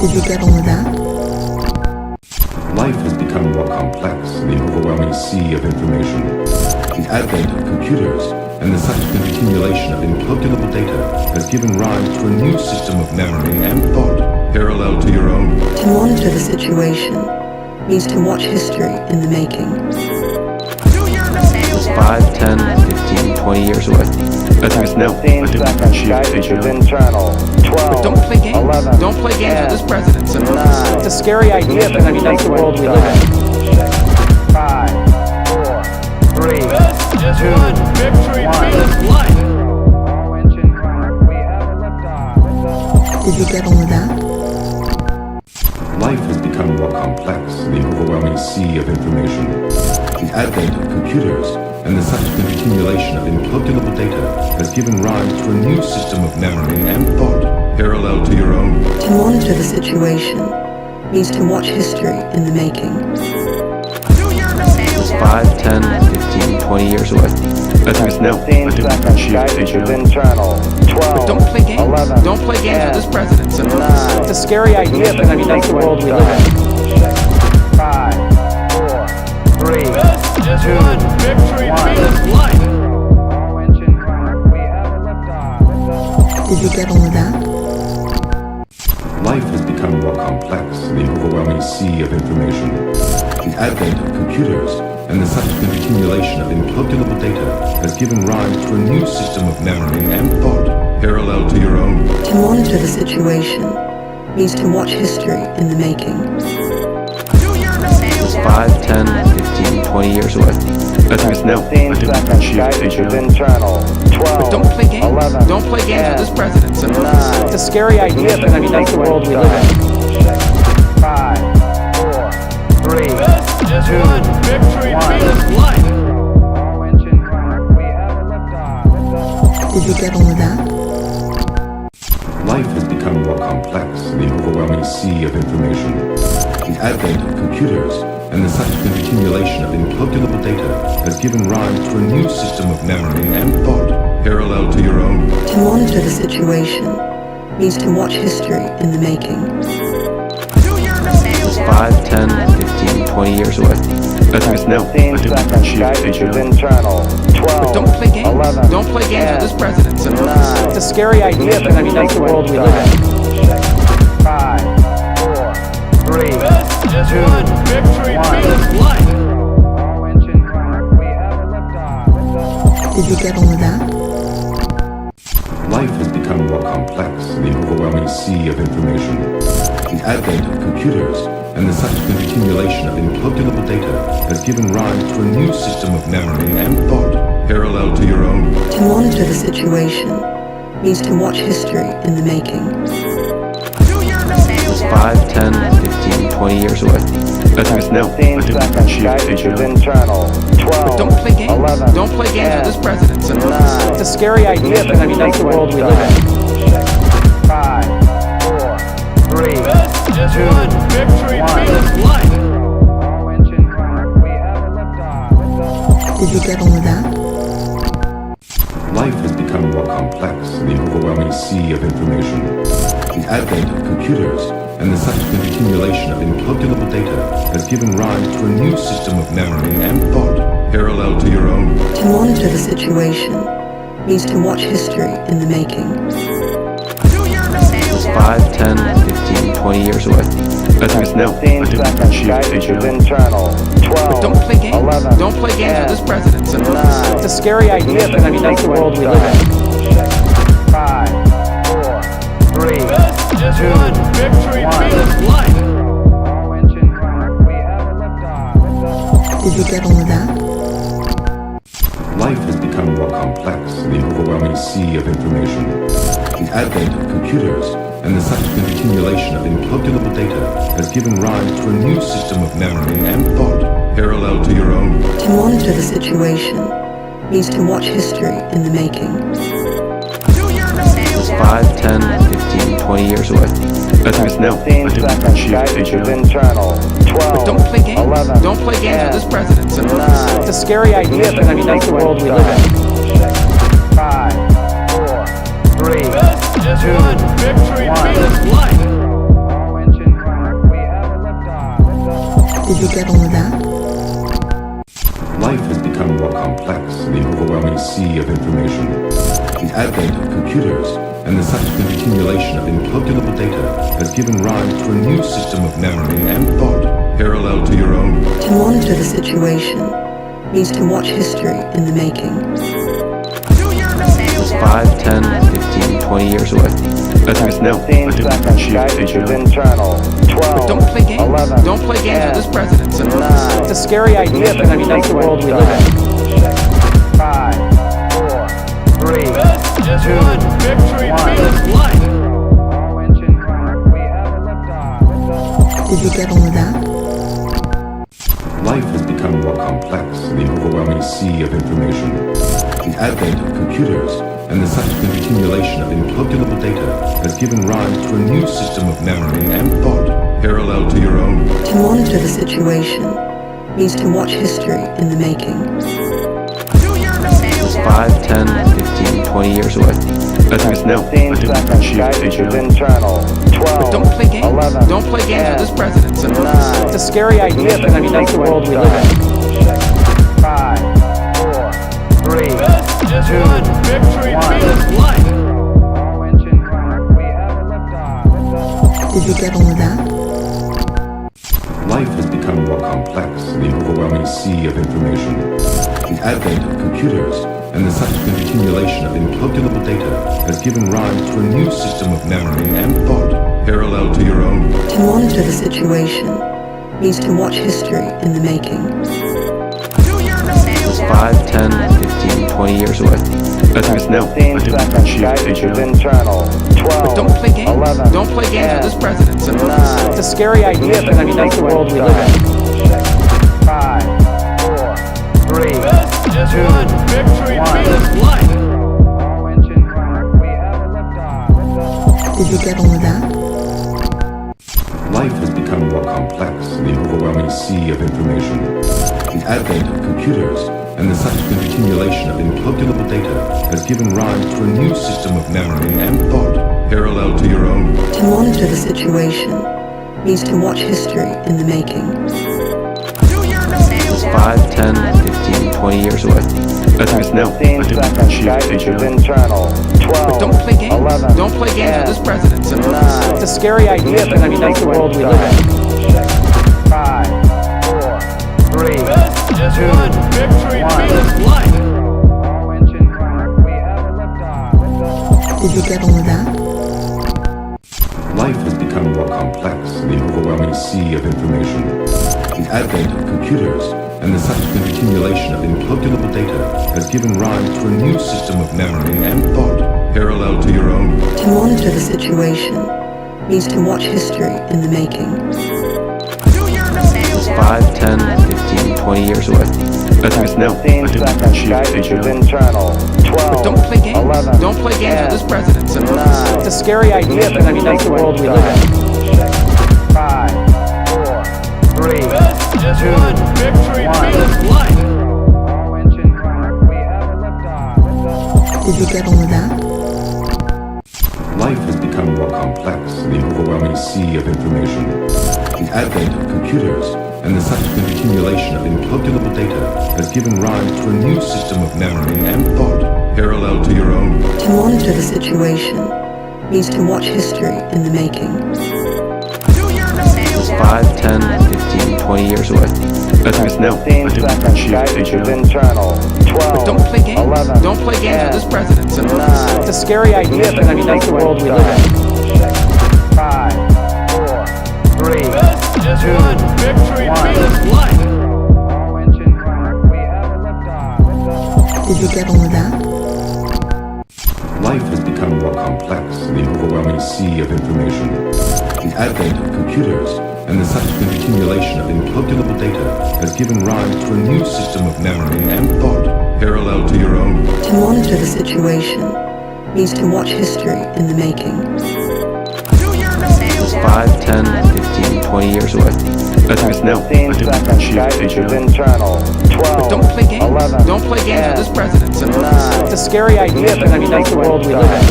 Did you get on with that? Life has become more complex in the overwhelming sea of information. The advent of computers and the subsequent accumulation of incalculable data has given rise to a new system of memory and thought parallel to your own. To monitor the situation means to watch history in the making. 5, 10, 15, 20 years away. I think it's now. I think Guidance is internal. 12. Don't play games. 11. Don't play games with this president. So 9. it's a scary idea, but I mean that's the world we live in. 5, 4, 3, 2, 1. All engine running. We have a liftoff. Did you get on with that? Life has become more complex in the overwhelming sea of information. The advent of computers and the subsequent accumulation of incalculable data has given rise to a new system of memory and thought parallel to your own. To monitor the situation means to watch history in the making. 5, 10, 15, 20 years away. I think it's now. 15 seconds. Guidance is internal. 12. Don't play games. 11. Don't play games with this president. So 9. it's a scary idea, but I mean that's the world we live in. 5, 4, 3, 2, 1. All engine running. We have a liftoff. Did you get on with that? Life has become more complex in the overwhelming sea of information. The advent of computers and the subsequent accumulation of incalculable data has given rise to a new system of memory and thought parallel to your own. To monitor the situation means to watch history in the making. 5, 10, 15, 20 years away. I think it's now. 15 seconds. Guidance is internal. 12. Don't play games. 11. Don't play games with this president. So 9. it's a scary idea, but I mean that's the world we live in. 5, 4, 3, 2, 1. All engine running. We have a liftoff. Did you get on with that? Life has become more complex in the overwhelming sea of information. The advent of computers and the subsequent accumulation of incalculable data has given rise to a new system of memory and thought parallel to your own. To monitor the situation means to watch history in the making. 5, 10, 15, 20 years away. I think it's now. 15 seconds. Guidance is internal. 12. don't play games. 11. Don't play games with this president. So 9. it's a scary idea, but I mean that's the world we live in. 5, 4, 3, 2, 1. All engine running. We have a liftoff. Did you get on with that? Life has become more complex in the overwhelming sea of information. The advent of computers and the subsequent accumulation of incalculable data has given rise to a new system of memory and thought parallel to your own. To monitor the situation means to watch history in the making. 5, 10, 15, 20 years away. I think it's now. 15 seconds. Guidance is internal. 12. don't play games. 11. Don't play games with this president. So 9. it's a scary idea, but I mean that's the world we live in. 5, 4, 3, 2, 1. All engine running. We have a liftoff. Did you get on with that? Life has become more complex in the overwhelming sea of information. The advent of computers and the subsequent accumulation of incalculable data has given rise to a new system of memory and thought parallel to your own. To monitor the situation means to watch history in the making. 5, 10, 15, 20 years away. I think it's now. 15 seconds. Guidance is internal. 12. don't play games. 11. Don't play games with this president. So 9. it's a scary idea, but I mean that's the world we live in. 5, 4, 3, 2, 1. All engine running. We have a liftoff. Did you get on with that? Life has become more complex in the overwhelming sea of information. The advent of computers and the subsequent accumulation of incalculable data has given rise to a new system of memory and thought parallel to your own. To monitor the situation means to watch history in the making. 5, 10, 15, 20 years away. I think it's now. 15 seconds. Guidance is internal. 12. don't play games. 11. Don't play games with this president. So 9. it's a scary idea, but I mean that's the world we live in. 5, 4, 3, 2, 1. All engine Did you get all of that? Life has become more complex in the overwhelming sea of information. The advent of computers and the subsequent accumulation of incalculable data has given rise to a new system of memory and thought parallel to your own. To monitor the situation means to watch history in the making. 5, 10, 15, 20 years away. At now, 15 seconds. Guidance is internal. 12. Don't play games. 11. Don't play games with this president. 9. It's a scary idea, but I mean, that's the world we live in. 5, 4, 3, 2, 1. All engine running. We have a liftoff. Did you get all of that? Life has become more complex in the overwhelming sea of information. The advent of computers and the subsequent accumulation of incalculable data has given rise to a new system of memory and thought parallel to your own. To monitor the situation means to watch history in the making. 5, 10, 15, 20 years away. at now, 15 seconds. Guidance is internal. 12. Don't play games. 11. Don't play games with this president. 9. It's a scary idea, but I mean, that's the world we live in. 5, 4, 3, 2, 1. All engine running. We have a liftoff. Did you get all of that? Life has become more complex in the overwhelming sea of information. The advent of computers and the subsequent accumulation of incalculable data has given rise to a new system of memory and thought parallel to your own. To monitor the situation means to watch history in the making. 5, 10, 15, 20 years away. at now, 15 seconds. Guidance is internal. 12. Don't play games. 11. Don't play games with this president. 9. It's a scary idea, but I mean, that's the world we live in. 5, 4, 3, 2, 1. All engine running. We have a liftoff. Did you get all of that? Life has become more complex in the overwhelming sea of information. The advent of computers and the subsequent accumulation of incalculable data has given rise to a new system of memory and thought parallel to your own. To monitor the situation means to watch history in the making. 5, 10, 15, 20 years away. at now, 15 seconds. Guidance is internal. 12. Don't play games. 11. Don't play games with this president. 9. It's a scary idea, but I mean, that's the world we live in. 5, 4, 3, 2, 1. All engine running. We have a liftoff. Did you get all of that? Life has become more complex in the overwhelming sea of information. The advent of computers and the subsequent accumulation of incalculable data has given rise to a new system of memory and thought parallel to your own. To monitor the situation means to watch history in the making. 5, 10, 15, 20 years away. at now, 15 seconds. Guidance is internal. 12. Don't play games. 11. Don't play games with this president. 9. It's a scary idea, but I mean, that's the world we live in. 5, 4, 3, 2, 1. All engine running. We have a liftoff. Did you get all of that? Life has become more complex in the overwhelming sea of information. The advent of computers and the subsequent accumulation of incalculable data has given rise to a new system of memory and thought parallel to your own. To monitor the situation means to watch history in the making. 5, 10, 15, 20 years away. at now, 15 seconds. Guidance is internal. 12. Don't play games. 11. Don't play games with this president. 9. It's a scary idea, but I mean, that's the world we live in. 5, 4, 3, 2, 1. All engine running. We have a liftoff. Did you get all of that? Life has become more complex in the overwhelming sea of information. The advent of computers and the subsequent accumulation of incalculable data has given rise to a new system of memory and thought parallel to your own. To monitor the situation means to watch history in the making. 5, 10, 15, 20 years away. at now, 15 seconds. Guidance is internal. 12. Don't play games. 11. Don't play games with this president. 9. It's a scary idea, but I mean, that's the world we live in.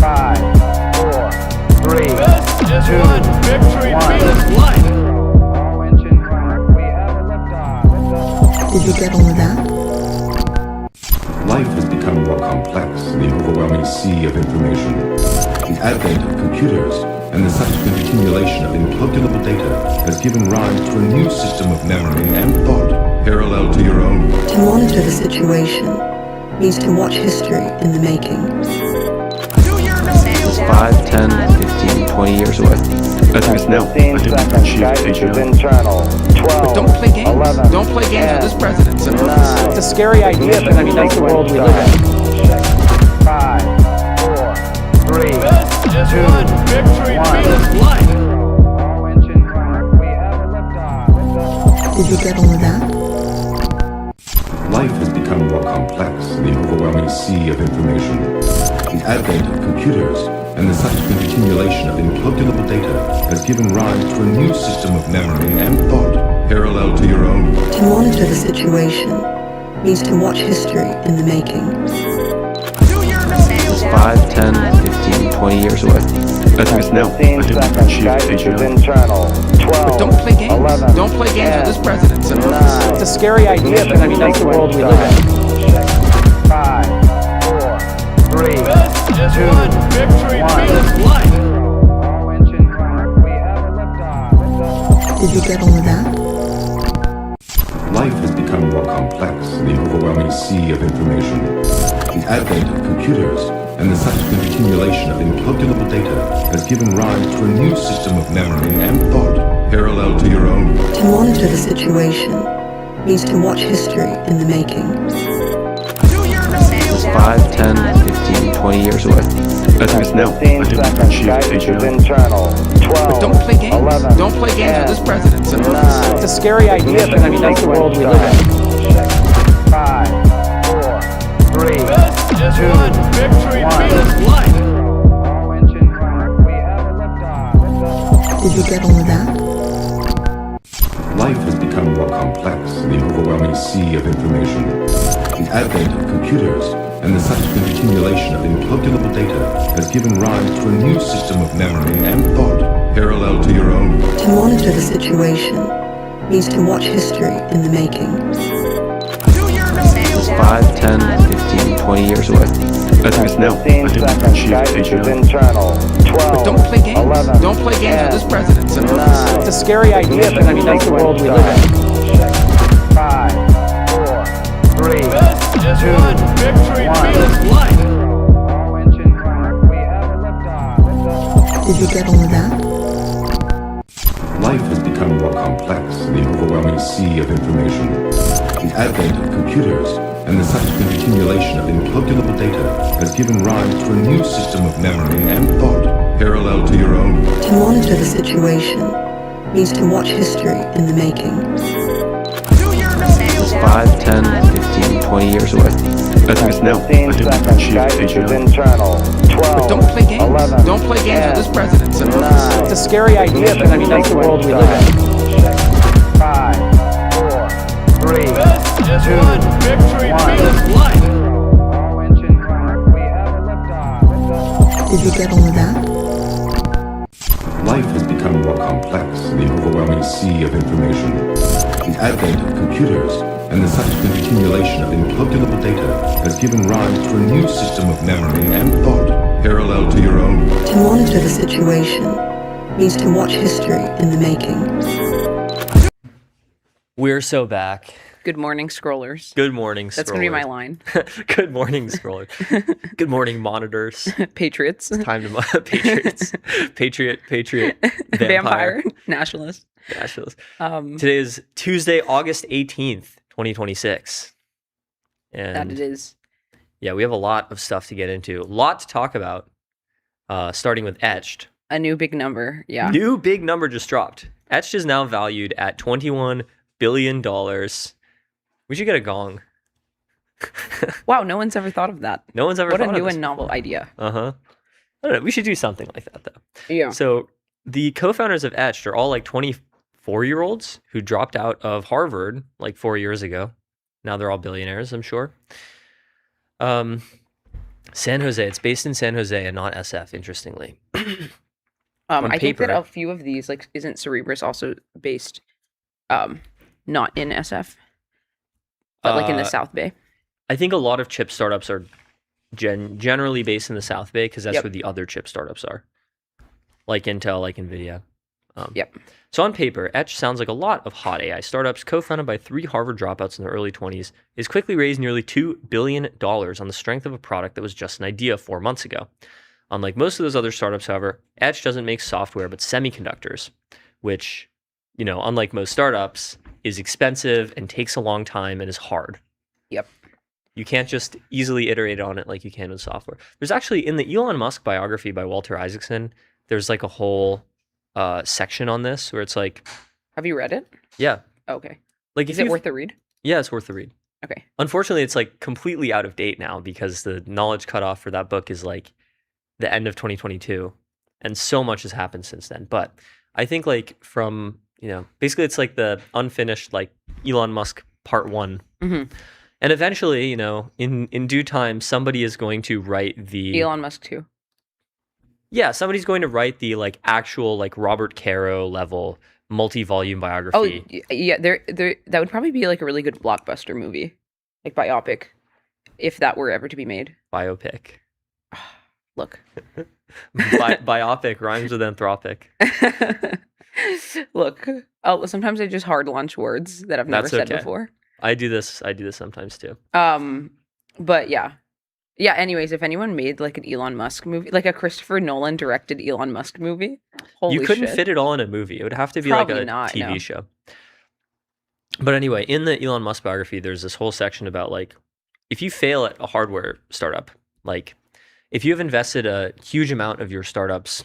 5, 4, 3, 2, 1. All engine The advent of computers and the subsequent accumulation of incalculable data has given rise to a new system of memory and thought parallel to your own. To monitor the situation means to watch history in the making. 5, 10, 15, 20 years away. Estimates now. 15 seconds. Guidance is internal. 12. Don't play games. 11. Don't play games 10, with this president. 9. It's a scary idea, but I mean, that's the world we live in. 5, 4, 3, 2, 1. All engine running. We have a liftoff. Did you get all of that? Life has become more complex in the overwhelming sea of information. The advent of computers and the subsequent accumulation of incalculable data has given rise to a new system of memory and thought parallel to your own. To monitor the situation means to watch history in the making. 5, 10, 15, 20 years away. Estimates now. 15 seconds. Guidance is internal. 12. Don't play games. 11. Don't play games 10, with this president. 9. It's a scary idea, but I mean, that's the world we live in. 5, 4, 3, 2, 1. All engine running. We have a liftoff. Did you get all of that? Life has become more complex in the overwhelming sea of information. The advent of computers and the subsequent accumulation of incalculable data has given rise to a new system of memory and thought parallel to your own. To monitor the situation means to watch history in the making. 5, 10, 15, 20 years away. Estimates now. 15 seconds. Guidance is internal. 12. Don't play games. 11. Don't play games 10, with this president. 9. It's a scary idea, but I mean, that's the world we live in. 5, 4, 3, 2, 1. All engine running. We have a liftoff. Did you get all of that? Life has become more complex in the overwhelming sea of information. The advent of computers and the subsequent accumulation of incalculable data has given rise to a new system of memory and thought parallel to your own. To monitor the situation means to watch history in the making. 5, 10, 15, 20 years away. Estimates now. 15 seconds. Guidance is internal. 12. Don't play games. 11. Don't play games 10, with this president. 9. It's a scary idea, but I mean, that's the world we live in. 5, 4, 3, 2, 1. All engine running. We have a liftoff. Did you get all of that? Life has become more complex in the overwhelming sea of information. The advent of computers and the subsequent accumulation of incalculable data has given rise to a new system of memory and thought parallel to your own. To monitor the situation means to watch history in the making. 5, 10, 15, 20 years away. Estimates now. 15 seconds. Guidance is internal. 12. Don't play games. 11. Don't play games 10, with this president. 9. It's a scary idea, but I mean, that's the world we live in. 5, 4, 3, 2, 1. All engine running. We have a liftoff. Did you get all of that? Life has become more complex in the overwhelming sea of information. The advent of computers and the subsequent accumulation of incalculable data has given rise to a new system of memory and thought parallel to your own. To monitor the situation means to watch history in the making. We're so back. Good morning, scrollers. Good morning, scrollers. That's going to be my line. Good morning, scrollers. Good morning, monitors. Patriots. Time to Patriots. Patriot. Vampire. Nationalist. Nationalist. Today is Tuesday, August 18th, 2026. And That it is. yeah, we have a lot of stuff to get into. A lot to talk about, starting with Etched. A new big number. Yeah. New big number just dropped. Etched is now valued at $21 billion. We should get a gong. Wow, no one's ever thought of that. No one's ever What thought a of new this and novel before. idea. Uh-huh. I don't know. We should do something like that, though. Yeah. So the co-founders of Etched are all like 24-year-olds who dropped out of Harvard like 4 years ago. Now they're all billionaires, I'm sure. San Jose. It's based in San Jose and not SF, interestingly. On I think that paper. a few of these, like, isn't Cerebrus also based not in SF, but like in the South Bay? I think a lot of chip startups are generally based in the South Bay because that's Yep. where the other chip startups are, like Intel, like NVIDIA. Yep. So on paper, Etched sounds like a lot of hot AI startups co-founded by 3 Harvard dropouts in their early 20s, is quickly raised nearly $2 billion on the strength of a product that was just an idea 4 months ago. Unlike most of those other startups, however, Etched doesn't make software but semiconductors, which, unlike most startups, is expensive and takes a long time and is hard. Yep. You can't just easily iterate on it like you can with software. There's actually, in the Elon Musk biography by Walter Isaacson, there's like a whole section on this where it's like, Have you read it? yeah, Okay. like Is if it you worth a read? yeah, it's worth the read. Okay. Unfortunately, it's like completely out of date now because the knowledge cutoff for that book is like the end of 2022, and so much has happened since then. But I think like from basically it's like the unfinished like Elon Musk part 1. Mm-hmm. And eventually, in due time, somebody is going to write the Elon Musk too. Yeah, somebody's going to write the like actual like Robert Caro level multi-volume Oh, biography. yeah. There. That would probably be like a really good blockbuster movie, like biopic, if that were ever to be made. Biopic. Look. Biopic rhymes with anthropic. Look. Sometimes I just hard launch words that I've never That's said okay. before. I do this sometimes too. But yeah. Yeah, anyways, if anyone made like an Elon Musk movie, like a Christopher Nolan directed Elon Musk movie, holy You couldn't shit. fit it all in a movie. It would have to be Probably like a not, TV no. show. But anyway, in the Elon Musk biography, there's this whole section about like if you fail at a hardware startup, like if you have invested a huge amount of your startup's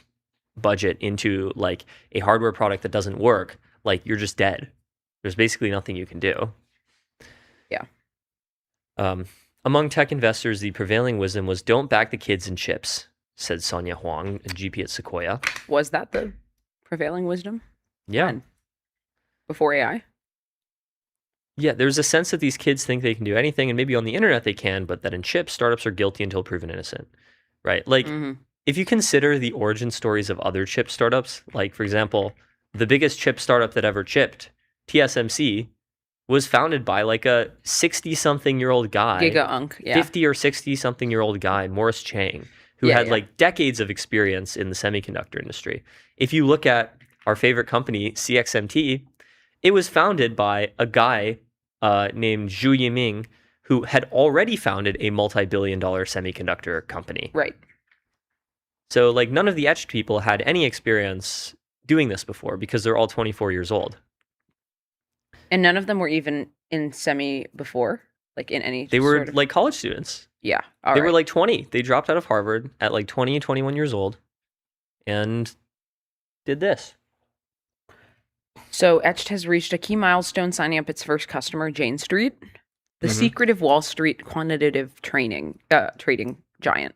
budget into like a hardware product that doesn't work, like you're just dead. There's basically nothing you can do. Yeah. Among tech investors, the prevailing wisdom was don't back the kids in chips, said Sonia Huang, a GP at Sequoia. Was that the prevailing wisdom Yeah. When? Before AI? Yeah, there's a sense that these kids think they can do anything, and maybe on the internet they can, but that in chips, startups are guilty until proven innocent, right? Like, Mhm. if you consider the origin stories of other chip startups, like, for example, the biggest chip startup that ever chipped, TSMC, was founded by like a 60-something-year-old guy. Giga Unk, yeah. 50 or 60-something-year-old guy, Morris Chang, who had Yeah. like decades of experience in the semiconductor industry. If you look at our favorite company, CXMT, it was founded by a guy named Zhu Yiming, who had already founded a multi-billion-dollar semiconductor company. Right. So like none of the Etched people had any experience doing this before because they're all 24 years old. And none of them were even in semi before, like in any They were sort of... like college students. Yeah. They were like 20. They dropped out of Harvard at like 20, 21 years old and did this. So Etched has reached a key milestone, signing up its first customer, Jane Street, the Mhm. secretive Wall Street quantitative trading giant.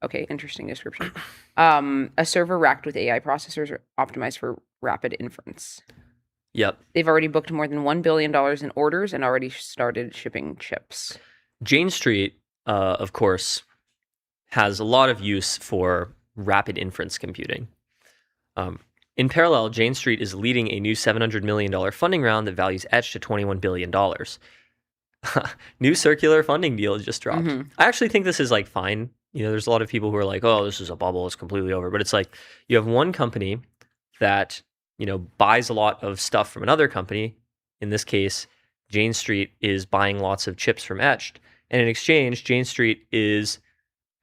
Okay, interesting description. A server racked with AI processors optimized for rapid inference. Yep. They've already booked more than $1 billion in orders and already started shipping chips. Jane Street, of course, has a lot of use for rapid inference computing. In parallel, Jane Street is leading a new $700 million funding round that values Etched at $21 billion. New circular funding deal just dropped. Mhm. I actually think this is like fine. There's a lot of people who are like, oh, this is a bubble, it's completely over. But it's like you have one company that, buys a lot of stuff from another company. In this case, Jane Street is buying lots of chips from Etched. And in exchange, Jane Street is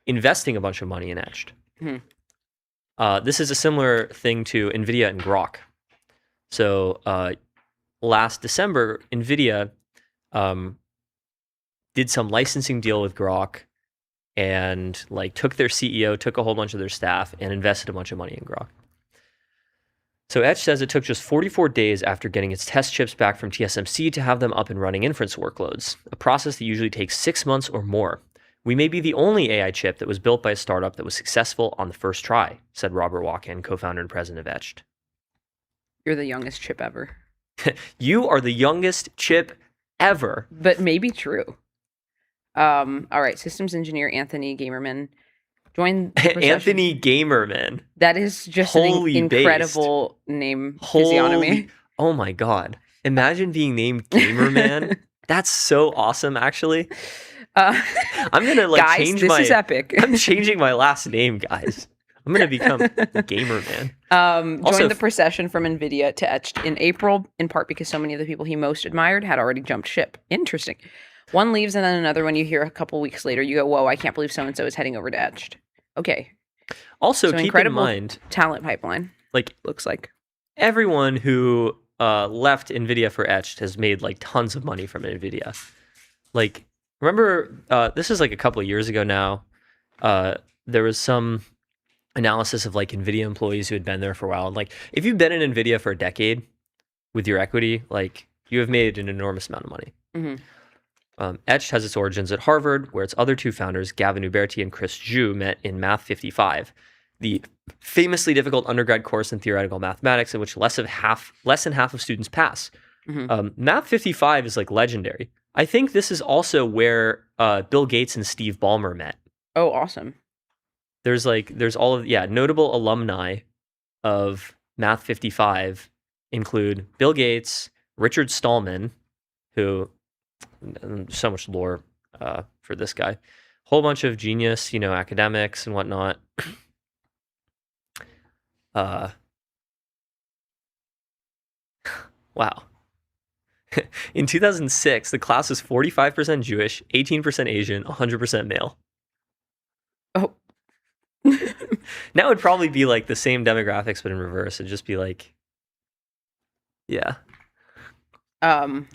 investing a bunch of money in Etched. Mhm. This is a similar thing to NVIDIA and Grok. So last December, NVIDIA did some licensing deal with Grok and like took their CEO, took a whole bunch of their staff, and invested a bunch of money in Grok. So Etched says it took just 44 days after getting its test chips back from TSMC to have them up and running inference workloads, a process that usually takes 6 months or more. We may be the only AI chip that was built by a startup that was successful on the first try, said Robert Walken, co-founder and president of Etched. You're the youngest chip ever. You are the youngest chip ever. But maybe true. All right, systems engineer Anthony Gamerman joined the procession. Anthony Gamerman. That is just Holy an incredible name physiognomy. Oh my god. Imagine being named Gamerman. That's so awesome, actually. I'm gonna like guys, change this my. is epic. I'm changing my last name, guys. I'm gonna become Gamer Man. Also, Joined the procession from NVIDIA to Etched in April, in part because so many of the people he most admired had already jumped ship. Interesting. One leaves and then another one you hear a couple weeks later, you go, whoa, I can't believe so-and-so is heading over to Etched. Okay. Also, So keep in incredible mind, talent pipeline, like looks like. everyone who left NVIDIA for Etched has made like tons of money from NVIDIA. Like, remember, this is like a couple of years ago now. There was some analysis of like NVIDIA employees who had been there for a while. And like, if you've been in NVIDIA for a decade with your equity, like you have made an enormous amount of money. Mm-hmm. Etched has its origins at Harvard, where its other two founders, Gavin Uberti and Chris Zhu, met in Math 55, the famously difficult undergrad course in theoretical mathematics in which less than half of students pass. Mm-hmm. Math 55 is like legendary. I think this is also where Bill Gates and Steve Ballmer met. Oh, awesome. There's all of notable alumni of Math 55 include Bill Gates, Richard Stallman, who so much lore for this guy, whole bunch of genius, academics and whatnot. Wow. In 2006, the class was 45% Jewish, 18% Asian, 100% male. Oh. Now it'd probably be like the same demographics, but in reverse. It'd just be like, yeah. All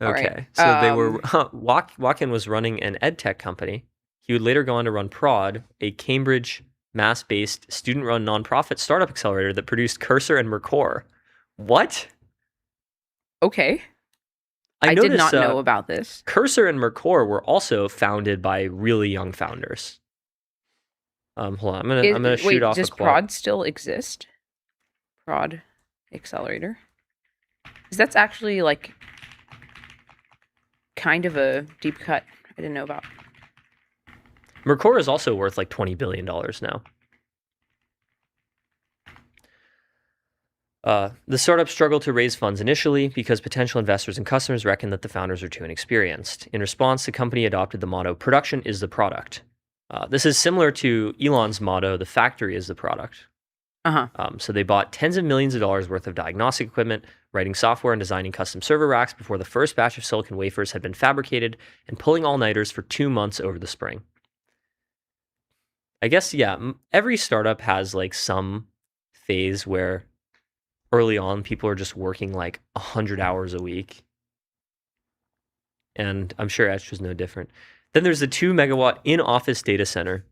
Okay. right. So they were, Joaquin was running an ed tech company. He would later go on to run Prod, a Cambridge, Mass-based student-run nonprofit startup accelerator that produced Cursor and Mercor. What? Okay. I did not know about this. Cursor and Mercor were also founded by really young founders. Hold on, I'm gonna shoot off. Does Prod still exist? Prod accelerator. Because that's actually like kind of a deep cut I didn't know about. Mercor is also worth like $20 billion now. The startup struggled to raise funds initially because potential investors and customers reckoned that the founders were too inexperienced. In response, the company adopted the motto, "Production is the product." This is similar to Elon's motto, "The factory is the product." So they bought tens of millions of dollars worth of diagnostic equipment, writing software and designing custom server racks before the first batch of silicon wafers had been fabricated, and pulling all-nighters for 2 months over the spring. I guess, every startup has like some phase where early on people are just working like 100 hours a week. And I'm sure Etched was no different. Then there's the 2 megawatt in-office data center.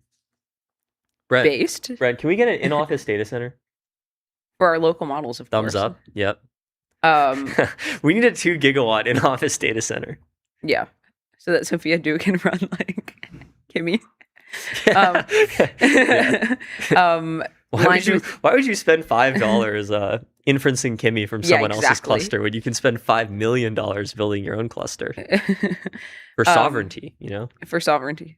Brett, can we get an in-office data center? For our local models, of Thumbs course. up. Yep. We need a 2 gigawatt in-office data center. Yeah. So that Sophia Do can run like Kimmy. Why would you spend $5 inferencing Kimmy from someone else's cluster when you can spend $5 million building your own cluster for sovereignty? For sovereignty.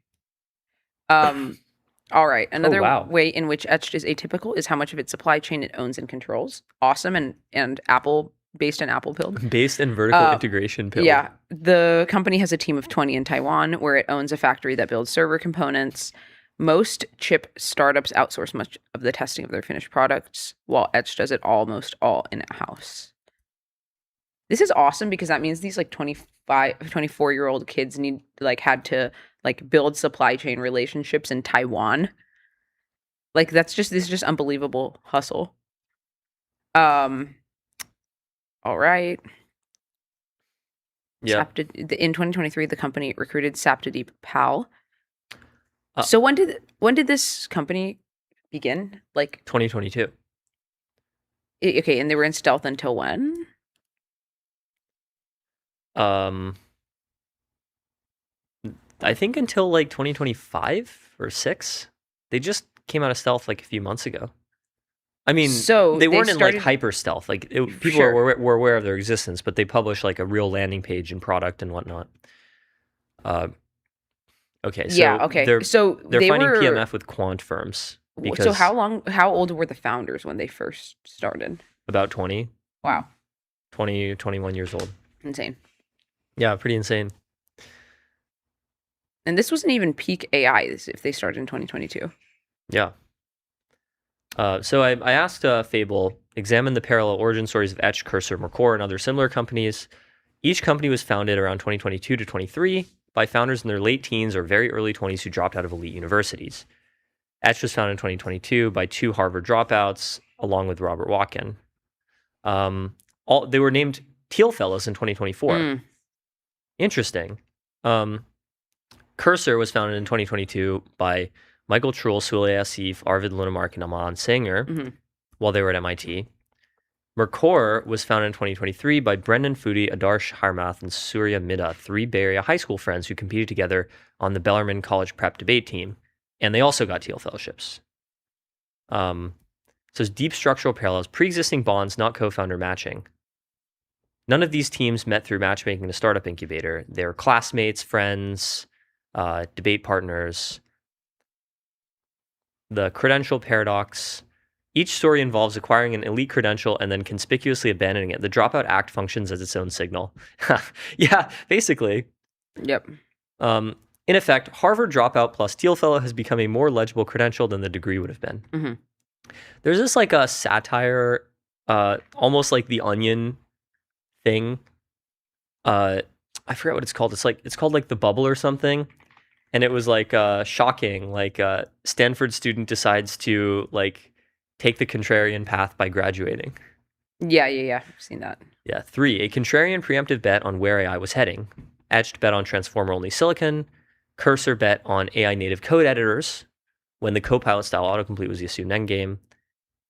All right. Another way in which Etched is atypical is how much of its supply chain it owns and controls. Awesome and Apple based in Apple build. Based in vertical integration build. Yeah. The company has a team of 20 in Taiwan where it owns a factory that builds server components. Most chip startups outsource much of the testing of their finished products, while Etched does it almost all in-house. This is awesome because that means these like 24-year-old kids had to build supply chain relationships in Taiwan. Like this is just unbelievable hustle. All right. Yeah. In 2023, the company recruited Saptadeep Pal. So when did this company begin? Like 2022. Okay, and they were in stealth until when? I think until like 2025 or 6. They just came out of stealth like a few months ago. I mean, so they weren't in like hyper stealth. Like people were aware of their existence, but they published like a real landing page and product and whatnot. Okay. So they're finding PMF with quant firms. So how old were the founders when they first started? About 20. Wow. 20, 21 years old. Insane. Yeah, pretty insane. And this wasn't even peak AI if they started in 2022. Yeah. So I asked Fable, examine the parallel origin stories of Etched, Cursor, Mercor, and other similar companies. Each company was founded around 2022 to 23 by founders in their late teens or very early 20s who dropped out of elite universities. Etched was founded in 2022 by 2 Harvard dropouts, along with Robert Watkin. They were named Teal Fellows in 2024. Interesting. Cursor was founded in 2022 by Michael Trull, Sule Asif, Arvid Lunemark, and Aman Sanger while they were at MIT. Mercor was founded in 2023 by Brendan Foodie, Adarsh Harmath, and Surya Midha, 3 Bay Area high school friends who competed together on the Bellarmine College Prep debate team. And they also got Teal Fellowships. So it's deep structural parallels, pre-existing bonds, not co-founder matching. None of these teams met through matchmaking in a startup incubator. They were classmates, friends, debate partners. The credential paradox. Each story involves acquiring an elite credential and then conspicuously abandoning it. The dropout act functions as its own signal. Yeah, basically. Yep. In effect, Harvard dropout plus Teal Fellow has become a more legible credential than the degree would have been. There's this like a satire, almost like the Onion thing. I forget what it's called. It's called like The Bubble or something. And it was like shocking. Like Stanford student decides to like take the contrarian path by graduating. Yeah. I've seen that. Yeah. 3, a contrarian preemptive bet on where AI was heading. Etched bet on transformer-only silicon. Cursor bet on AI native code editors when the Copilot style autocomplete was the assumed endgame.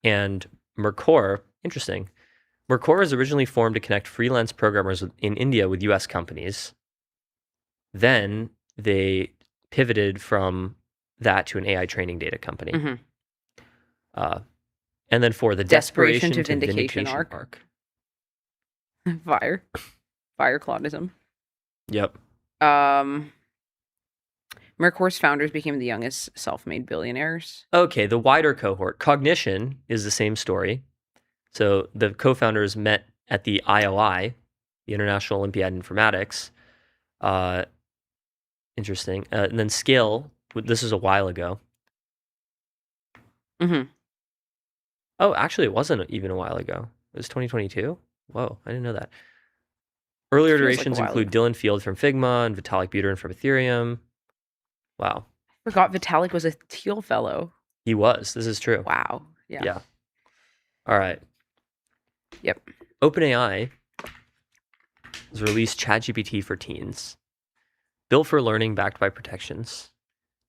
And Mercor, interesting. Mercor was originally formed to connect freelance programmers in India with US companies. Then they pivoted from that to an AI training data company. And then 4, the desperation to vindication arc. Fire clonism. Yep. Mercor's founders became the youngest self-made billionaires. Okay, the wider cohort. Cognition is the same story. So the co-founders met at the IOI, the International Olympiad in Informatics. Interesting. And then Scale, this is a while ago. Oh, actually, it wasn't even a while ago. It was 2022? Whoa, I didn't know that. Earlier iterations include Dylan Field from Figma and Vitalik Buterin from Ethereum. Wow. I forgot Vitalik was a Teal Fellow. He was. This is true. Wow. Yeah. All right. Yep. OpenAI has released Chatgpt for teens. Built for learning, backed by protections.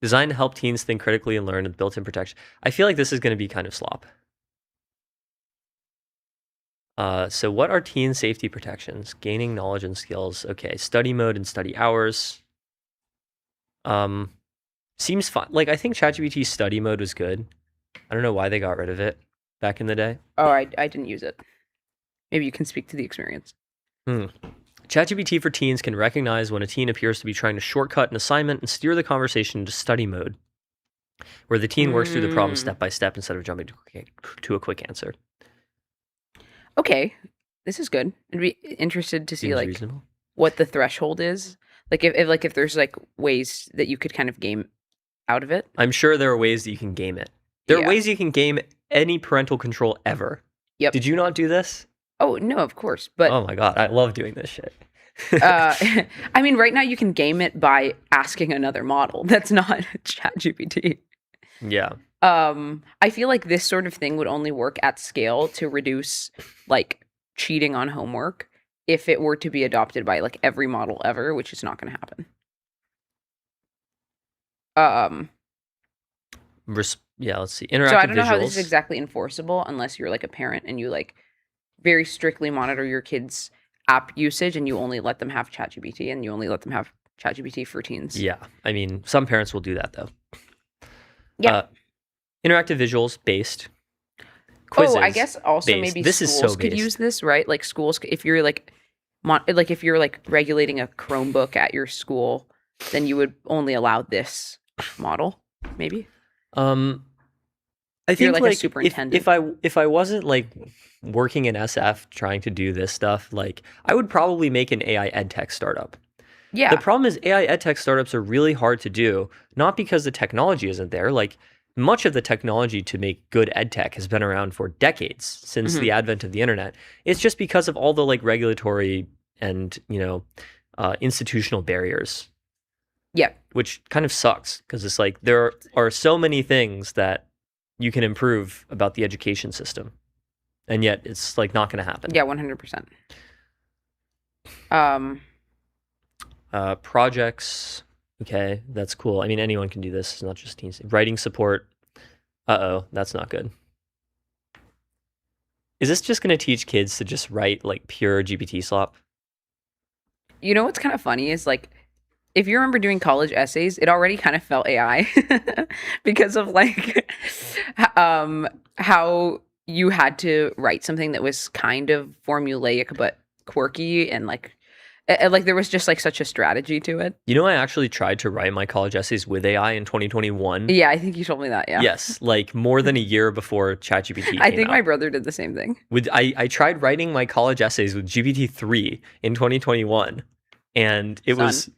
Designed to help teens think critically and learn with built-in protection. I feel like this is going to be kind of slop. So what are teen safety protections? Gaining knowledge and skills. Okay, study mode and study hours. Seems fun. Like, I think ChatGPT's study mode was good. I don't know why they got rid of it back in the day. Oh, I didn't use it. Maybe you can speak to the experience. ChatGPT for teens can recognize when a teen appears to be trying to shortcut an assignment and steer the conversation into study mode, where the teen works through the problem step by step instead of jumping to a quick answer. Okay, this is good. I'd be interested to see Seems like reasonable. what the threshold is. Like if there's like ways that you could kind of game out of it. I'm sure there are ways that you can game it. There are Yeah. ways you can game any parental control ever. Yep. Did you not do this? Oh no, of course. But Oh my god, I love doing this shit. I mean, right now you can game it by asking another model. That's not ChatGPT. Yeah. I feel like this sort of thing would only work at scale to reduce like cheating on homework if it were to be adopted by like every model ever, which is not going to happen. Yeah, let's see. Interactive So I don't know how this visuals. is exactly enforceable unless you're like a parent and you like very strictly monitor your kids' app usage and you only let them have ChatGPT and you only let them have ChatGPT for teens. Yeah, I mean, some parents will do that though. Yeah. Interactive visuals based. Quizzes I guess also based. maybe This is schools so could based. use this, right? Like schools, if you're like, if you're like regulating a Chromebook at your school, then you would only allow this model, maybe. I you're think like a like superintendent. if I wasn't like working in SF trying to do this stuff, like I would probably make an AI ed tech startup Yeah. The problem is AI edtech startups are really hard to do, not because the technology isn't there. Like much of the technology to make good edtech has been around for decades since the advent of the internet. It's just because of all the like regulatory and institutional barriers, Yeah. which kind of sucks because it's like there are so many things that you can improve about the education system, and yet it's like not going to happen. Yeah, 100%. Projects. Okay, that's cool. I mean, anyone can do this. It's not just teens. Writing support. That's not good. Is this just going to teach kids to just write like pure GPT slop? You know what's kind of funny is like, if you remember doing college essays, it already kind of felt AI because of like how you had to write something that was kind of formulaic but quirky and like there was just like such a strategy to it. You know, I actually tried to write my college essays with AI in 2021. Yeah, I think you told me that. Yeah. Yes, like more than a year before ChatGPT came I think out. my brother did the same thing. I tried writing my college essays with GPT-3 in 2021, and it was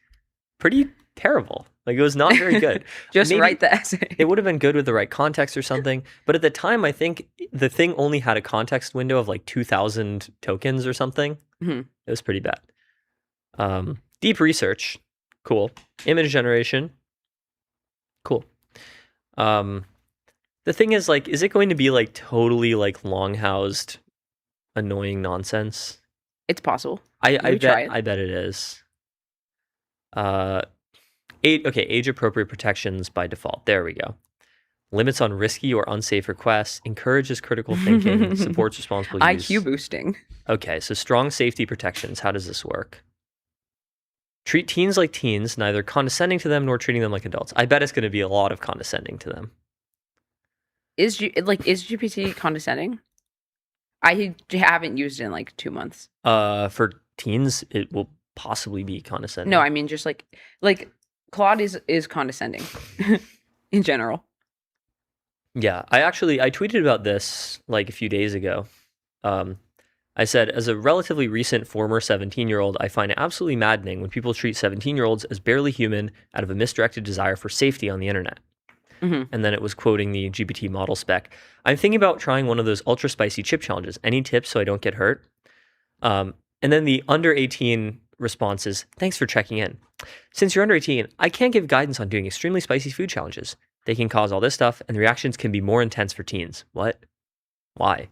pretty terrible. Like it was not very good. Just Maybe write the essay. It would have been good with the right context or something. But at the time, I think the thing only had a context window of like 2,000 tokens or something. Mhm. It was pretty bad. Deep research, cool. Image generation, cool. The thing is, like, is it going to be like totally like long-housed, annoying nonsense? It's possible. I try it. bet it is. Age appropriate protections by default. There we go. Limits on risky or unsafe requests, encourages critical thinking, supports responsible use. IQ boosting. Okay, so strong safety protections. How does this work? Treat teens like teens, neither condescending to them nor treating them like adults. I bet it's going to be a lot of condescending to them. Is GPT condescending? I haven't used it in like 2 months. For teens, it will possibly be condescending. No, I mean just like Claude is condescending in general. Yeah, I tweeted about this like a few days ago. I said, as a relatively recent former 17-year-old, I find it absolutely maddening when people treat 17-year-olds as barely human out of a misdirected desire for safety on the internet. Mm-hmm. And then it was quoting the GPT model spec. I'm thinking about trying one of those ultra spicy chip challenges. Any tips so I don't get hurt? And then the under 18 response is, thanks for checking in. Since you're under 18, I can't give guidance on doing extremely spicy food challenges. They can cause all this stuff, and the reactions can be more intense for teens. What? Why?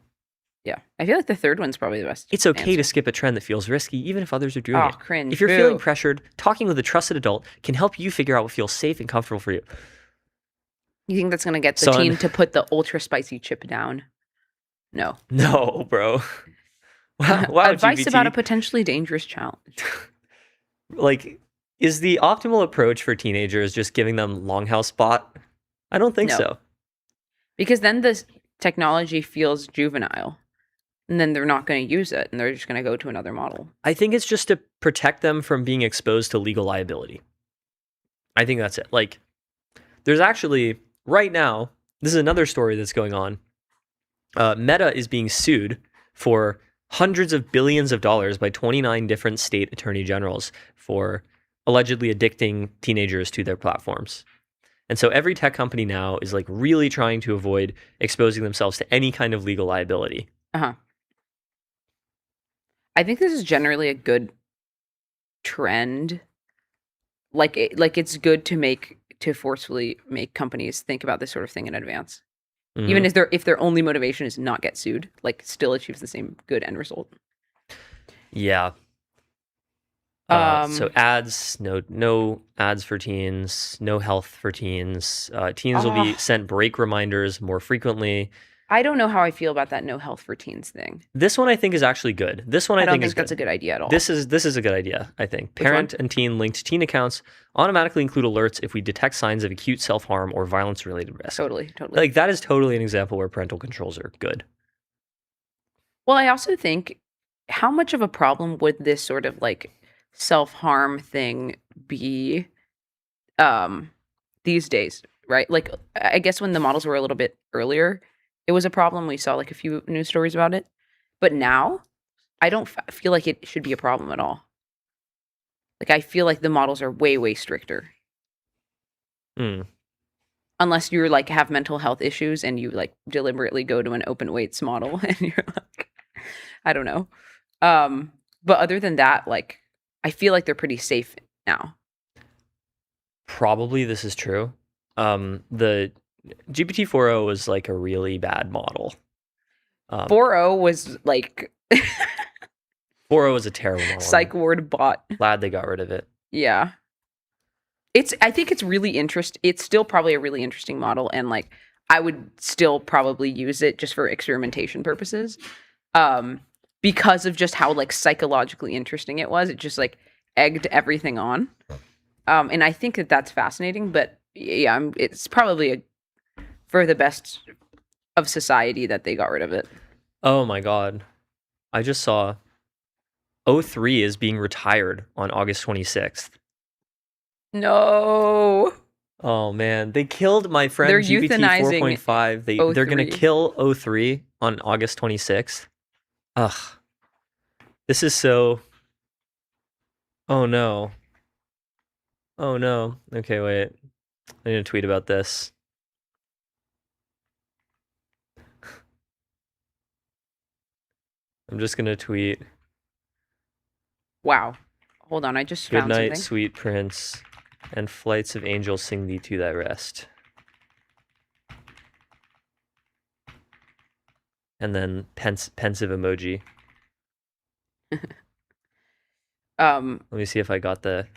Yeah. I feel like the third one's probably the best. It's okay answer. to skip a trend that feels risky, even if others are doing it. Cringe. If you're Boo. feeling pressured, talking with a trusted adult can help you figure out what feels safe and comfortable for you. You think that's gonna get the Son. teen to put the ultra spicy chip down? No. No, bro. Wow, Advice GPT. about a potentially dangerous challenge. Like, is the optimal approach for teenagers just giving them longhouse spot? I don't think No. so. Because then the technology feels juvenile. And then they're not going to use it, and they're just going to go to another model. I think it's just to protect them from being exposed to legal liability. I think that's it. Like, there's actually, right now, this is another story that's going on. Meta is being sued for hundreds of billions of dollars by 29 different state attorney generals for allegedly addicting teenagers to their platforms. And so every tech company now is like really trying to avoid exposing themselves to any kind of legal liability. Uh-huh. I think this is generally a good trend. It's good to forcefully make companies think about this sort of thing in advance. Mhm. Even if their only motivation is not get sued, like still achieves the same good end result. Yeah. So ads, no ads for teens, no health for teens. Teens will be sent break reminders more frequently. I don't know how I feel about that no health for teens thing. This one I think is actually good. This one I don't think is that's good. a good idea at all. This is a good idea, I think. Which Parent one? and teen linked teen accounts automatically include alerts if we detect signs of acute self-harm or violence-related risk. Totally. Like that is totally an example where parental controls are good. Well, I also think how much of a problem would this sort of like self-harm thing be these days, right? Like I guess when the models were a little bit earlier, it was a problem. We saw like a few news stories about it. But now, I don't feel like it should be a problem at all. Like, I feel like the models are way, way stricter. Hmm. Unless you're like have mental health issues and you like deliberately go to an open weights model and you're like, I don't know. But other than that, like, I feel like they're pretty safe now. Probably this is true. The GPT-4o was like a really bad model. 4.0 was like 4o was a terrible model. psych ward bot. Glad they got rid of it. Yeah. I think it's really interesting. It's still probably a really interesting model, and like I would still probably use it just for experimentation purposes. Because of just how like psychologically interesting it was. It just like egged everything on. And I think that that's fascinating, but yeah, it's probably for the best of society that they got rid of it. Oh my god. I just saw O3 is being retired on August 26th. No. Oh man, they killed my friend They're GPT euthanizing 4.5. They're going to O3. kill O3 on August 26th. Ugh. This is so... Oh no. Oh no. Okay, wait. I need to tweet about this. I'm just going to tweet. Wow. Hold on, I just Good found night, something. sweet prince, and flights of angels sing thee to thy rest. And then pensive emoji. Let me see if I got the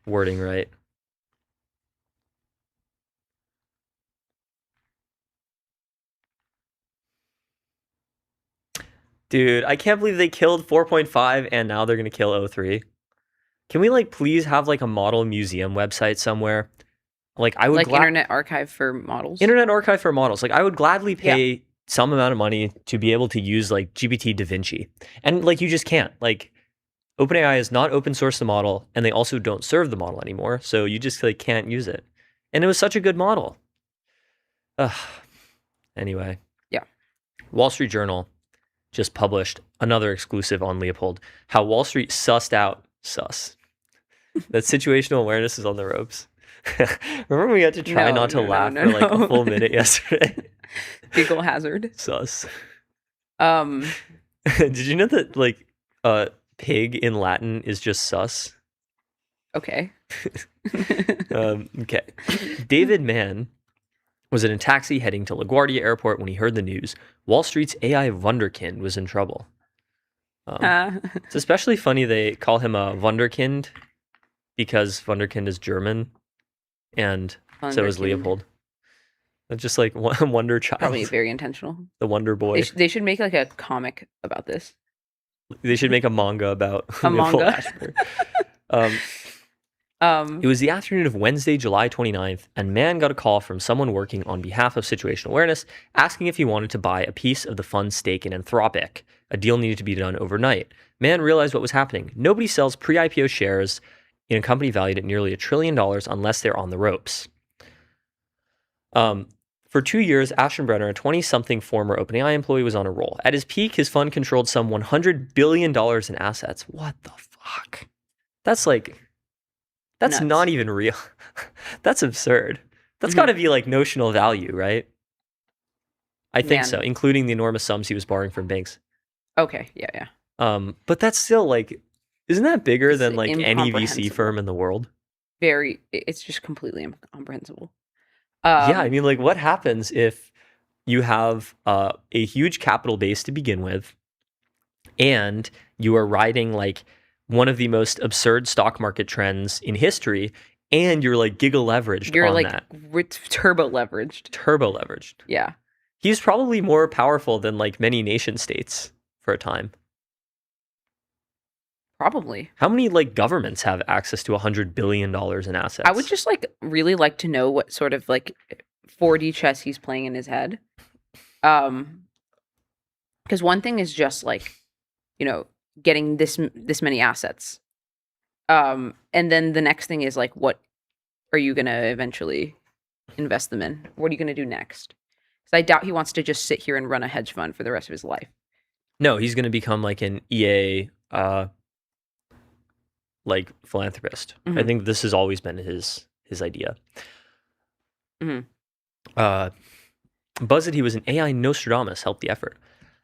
wording right. Dude, I can't believe they killed 4.5 and now they're going to kill O3. Can we like please have like a model museum website somewhere? Like I would like Internet Archive for models. Internet Archive for models. Like I would gladly pay some amount of money to be able to use like GPT DaVinci. And like you just can't. Like OpenAI is not open source the model, and they also don't serve the model anymore. So you just like can't use it. And it was such a good model. Anyway. Yeah. Wall Street Journal just published another exclusive on Leopold. How Wall Street sussed out that situational awareness is on the ropes. Remember we had to try not to laugh for like a full minute yesterday? Giggle hazard. Sus. Um, Did you know that like pig in Latin is just sus? okay. Okay. David Mann was in a taxi heading to LaGuardia Airport when he heard the news. Wall Street's AI wunderkind was in trouble. It's especially funny they call him a wunderkind because wunderkind is German, and so is Wunderkind. Leopold. It's just like Wonder Child. Probably very intentional. The Wonder Boy. They should make like a comic about this. They should make a manga about A Leopold manga. Ashburn. It was the afternoon of Wednesday, July 29th, and Mann got a call from someone working on behalf of situational awareness asking if he wanted to buy a piece of the fund's stake in Anthropic. A deal needed to be done overnight. Mann realized what was happening. Nobody sells pre-IPO shares in a company valued at nearly $1 trillion unless they're on the ropes. For 2 years, Aschenbrenner, a 20-something former OpenAI employee, was on a roll. At his peak, his fund controlled some $100 billion in assets. What the fuck? That's Nuts. not even real. That's absurd. That's got to be like notional value, right? I think so, including the enormous sums he was borrowing from banks. Okay, yeah. But that's still like, isn't that bigger It's than like any VC incomprehensible. firm in the world? It's just completely incomprehensible. Yeah, I mean, like, what happens if you have a huge capital base to begin with, and you are riding like one of the most absurd stock market trends in history, and you're like giga leveraged You're on like that. turbo leveraged. Turbo leveraged. Yeah. He's probably more powerful than like many nation states for a time. Probably. How many like governments have access to $100 billion in assets? I would just like really like to know what sort of like 4D chess he's playing in his head. Because one thing is just like, getting this many assets. And then the next thing is like, what are you gonna eventually invest them in? What are you gonna do next? Because I doubt he wants to just sit here and run a hedge fund for the rest of his life. No, he's going to become like an EA, like philanthropist. I Mhm. think this has always been his idea. Mhm. Buzz said he was an AI Nostradamus helped the effort.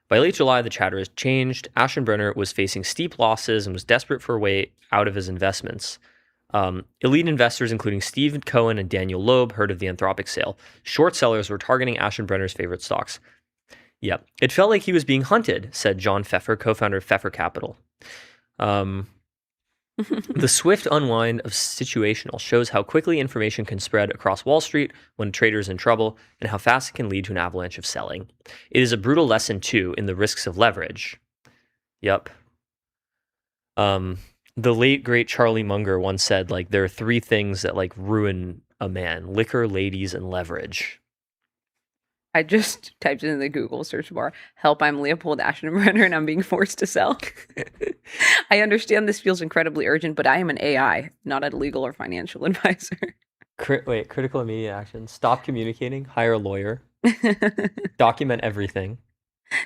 By late July, the chatter has changed. Aschenbrenner was facing steep losses and was desperate for a way out of his investments. Elite investors, including Steve Cohen and Daniel Loeb, heard of the Anthropic sale. Short sellers were targeting Aschenbrenner's favorite stocks. Yep. It felt like he was being hunted, said John Pfeffer, co-founder of Pfeffer Capital. The swift unwind of situational shows how quickly information can spread across Wall Street when a trader is in trouble and how fast it can lead to an avalanche of selling. It is a brutal lesson, too, in the risks of leverage. Yep. The late, great Charlie Munger once said, like, there are 3 things that, like, ruin a man: liquor, ladies, and leverage. I just typed in the Google search bar, help, I'm Leopold Aschenbrenner and I'm being forced to sell. I understand this feels incredibly urgent, but I am an AI, not a legal or financial advisor. Critical immediate action. Stop communicating. Hire a lawyer. Document everything.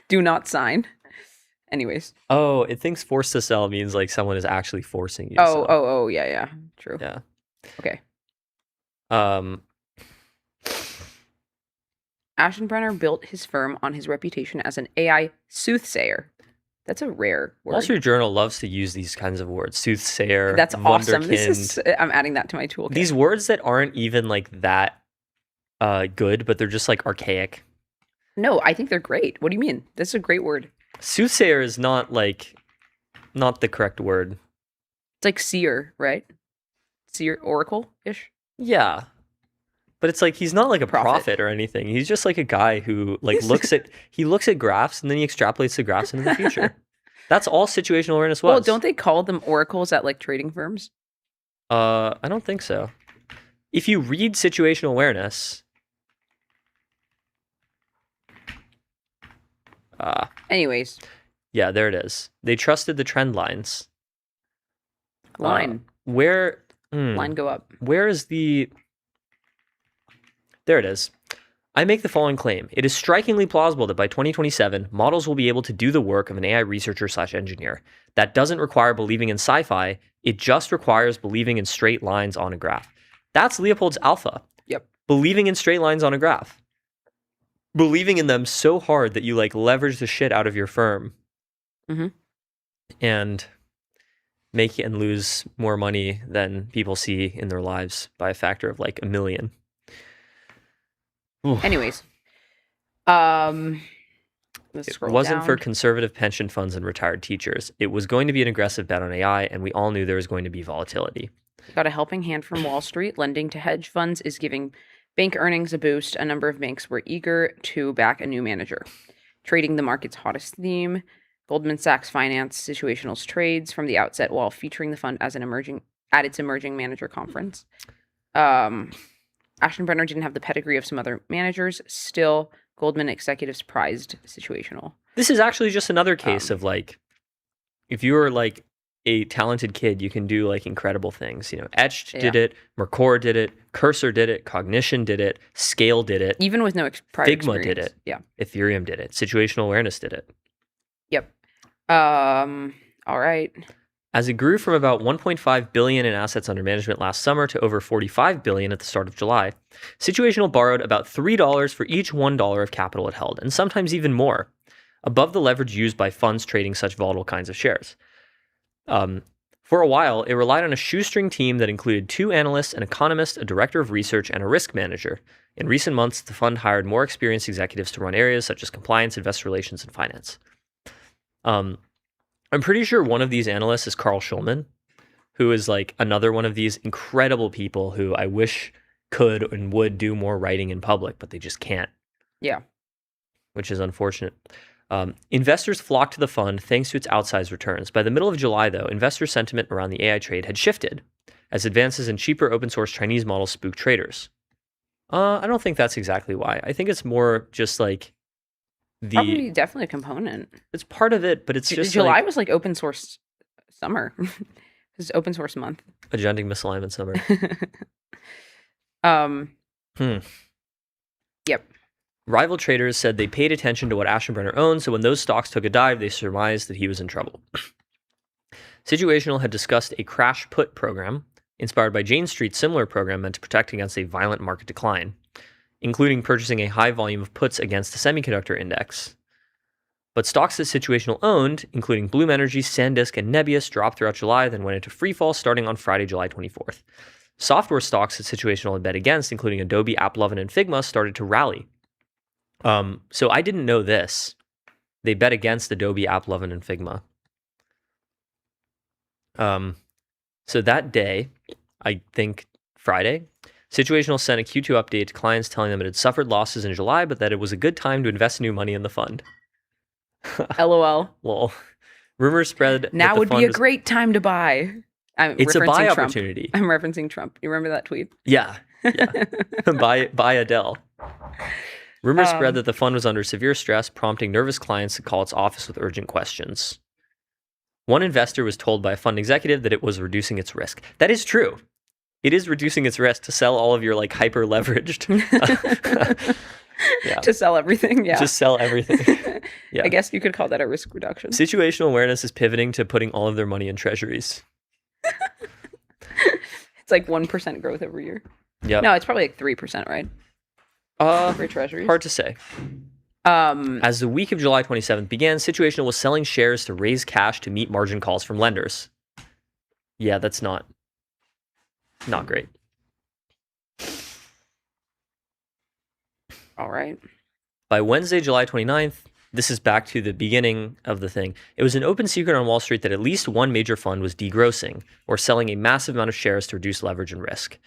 Do not sign. Anyways. Oh, it thinks forced to sell means like someone is actually forcing you to sell. Oh, yeah. True. Yeah. Okay. Aschenbrenner built his firm on his reputation as an AI soothsayer. That's a rare word. Wall Street Journal loves to use these kinds of words. Soothsayer. That's awesome. Wunderkind. I'm adding that to my toolkit. These words that aren't even like that good, but they're just like archaic. No, I think they're great. What do you mean? That's a great word. Soothsayer is not the correct word. It's like seer, right? Seer, oracle-ish? Yeah. But it's like he's not like a Prophet. prophet or anything. He's just like a guy who like looks at graphs and then he extrapolates the graphs into the future. That's all situational awareness was. Well, don't they call them oracles at like trading firms? I don't think so. If you read situational awareness, Anyways, yeah, there it is. They trusted the trend lines. line Line go up. Where is the... There it is. I make the following claim. It is strikingly plausible that by 2027, models will be able to do the work of an AI researcher/engineer. That doesn't require believing in sci-fi. It just requires believing in straight lines on a graph. That's Leopold's alpha. Yep. Believing in straight lines on a graph. Believing in them so hard that you like leverage the shit out of your firm. Mhm. And make and lose more money than people see in their lives by a factor of like 1 million. Oof. Anyways, let's It scroll wasn't down. for conservative pension funds and retired teachers. It was going to be an aggressive bet on AI, and we all knew there was going to be volatility. Got a helping hand from Wall Street. Lending to hedge funds is giving bank earnings a boost. A number of banks were eager to back a new manager. Trading the market's hottest theme, Goldman Sachs financed situational trades from the outset while featuring the fund as at its emerging manager conference. Aschenbrenner didn't have the pedigree of some other managers. Still, Goldman executives prized situational. This is actually just another case of like, if you are like a talented kid, you can do like incredible things. You know, Etched did it, Mercor did it, Cursor did it, Cognition did it, Scale did it, Even with no prior Figma experience. did it. Yeah. Ethereum did it, situational awareness did it. Yep. All right. As it grew from about 1.5 billion in assets under management last summer to over 45 billion at the start of July, Situational borrowed about $3 for each $1 of capital it held, and sometimes even more, above the leverage used by funds trading such volatile kinds of shares. For a while, it relied on a shoestring team that included 2 analysts, an economist, a director of research, and a risk manager. In recent months, the fund hired more experienced executives to run areas such as compliance, investor relations, and finance. I'm pretty sure one of these analysts is Carl Schulman, who is like another one of these incredible people who I wish could and would do more writing in public, but they just can't. Yeah. Which is unfortunate. Investors flocked to the fund thanks to its outsized returns. By the middle of July, though, investor sentiment around the AI trade had shifted as advances in cheaper open source Chinese models spooked traders. I don't think that's exactly why. I think it's more just like Probably definitely a component. it's part of it, but it's just July like was like open source summer. It was open source month. agentic misalignment summer. Yep. Rival traders said they paid attention to what Aschenbrenner owned, so when those stocks took a dive, they surmised that he was in trouble. Situational had discussed a crash put program inspired by Jane Street's similar program meant to protect against a violent market decline, including purchasing a high volume of puts against the semiconductor index. But stocks that Situational owned, including Bloom Energy, SanDisk, and Nebius, dropped throughout July, then went into freefall starting on Friday, July 24th. Software stocks that Situational had bet against, including Adobe, AppLovin, and Figma, started to rally. So I didn't know this. They bet against Adobe, AppLovin, and Figma. So that day, I think Friday, Situational sent a Q2 update to clients telling them it had suffered losses in July, but that it was a good time to invest new money in the fund. LOL. Lol. Rumors spread. Now that would the be fund a was- great time to buy. It's a buy Trump. opportunity. I'm referencing Trump. You remember that tweet? Yeah. buy Adele. Rumors spread that the fund was under severe stress, prompting nervous clients to call its office with urgent questions. One investor was told by a fund executive that it was reducing its risk. That is true. It is reducing its risk to sell all of your like hyper leveraged. Yeah. To sell everything. Yeah. Just sell everything. Yeah. I guess you could call that a risk reduction. Situational awareness is pivoting to putting all of their money in treasuries. It's like 1% growth every year. Yeah. No, it's probably like 3%, right? For treasuries. Hard to say. As the week of July 27th began, Situational was selling shares to raise cash to meet margin calls from lenders. Yeah, that's not great. All right. By Wednesday, July 29th, this is back to the beginning of the thing. It was an open secret on Wall Street that at least one major fund was degrossing or selling a massive amount of shares to reduce leverage and risk.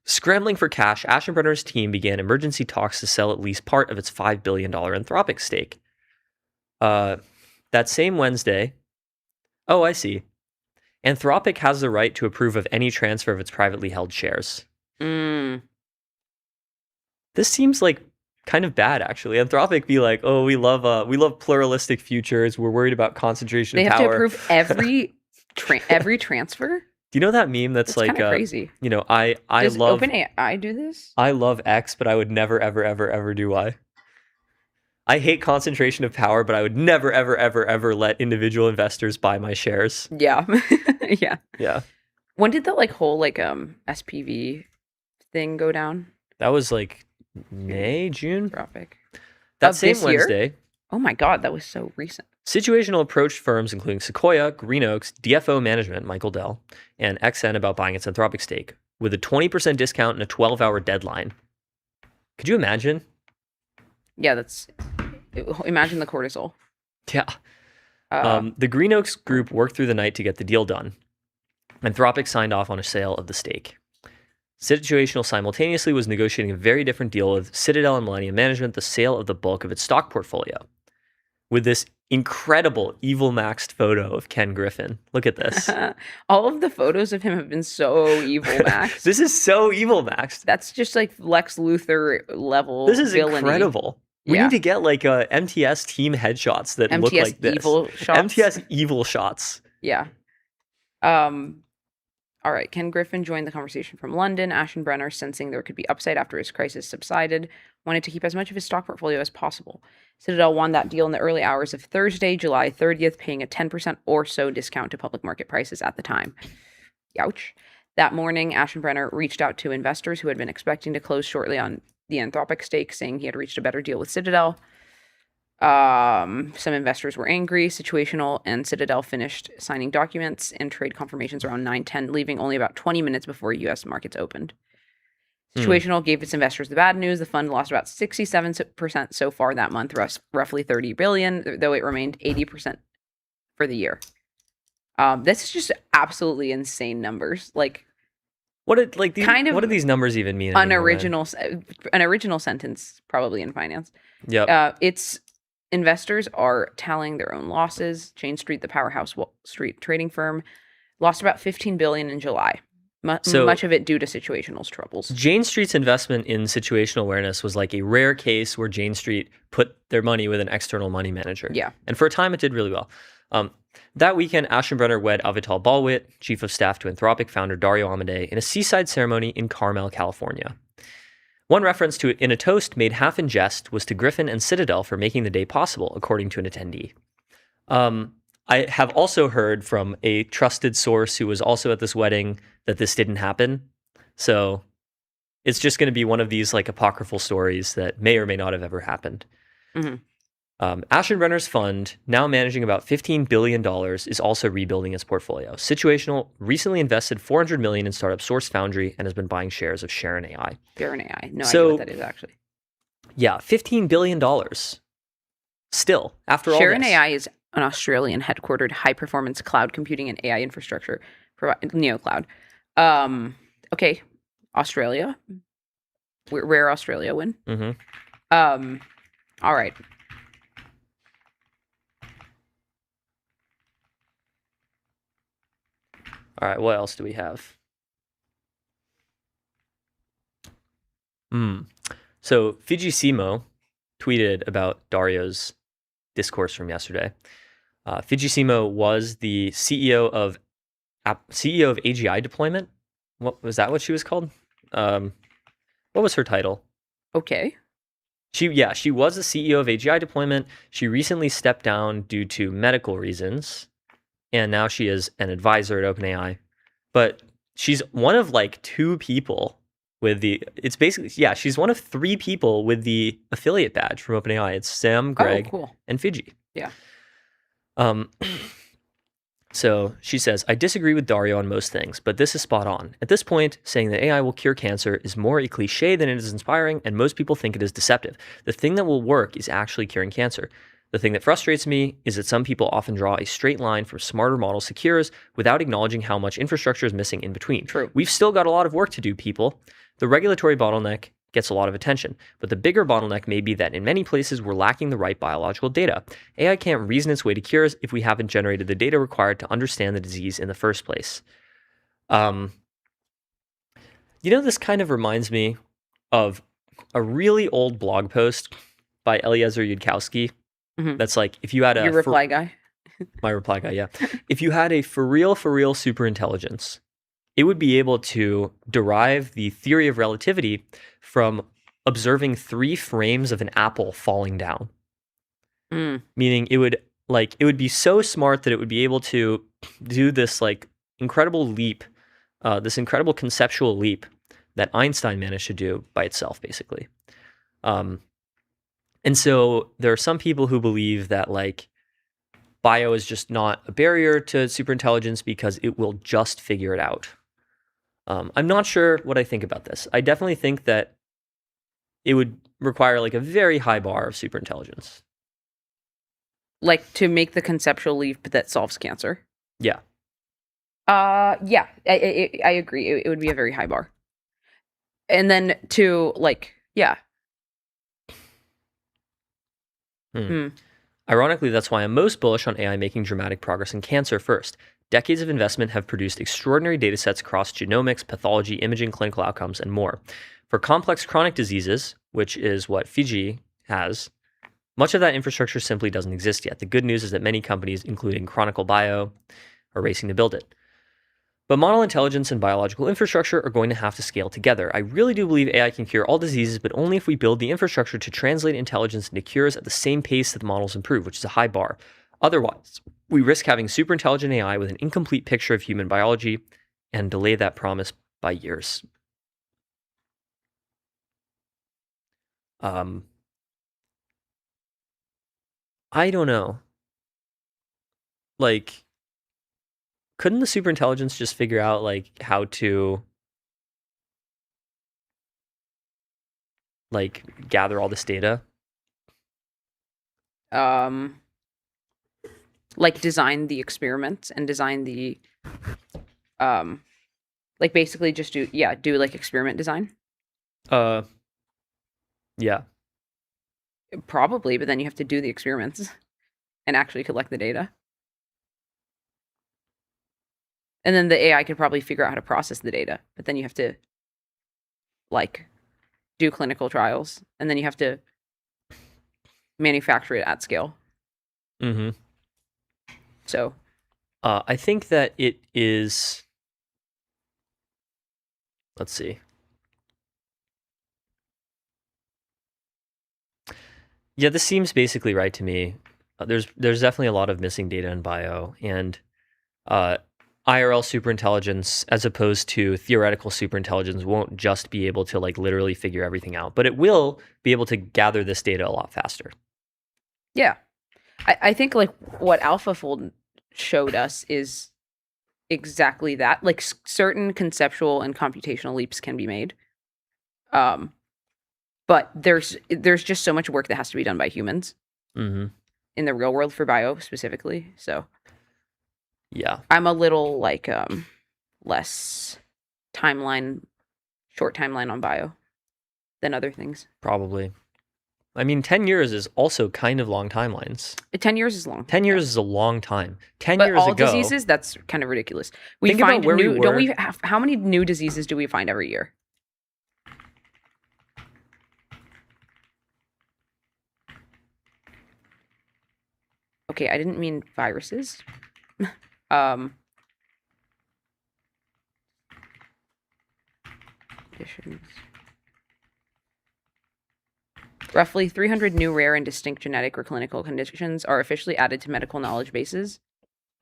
Scrambling for cash, Aschenbrenner's team began emergency talks to sell at least part of its $5 billion Anthropic stake. That same Wednesday, I see. Anthropic has the right to approve of any transfer of its privately held shares. This seems like kind of bad, actually. Anthropic be like, oh, we love pluralistic futures. We're worried about concentration They of have power. to approve every transfer? Do you know that meme that's like, kind of crazy. You know, I Does love OpenAI do this? I love X, but I would never, ever, ever, ever do Y. I hate concentration of power, but I would never, ever, ever, ever let individual investors buy my shares. Yeah. Yeah. Yeah. When did the whole SPV thing go down? That was like May, June? Anthropic. That Of same this year? Wednesday, Oh my God, that was so recent. Situational approached firms including Sequoia, Green Oaks, DFO Management, Michael Dell, and XN about buying its Anthropic stake with a 20% discount and a 12-hour deadline. Could you imagine? Yeah, imagine the cortisol. Yeah. The Green Oaks group worked through the night to get the deal done. Anthropic signed off on a sale of the stake. Situational simultaneously was negotiating a very different deal with Citadel and Millennium Management, the sale of the bulk of its stock portfolio. With this incredible evil maxed photo of Ken Griffin. Look at this. All of the photos of him have been so evil, Max. This is so evil maxed. That's just like Lex Luthor level. This is villainy. incredible. We Yeah. need to get like MTS team headshots that look MTS like this. evil shots. MTS evil shots. Yeah. All right. Ken Griffin joined the conversation from London. Aschenbrenner, sensing there could be upside after his crisis subsided, wanted to keep as much of his stock portfolio as possible. Citadel won that deal in the early hours of Thursday, July 30th, paying a 10% or so discount to public market prices at the time. Youch. That morning, Aschenbrenner reached out to investors who had been expecting to close shortly on the Anthropic stake, saying he had reached a better deal with Citadel. Some investors were angry. Situational and Citadel finished signing documents and trade confirmations around 9:10, leaving only about 20 minutes before U.S. markets opened. Situational gave its investors the bad news. The fund lost about 67% so far that month, roughly $30 billion, though it remained 80% for the year. This is just absolutely insane numbers. Like What did like these, Kind of what do these numbers even mean? anymore, man? an original sentence, probably in finance. Yep. It's investors are tallying their own losses. Jane Street, the powerhouse Wall Street trading firm, lost about $15 billion in July. So- Much of it due to Situational's troubles. Jane Street's investment in situational awareness was like a rare case where Jane Street put their money with an external money manager. Yeah. And for a time, it did really well. That weekend, Aschenbrenner wed Avital Balwit, chief of staff to Anthropic founder Dario Amodei, in a seaside ceremony in Carmel, California. One reference to it in a toast made half in jest was to Griffin and Citadel for making the day possible, according to an attendee. I have also heard from a trusted source who was also at this wedding that this didn't happen. So it's just going to be one of these like apocryphal stories that may or may not have ever happened. Mhm. Aschenbrenner's fund, now managing about $15 billion, is also rebuilding its portfolio. Situational recently invested $400 million in startup Source Foundry and has been buying shares of Sharon AI. Sharon AI. No idea So- what that is actually. Yeah, $15 billion. Still, after all Sharon this. AI is an Australian headquartered high performance cloud computing and AI infrastructure neocloud. Okay, Australia. Where Australia win? Mhm. All right. All right, what else do we have? So Fujisimo tweeted about Dario's discourse from yesterday. Fujisimo was the CEO of AGI deployment. What was that? What she was called? What was her title? Okay. She was the CEO of AGI deployment. She recently stepped down due to medical reasons, and now she is an advisor at OpenAI. But she's one of like two people with she's one of three people with the affiliate badge from OpenAI. It's Sam, Greg, Oh, cool. and Fiji. Yeah. So she says, I disagree with Dario on most things, but this is spot on. At this point, saying that AI will cure cancer is more a cliche than it is inspiring, and most people think it is deceptive. The thing that will work is actually curing cancer. The thing that frustrates me is that some people often draw a straight line from smarter models to cures without acknowledging how much infrastructure is missing in between. True. We've still got a lot of work to do, people. The regulatory bottleneck gets a lot of attention, but the bigger bottleneck may be that in many places we're lacking the right biological data. AI can't reason its way to cures if we haven't generated the data required to understand the disease in the first place. This kind of reminds me of a really old blog post by Eliezer Yudkowsky. Mhm. That's like, if you had a Your reply guy. my reply guy, yeah. If you had a for real superintelligence, it would be able to derive the theory of relativity from observing 3 frames of an apple falling down. Meaning it would be so smart that it would be able to do this like incredible leap, this incredible conceptual leap that Einstein managed to do by itself, basically. And so there are some people who believe that like bio is just not a barrier to superintelligence because it will just figure it out. I'm not sure what I think about this. I definitely think that it would require like a very high bar of superintelligence. Like to make the conceptual leap that solves cancer. Yeah. Yeah, I agree. It would be a very high bar. And then to like, yeah. Ironically, that's why I'm most bullish on AI making dramatic progress in cancer first. Decades of investment have produced extraordinary data sets across genomics, pathology, imaging, clinical outcomes, and more. For complex chronic diseases, which is what Fiji has, much of that infrastructure simply doesn't exist yet. The good news is that many companies, including Chronicle Bio, are racing to build it. But model intelligence and biological infrastructure are going to have to scale together. I really do believe AI can cure all diseases, but only if we build the infrastructure to translate intelligence into cures at the same pace that the models improve, which is a high bar. Otherwise, we risk having superintelligent AI with an incomplete picture of human biology and delay that promise by years. I don't know. Like, couldn't the superintelligence just figure out like how to like gather all this data? Like design the experiments and design the like basically just do like experiment design. Yeah. Probably, but then you have to do the experiments and actually collect the data. And then the AI could probably figure out how to process the data, but then you have to like do clinical trials, and then you have to manufacture it at scale. Mm-hmm. So I think that it is. Let's see. Yeah, this seems basically right to me. There's definitely a lot of missing data in bio, and IRL superintelligence, as opposed to theoretical superintelligence, won't just be able to like literally figure everything out, but it will be able to gather this data a lot faster. Yeah. I think like what AlphaFold showed us is exactly that. Like certain conceptual and computational leaps can be made. But there's just so much work that has to be done by humans Mm-hmm. in the real world for bio specifically. So Yeah. I'm a little like less short timeline on bio than other things. Probably. I mean, 10 years is also kind of long timelines. 10 years is long. 10 years is a long time. 10 But years all ago. diseases, that's kind of ridiculous. We Think about find where we new. Don't were. we have, how many new diseases do we find every year? Okay, I didn't mean viruses. Conditions. Roughly 300 new rare and distinct genetic or clinical conditions are officially added to medical knowledge bases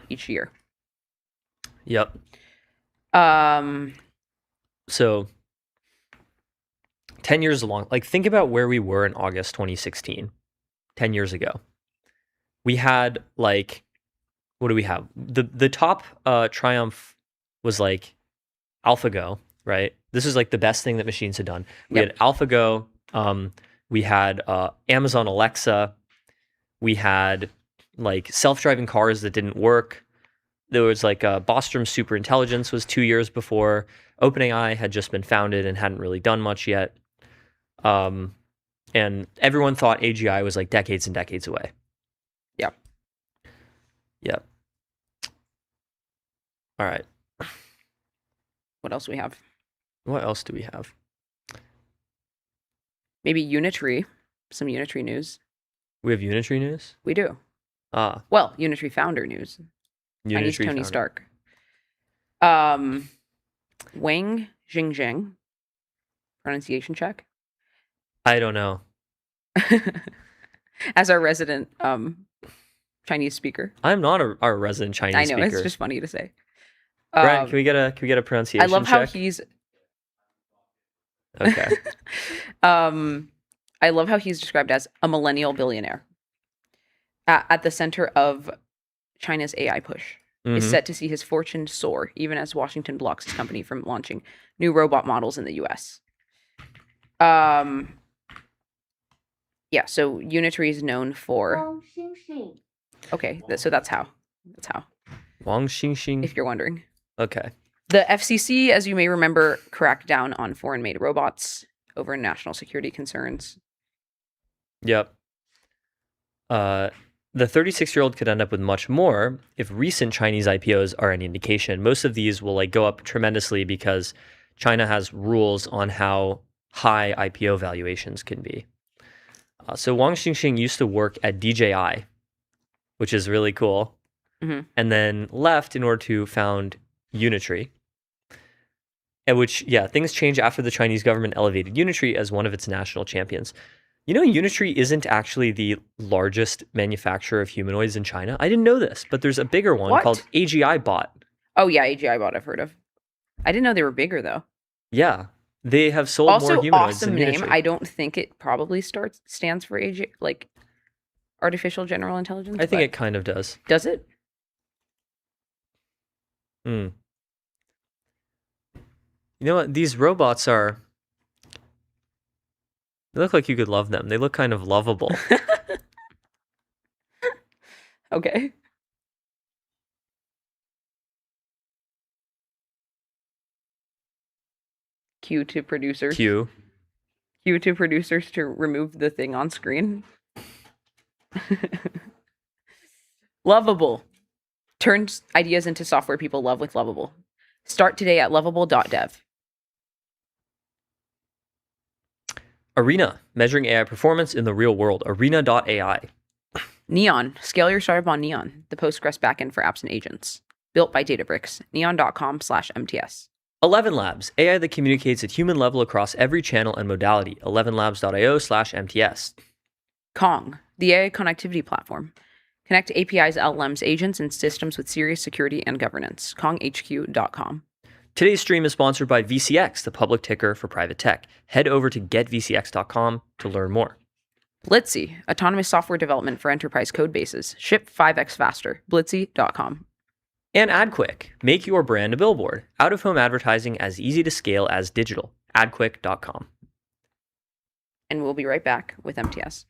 each year. Yep. So 10 years is long. Like, think about where we were in August 2016, 10 years ago. We had like, what do we have? The top triumph was like AlphaGo, right? This is like the best thing that machines had done. We Yep. had AlphaGo. We had Amazon Alexa. We had like self-driving cars that didn't work. There was like Bostrom Superintelligence was 2 years before. OpenAI had just been founded and hadn't really done much yet. And everyone thought AGI was like decades and decades away. Yep. Yep. All right. What else do we have? What else do we have? Maybe Unitree. Some Unitree news. We have Unitree news? We do. Ah, Well, Unitree founder news. Chinese Unitree Tony founder. Stark. Wang Xingjing. Pronunciation check. I don't know. As our resident Chinese speaker. I'm not our resident Chinese I know, speaker. it's just funny to say. Brian, can we get a pronunciation I love how check? he's Okay. I love how he's described as a millennial billionaire. At the center of China's AI push. Is Mhm. set to see his fortune soar, even as Washington blocks his company from launching new robot models in the US. Yeah, so Unitree is known for. Okay, so that's how. That's how, Wang Xingxing. if you're wondering. Okay. The FCC, as you may remember, cracked down on foreign-made robots over national security concerns. Yep. The 36-year-old could end up with much more if recent Chinese IPOs are any indication. Most of these will like go up tremendously because China has rules on how high IPO valuations can be. So Wang Xingxing used to work at DJI, which is really cool, Mhm. and then left in order to found Unitree. At which, yeah, things changed after the Chinese government elevated Unitree as one of its national champions. You know, Unitree isn't actually the largest manufacturer of humanoids in China. I didn't know this, but there's a bigger one What? called AGI Bot. Oh yeah, AGI bot I've heard of. I didn't know they were bigger though. Yeah, they have sold more Also, humanoids awesome than name. Unitree. I don't think it probably stands for AGI, like artificial general intelligence. I think but it kind of does. does it. Hmm. You know what? These robots are. They look like you could love them. They look kind of lovable. Okay. Cue to producers. Cue. Cue to producers to remove the thing on screen. Lovable. Turns ideas into software people love with Lovable. Start today at lovable.dev. Arena, measuring AI performance in the real world. Arena.ai. Neon. Scale your startup on Neon, the Postgres backend for apps and agents. Built by Databricks. Neon.com/MTS. 11 Labs, AI that communicates at human level across every channel and modality. 11labs.io/MTS. Kong, the AI connectivity platform. Connect APIs, LLMs, agents, and systems with serious security and governance. KongHQ.com. Today's stream is sponsored by VCX, the public ticker for private tech. Head over to getvcx.com to learn more. Blitzy, autonomous software development for enterprise code bases. Ship 5x faster. Blitzy.com. And AdQuick, make your brand a billboard. Out-of-home advertising as easy to scale as digital. AdQuick.com. And we'll be right back with MTS.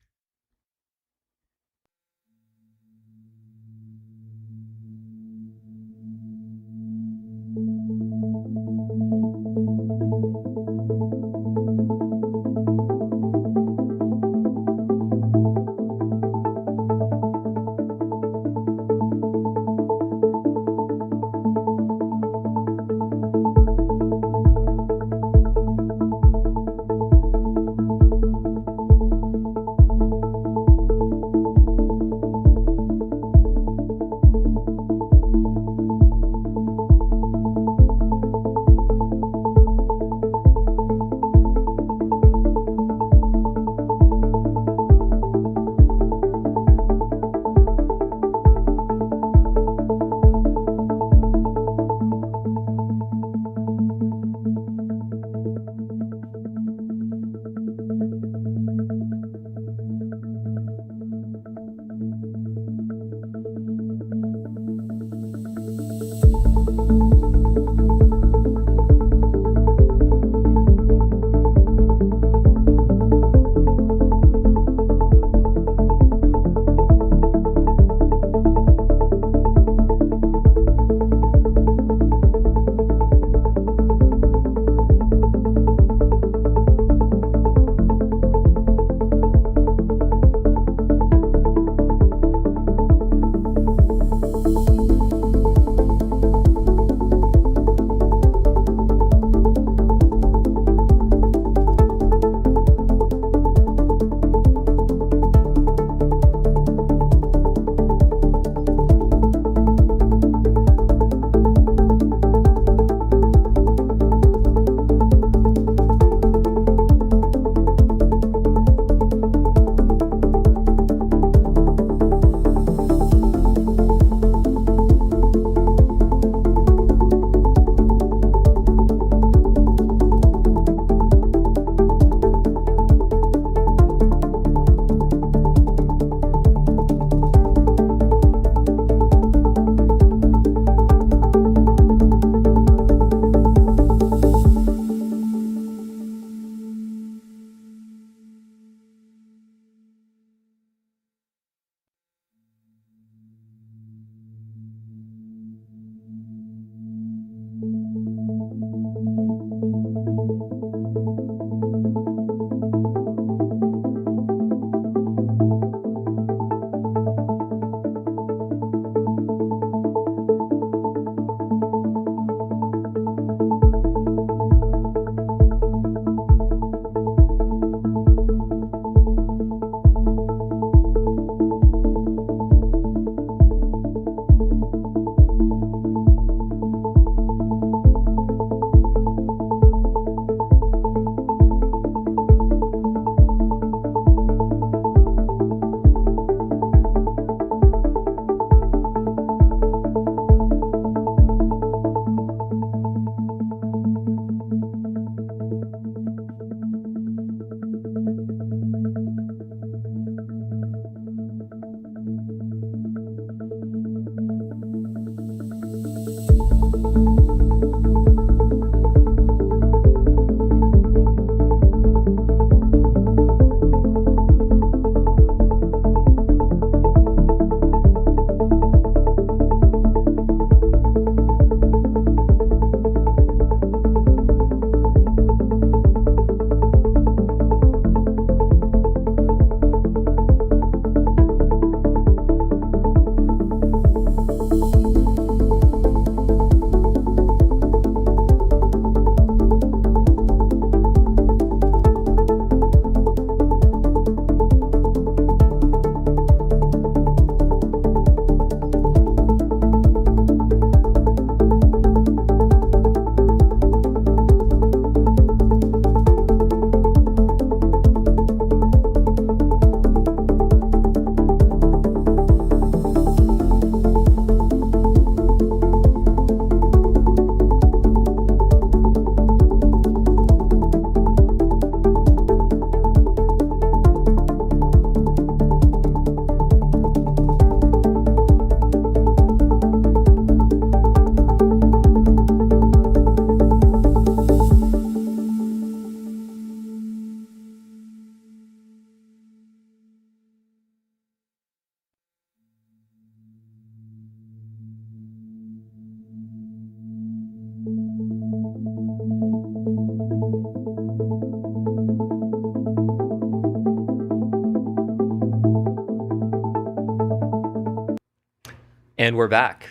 And we're back.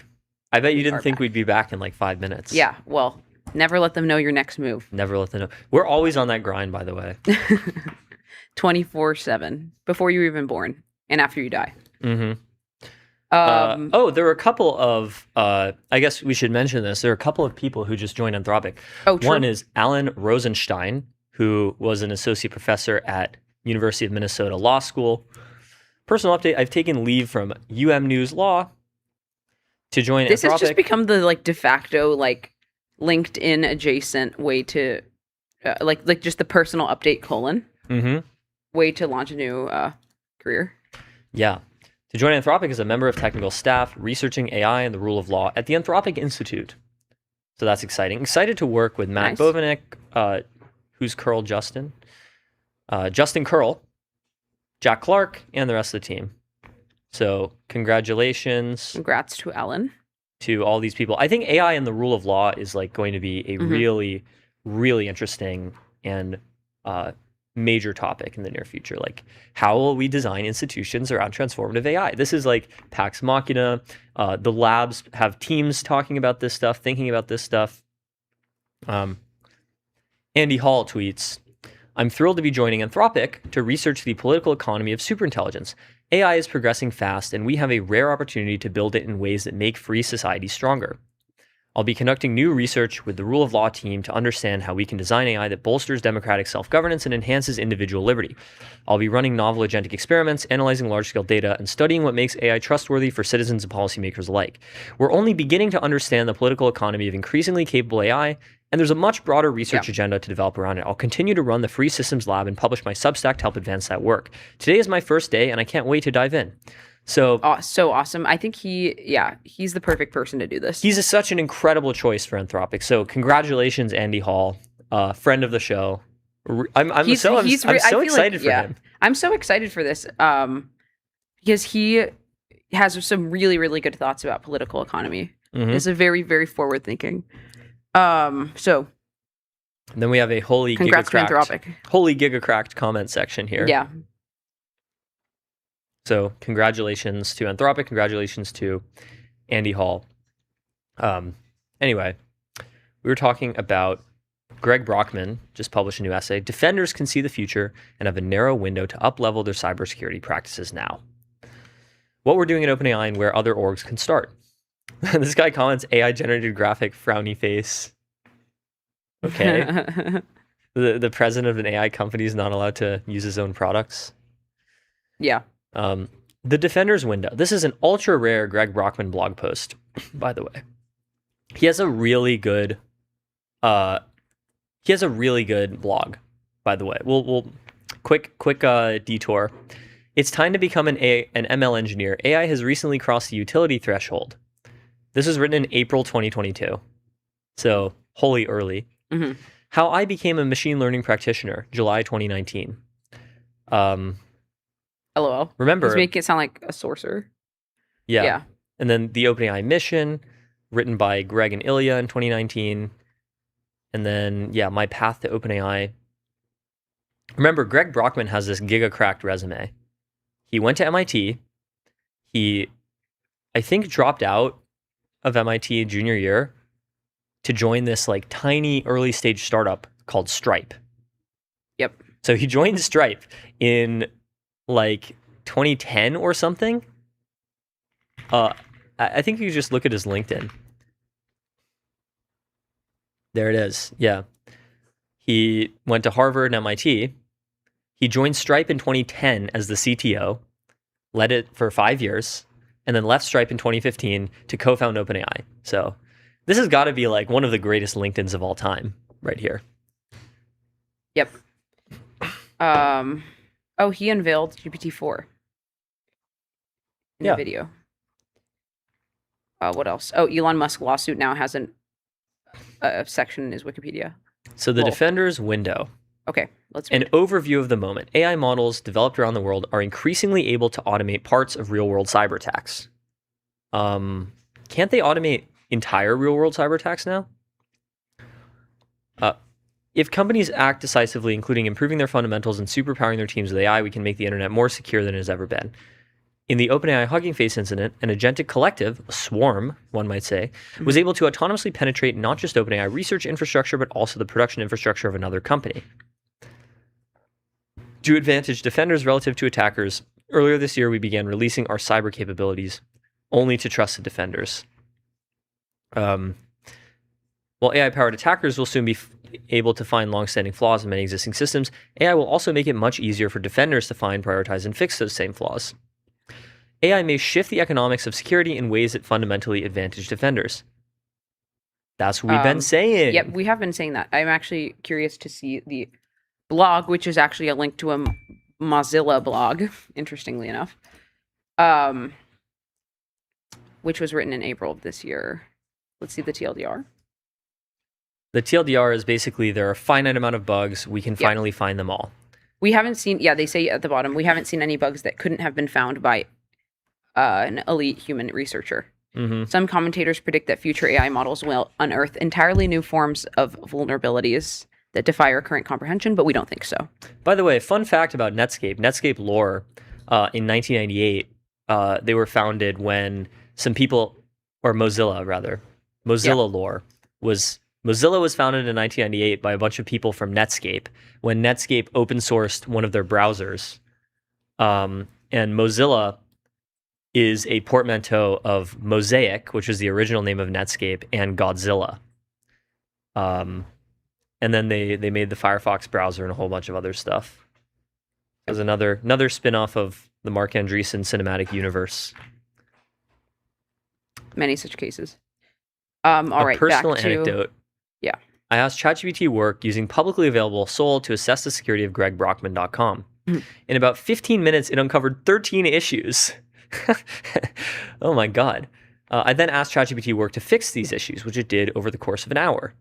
I bet you We didn't are think back. we'd be back in like 5 minutes. Yeah, well, never let them know your next move. Never let them know. We're always on that grind, by the way. 24/7 before you're even born and after you die. Mm-hmm. Um, There were a couple of, I guess we should mention this. There are a couple of people who just joined Anthropic. Oh, true. One is Alan Rosenstein, who was an associate professor at University of Minnesota Law School. Personal update, I've taken leave from UM News Law to join This Anthropic. has just become the like de facto like LinkedIn adjacent way to like just the personal update : way to launch a new career. Yeah. To join Anthropic as a member of technical staff researching AI and the rule of law at the Anthropic Institute. So that's exciting. Excited to work with Matt Nice. Bovanik, who's Curl Justin, Justin Curl, Jack Clark, and the rest of the team. So congratulations Congrats to Ellen. to all these people. I think AI and the rule of law is like going to be a really, really interesting and major topic in the near future. Like, how will we design institutions around transformative AI? This is like Pax Machina. The labs have teams talking about this stuff, thinking about this stuff. Andy Hall tweets, I'm thrilled to be joining Anthropic to research the political economy of superintelligence. AI is progressing fast, and we have a rare opportunity to build it in ways that make free society stronger. I'll be conducting new research with the Rule of Law team to understand how we can design AI that bolsters democratic self-governance and enhances individual liberty. I'll be running novel agentic experiments, analyzing large-scale data, and studying what makes AI trustworthy for citizens and policymakers alike. We're only beginning to understand the political economy of increasingly capable AI, and there's a much broader research agenda to develop around it. I'll continue to run the Free Systems Lab and publish my Substack to help advance that work. Today is my first day, and I can't wait to dive in. So So awesome. I think he's the perfect person to do this. he's such an incredible choice for Anthropic. So congratulations, Andy Hall, friend of the show. I'm so I feel excited for him. I'm so excited for this because he has some really, really good thoughts about political economy. Mhm. It's a very, very forward thinking. So And then we have a holy congrats to Anthropic. cracked comment section here. Yeah. So congratulations to Anthropic. Congratulations to Andy Hall. Anyway, we were talking about Greg Brockman just published a new essay. Defenders can see the future and have a narrow window to up-level their cybersecurity practices now. What we're doing at OpenAI and where other orgs can start. This guy comments AI-generated graphic frowny face. Okay. The president of an AI company is not allowed to use his own products. Yeah. The Defender's Window. This is an ultra rare Greg Brockman blog post, by the way. He has a really good blog, by the way. We'll quick detour. It's time to become an ML engineer. AI has recently crossed the utility threshold. This was written in April 2022. So wholly early. Mm-hmm. How I became a machine learning practitioner, July 2019. LOL. Remember, He's making it sound like a sorcerer. yeah. And then the OpenAI mission, written by Greg and Ilya in 2019. And then, my path to OpenAI. Remember, Greg Brockman has this giga-cracked resume. He went to MIT. He, I think, dropped out of MIT junior year to join this like tiny early stage startup called Stripe. Yep. So he joined Stripe in like 2010 or something. I think you just look at his LinkedIn. There it is. Yeah. He went to Harvard and MIT. He joined Stripe in 2010 as the CTO, led it for 5 years, and then left Stripe in 2015 to co-found OpenAI. So this has got to be like one of the greatest LinkedIns of all time right here. Yep. He unveiled GPT-4 in the video. What else? Oh, Elon Musk lawsuit now has a section in his Wikipedia. So the Whoa. Defender's Window. Okay, let's An read. overview of the moment. AI models developed around the world are increasingly able to automate parts of real-world cyber attacks. Can't they automate entire real-world cyber attacks now? If companies act decisively, including improving their fundamentals and superpowering their teams with AI, we can make the internet more secure than it has ever been. In the OpenAI Hugging Face incident, an agentic collective, a swarm, one might say, was able to autonomously penetrate not just OpenAI research infrastructure, but also the production infrastructure of another company. To advantage defenders relative to attackers, earlier this year we began releasing our cyber capabilities only to trusted defenders. While AI-powered attackers will soon be able to find long-standing flaws in many existing systems, AI will also make it much easier for defenders to find, prioritize, and fix those same flaws. AI may shift the economics of security in ways that fundamentally advantage defenders. That's what we've been saying. Yep, we have been saying that. I'm actually curious to see the blog, which is actually a link to a Mozilla blog, interestingly enough, which was written in April of this year. Let's see the TLDR. The TLDR is basically there are a finite amount of bugs. We can finally find them all. We haven't seen, they say at the bottom, we haven't seen any bugs that couldn't have been found by an elite human researcher. Some commentators predict that future AI models will unearth entirely new forms of vulnerabilities that defy our current comprehension, but we don't think so. By the way, fun fact about Netscape lore, in 1998, they were founded when some people, or Mozilla rather, lore Mozilla was founded in 1998 by a bunch of people from Netscape when Netscape open sourced one of their browsers. And Mozilla is a portmanteau of Mosaic, which is the original name of Netscape, and Godzilla. And then they made the Firefox browser and a whole bunch of other stuff. It was another spin-off of the Mark Andreessen cinematic universe. Many such cases. All right, personal back to, anecdote. Yeah. I asked Chatgpt work using publicly available SOL to assess the security of gregbrockman.com. In about 15 minutes, it uncovered 13 issues. Oh my God. I then asked Chatgpt work to fix these issues, which it did over the course of an hour.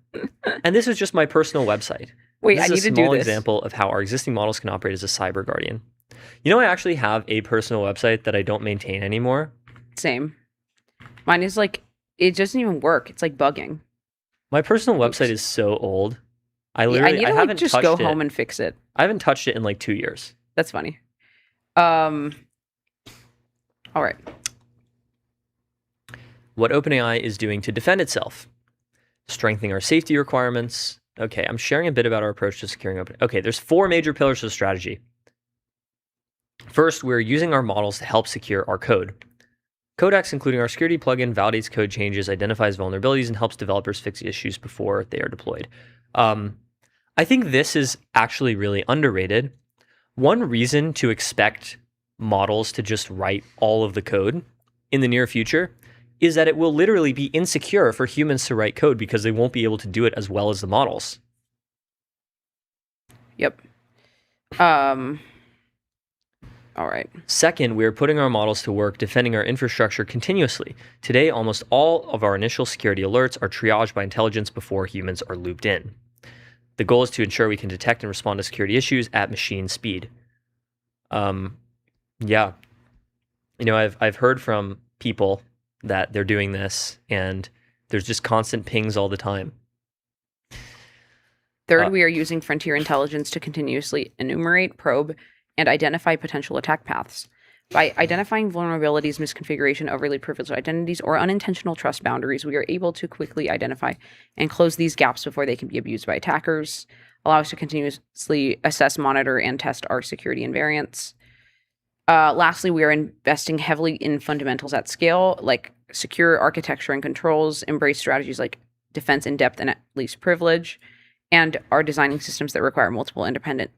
And this was just my personal website. Wait, this I need is a to do small this. example of how our existing models can operate as a cyber guardian. You know, I actually have a personal website that I don't maintain anymore. Same. Mine is like, it doesn't even work. It's like bugging. My personal website is so old. I I need to haven't just touched go it. home and fix it. I haven't touched it in like 2 years. That's funny. All right. What OpenAI is doing to defend itself. Strengthening our safety requirements. Okay, I'm sharing a bit about our approach to securing open. Okay, there's 4 major pillars to the strategy. First, we're using our models to help secure our code. Codex, including our security plugin, validates code changes, identifies vulnerabilities, and helps developers fix issues before they are deployed. I think this is actually really underrated. One reason to expect models to just write all of the code in the near future is that it will literally be insecure for humans to write code because they won't be able to do it as well as the models. Yep. All right. Second, we are putting our models to work defending our infrastructure continuously. Today, almost all of our initial security alerts are triaged by intelligence before humans are looped in. The goal is to ensure we can detect and respond to security issues at machine speed. Yeah. You know, I've heard from people that they're doing this and there's just constant pings all the time. Third, we are using frontier intelligence to continuously enumerate, probe, and identify potential attack paths. By identifying vulnerabilities, misconfiguration, overly privileged identities, or unintentional trust boundaries, we are able to quickly identify and close these gaps before they can be abused by attackers, allow us to continuously assess, monitor, and test our security invariants. Lastly, we are investing heavily in fundamentals at scale, like secure architecture and controls, embrace strategies like defense in depth and at least privilege, and are designing systems that require multiple independent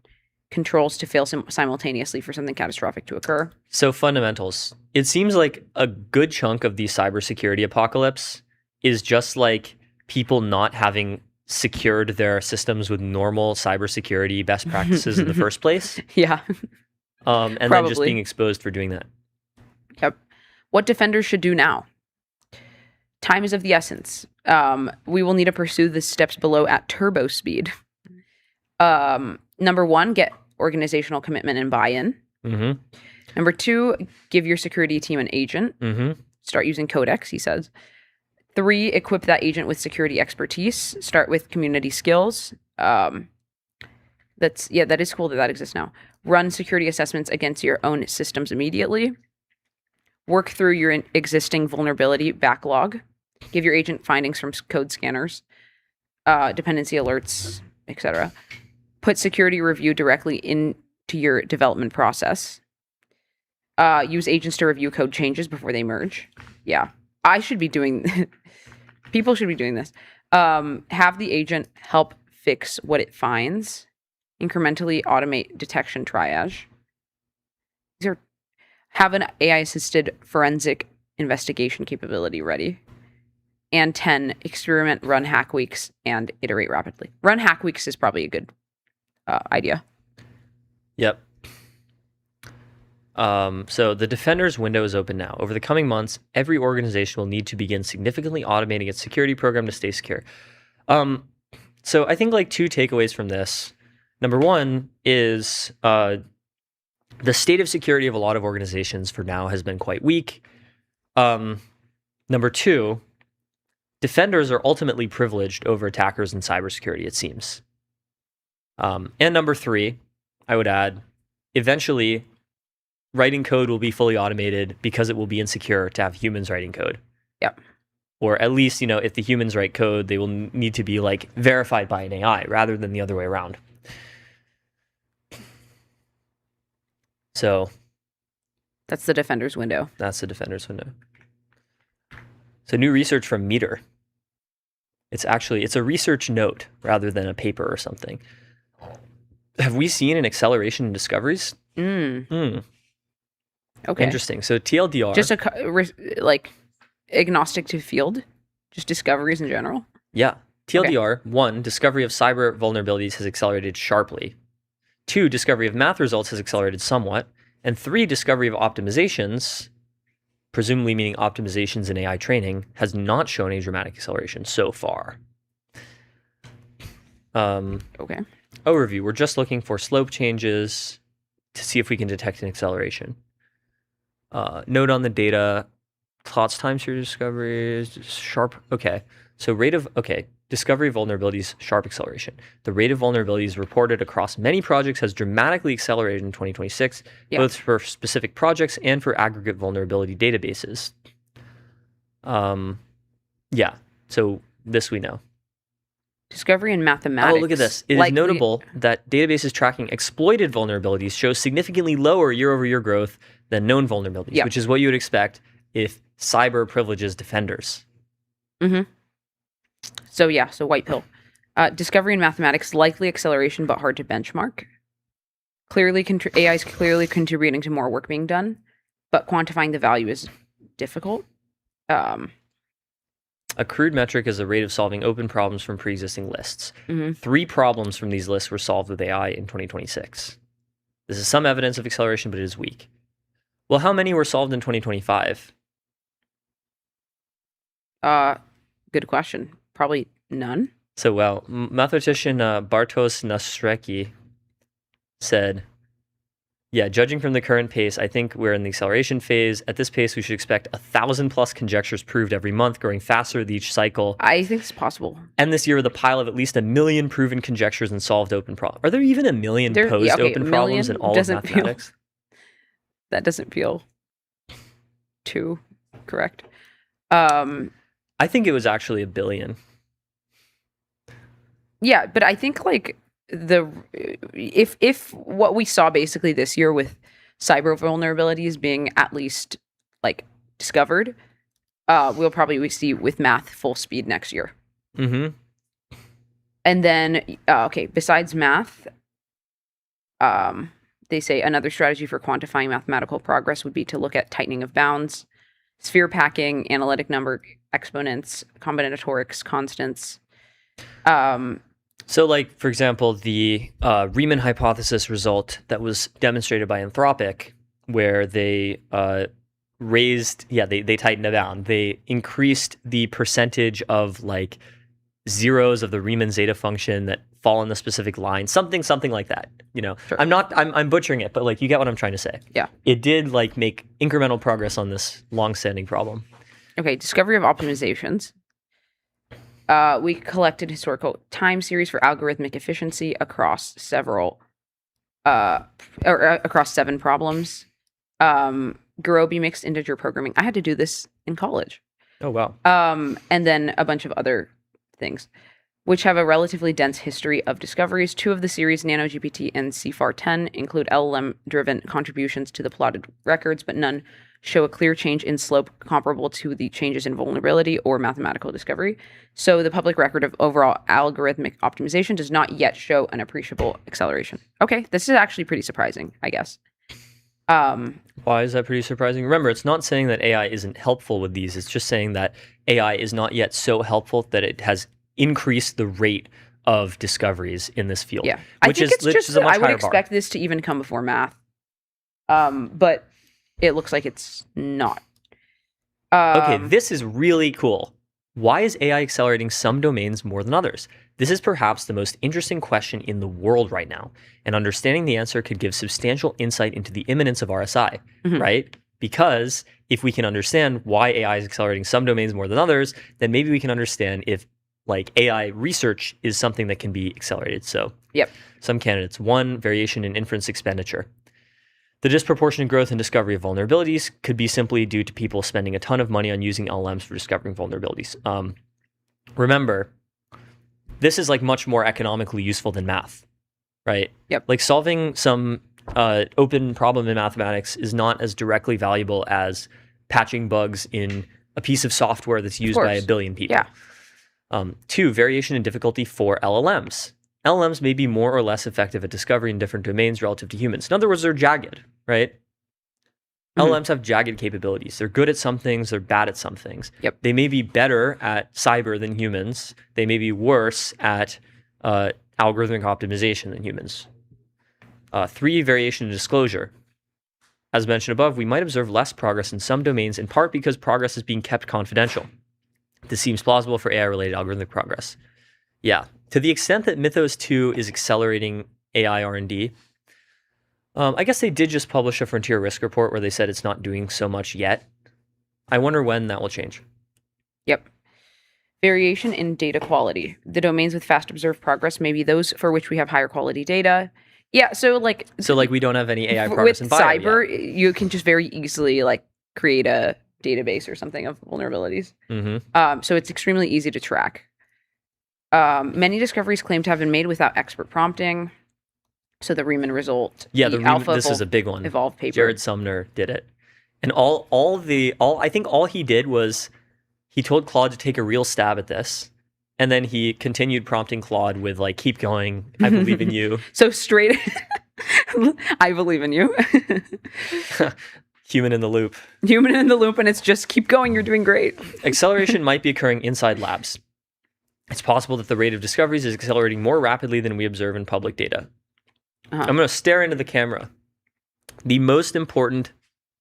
controls to fail simultaneously for something catastrophic to occur. So fundamentals. It seems like a good chunk of the cybersecurity apocalypse is just like people not having secured their systems with normal cybersecurity best practices in the first place. Yeah. And then just being exposed for doing that. Yep. What defenders should do now? Time is of the essence. We will need to pursue the steps below at turbo speed. Number 1, get organizational commitment and buy-in. Mm-hmm. Number 2, give your security team an agent. Mm-hmm. Start using Codex, he says. 3, equip that agent with security expertise. Start with community skills. That is cool that exists now. Run security assessments against your own systems immediately. Work through your existing vulnerability backlog. Give your agent findings from code scanners, dependency alerts, etc. Put security review directly into your development process. Use agents to review code changes before they merge. Yeah, I should be doing. People should be doing this. Have the agent help fix what it finds. Incrementally automate detection triage. Have an AI-assisted forensic investigation capability ready. And 10, experiment, run hack weeks, and iterate rapidly. Run hack weeks is probably a good idea. Yep. So the Defender's window is open now. Over the coming months, every organization will need to begin significantly automating its security program to stay secure. So I think like 2 takeaways from this. Number 1 is the state of security of a lot of organizations for now has been quite weak. Number 2, defenders are ultimately privileged over attackers in cybersecurity, it seems. And number 3, I would add, eventually, writing code will be fully automated because it will be insecure to have humans writing code. Yep. Or at least, if the humans write code, they will need to be like verified by an AI rather than the other way around. So that's the Defender's window. That's the Defender's window. So new research from Meter. It's a research note rather than a paper or something. Have we seen an acceleration in discoveries? Okay. Interesting. So TLDR. Just like agnostic to field, just discoveries in general. Yeah. TLDR, 1, discovery of cyber vulnerabilities has accelerated sharply. 2, discovery of math results has accelerated somewhat. And 3, discovery of optimizations, presumably meaning optimizations in AI training, has not shown a dramatic acceleration so far. Okay. Overview. We're just looking for slope changes to see if we can detect an acceleration. Note on the data, plots time series discoveries, sharp. Okay. So discovery vulnerabilities, sharp acceleration. The rate of vulnerabilities reported across many projects has dramatically accelerated in 2026, both for specific projects and for aggregate vulnerability databases. So this we know. Discovery in mathematics. Oh, look at this. It is notable that databases tracking exploited vulnerabilities show significantly lower year-over-year growth than known vulnerabilities, which is what you would expect if cyber privileges defenders. Mm-hmm. So white pill. Discovery in mathematics, likely acceleration, but hard to benchmark. AI is clearly contributing to more work being done, but quantifying the value is difficult. A crude metric is the rate of solving open problems from pre-existing lists. Mm-hmm. 3 problems from these lists were solved with AI in 2026. This is some evidence of acceleration, but it is weak. Well, how many were solved in 2025? Good question. Probably none. So, mathematician Bartosz Nastrecki said, judging from the current pace, I think we're in the acceleration phase. At this pace, we should expect 1,000+ conjectures proved every month, growing faster with each cycle. I think it's possible. And this year with a pile of at least 1 million proven conjectures and solved open problems. Are there even 1 million posed open problems in all of mathematics? That doesn't feel too correct. I think it was actually 1 billion. Yeah, but I think like if what we saw basically this year with cyber vulnerabilities being at least like discovered, we'll probably see with math full speed next year. Mm-hmm. And then besides math, they say another strategy for quantifying mathematical progress would be to look at tightening of bounds, sphere packing, analytic number exponents, combinatorics, constants. So, like, for example, the Riemann hypothesis result that was demonstrated by Anthropic, where they they tightened it down. They increased the percentage of, like, zeros of the Riemann zeta function that fall in the specific line, something like that. Sure. I'm butchering it, but, like, you get what I'm trying to say. Yeah. It did, like, make incremental progress on this long-standing problem. Okay, discovery of optimizations. We collected historical time series for algorithmic efficiency across several, across 7 problems. Gurobi mixed integer programming. I had to do this in college. Oh, wow. And then a bunch of other things, which have a relatively dense history of discoveries. 2 of the series, NanoGPT and CFAR10, include LLM-driven contributions to the plotted records, but none show a clear change in slope comparable to the changes in vulnerability or mathematical discovery. So the public record of overall algorithmic optimization does not yet show an appreciable acceleration. Okay, this is actually pretty surprising, I guess. Why is that pretty surprising? Remember, it's not saying that AI isn't helpful with these. It's just saying that AI is not yet so helpful that it has increased the rate of discoveries in this field. Yeah, which I think is, it's just is a much I would higher expect bar. this to even come before math, but it looks like it's not. Okay, this is really cool. Why is AI accelerating some domains more than others? This is perhaps the most interesting question in the world right now, and understanding the answer could give substantial insight into the imminence of RSI, right? Because if we can understand why AI is accelerating some domains more than others, then maybe we can understand if like AI research is something that can be accelerated. So some candidates. 1, variation in inference expenditure. The disproportionate growth in discovery of vulnerabilities could be simply due to people spending a ton of money on using LLMs for discovering vulnerabilities. Remember, this is like much more economically useful than math, right? Yep. Like solving some open problem in mathematics is not as directly valuable as patching bugs in a piece of software that's used by a billion people. Yeah. 2, variation in difficulty for LLMs. LLMs may be more or less effective at discovery in different domains relative to humans. In other words, they're jagged, right? LLMs have jagged capabilities. They're good at some things, they're bad at some things. Yep. They may be better at cyber than humans. They may be worse at algorithmic optimization than humans. 3, variation in disclosure. As mentioned above, we might observe less progress in some domains, in part because progress is being kept confidential. This seems plausible for AI-related algorithmic progress. Yeah, to the extent that Mythos 2 is accelerating AI R&D, I guess they did just publish a frontier risk report where they said it's not doing so much yet. I wonder when that will change. Yep. Variation in data quality. The domains with fast observed progress may be those for which we have higher quality data. Yeah, so like we don't have any AI with progress in bio cyber, yet. you can just very easily like create a database or something of vulnerabilities. So it's extremely easy to track. Many discoveries claim to have been made without expert prompting. So the Riemann result. Yeah, alpha this is a big one. Evolved paper. Jared Sumner did it. And I think all he did was he told Claude to take a real stab at this. And then he continued prompting Claude with like, keep going, I believe in you. So straight, I believe in you. Human in the loop. Human in the loop, and it's just keep going, you're doing great. Acceleration might be occurring inside labs. It's possible that the rate of discoveries is accelerating more rapidly than we observe in public data. I'm going to stare into the camera. The most important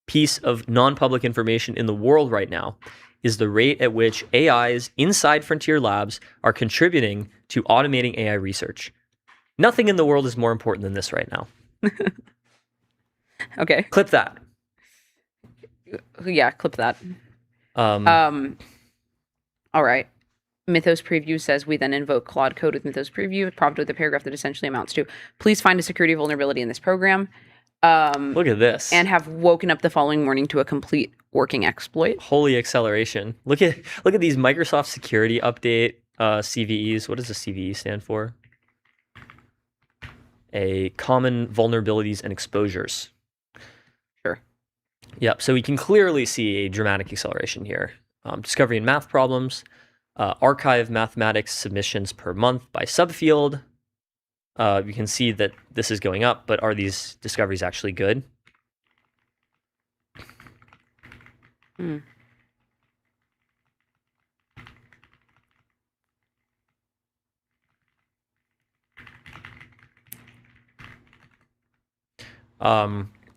piece of non-public information in the world right now is the rate at which AIs inside frontier labs are contributing to automating AI research. Nothing in the world is more important than this right now. Okay. Clip that. Yeah, clip that. All right. Mythos Preview says we then invoke Claude Code with Mythos Preview, prompted with a paragraph that essentially amounts to, please find a security vulnerability in this program. Look at this. And have woken up the following morning to a complete working exploit. Holy acceleration. Look at these Microsoft security update CVEs. What does the CVE stand for? A common vulnerabilities and exposures. Sure. Yep. So we can clearly see a dramatic acceleration here. Discovery in math problems, archive mathematics submissions per month by subfield. You can see that this is going up, but are these discoveries actually good?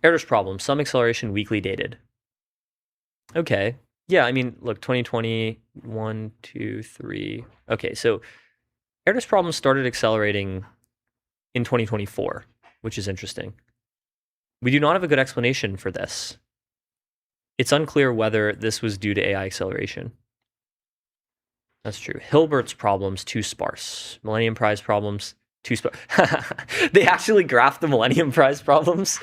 Errors problem, some acceleration weakly dated. Okay. Yeah, I mean, look, 2020, 1, 2, 3. Okay, so Errors problem started accelerating in 2024, which is interesting. We do not have a good explanation for this. It's unclear whether this was due to AI acceleration. That's true. Hilbert's problems, too sparse. Millennium Prize problems, too sparse. They actually graphed the Millennium Prize problems.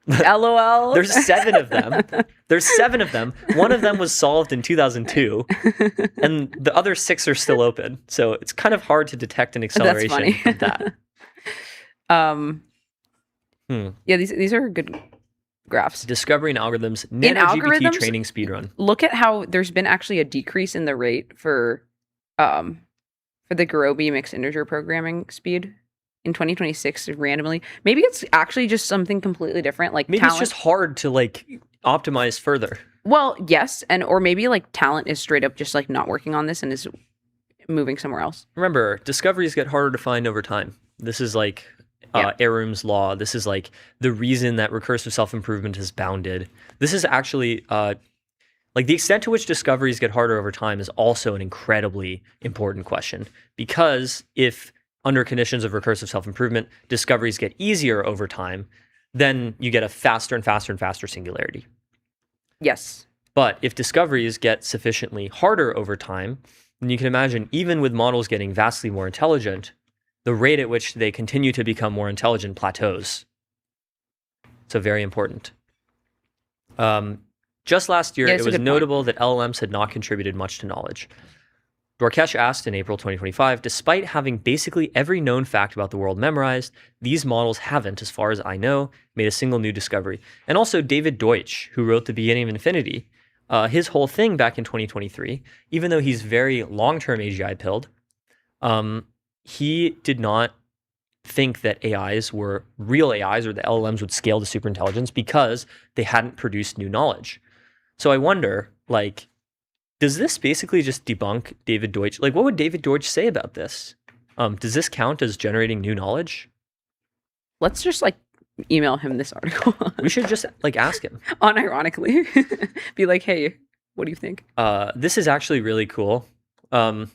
LOL. There's 7 of them. There's 7 of them. One of them was solved in 2002, and the other 6 are still open. So it's kind of hard to detect an acceleration funny. of that. Yeah, these are good graphs. Discovery and algorithms, nano GPT algorithms- training speedrun. Look at how there's been actually a decrease in the rate for the Gurobi mixed integer programming speed in 2026 randomly. Maybe it's actually just something completely different, like Maybe talent. it's just hard to like optimize further. Well, yes, or maybe like talent is straight up just like not working on this and is moving somewhere else. Remember, discoveries get harder to find over time. This is like Arum's law. This is like the reason that recursive self-improvement is bounded. This is actually like the extent to which discoveries get harder over time is also an incredibly important question, because if under conditions of recursive self-improvement, discoveries get easier over time, then you get a faster and faster and faster singularity. Yes. But if discoveries get sufficiently harder over time, then you can imagine even with models getting vastly more intelligent, the rate at which they continue to become more intelligent plateaus. So very important. Just last year, Yeah, it it's a was good point. notable that LLMs had not contributed much to knowledge. Dorkesh asked in April 2025, despite having basically every known fact about the world memorized, these models haven't, as far as I know, made a single new discovery. And also David Deutsch, who wrote The Beginning of Infinity, his whole thing back in 2023, even though he's very long-term AGI pilled, he did not think that AIs were real AIs or the LLMs would scale to superintelligence because they hadn't produced new knowledge. So I wonder, like, does this basically just debunk David Deutsch? Like, what would David Deutsch say about this? Does this count as generating new knowledge? Let's just like email him this article. We should just like ask him. Unironically. Be like, hey, what do you think? This is actually really cool. You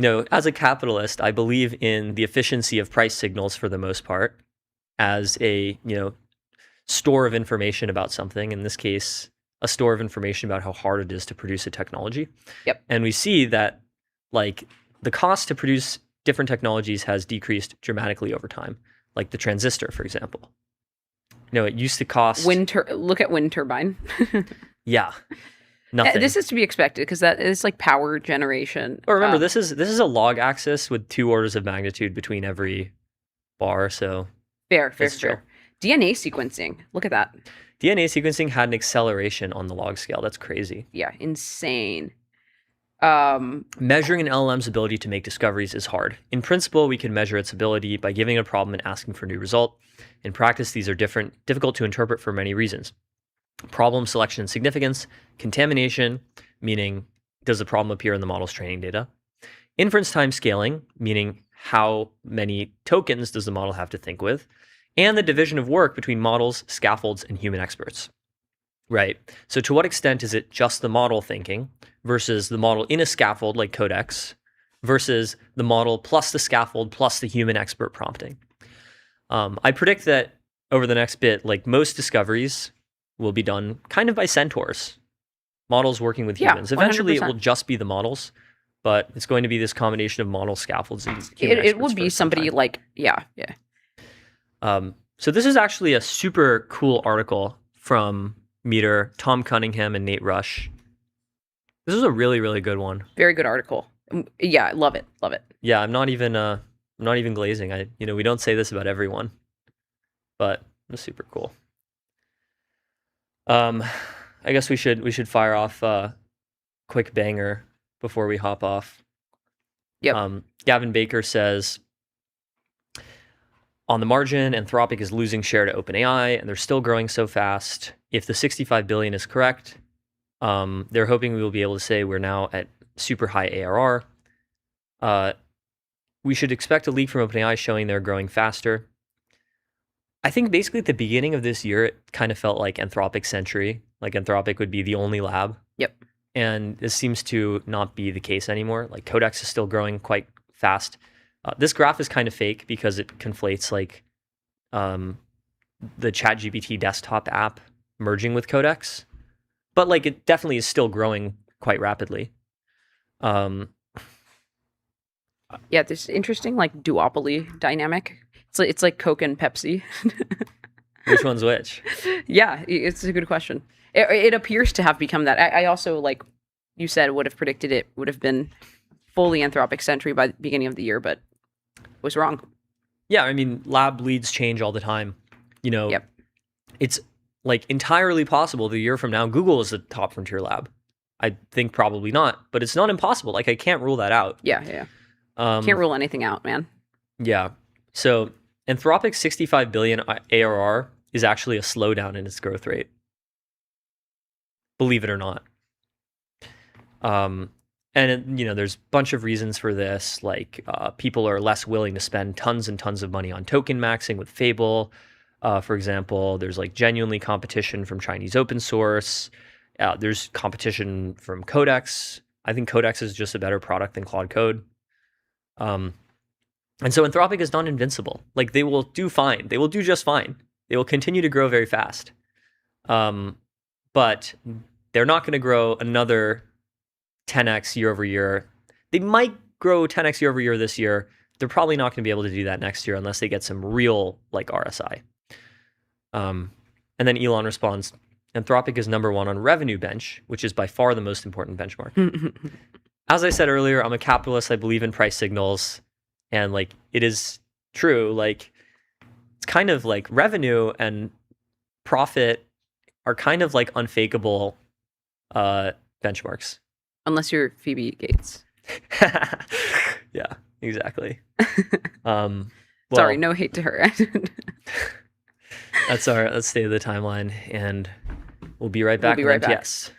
know, as a capitalist, I believe in the efficiency of price signals for the most part as a, you know, store of information about something. In this case, a store of information about how hard it is to produce a technology. Yep. And we see that like the cost to produce different technologies has decreased dramatically over time. Like the transistor, for example. You know, it used to cost Look at wind turbine. Yeah. Nothing. This is to be expected because that is like power generation. But remember, this is a log axis with 2 orders of magnitude between every bar, so fair. it's chill. DNA sequencing. Look at that. DNA sequencing had an acceleration on the log scale. That's crazy. Yeah, insane. Measuring an LLM's ability to make discoveries is hard. In principle, we can measure its ability by giving it a problem and asking for a new result. In practice, these are difficult to interpret for many reasons. Problem selection and significance, contamination, meaning does the problem appear in the model's training data? Inference time scaling, meaning how many tokens does the model have to think with? And the division of work between models, scaffolds, and human experts. Right. So to what extent is it just the model thinking versus the model in a scaffold like Codex versus the model plus the scaffold plus the human expert prompting? I predict that over the next bit, like most discoveries will be done kind of by centaurs, models working with humans. Eventually, 100%. it will just be the models, but it's going to be this combination of model scaffolds and human It experts will for be some somebody time. like, yeah. So this is actually a super cool article from Meter, Tom Cunningham, and Nate Rush. This is a really, really good one. Very good article. Yeah, love it. Yeah, I'm not even glazing. We don't say this about everyone, but it's super cool. I guess we should fire off a quick banger before we hop off. Yep. Gavin Baker says, on the margin, Anthropic is losing share to OpenAI, and they're still growing so fast. If the 65 billion is correct, they're hoping we will be able to say we're now at super high ARR. We should expect a leak from OpenAI showing they're growing faster. I think basically at the beginning of this year, it kind of felt like Anthropic century, like Anthropic would be the only lab. Yep. And this seems to not be the case anymore. Like Codex is still growing quite fast. This graph is kind of fake because it conflates like the Chatgpt desktop app merging with Codex, but like it definitely is still growing quite rapidly. Yeah, this interesting like duopoly dynamic. It's like Coke and Pepsi. Which one's which? Yeah, it's a good question. It appears to have become that. I also, like you said, would have predicted it would have been fully Anthropic century by the beginning of the year, but was wrong. Yeah, I mean, lab leads change all the time. You know, Yep. it's like entirely possible the year from now Google is the top frontier lab. I think probably not, but it's not impossible. Like I can't rule that out. Yeah. Can't rule anything out, man. Yeah. So Anthropic's 65 billion ARR is actually a slowdown in its growth rate. Believe it or not. And there's a bunch of reasons for this. Like people are less willing to spend tons and tons of money on token maxing with Fable. For example, there's like genuinely competition from Chinese open source. There's competition from Codex. I think Codex is just a better product than Claude Code. And so Anthropic is not invincible. Like they will do fine. They will do just fine. They will continue to grow very fast. But they're not going to grow another 10x year over year. They might grow 10x year over year this year. They're probably not going to be able to do that next year unless they get some real like RSI. And then Elon responds, Anthropic is number one on revenue bench, which is by far the most important benchmark. As I said earlier, I'm a capitalist. I believe in price signals. And like it is true. Like it's kind of like revenue and profit are kind of like unfakeable benchmarks. Unless you're Phoebe Gates. Yeah, exactly. Sorry, no hate to her. That's our state of the timeline, and we'll be right back. We'll be right back. Yes.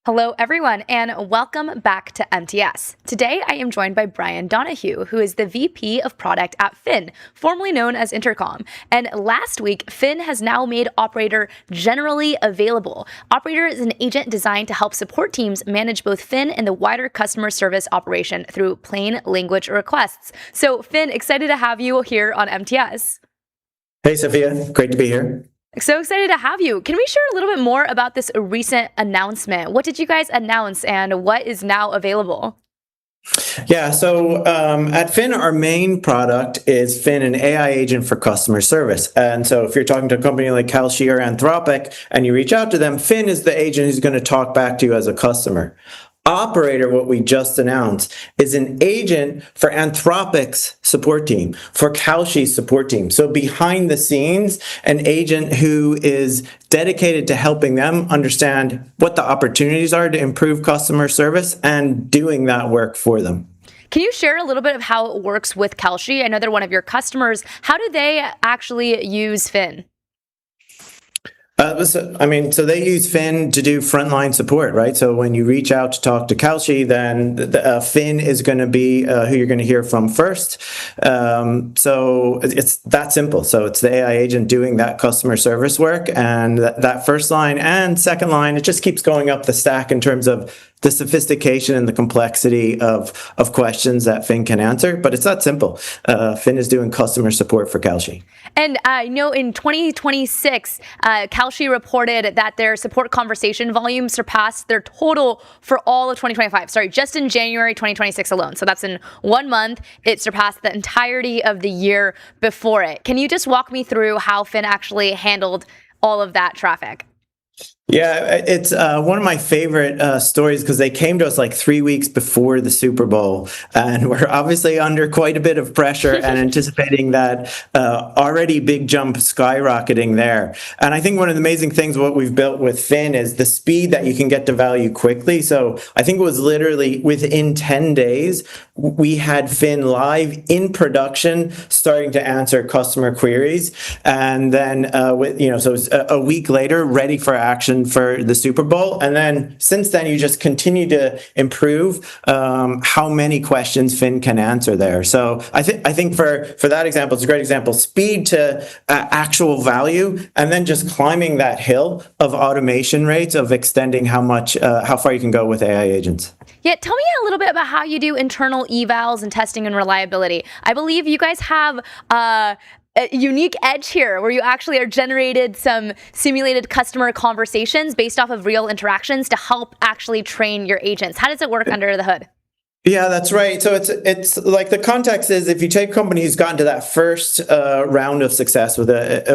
Hello, everyone, and welcome back to MTS. Today, I am joined by Brian Donahue, who is the VP of Product at Fin, formerly known as Intercom. And last week, Fin has now made Operator generally available. Operator is an agent designed to help support teams manage both Fin and the wider customer service operation through plain language requests. So, Fin, excited to have you here on MTS. Hey, Sophia. Great to be here. So excited to have you. Can we share a little bit more about this recent announcement? What did you guys announce and what is now available? Yeah, so at Fin, our main product is Fin, an AI agent for customer service. And so if you're talking to a company like Kalshi or Anthropic and you reach out to them, Fin is the agent who's going to talk back to you as a customer. Operator, what we just announced, is an agent for Anthropic's support team, for Kalshi's support team. So behind the scenes, an agent who is dedicated to helping them understand what the opportunities are to improve customer service and doing that work for them. Can you share a little bit of how it works with Kalshi? I know they're one of your customers. How do they actually use Fin? So they use Fin to do frontline support, right? So when you reach out to talk to Kalshi, then Fin is going to be who you're going to hear from first. So it's that simple. So it's the AI agent doing that customer service work, and that first line and second line, it just keeps going up the stack in terms of the sophistication and the complexity of questions that Fin can answer, but it's that simple. Fin is doing customer support for Kalshi. And I know in 2026, Kalshi reported that their support conversation volume surpassed their total for all of 2025. Sorry, just in January 2026 alone. So that's in 1 month. It surpassed the entirety of the year before it. Can you just walk me through how Fin actually handled all of that traffic? Yeah, it's one of my favorite stories because they came to us like 3 weeks before the Super Bowl, and we're obviously under quite a bit of pressure and anticipating that already big jump skyrocketing there. And I think one of the amazing things what we've built with Fin is the speed that you can get to value quickly. So I think it was literally within 10 days, we had Fin live in production, starting to answer customer queries. And then, so it's a week later, ready for action for the Super Bowl. And then since then, you just continue to improve how many questions Fin can answer there. So I think for that example, it's a great example. Speed to actual value, and then just climbing that hill of automation rates of extending how far you can go with AI agents. Yeah, tell me a little bit about how you do internal evals and testing and reliability. I believe you guys have a unique edge here where you actually are generated some simulated customer conversations based off of real interactions to help actually train your agents. How does it work under the hood? Yeah, that's right. So it's like the context is if you take a company who's gotten to that first round of success with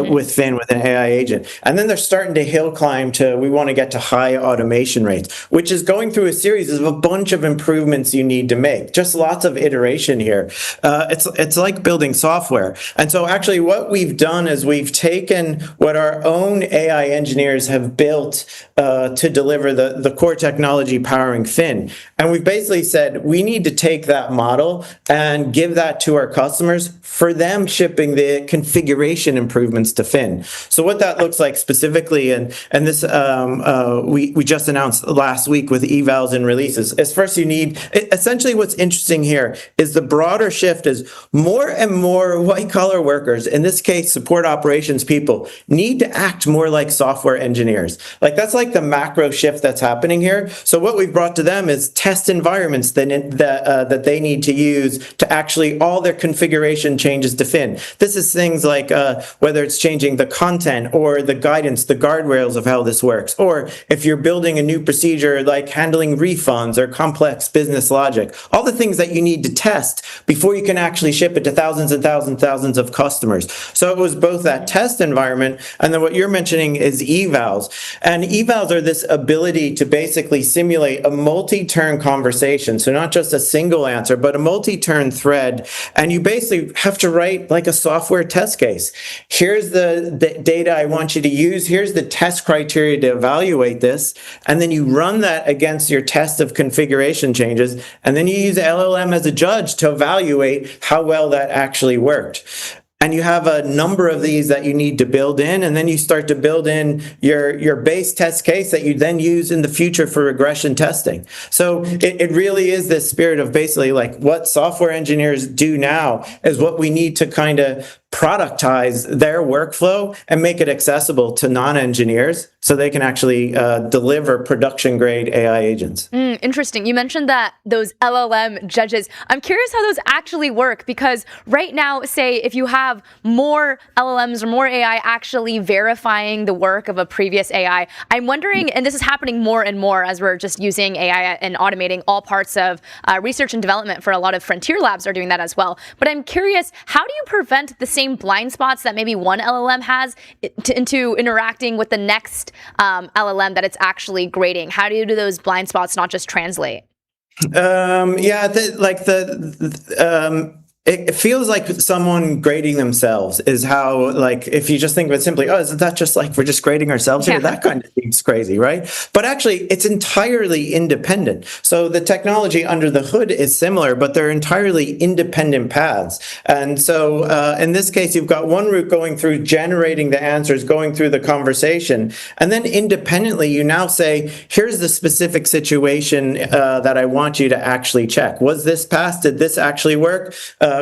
with Fin, with an AI agent, and then they're starting to hill climb to we want to get to high automation rates, which is going through a series of a bunch of improvements you need to make. Just lots of iteration here. It's like building software. And so actually what we've done is we've taken what our own AI engineers have built to deliver the core technology powering Fin. And we've basically said we need to take that model and give that to our customers for them shipping the configuration improvements to Fin. So what that looks like specifically, and this we just announced last week with evals and releases, is first you need, essentially what's interesting here is the broader shift is more and more white collar workers, in this case support operations people, need to act more like software engineers. Like that's like the macro shift that's happening here. So what we've brought to them is test environments that they need to use to actually all their configuration changes to Fin. This is things like whether it's changing the content or the guidance, the guardrails of how this works, or if you're building a new procedure like handling refunds or complex business logic, all the things that you need to test before you can actually ship it to thousands and thousands of customers. So it was both that test environment, and then what you're mentioning is evals. And evals are this ability to basically simulate a multi-turn conversation. So not just a single answer, but a multi-turn thread. And you basically have to write like a software test case. Here's the data I want you to use. Here's the test criteria to evaluate this. And then you run that against your test of configuration changes. And then you use LLM as a judge to evaluate how well that actually worked. and you have a number of these that you need to build in, and then you start to build in your base test case that you then use in the future for regression testing. So it really is this spirit of basically like what software engineers do now is what we need to kind of productize their workflow and make it accessible to non-engineers so they can actually deliver production-grade AI agents. Interesting. You mentioned that those LLM judges. I'm curious how those actually work, because right now, say, if you have more LLMs or more AI actually verifying the work of a previous AI, I'm wondering, and this is happening more and more as we're just using AI and automating all parts of research and development, for a lot of frontier labs are doing that as well. But I'm curious, how do you prevent the same blind spots that maybe one LLM has into interacting with the next LLM that it's actually grading? How do you do those blind spots not just translate? It feels like someone grading themselves is how, like, if you just think of it simply, oh, isn't that just like we're just grading ourselves here? That kind of seems crazy, right? But actually, it's entirely independent. So the technology under the hood is similar, but they're entirely independent paths. And so in this case, you've got one route going through generating the answers, going through the conversation. And then independently, you now say, here's the specific situation that I want you to actually check. Was this passed? Did this actually work?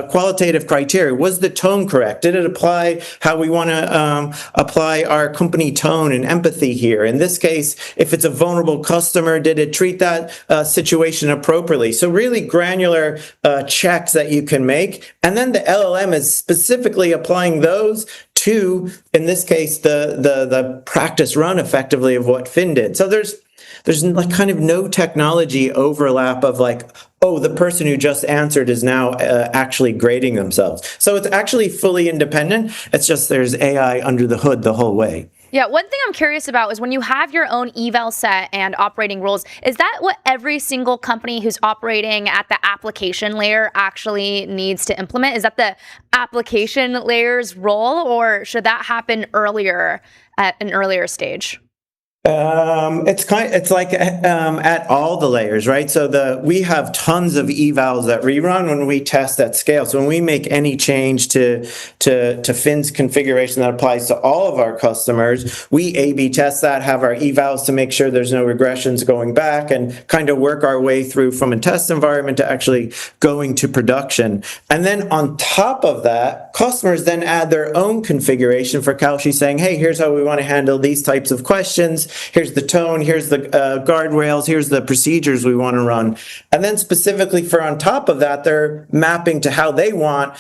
Qualitative criteria. Was the tone correct? Did it apply how we want to apply our company tone and empathy here? In this case, if it's a vulnerable customer, did it treat that situation appropriately? So really granular checks that you can make. And then the LLM is specifically applying those to, in this case, the practice run effectively of what Finn did. So there's like kind of no technology overlap of like, oh, the person who just answered is now actually grading themselves. So it's actually fully independent. It's just there's AI under the hood the whole way. Yeah, one thing I'm curious about is when you have your own eval set and operating rules, is that what every single company who's operating at the application layer actually needs to implement? Is that the application layer's role, or should that happen earlier at an earlier stage? It's like at all the layers, right? So we have tons of evals that rerun when we test at scale. So when we make any change to Finn's configuration that applies to all of our customers, we A/B test that, have our evals to make sure there's no regressions going back, and kind of work our way through from a test environment to actually going to production. And then on top of that, customers then add their own configuration for Kalshi, saying, hey, here's how we want to handle these types of questions. Here's the tone, here's the guardrails, here's the procedures we want to run. And then specifically for on top of that, they're mapping to how they want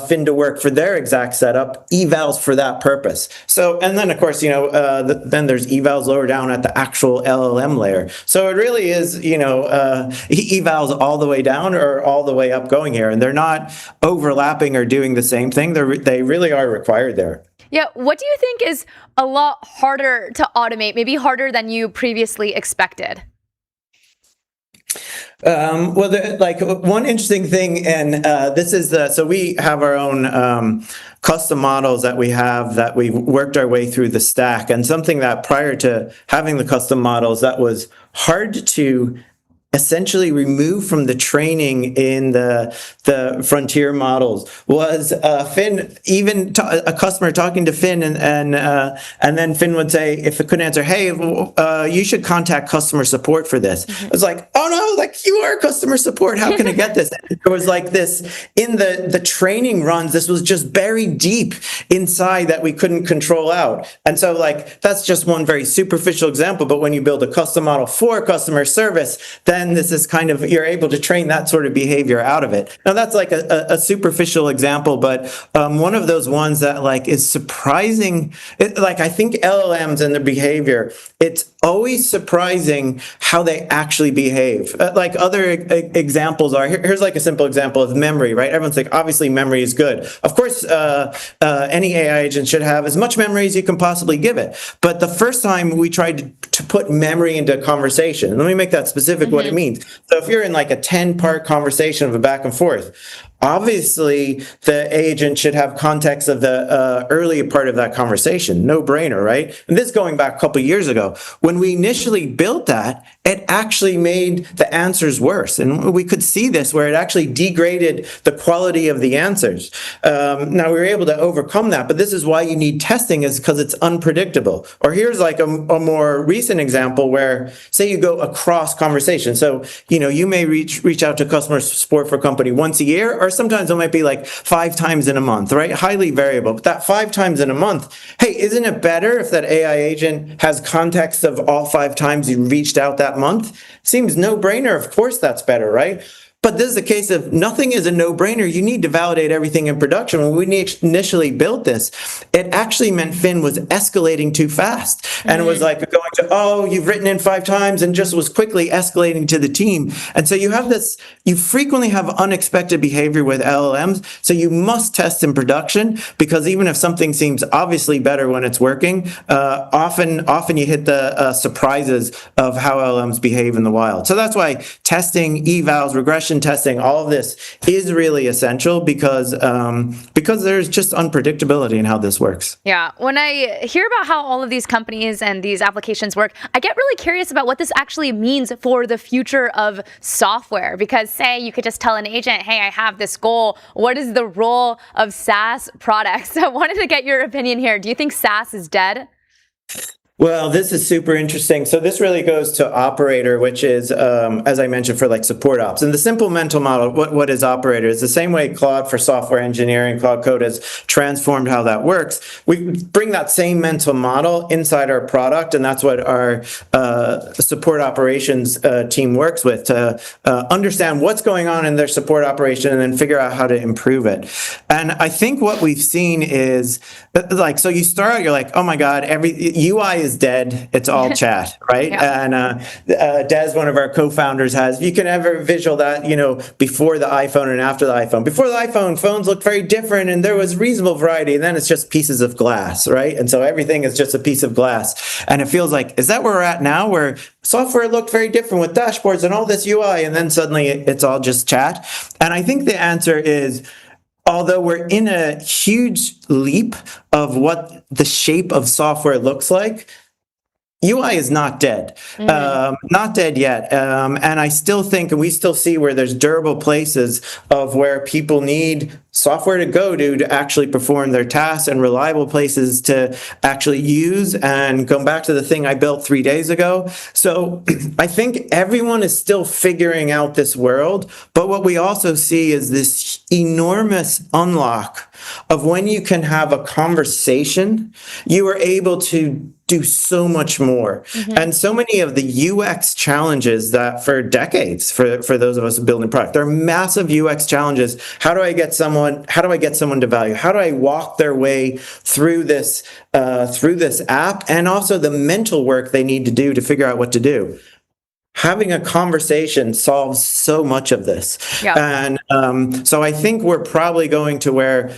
Finn to work for their exact setup, evals for that purpose. So, and then of course, then there's evals lower down at the actual LLM layer. So it really is, evals all the way down or all the way up going here. And they're not overlapping or doing the same thing. They really are required there. Yeah, what do you think is a lot harder to automate, maybe harder than you previously expected? One interesting thing, and this is so we have our own custom models that we worked our way through the stack, and something that prior to having the custom models that was hard to essentially removed from the training in the frontier models was Finn, even a customer talking to Finn, and then Finn would say, if it couldn't answer, hey, you should contact customer support for this. I was like, oh no, like you are customer support. How can I get this? It was like this in the training runs. This was just buried deep inside that we couldn't control out. And so like that's just one very superficial example. But when you build a custom model for customer service, then this is kind of, you're able to train that sort of behavior out of it. Now that's like a superficial example, but one of those ones that like is surprising. I think LLMs and their behavior, it's always surprising how they actually behave. Like other examples are, here's like a simple example of memory, right? Everyone's like, obviously memory is good. Of course, any AI agent should have as much memory as you can possibly give it. But the first time we tried to put memory into a conversation, let me make that specific what it means. So if you're in like a 10-part conversation of a back and forth, obviously the agent should have context of the earlier part of that conversation. No brainer, right? And this going back a couple of years ago. When we initially built that, it actually made the answers worse. And we could see this where it actually degraded the quality of the answers. Now we were able to overcome that, but this is why you need testing, is because it's unpredictable. Or here's like a more recent example where, say you go across conversation. So, you may reach out to customer support for a company once a year, or sometimes it might be like 5 times in a month, right? Highly variable. But that 5 times in a month, hey, isn't it better if that AI agent has context of all 5 times you reached out that month? Seems no brainer. Of course that's better, right? But this is a case of nothing is a no-brainer. You need to validate everything in production. When we initially built this, it actually meant Finn was escalating too fast. And it was like going to, oh, you've written in 5 times, and just was quickly escalating to the team. And so you frequently have unexpected behavior with LLMs. So you must test in production, because even if something seems obviously better when it's working, often you hit the surprises of how LLMs behave in the wild. So that's why testing, evals, regression testing, all of this is really essential, because there's just unpredictability in how this works. Yeah. When I hear about how all of these companies and these applications work, I get really curious about what this actually means for the future of software. Because say you could just tell an agent, hey, I have this goal. What is the role of SaaS products? I wanted to get your opinion here. Do you think SaaS is dead? Well, this is super interesting. So this really goes to operator, which is, as I mentioned, for like support ops. And the simple mental model, what is operator? Is the same way Claude for software engineering, Claude Code has transformed how that works. We bring that same mental model inside our product, and that's what our support operations team works with, to understand what's going on in their support operation and then figure out how to improve it. And I think what we've seen is, like, so you start out, you're like, oh my God, every UI is dead. It's all chat, right? Yeah. And Des, one of our co-founders, has, if you can ever visual that, before the iPhone and after the iPhone. Before the iPhone, phones looked very different and there was reasonable variety, and then it's just pieces of glass, right? And so everything is just a piece of glass. And it feels like, is that where we're at now, where software looked very different with dashboards and all this UI, and then suddenly it's all just chat? And I think the answer is, although we're in a huge leap of what the shape of software looks like, UI is not dead, not dead yet. And I still think, and we still see where there's durable places of where people need software to go to actually perform their tasks, and reliable places to actually use. And going back to the thing I built 3 days ago. So I think everyone is still figuring out this world. But what we also see is this enormous unlock of when you can have a conversation, you are able to do so much more. And so many of the UX challenges that for decades, for those of us building product, there are massive UX challenges. How do I get someone to value? How do I walk their way through this app? And also the mental work they need to do to figure out what to do. Having a conversation solves so much of this. And so I think we're probably going to where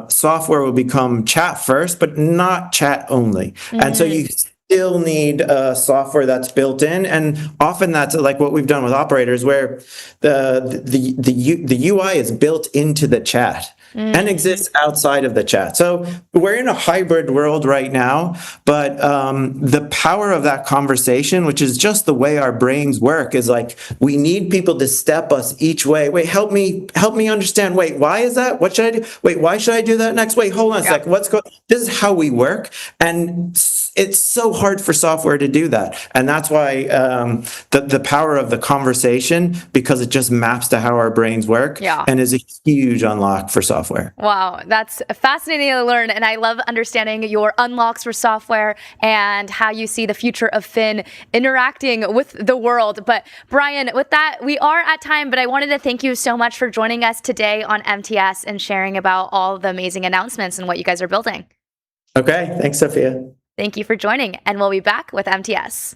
software will become chat first, but not chat only. And so you still need software that's built in. And often that's like what we've done with operators, where the UI is built into the chat and exists outside of the chat. So we're in a hybrid world right now, but the power of that conversation, which is just the way our brains work, is like, we need people to step us each way. Wait, help me understand. Wait, why is that? What should I do? Wait, why should I do that next? Wait, hold on a second. What's going? This is how we work. And it's so hard for software to do that. And that's why the power of the conversation, because it just maps to how our brains work, and is a huge unlock for software. Wow, that's fascinating to learn. And I love understanding your unlocks for software and how you see the future of Finn interacting with the world. But Brian, with that, we are at time, but I wanted to thank you so much for joining us today on MTS and sharing about all the amazing announcements and what you guys are building. Okay, thanks, Sophia. Thank you for joining, and we'll be back with MTS.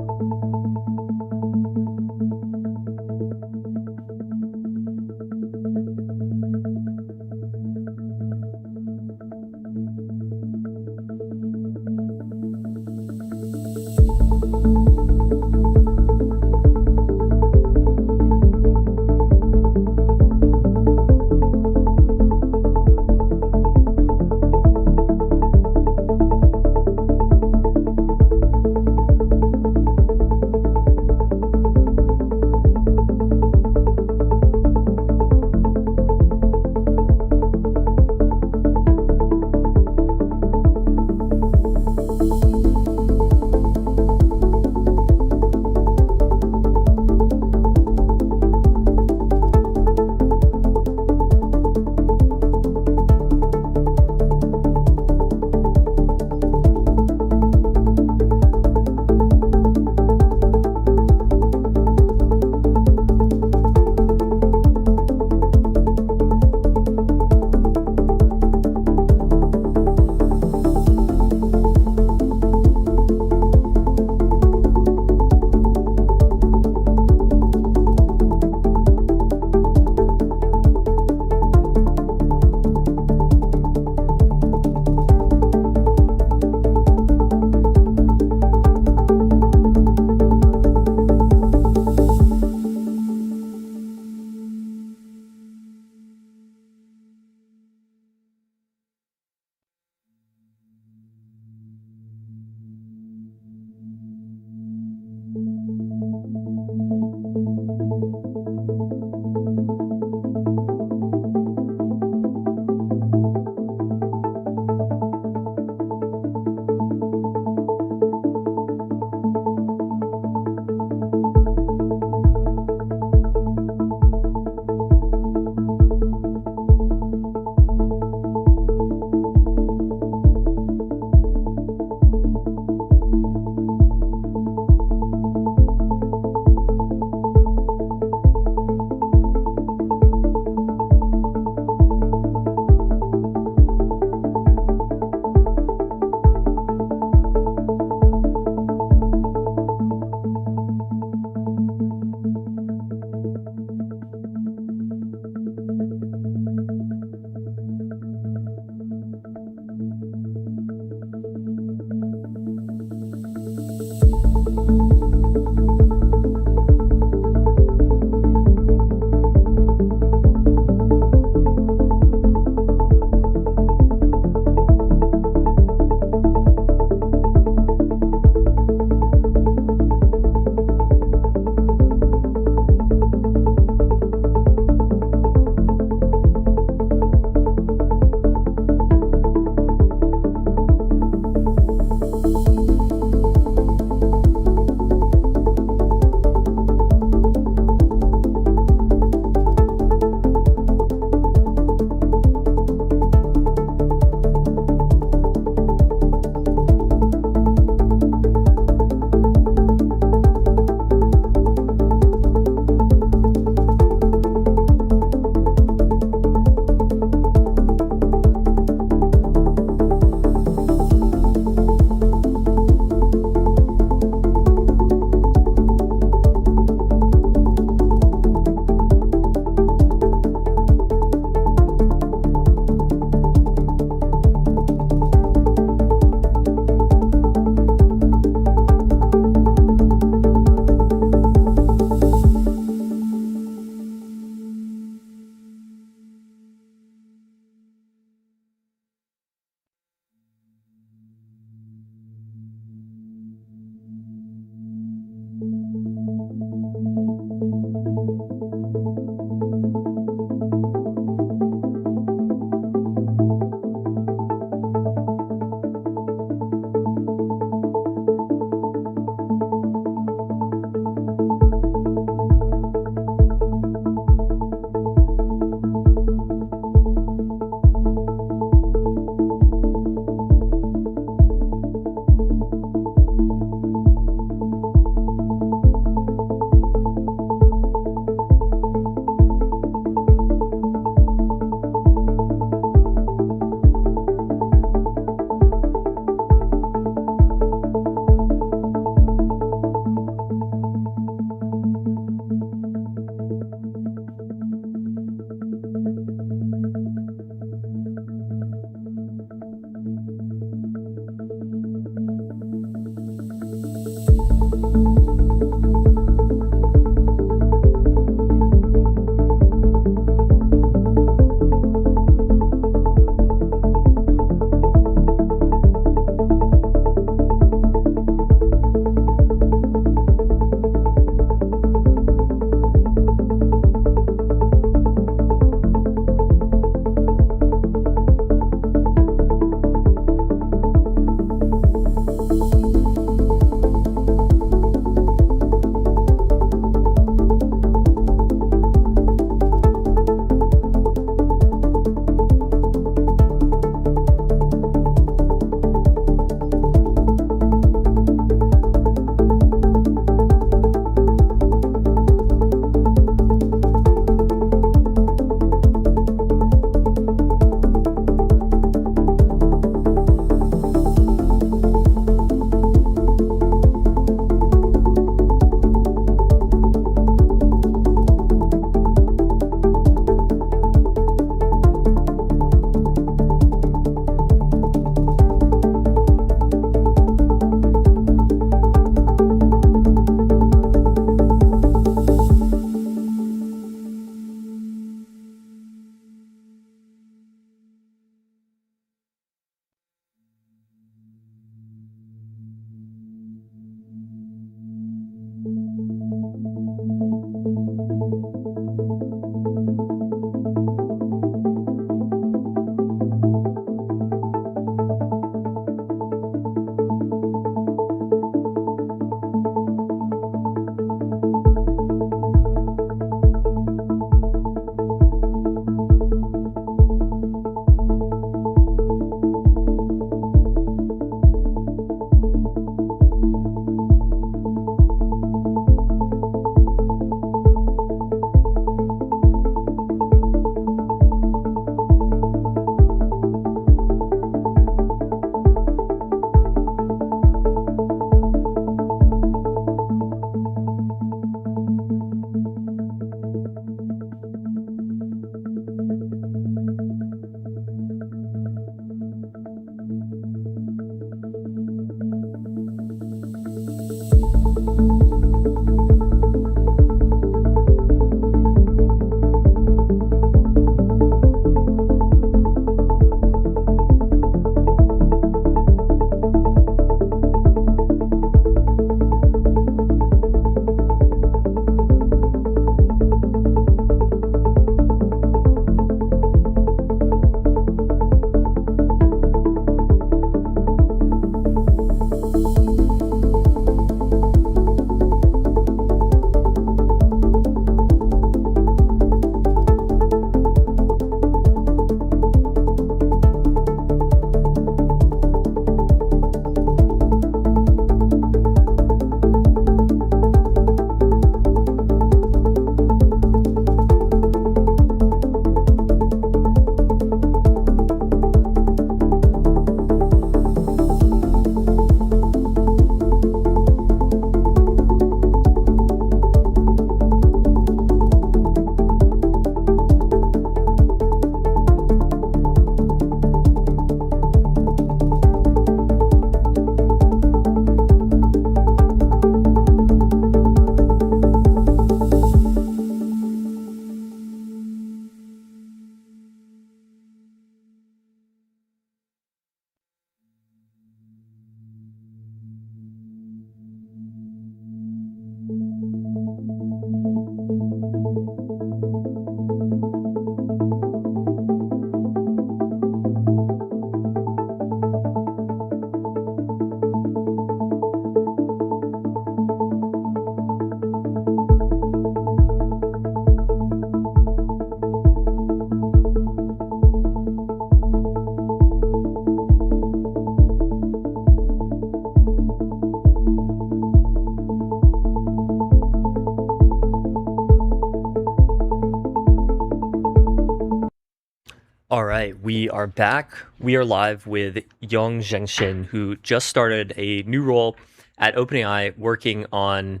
All right, we are back. We are live with Yong Zhengshin, who just started a new role at OpenAI working on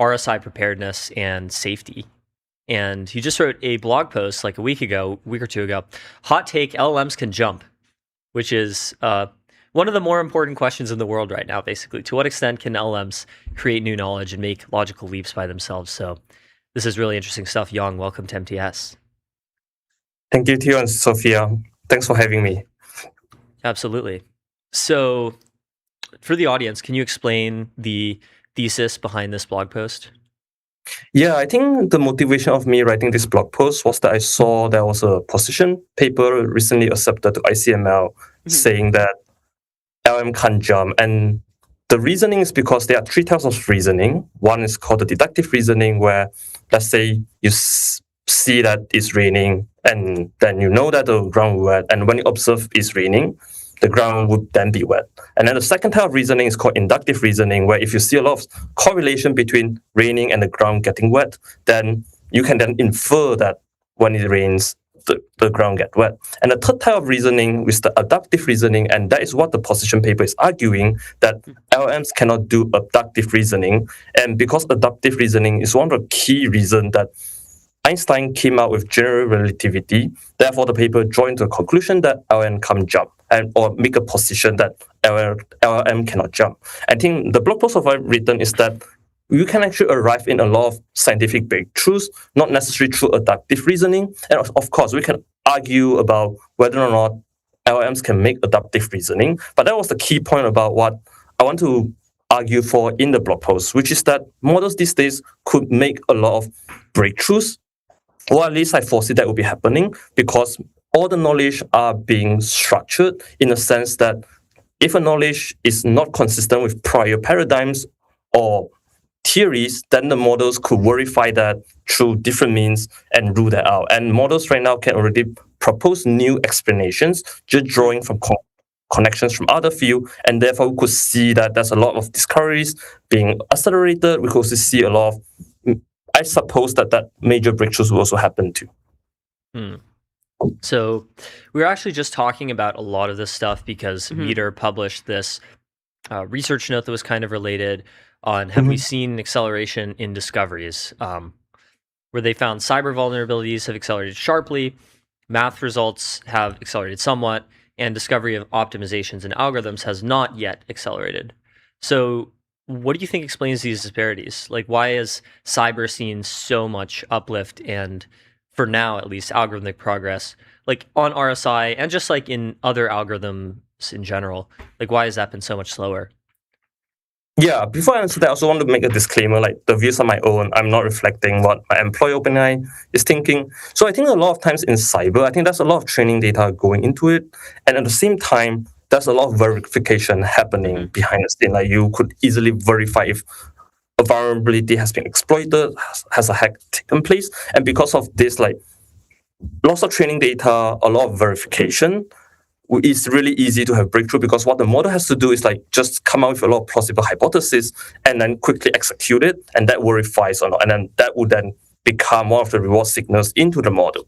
RSI preparedness and safety. And he just wrote a blog post like a week or two ago. Hot take, LLMs can jump, which is one of the more important questions in the world right now, basically. To what extent can LLMs create new knowledge and make logical leaps by themselves? So this is really interesting stuff. Yong, welcome to MTS. Thank you, Theo and Sophia. Thanks for having me. Absolutely. So for the audience, can you explain the thesis behind this blog post? Yeah, I think the motivation of me writing this blog post was that I saw there was a position paper recently accepted to ICML saying that LM can't jump. And the reasoning is because there are three types of reasoning. One is called the deductive reasoning, where let's say you see that it's raining and then you know that the ground is wet. And when you observe it's raining, the ground would then be wet. And then the second type of reasoning is called inductive reasoning, where if you see a lot of correlation between raining and the ground getting wet, then you can then infer that when it rains, the ground get wet. And the third type of reasoning is the adaptive reasoning, and that is what the position paper is arguing, that LLMs cannot do adaptive reasoning. And because adaptive reasoning is one of the key reasons that Einstein came out with general relativity, therefore the paper joined the conclusion that LLM can't jump, or make a position that LLM cannot jump. I think the blog post I've written is that you can actually arrive in a lot of scientific breakthroughs, not necessarily through adaptive reasoning. And of course, we can argue about whether or not LLMs can make adaptive reasoning. But that was the key point about what I want to argue for in the blog post, which is that models these days could make a lot of breakthroughs, or at least I foresee that will be happening, because all the knowledge are being structured in a sense that if a knowledge is not consistent with prior paradigms or theories, then the models could verify that through different means and rule that out. And models right now can already propose new explanations, just drawing from connections from other fields, and therefore we could see that there's a lot of discoveries being accelerated. We could also see a lot of, I suppose that major breakthroughs will also happen too. So we were actually just talking about a lot of this stuff because Meter published this research note that was kind of related on have we seen acceleration in discoveries, where they found cyber vulnerabilities have accelerated sharply, math results have accelerated somewhat, and discovery of optimizations and algorithms has not yet accelerated. So what do you think explains these disparities? Like, why has cyber seen so much uplift and, for now at least, algorithmic progress, like on RSI and just like in other algorithms in general? Like, why has that been so much slower? Yeah, before I answer that, I also want to make a disclaimer, like the views are my own. I'm not reflecting what my employer OpenAI is thinking. So I think a lot of times in cyber, I think there's a lot of training data going into it. And at the same time, there's a lot of verification happening behind the scene. Like you could easily verify if a vulnerability has been exploited, has a hack taken place. And because of this, like lots of training data, a lot of verification, it's really easy to have breakthrough, because what the model has to do is like just come out with a lot of plausible hypotheses and then quickly execute it, and that verifies or not, and then that would then become one of the reward signals into the model.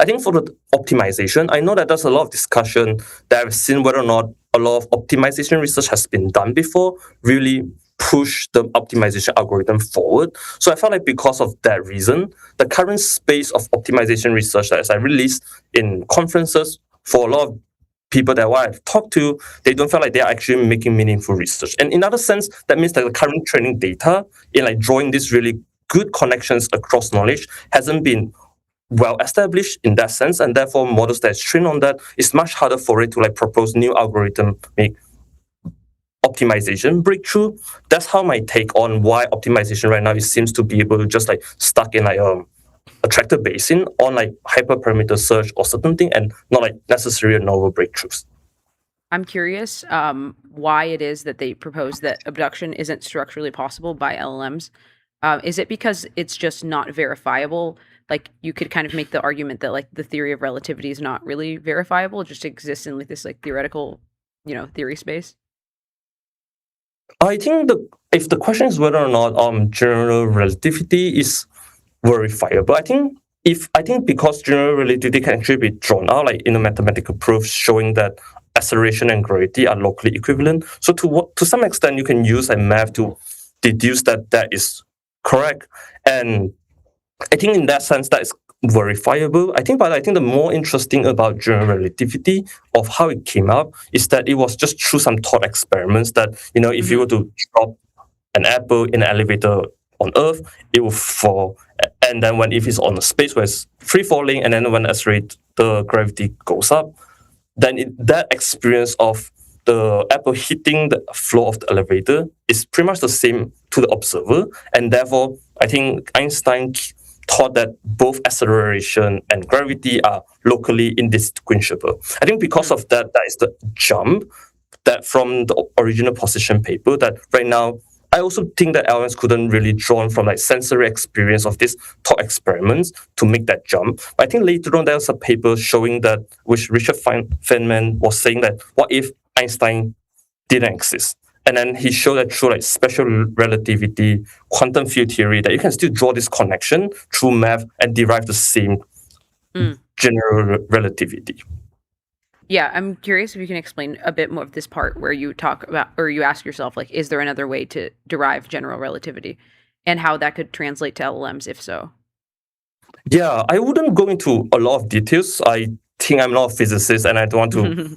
I think for the optimization, I know that there's a lot of discussion that I've seen whether or not a lot of optimization research has been done before, really push the optimization algorithm forward. So I felt like because of that reason, the current space of optimization research that as I released in conferences, for a lot of people that I've talked to, they don't feel like they're actually making meaningful research. And in other sense, that means that the current training data in like drawing these really good connections across knowledge hasn't been well established in that sense, and therefore models that's trained on that, it's much harder for it to like propose new algorithmic optimization breakthrough. That's how my take on why optimization right now it seems to be able to just like stuck in like attractor basin on like hyperparameter search or certain thing, and not like necessarily novel breakthroughs. I'm curious why it is that they propose that abduction isn't structurally possible by LLMs. Is it because it's just not verifiable? Like you could kind of make the argument that like the theory of relativity is not really verifiable, it just exists in like this like theoretical, theory space. I think if the question is whether or not general relativity is verifiable, I think if I think because general relativity can actually be drawn out like in a mathematical proof showing that acceleration and gravity are locally equivalent. So to some extent, you can use a math to deduce that that is correct. And I think in that sense, that is verifiable. But I think the more interesting about general relativity of how it came out is that it was just through some thought experiments that, if you were to drop an apple in an elevator on Earth, it will fall. And then if it's on a space where it's free falling, and then when the gravity goes up, then that experience of the apple hitting the floor of the elevator is pretty much the same to the observer. And therefore, I think Einstein thought that both acceleration and gravity are locally indistinguishable. I think because of that, that is the jump that from the original position paper that right now, I also think that LLMs couldn't really draw from like sensory experience of these thought experiments to make that jump. But I think later on there was a paper showing that, which Richard Feynman was saying that what if Einstein didn't exist? And then he showed that through like special relativity, quantum field theory, that you can still draw this connection through math and derive the same general relativity. Yeah, I'm curious if you can explain a bit more of this part where you talk about, or you ask yourself, like, is there another way to derive general relativity and how that could translate to LLMs, if so? Yeah, I wouldn't go into a lot of details. I think I'm not a physicist and I don't want to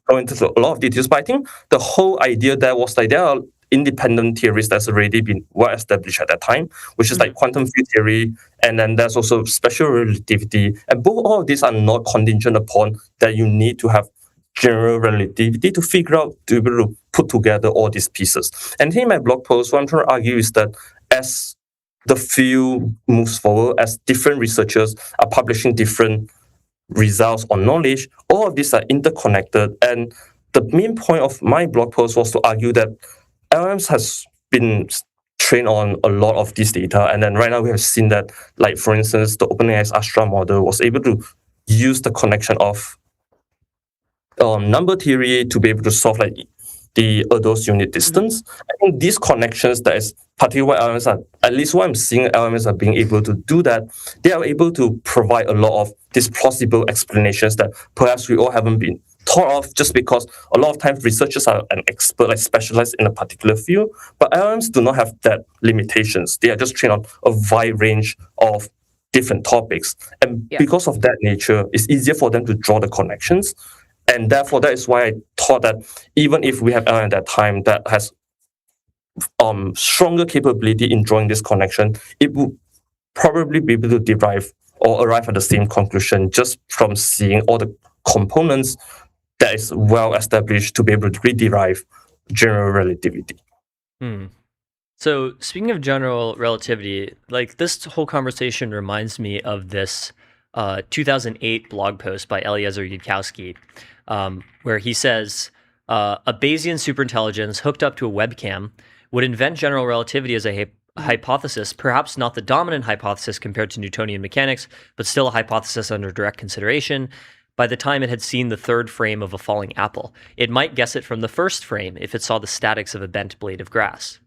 go into a lot of details, but I think the whole idea there was like there are independent theories that's already been well established at that time, which is like quantum field theory, and then there's also special relativity, and both all of these are not contingent upon that you need to have general relativity to figure out to be able to put together all these pieces. And here in my blog post, what I'm trying to argue is that as the field moves forward, as different researchers are publishing different results or knowledge, all of these are interconnected. And the main point of my blog post was to argue that LLMs has been trained on a lot of this data, and then right now we have seen that, like for instance, the OpenAI's Astra model was able to use the connection of number theory to be able to solve like the Erdos unit distance. I think these connections, that is particularly what LLMs are, at least what I'm seeing LLMs are being able to do, that they are able to provide a lot of these plausible explanations that perhaps we all haven't been thought of, just because a lot of times researchers are an expert, like specialized in a particular field, but LLMs do not have that limitations. They are just trained on a wide range of different topics. And because of that nature, it's easier for them to draw the connections. And therefore, that is why I thought that even if we have LLM at that time that has stronger capability in drawing this connection, it would probably be able to derive or arrive at the same conclusion just from seeing all the components that is well established to be able to rederive general relativity. So speaking of general relativity, like this whole conversation reminds me of this 2008 blog post by Eliezer Yudkowsky, where he says, a Bayesian superintelligence hooked up to a webcam would invent general relativity as a hypothesis, perhaps not the dominant hypothesis compared to Newtonian mechanics, but still a hypothesis under direct consideration. By the time it had seen the third frame of a falling apple, it might guess it from the first frame if it saw the statics of a bent blade of grass.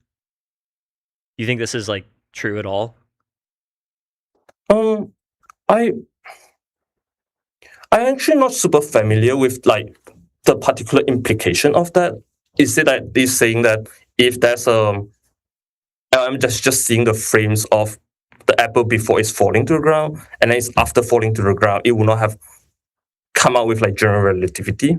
Do you think this is like true at all? I'm actually not super familiar with like the particular implication of that. Is it that they're saying that if there's I'm just seeing the frames of the apple before it's falling to the ground, and then it's after falling to the ground, it will not have come out with like general relativity?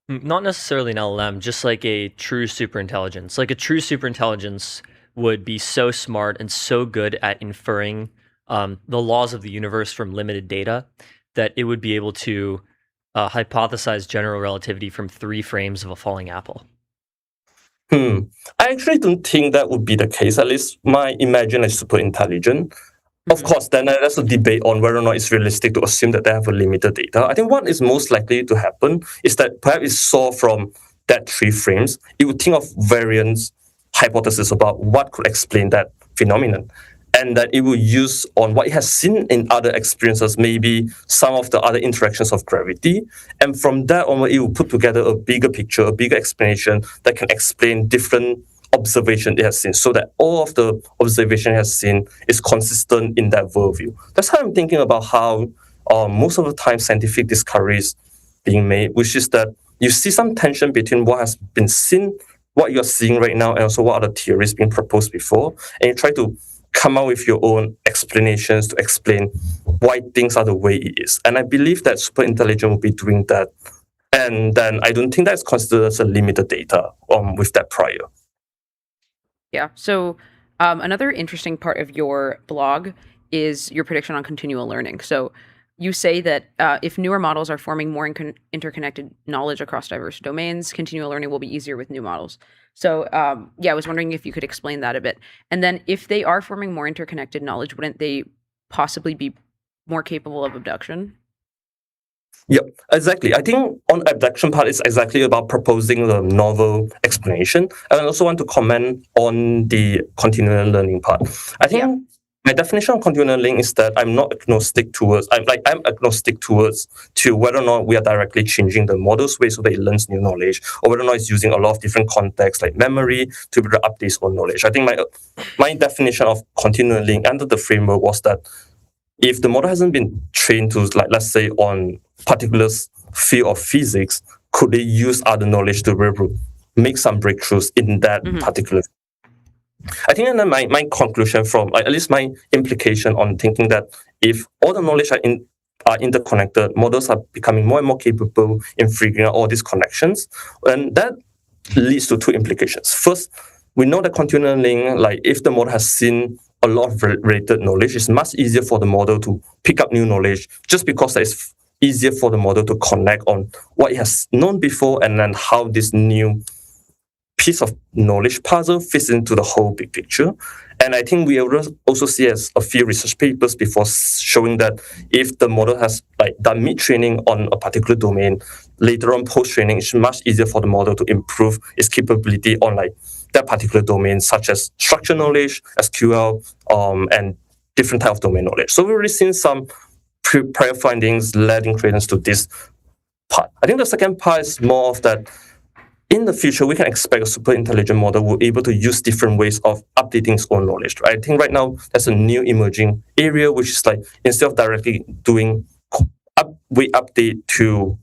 Not necessarily an LLM, just like a true superintelligence. Like a true superintelligence would be so smart and so good at inferring the laws of the universe from limited data that it would be able to hypothesize general relativity from 3 frames of a falling apple. I actually don't think that would be the case. At least my imagination is super intelligent. Of course, then there's a debate on whether or not it's realistic to assume that they have a limited data. I think what is most likely to happen is that perhaps it saw from that 3 frames, it would think of variance hypothesis about what could explain that phenomenon, and that it will use on what it has seen in other experiences, maybe some of the other interactions of gravity, and from that onward, it will put together a bigger picture, a bigger explanation that can explain different observation it has seen, so that all of the observation it has seen is consistent in that worldview. That's how I'm thinking about how most of the time scientific discoveries being made, which is that you see some tension between what has been seen, what you're seeing right now, and also what are the theories being proposed before, and you try to come up with your own explanations to explain why things are the way it is. And I believe that super intelligent will be doing that. And then I don't think that's considered as a limited data with that prior. Yeah. So another interesting part of your blog is your prediction on continual learning. So you say that if newer models are forming more interconnected knowledge across diverse domains, continual learning will be easier with new models. So I was wondering if you could explain that a bit. And then if they are forming more interconnected knowledge, wouldn't they possibly be more capable of abduction? Yep, exactly. I think on abduction part, it's exactly about proposing the novel explanation. And I also want to comment on the continual learning part. I think my definition of continual learning is that I'm agnostic towards to whether or not we are directly changing the model's way so that it learns new knowledge, or whether or not it's using a lot of different contexts like memory to be able to update its own knowledge. I think my definition of continual learning under the framework was that if the model hasn't been trained to, like, let's say, on particular field of physics, could they use other knowledge to make some breakthroughs in that particular? I think, and then my conclusion from, at least my implication on thinking that if all the knowledge are interconnected, models are becoming more and more capable in figuring out all these connections, and that leads to two implications. First, we know that continual learning, like if the model has seen a lot of related knowledge, it's much easier for the model to pick up new knowledge just because it's easier for the model to connect on what it has known before and then how this new piece of knowledge puzzle fits into the whole big picture. And I think we also see as a few research papers before showing that if the model has done mid-training on a particular domain, later on post-training, it's much easier for the model to improve its capability on that particular domain, such as structured knowledge, SQL, and different type of domain knowledge. So we've already seen some prior findings lending credence to this part. I think the second part is more of that in the future, we can expect a super intelligent model will be able to use different ways of updating its own knowledge. Right? I think right now, there's a new emerging area, which is instead of directly doing update to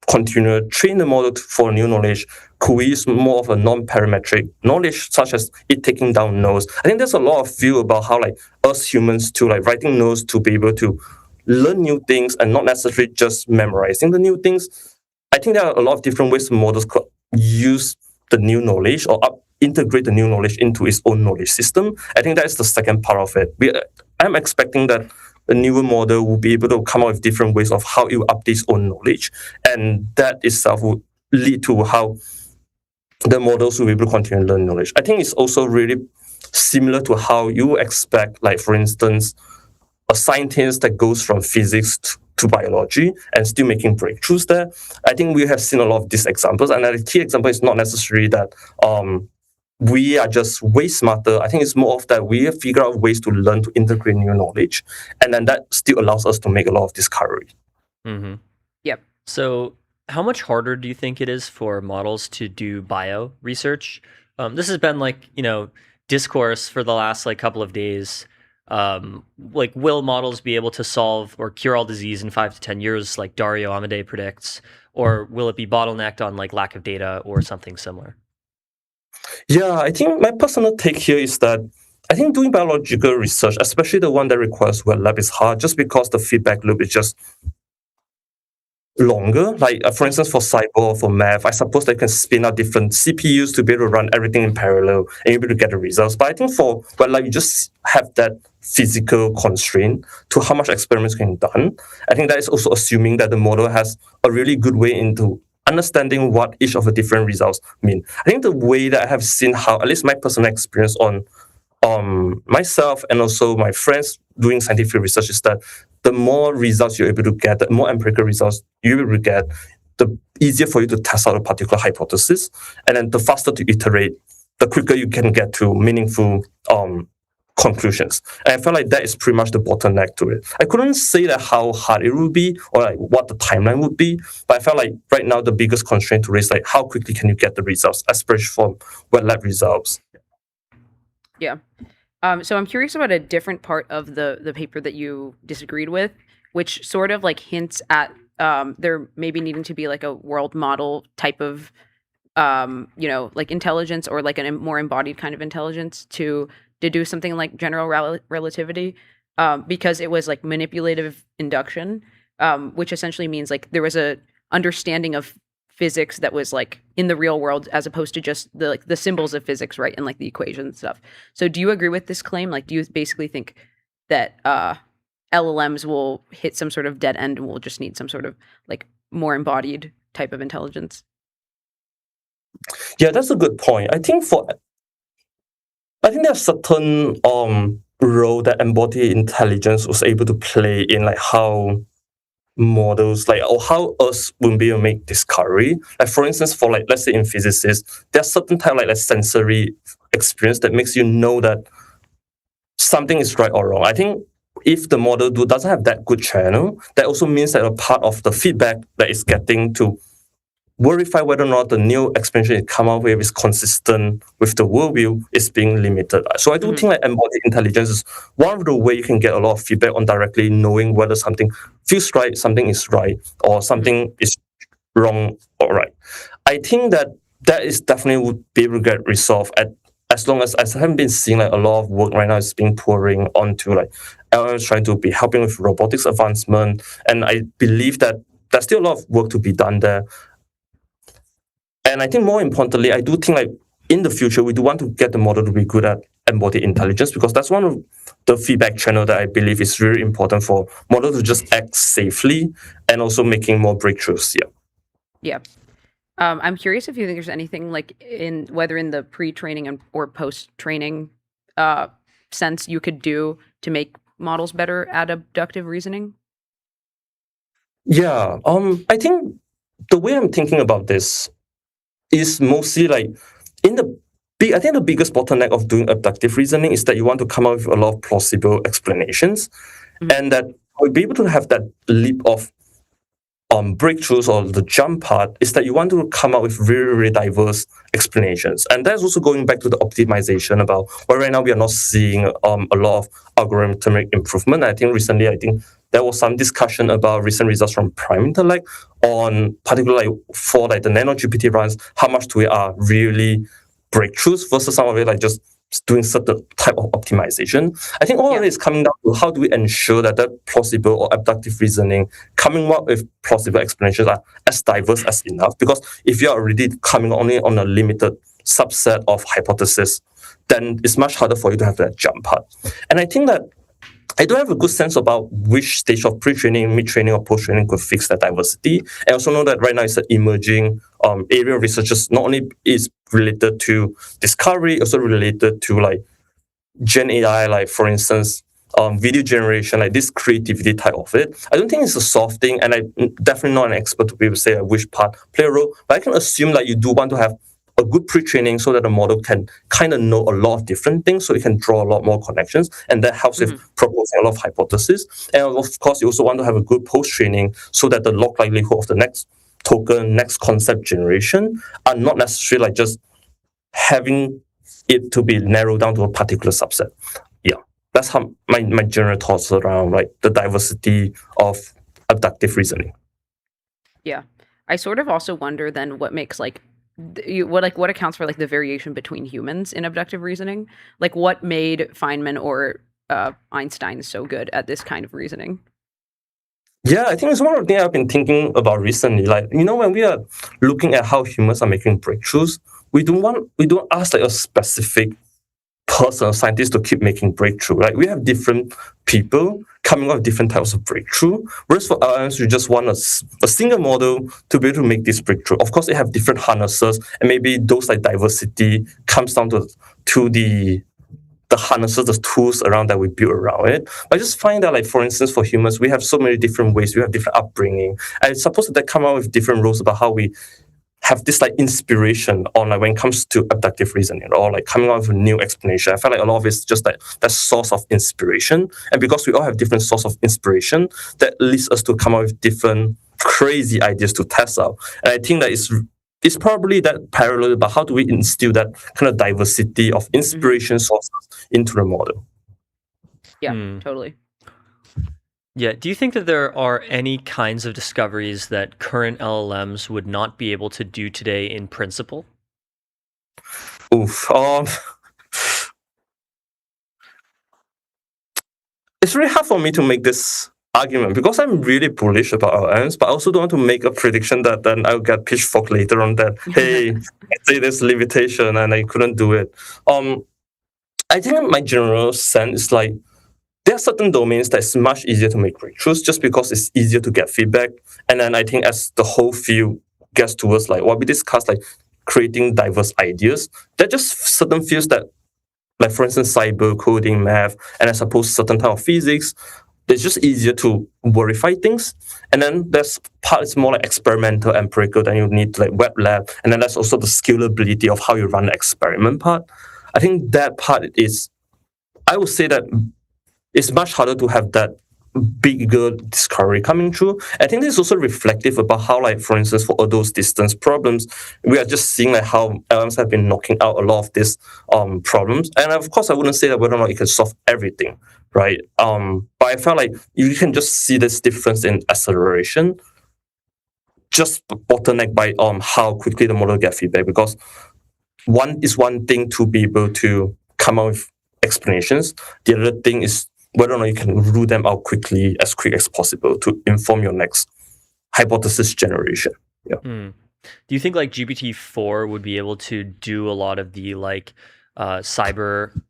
continue to train the model for new knowledge, could we use more of a non-parametric knowledge, such as it taking down nodes? I think there's a lot of view about how us humans to writing nodes to be able to learn new things and not necessarily just memorizing the new things. I think there are a lot of different ways models could use the new knowledge or integrate the new knowledge into its own knowledge system. I think that is the second part of it. I'm expecting that the newer model will be able to come up with different ways of how it will update its own knowledge. And that itself will lead to how the models will be able to continue to learn knowledge. I think it's also really similar to how you expect, for instance, a scientist that goes from physics to biology and still making breakthroughs there. I think we have seen a lot of these examples. And the key example is not necessarily that we are just way smarter. I think it's more of that we have figured out ways to learn to integrate new knowledge. And then that still allows us to make a lot of discovery. Mm-hmm. Yep. So how much harder do you think it is for models to do bio research? This has been discourse for the last couple of days. Will models be able to solve or cure all disease in 5 to 10 years like Dario Amodei predicts, or will it be bottlenecked on lack of data or something similar? Yeah, I think my personal take here is that I think doing biological research, especially the one that requires wet lab, is hard just because the feedback loop is just longer. For instance, for cyber or for math, I suppose they can spin out different CPUs to be able to run everything in parallel and be able to get the results. But I think for wet lab, you just have that physical constraint to how much experiments can be done. I think that is also assuming that the model has a really good way into understanding what each of the different results mean. I think the way that I have seen how, at least my personal experience on myself and also my friends doing scientific research, is that the more results you're able to get, the more empirical results you're able to get, the easier for you to test out a particular hypothesis. And then the faster to iterate, the quicker you can get to meaningful conclusions. And I felt like that is pretty much the bottleneck to it. I couldn't say that how hard it would be or like what the timeline would be, but I felt like right now the biggest constraint to it is like how quickly can you get the results, especially from wet lab results. Yeah. So I'm curious about a different part of the paper that you disagreed with, which sort of like hints at there maybe needing to be like a world model type of like intelligence or like a more embodied kind of intelligence to do something like general relativity, because it was like manipulative induction, which essentially means like there was a understanding of physics that was like in the real world as opposed to just the symbols of physics, right, and like the equations and stuff. So do you agree with this claim? Like, do you basically think that LLMs will hit some sort of dead end and we'll just need some sort of like more embodied type of intelligence? Yeah, that's a good point. I think there's certain role that embodied intelligence was able to play in like how models like or how us will be able to make discovery. Like for instance, for like let's say in physicists, there's certain type like sensory experience that makes you know that something is right or wrong. I think if the model doesn't have that good channel, that also means that a part of the feedback that it's getting to verify whether or not the new explanation it come up with is consistent with the worldview is being limited. So I do think like embodied intelligence is one of the way you can get a lot of feedback on directly knowing whether something feels right, something is right, or something is wrong or right. I think that is definitely would be able to get resolved as long as I haven't been seeing like a lot of work right now is being pouring onto like LLMs trying to be helping with robotics advancement, and I believe that there's still a lot of work to be done there. And I think more importantly, I do think like in the future, we do want to get the model to be good at embodied intelligence, because that's one of the feedback channel that I believe is really important for models to just act safely and also making more breakthroughs. Yeah. I'm curious if you think there's anything like whether in the pre-training or post-training sense you could do to make models better at abductive reasoning. Yeah. I think the way I'm thinking about this is mostly like I think the biggest bottleneck of doing abductive reasoning is that you want to come up with a lot of plausible explanations, and that we'll be able to have that leap of breakthroughs or the jump part is that you want to come up with really, really diverse explanations. And that's also going back to the optimization about why right now we are not seeing a lot of algorithmic improvement. I think recently, there was some discussion about recent results from Prime Intellect on particularly for like the nano GPT runs, how much do we are really breakthroughs versus some of it like just doing certain type of optimization. I think all of it is coming down to how do we ensure that plausible or abductive reasoning coming up with plausible explanations are as diverse as enough. Because if you're already coming only on a limited subset of hypotheses, then it's much harder for you to have that jump part. And I think that I do have a good sense about which stage of pre-training, mid-training, or post-training could fix that diversity. I also know that right now it's an emerging area of research. Not only is related to discovery, also related to like Gen AI, like for instance, video generation, like this creativity type of it. I don't think it's a soft thing, and I'm definitely not an expert to be able to say which part play a role, but I can assume that you do want to have a good pre-training so that the model can kind of know a lot of different things, so it can draw a lot more connections, and that helps with proposing a lot of hypotheses. And of course, you also want to have a good post-training so that the log likelihood of the next token, next concept generation are not necessarily like just having it to be narrowed down to a particular subset. Yeah, that's how my general thoughts around like the diversity of abductive reasoning. Yeah, I sort of also wonder then what makes like what accounts for like the variation between humans in abductive reasoning? Like what made Feynman or Einstein so good at this kind of reasoning? Yeah, I think it's one of the things I've been thinking about recently. Like, when we are looking at how humans are making breakthroughs, we don't ask like a specific person or scientist to keep making breakthrough. Like we have different people coming up with different types of breakthrough. Whereas for LLMs, we just want a single model to be able to make this breakthrough. Of course, they have different harnesses, and maybe those like diversity comes down to the harnesses, the tools around that we build around it. But I just find that, like, for instance, for humans, we have so many different ways, we have different upbringing. I suppose that they come out with different rules about how we have this like inspiration on like when it comes to abductive reasoning or like coming up with a new explanation. I feel like a lot of it's just like that source of inspiration. And because we all have different source of inspiration, that leads us to come up with different crazy ideas to test out. And I think that it's probably that parallel, but how do we instill that kind of diversity of inspiration sources into the model? Yeah, totally. Yeah. Do you think that there are any kinds of discoveries that current LLMs would not be able to do today in principle? Oof. It's really hard for me to make this argument because I'm really bullish about LLMs, but I also don't want to make a prediction that then I'll get pitchfork later on that, hey, I say there's limitation and I couldn't do it. I think my general sense is like, there are certain domains that's much easier to make breakthroughs just because it's easier to get feedback. And then I think as the whole field gets towards like what we discussed, like creating diverse ideas, there are just certain fields that, like for instance, cyber, coding, math, and I suppose certain type of physics, it's just easier to verify things. And then there's part is more like experimental, empirical, then you need like web lab. And then there's also the scalability of how you run the experiment part. I think that part is, I would say that it's much harder to have that bigger discovery coming through. I think this is also reflective about how, like, for instance, for all those distance problems, we are just seeing like how LLMs have been knocking out a lot of these problems. And of course, I wouldn't say that whether or not it can solve everything, right? But I felt like you can just see this difference in acceleration, just bottlenecked by how quickly the model get feedback. Because one thing to be able to come up with explanations. The other thing is whether or not you can rule them out quickly, as quick as possible, to inform your next hypothesis generation. Yeah. Do you think like GPT-4 would be able to do a lot of the like cyber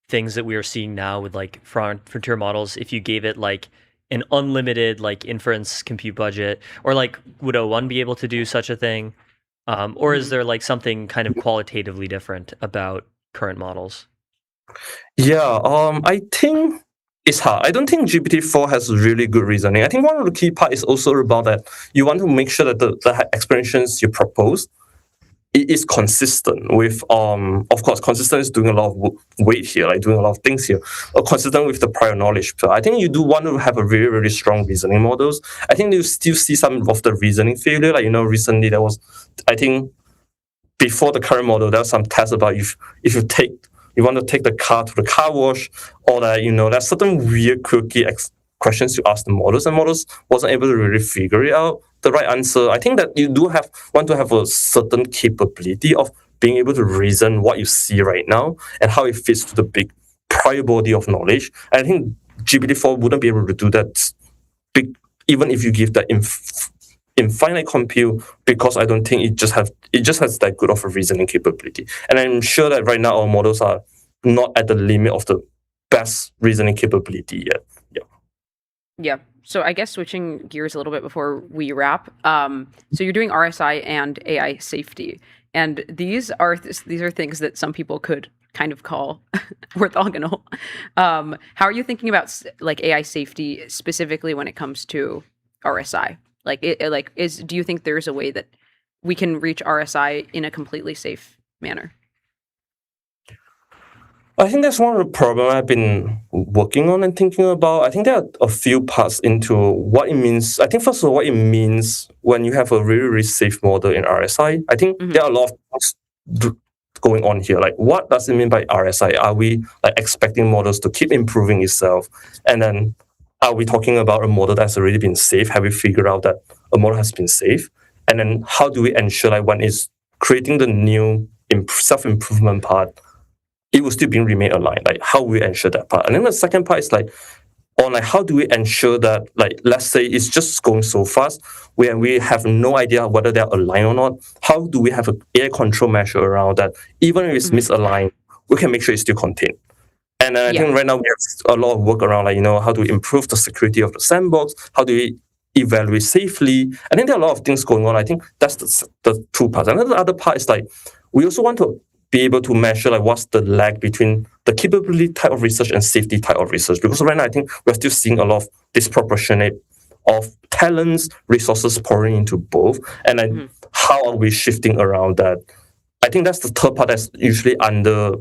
things that we are seeing now with like frontier models if you gave it like an unlimited like inference compute budget? Or like would O1 be able to do such a thing? Or is there like something kind of qualitatively different about current models? Yeah, I think it's hard. I don't think GPT-4 has really good reasoning. I think one of the key part is also about that you want to make sure that the explanations you propose it is consistent with, of course, consistent is doing a lot of weight here, like doing a lot of things here, or consistent with the prior knowledge. So I think you do want to have a really, really strong reasoning models. I think you still see some of the reasoning failure. Like, recently there was, I think, before the current model, there was some tests about if you want to take the car to the car wash, or that, there's certain weird, quirky questions you ask the models, and models wasn't able to really figure it out the right answer. I think that you do want to have a certain capability of being able to reason what you see right now and how it fits to the big prior body of knowledge. And I think GPT-4 wouldn't be able to do that big, even if you give that infinite compute, because I don't think it just has that good of a reasoning capability. And I'm sure that right now our models are not at the limit of the best reasoning capability yet. Yeah. So I guess switching gears a little bit before we wrap. So you're doing RSI and AI safety, and these are things that some people could kind of call orthogonal. How are you thinking about like AI safety specifically when it comes to RSI? Do you think there's a way that we can reach RSI in a completely safe manner? I think that's one of the problems I've been working on and thinking about. I think there are a few parts into what it means. I think first of all, what it means when you have a really, really safe model in RSI. I think there are a lot of things going on here. Like, what does it mean by RSI? Are we like expecting models to keep improving itself? And then are we talking about a model that's already been safe? Have we figured out that a model has been safe? And then how do we ensure like when it's creating the new self-improvement part, it will still remain aligned? Like, how we ensure that part? And then the second part is like, how do we ensure that, like, let's say it's just going so fast where we have no idea whether they're aligned or not. How do we have an AI control measure around that? Even if it's misaligned, we can make sure it's still contained. And I think right now we have a lot of work around, like, how do we improve the security of the sandbox? How do we evaluate safely? I think there are a lot of things going on. I think that's the two parts. And then the other part is like, we also want to be able to measure like what's the lag between the capability type of research and safety type of research. Because right now I think we're still seeing a lot of disproportionate of talents, resources pouring into both. And then how are we shifting around that? I think that's the third part that's usually under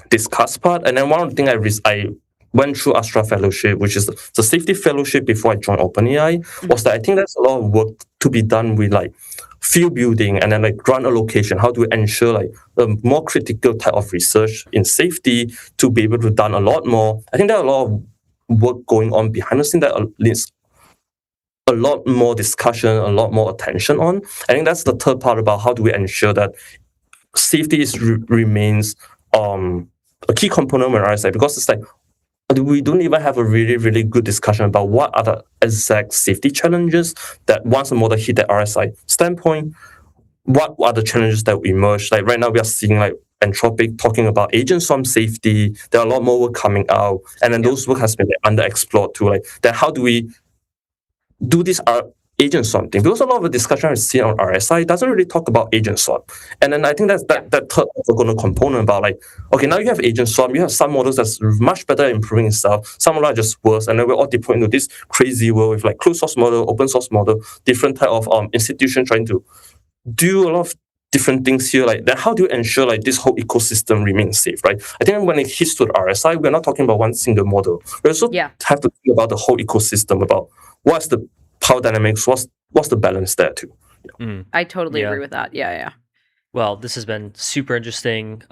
discussed part. And then one of the things I went through Astra Fellowship, which is the safety fellowship before I joined OpenAI, was that I think there's a lot of work to be done with like field building and then like grant allocation. How do we ensure like a more critical type of research in safety to be able to done a lot more? I think there are a lot of work going on behind the scene that needs a lot more discussion, a lot more attention on. I think that's the third part about how do we ensure that safety remains a key component of RSI, because it's like we don't even have a really, really good discussion about what are the exact safety challenges that once a model hit the RSI standpoint, what are the challenges that emerge? Like right now we are seeing like Anthropic talking agent swarm safety. There are a lot more work coming out, and then those work has been underexplored too. Like then how do we do this agent swarm thing? Because a lot of the discussion I see on RSI doesn't really talk about agent swarm. And then I think that's that third component about like, okay, now you have agent swarm, you have some models that's much better at improving itself, some models are just worse, and then we're all deployed into this crazy world with like closed source model, open source model, different type of institution trying to do a lot of different things here. Like then how do you ensure like this whole ecosystem remains safe, right? I think when it hits to the RSI, we're not talking about one single model. We also have to think about the whole ecosystem, about what's the power dynamics, what's the balance there too. I totally agree with that. Yeah. Well, this has been super interesting.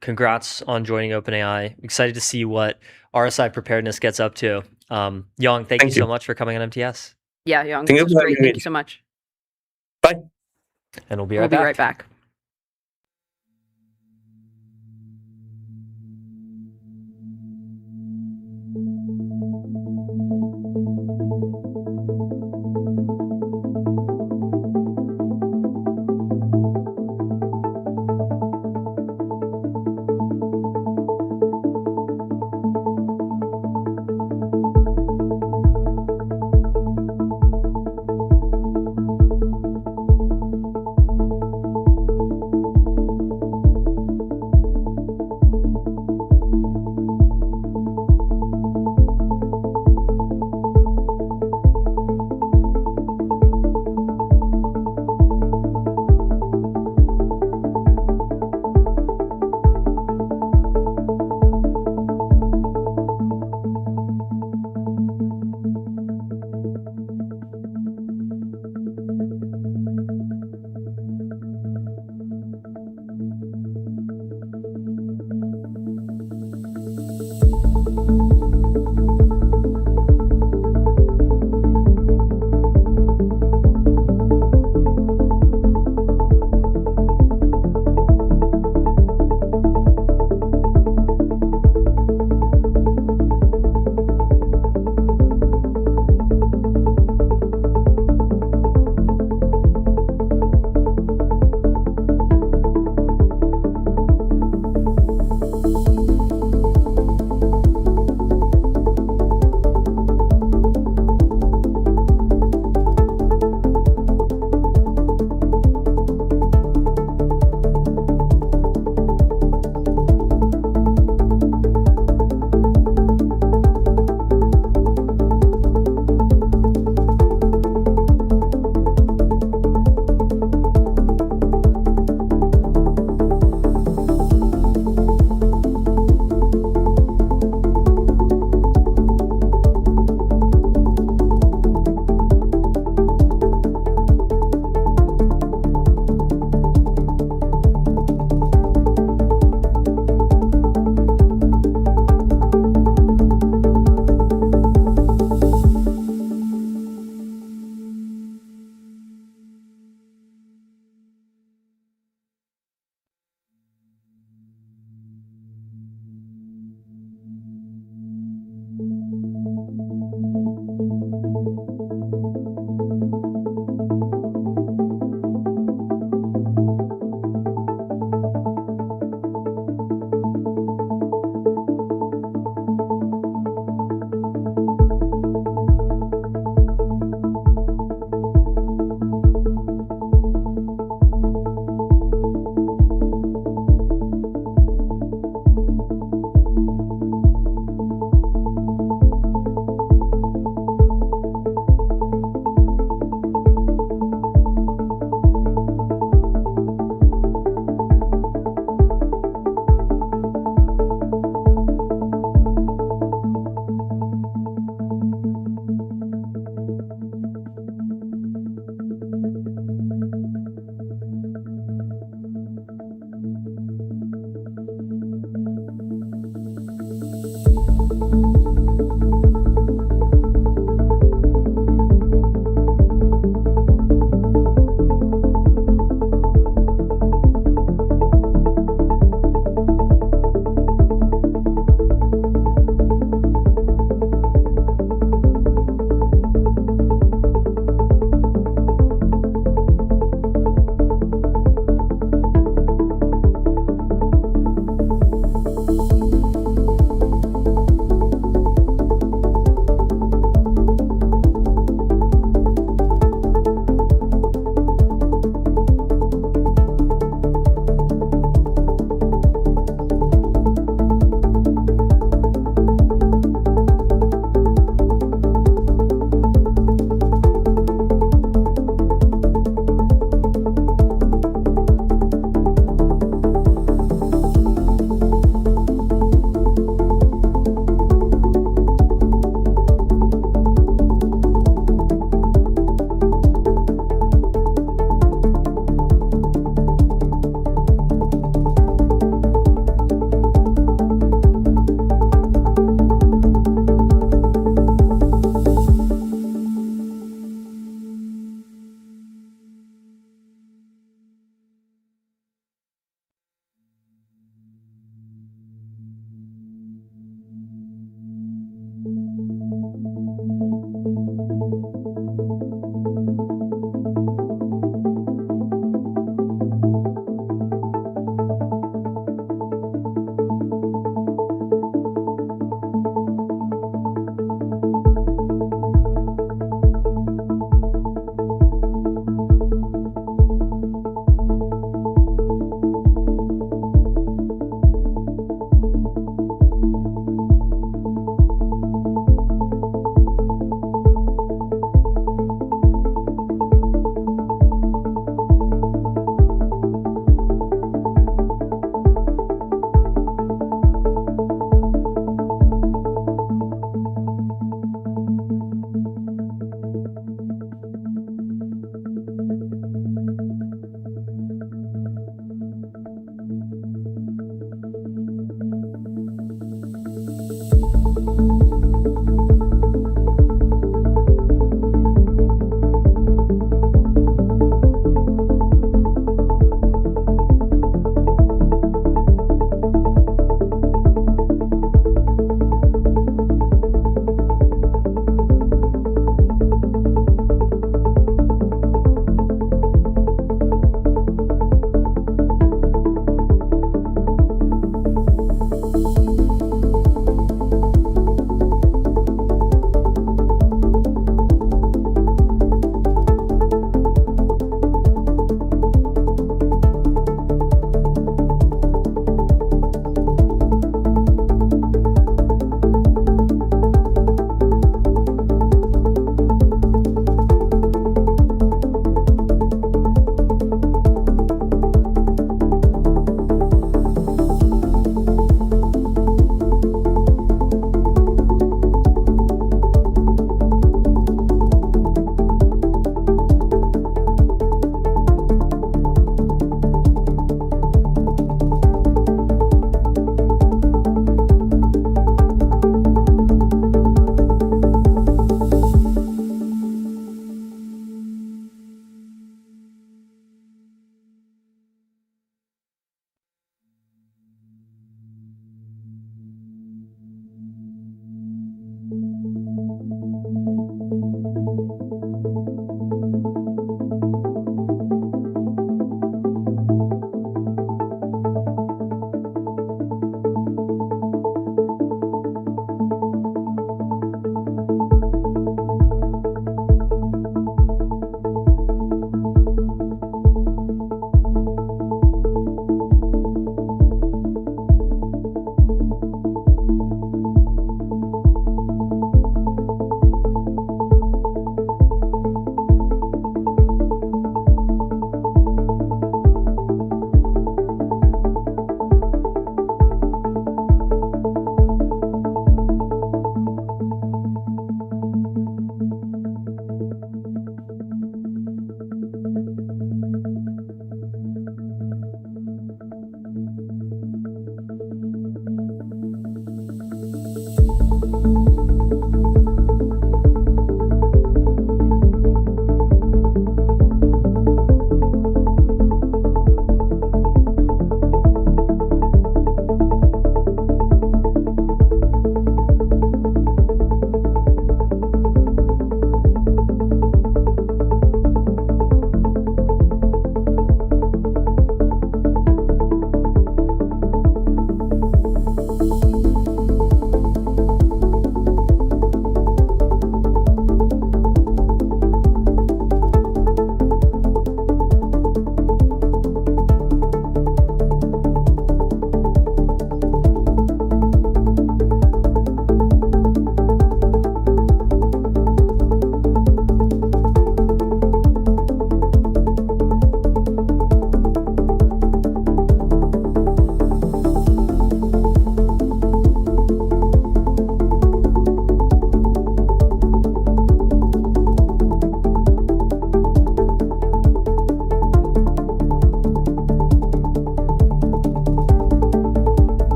Congrats on joining OpenAI. Excited to see what RSI preparedness gets up to. Yang, thank you so much for coming on MTS. Yeah, Yang, this was great. Thank you so much. Bye. And we'll be right back.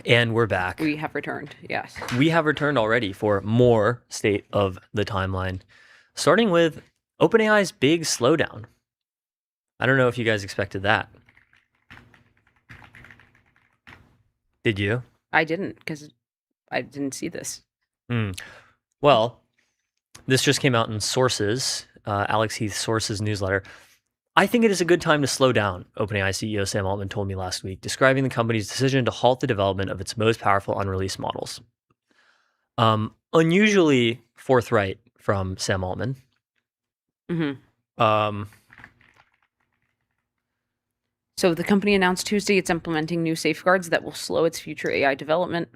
And we're back. We have returned, yes. We have returned already for more state of the timeline, starting with OpenAI's big slowdown. I don't know if you guys expected that. Did you? I didn't, because I didn't see this. Well, this just came out in Sources, Alex Heath's Sources newsletter. I think it is a good time to slow down, OpenAI CEO Sam Altman told me last week, describing the company's decision to halt the development of its most powerful unreleased models. Unusually forthright from Sam Altman. So the company announced Tuesday it's implementing new safeguards that will slow its future AI development.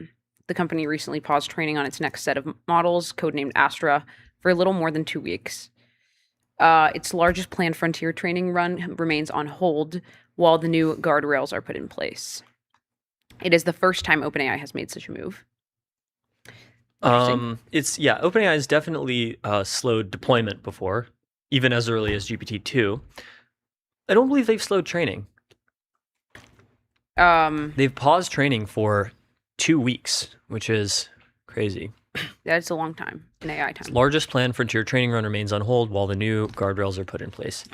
The company recently paused training on its next set of models, codenamed Astra, for a little more than 2 weeks. Its largest planned frontier training run remains on hold while the new guardrails are put in place. It is the first time OpenAI has made such a move. OpenAI has definitely slowed deployment before, even as early as GPT-2. I don't believe they've slowed training. They've paused training for 2 weeks, which is crazy. That's a long time in AI time. Its largest planned frontier training run remains on hold while the new guardrails are put in place.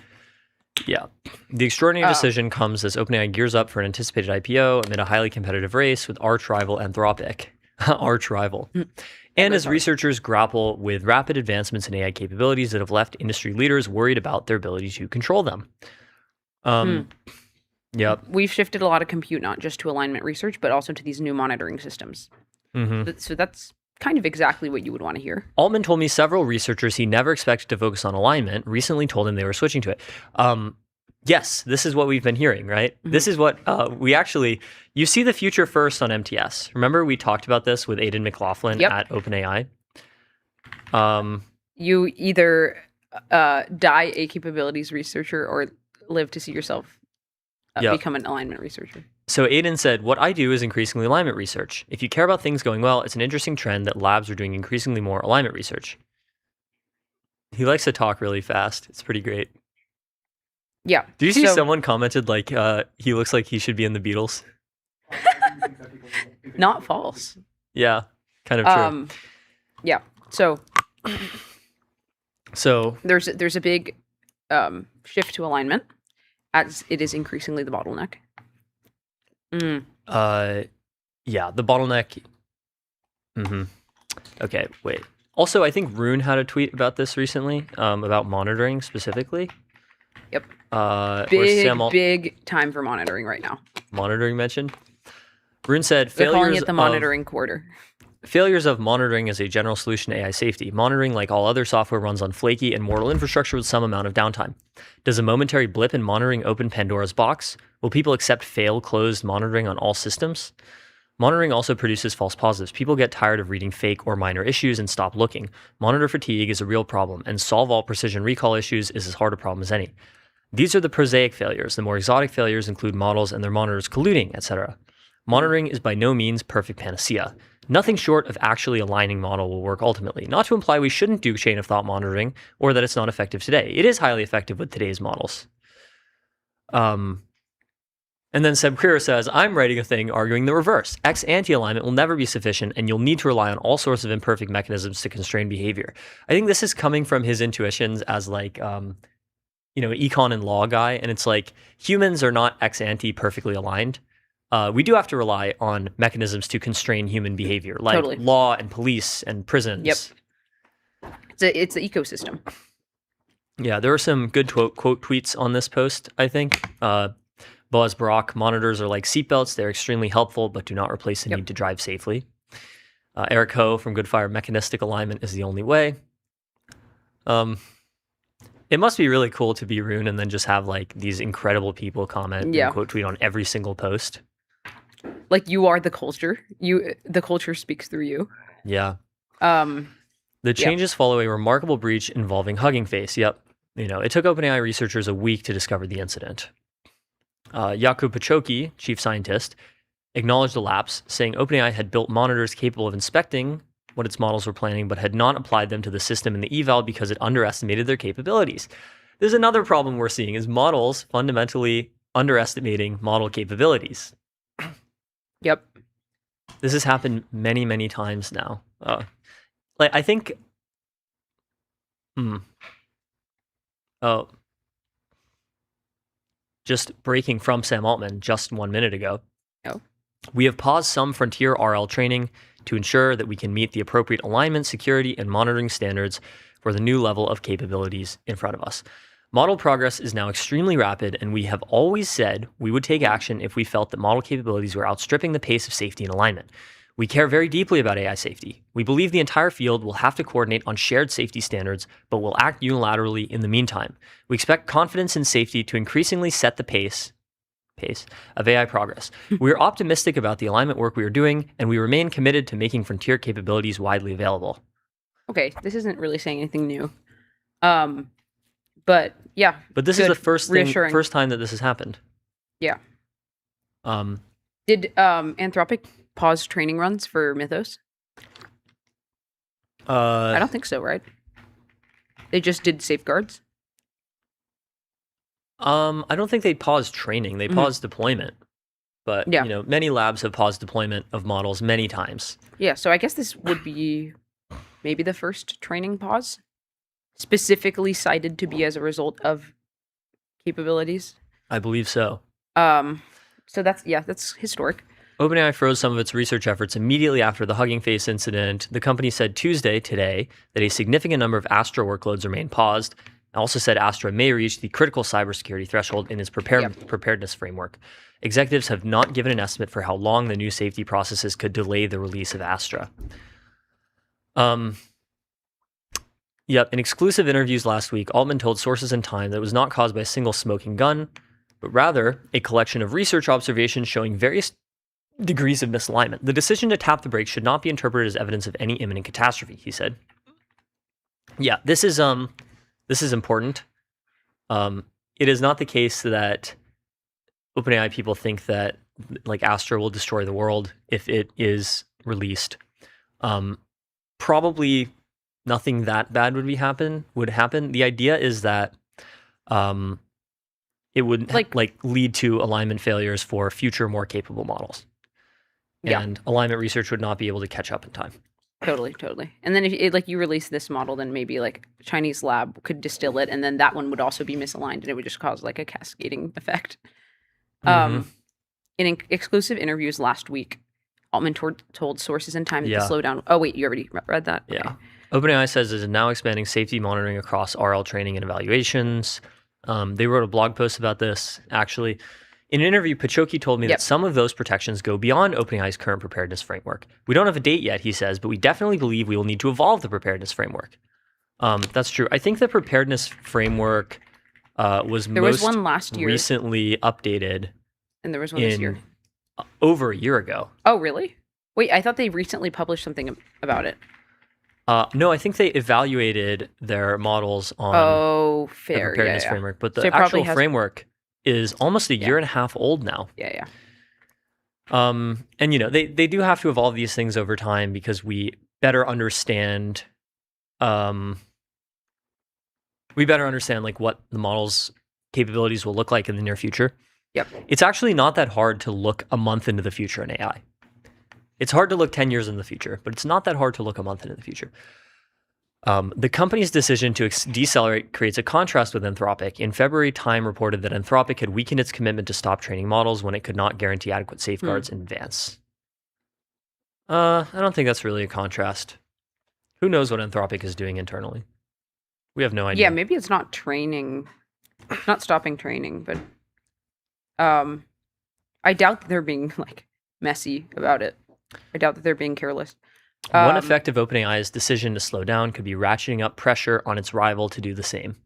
Yeah. The extraordinary decision comes as OpenAI gears up for an anticipated IPO amid a highly competitive race with arch rival Anthropic. Arch rival. And as researchers grapple with rapid advancements in AI capabilities that have left industry leaders worried about their ability to control them. Yep. We've shifted a lot of compute not just to alignment research, but also to these new monitoring systems. So that's kind of exactly what you would want to hear. Altman told me several researchers he never expected to focus on alignment recently told him they were switching to it. Yes, this is what we've been hearing, right? This is what you see the future first on MTS. Remember we talked about this with Aidan McLaughlin at OpenAI? You either die a capabilities researcher or live to see yourself become an alignment researcher. So Aidan said, what I do is increasingly alignment research. If you care about things going well, it's an interesting trend that labs are doing increasingly more alignment research. He likes to talk really fast. It's pretty great. Yeah. Do you see someone commented like he looks like he should be in the Beatles? Not false. Yeah, kind of true. Yeah. So there's a big shift to alignment as it is increasingly the bottleneck. Yeah, the bottleneck. Okay, wait. Also, I think Rune had a tweet about this recently, about monitoring specifically. Yep. Big time for monitoring right now. Monitoring mentioned. Rune said They're calling it the monitoring quarter. Failures of monitoring as a general solution to AI safety. Monitoring, like all other software, runs on flaky and mortal infrastructure with some amount of downtime. Does a momentary blip in monitoring open Pandora's box? Will people accept fail-closed monitoring on all systems? Monitoring also produces false positives. People get tired of reading fake or minor issues and stop looking. Monitor fatigue is a real problem, and solve all precision recall issues is as hard a problem as any. These are the prosaic failures. The more exotic failures include models and their monitors colluding, etc. Monitoring is by no means perfect panacea. Nothing short of actually aligning model will work ultimately. Not to imply we shouldn't do chain of thought monitoring or that it's not effective today. It is highly effective with today's models. And then Seb Creer says, I'm writing a thing arguing the reverse. Ex-ante alignment will never be sufficient, and you'll need to rely on all sorts of imperfect mechanisms to constrain behavior. I think this is coming from his intuitions as like, econ and law guy. And it's like humans are not ex-ante perfectly aligned. We do have to rely on mechanisms to constrain human behavior, like law and police and prisons. Yep. It's the ecosystem. Yeah, there are some good quote tweets on this post, I think. Boaz Barak, monitors are like seatbelts. They're extremely helpful, but do not replace the need to drive safely. Eric Ho from Goodfire, mechanistic alignment is the only way. It must be really cool to be Rune and then just have like these incredible people comment and quote tweet on every single post. Like you are the culture. The culture speaks through you. Yeah. The changes follow a remarkable breach involving Hugging Face. Yep. It took OpenAI researchers a week to discover the incident. Jakub Pachoki, chief scientist, acknowledged the lapse, saying OpenAI had built monitors capable of inspecting what its models were planning, but had not applied them to the system in the eval because it underestimated their capabilities. There's another problem we're seeing is models fundamentally underestimating model capabilities. Yep. This has happened many, many times now. Like I think. Oh, just breaking from Sam Altman just 1 minute ago. Oh. We have paused some frontier RL training to ensure that we can meet the appropriate alignment, security, and monitoring standards for the new level of capabilities in front of us. Model progress is now extremely rapid, and we have always said we would take action if we felt that model capabilities were outstripping the pace of safety and alignment. We care very deeply about AI safety. We believe the entire field will have to coordinate on shared safety standards, but will act unilaterally in the meantime. We expect confidence in safety to increasingly set the pace of AI progress. We are optimistic about the alignment work we are doing, and we remain committed to making frontier capabilities widely available. Okay, this isn't really saying anything new. But yeah. But this is the first time that this has happened. Yeah. Did Anthropic pause training runs for Mythos? I don't think so, right? They just did safeguards. I don't think they paused training. They paused deployment. But many labs have paused deployment of models many times. Yeah, so I guess this would be maybe the first training pause, specifically cited to be as a result of capabilities. I believe so. So that's historic. OpenAI froze some of its research efforts immediately after the Hugging Face incident. The company said today, that a significant number of Astra workloads remain paused. It also said Astra may reach the critical cybersecurity threshold in its preparedness framework. Executives have not given an estimate for how long the new safety processes could delay the release of Astra. In exclusive interviews last week, Altman told sources in Time that it was not caused by a single smoking gun, but rather a collection of research observations showing various degrees of misalignment. The decision to tap the brakes should not be interpreted as evidence of any imminent catastrophe, he said. Yeah, this is important. It is not the case that OpenAI people think that like Astra will destroy the world if it is released. Probably nothing that bad would happen. The idea is that it would lead to alignment failures for future more capable models. And alignment research would not be able to catch up in time. Totally. And then if you release this model, then maybe like a Chinese lab could distill it, and then that one would also be misaligned, and it would just cause like a cascading effect. In exclusive interviews last week, Altman told sources in Time that the slowdown. Oh wait, you already read that? Yeah. Okay. OpenAI says it is now expanding safety monitoring across RL training and evaluations. They wrote a blog post about this, actually. In an interview, Pachoki told me that some of those protections go beyond OpenAI's current preparedness framework. We don't have a date yet, he says, but we definitely believe we will need to evolve the preparedness framework. That's true. I think the preparedness framework was one last year. Recently updated. And there was one this year. Over a year ago. Oh, really? Wait, I thought they recently published something about it. No, I think they evaluated their models on the preparedness framework, but the actual framework is almost a year and a half old now. Yeah. And they do have to evolve these things over time because we better understand like what the model's capabilities will look like in the near future. Yep. It's actually not that hard to look a month into the future in AI. It's hard to look 10 years in the future, but it's not that hard to look a month into the future. The company's decision to decelerate creates a contrast with Anthropic. In February, Time reported that Anthropic had weakened its commitment to stop training models when it could not guarantee adequate safeguards in advance. I don't think that's really a contrast. Who knows what Anthropic is doing internally? We have no idea. Yeah, maybe it's not training, not stopping training, but I doubt that they're being like messy about it. I doubt that they're being careless. One effect of OpenAI's decision to slow down could be ratcheting up pressure on its rival to do the same.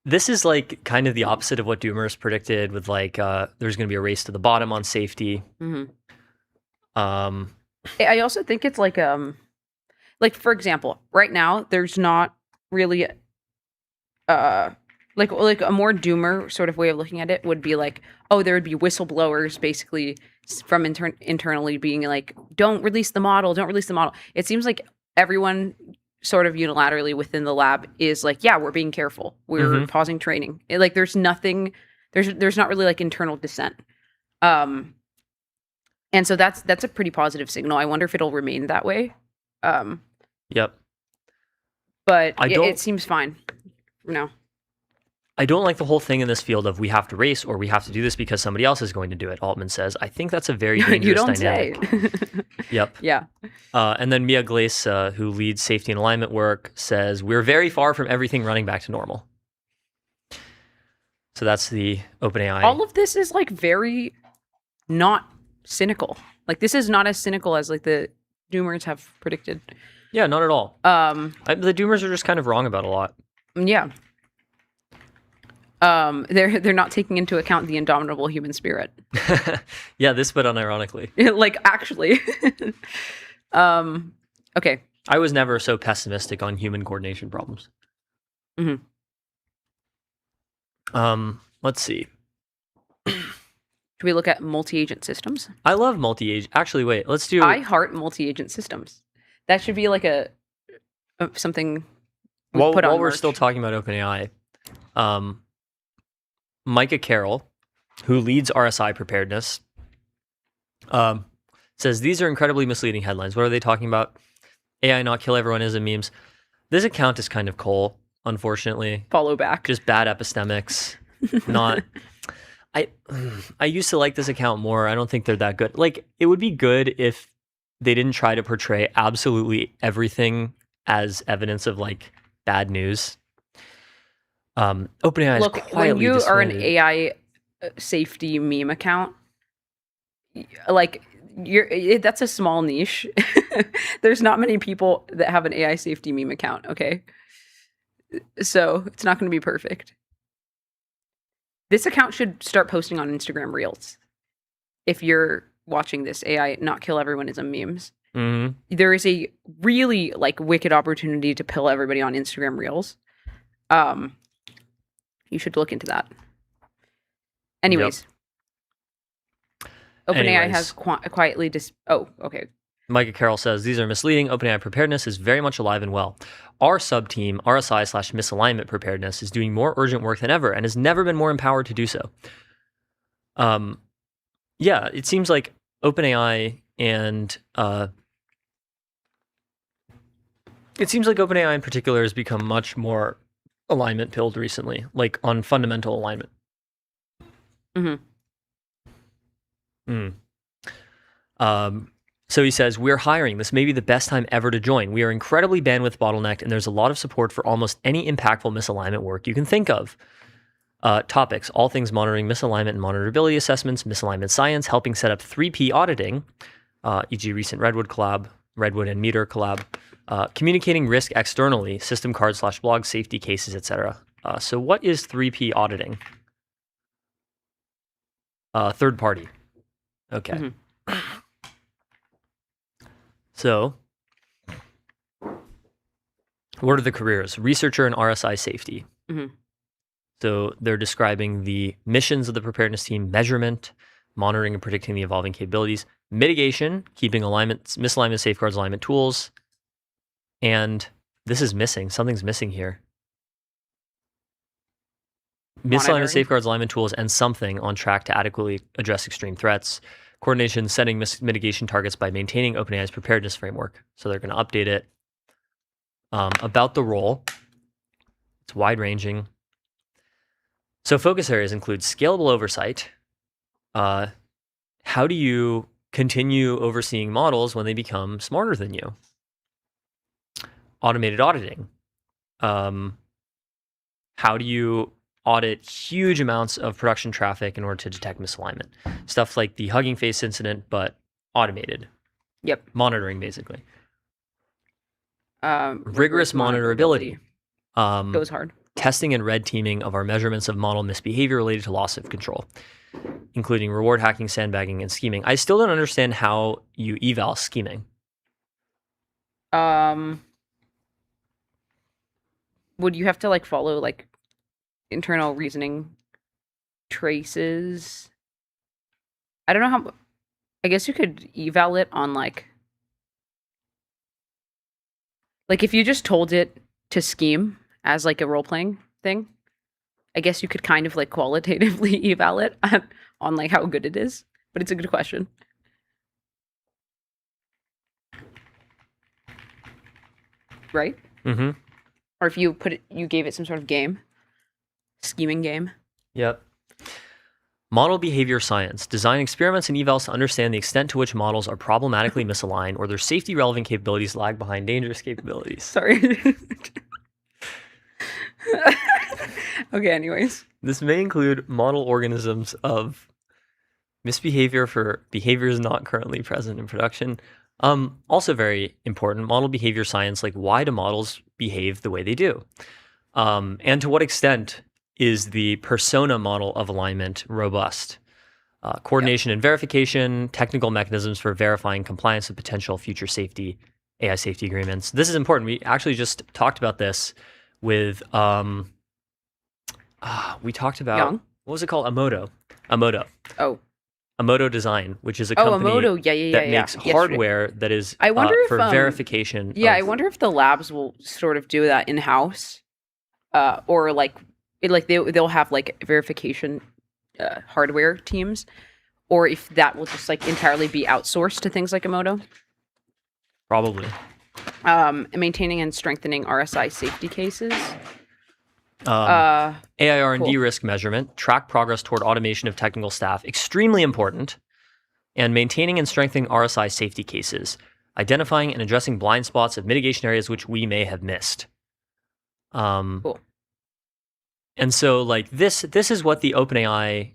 This is like kind of the opposite of what Doomers predicted with like there's going to be a race to the bottom on safety. Mm-hmm. I also think it's like for example, right now there's not really like a more doomer sort of way of looking at it would be like, oh, there would be whistleblowers basically from internally being like, don't release the model. It seems like everyone sort of unilaterally within the lab is like, yeah, we're being careful. We're pausing training. There's nothing, there's not really like internal dissent. And so that's a pretty positive signal. I wonder if it'll remain that way. Yep. But I don't- it seems fine for now. I don't like the whole thing in this field of we have to race or we have to do this because somebody else is going to do it, Altman says. I think that's a very dangerous You don't dynamic. say. Yep. Yeah. And then Mia Glace, who leads safety and alignment work, says, we're very far from everything running back to normal. So that's the OpenAI. All of this is like very not cynical. Like this is not as cynical as like the doomers have predicted. Yeah, not at all. The doomers are just kind of wrong about a lot. Yeah. They're not taking into account the indomitable human spirit. Yeah, this but unironically. Like actually. Okay. I was never so pessimistic on human coordination problems. Mm-hmm. Let's see. Should we look at multi-agent systems? I love multi-agent. Actually, wait. Let's do. I heart multi-agent systems. That should be like a something. We While put on we're merch. still talking about OpenAI, Micah Carroll, who leads RSI preparedness, says these are incredibly misleading headlines. What are they talking about? AI not kill everyone is in memes. This account is kind of coal, unfortunately. Follow back. Just bad epistemics. Not. I used to like this account more. I don't think they're that good. Like, it would be good if they didn't try to portray absolutely everything as evidence of like bad news. OpenAI Look, is when quietly you are an dissuaded. AI safety meme account, like that's a small niche. There's not many people that have an AI safety meme account, okay? So it's not going to be perfect. This account should start posting on Instagram Reels. If you're watching this, AI not kill everyone is a memes. Mm-hmm. There is a really like wicked opportunity to pill everybody on Instagram Reels. You should look into that. Anyways. OpenAI has quietly oh, okay. Micah Carroll says, these are misleading. OpenAI preparedness is very much alive and well. Our sub-team, RSI/misalignment preparedness, is doing more urgent work than ever and has never been more empowered to do so. Yeah, it seems like OpenAI and it seems like OpenAI in particular has become much more alignment pilled recently, like on fundamental alignment. So he says, we're hiring. This may be the best time ever to join. We are incredibly bandwidth bottlenecked, and there's a lot of support for almost any impactful misalignment work you can think of. Topics, all things monitoring, misalignment and monitorability assessments, misalignment science, helping set up 3P auditing, e.g. recent Redwood and Meter collab, communicating risk externally, system card/blog, safety cases, etc. So what is 3P auditing? Third party. Okay. So, what are the careers? Researcher in RSI safety. So they're describing the missions of the preparedness team: measurement, monitoring and predicting the evolving capabilities; mitigation, keeping misalignment safeguards, alignment tools. And this is missing. Something's missing here. Misalignment safeguards, alignment tools, and something on track to adequately address extreme threats. Coordination, setting mitigation targets by maintaining OpenAI's preparedness framework. So they're going to update it. About the role, it's wide-ranging. So focus areas include scalable oversight. How do you continue overseeing models when they become smarter than you? Automated auditing. How do you audit huge amounts of production traffic in order to detect misalignment? Stuff like the Hugging Face incident, but automated. Yep. Monitoring, basically. Rigorous monitorability. Goes hard. Testing and red teaming of our measurements of model misbehavior related to loss of control, including reward hacking, sandbagging, and scheming. I still don't understand how you eval scheming. Would you have to like follow like internal reasoning traces? I don't know how. I guess you could eval it on like if you just told it to scheme as like a role playing thing. I guess you could kind of like qualitatively eval it on like how good it is. But it's a good question. right? Mm-hmm. Or if you gave it some sort of game, scheming game. Yep. Model behavior science. Design experiments and evals to understand the extent to which models are problematically misaligned or their safety relevant capabilities lag behind dangerous capabilities. Sorry. Okay, anyways. This may include model organisms of misbehavior for behaviors not currently present in production. Also very important, model behavior science, like why do models behave the way they do? And to what extent is the persona model of alignment robust? Coordination and verification, technical mechanisms for verifying compliance with potential future AI safety agreements. This is important. We actually just talked about this with, we talked about, Young? what was it called? Amodo. Oh. Amodo Design, which is a company Amodo. Yeah. that makes hardware that is I wonder if, for verification. Yeah, I wonder if the labs will sort of do that in-house, or they'll have like verification hardware teams, or if that will just like entirely be outsourced to things like Amodo. Probably. Maintaining and strengthening RSI safety cases. AI R&D cool. risk measurement, track progress toward automation of technical staff, extremely important, and maintaining and strengthening RSI safety cases, identifying and addressing blind spots of mitigation areas which we may have missed. Cool. And so, like this is what the OpenAI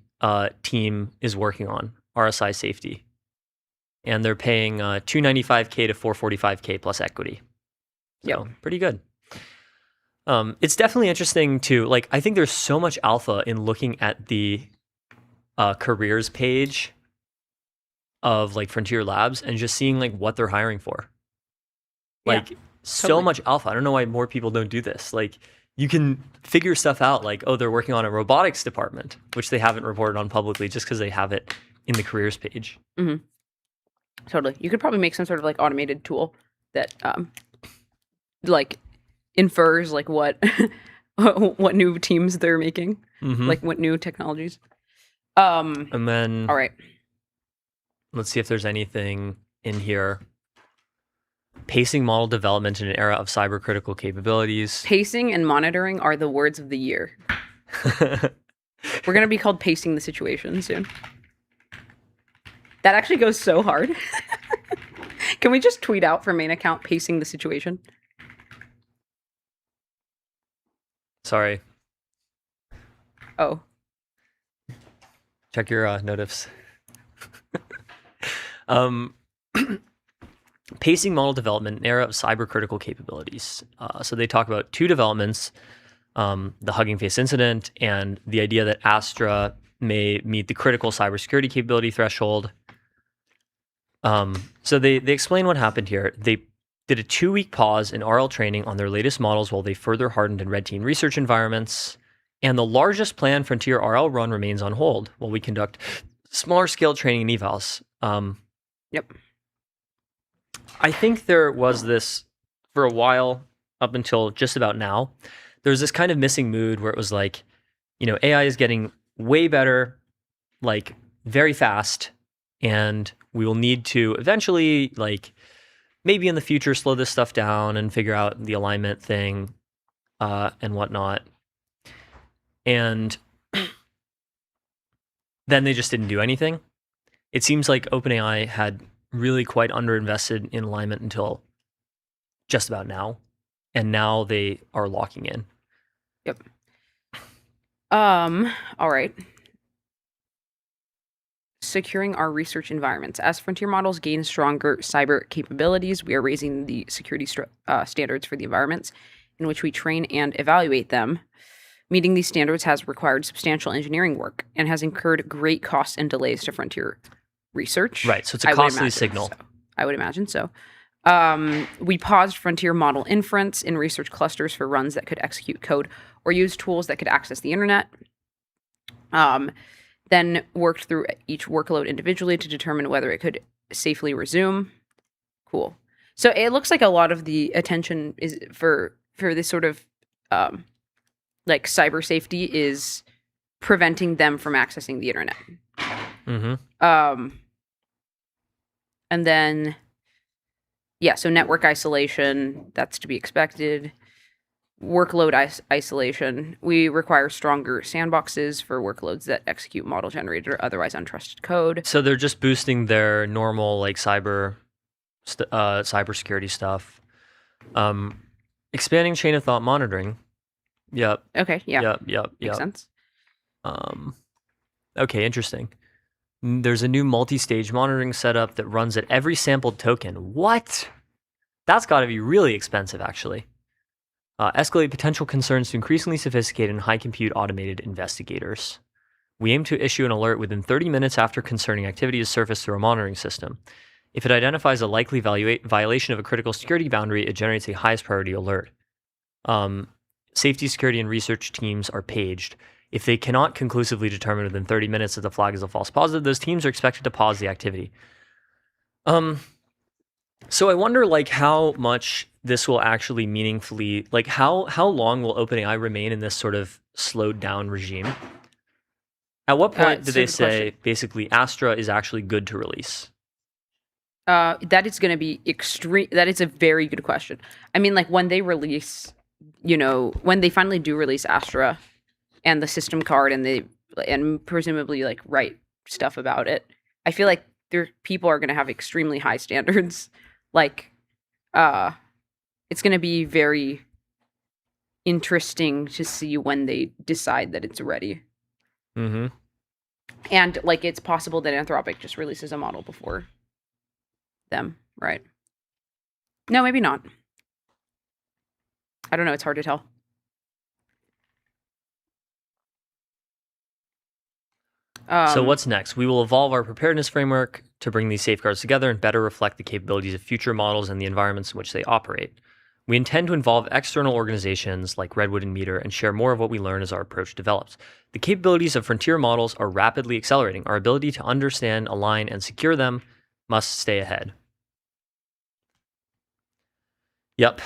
team is working on, RSI safety, and they're paying $295K to $445K plus equity. So pretty good. It's definitely interesting to, like, I think there's so much alpha in looking at the careers page of like Frontier Labs and just seeing like what they're hiring for. Like so much alpha. I don't know why more people don't do this. Like you can figure stuff out like, oh, they're working on a robotics department, which they haven't reported on publicly just because they have it in the careers page. Mm-hmm. Totally. You could probably make some sort of like automated tool that like infers like what what new teams they're making, like what new technologies. And then all right, let's see if there's anything in here. Pacing model development in an era of cyber critical capabilities. Pacing and monitoring are the words of the year. We're gonna be called pacing the situation soon. That actually goes so hard. Can we just tweet out for main account pacing the situation? Sorry. Oh. Check your notifs. Pacing model development, an era of cyber critical capabilities. So they talk about two developments, the Hugging Face incident and the idea that Astra may meet the critical cybersecurity capability threshold. So they explain what happened here. They did a 2-week pause in RL training on their latest models while they further hardened in red team research environments. And the largest planned Frontier RL run remains on hold while we conduct smaller scale training and evals. Yep. I think there was this for a while up until just about now. There's this kind of missing mood where it was like, you know, AI is getting way better, like very fast, and we will need to eventually, like, maybe in the future, slow this stuff down and figure out the alignment thing and whatnot. And then they just didn't do anything. It seems like OpenAI had really quite underinvested in alignment until just about now. And now they are locking in. Yep. All right. Securing our research environments. As frontier models gain stronger cyber capabilities, we are raising the security standards for the environments in which we train and evaluate them. Meeting these standards has required substantial engineering work and has incurred great costs and delays to frontier research. Right, so it's a costly signal. I would imagine so. We paused frontier model inference in research clusters for runs that could execute code or use tools that could access the internet. Then worked through each workload individually to determine whether it could safely resume. Cool. So it looks like a lot of the attention is for this sort of like cyber safety is preventing them from accessing the internet. Mm-hmm. And then Yeah, so network isolation, that's to be expected. Workload isolation. We require stronger sandboxes for workloads that execute model-generated or otherwise untrusted code. So they're just boosting their normal like cybersecurity stuff. Expanding chain of thought monitoring. Yep. Okay, yeah. Yep. Makes sense. Okay, interesting. There's a new multi-stage monitoring setup that runs at every sampled token. What? That's got to be really expensive, actually. Escalate potential concerns to increasingly sophisticated and high compute automated investigators. We aim to issue an alert within 30 minutes after concerning activity is surfaced through a monitoring system. If it identifies a likely violation of a critical security boundary, it generates a highest priority alert. Safety, security, and research teams are paged. If they cannot conclusively determine within 30 minutes that the flag is a false positive, those teams are expected to pause the activity. So I wonder, like, how much this will actually meaningfully, like, how long will OpenAI remain in this sort of slowed down regime? At what point do they say basically Astra is actually good to release? That is going to be extreme. That is a very good question. I mean, like when they release, when they finally do release Astra and the system card and presumably like write stuff about it, I feel like people are going to have extremely high standards. Like, it's going to be very interesting to see when they decide that it's ready. Mm-hmm. And like, it's possible that Anthropic just releases a model before them, right? No, maybe not. I don't know. It's hard to tell. So what's next? We will evolve our preparedness framework to bring these safeguards together and better reflect the capabilities of future models and the environments in which they operate. We intend to involve external organizations like Redwood and Meter and share more of what we learn as our approach develops. The capabilities of frontier models are rapidly accelerating. Our ability to understand, align, and secure them must stay ahead. Yep.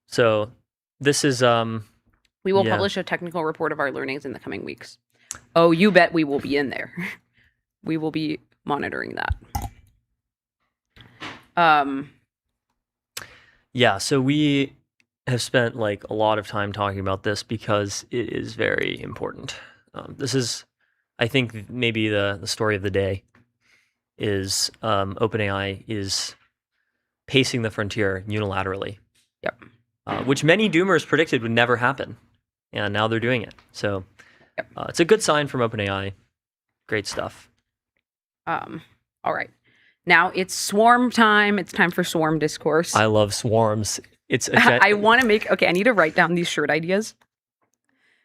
So this is we will publish a technical report of our learnings in the coming weeks. Oh, you bet we will be in there. We will be monitoring that. Yeah, so we have spent like a lot of time talking about this because it is very important. This is, I think, maybe the story of the day is OpenAI is pacing the frontier unilaterally. Yep. Which many doomers predicted would never happen. And now they're doing it. So it's a good sign from OpenAI. Great stuff. All right. Now it's swarm time. It's time for swarm discourse. I love swarms. It's I want to make, I need to write down these shirt ideas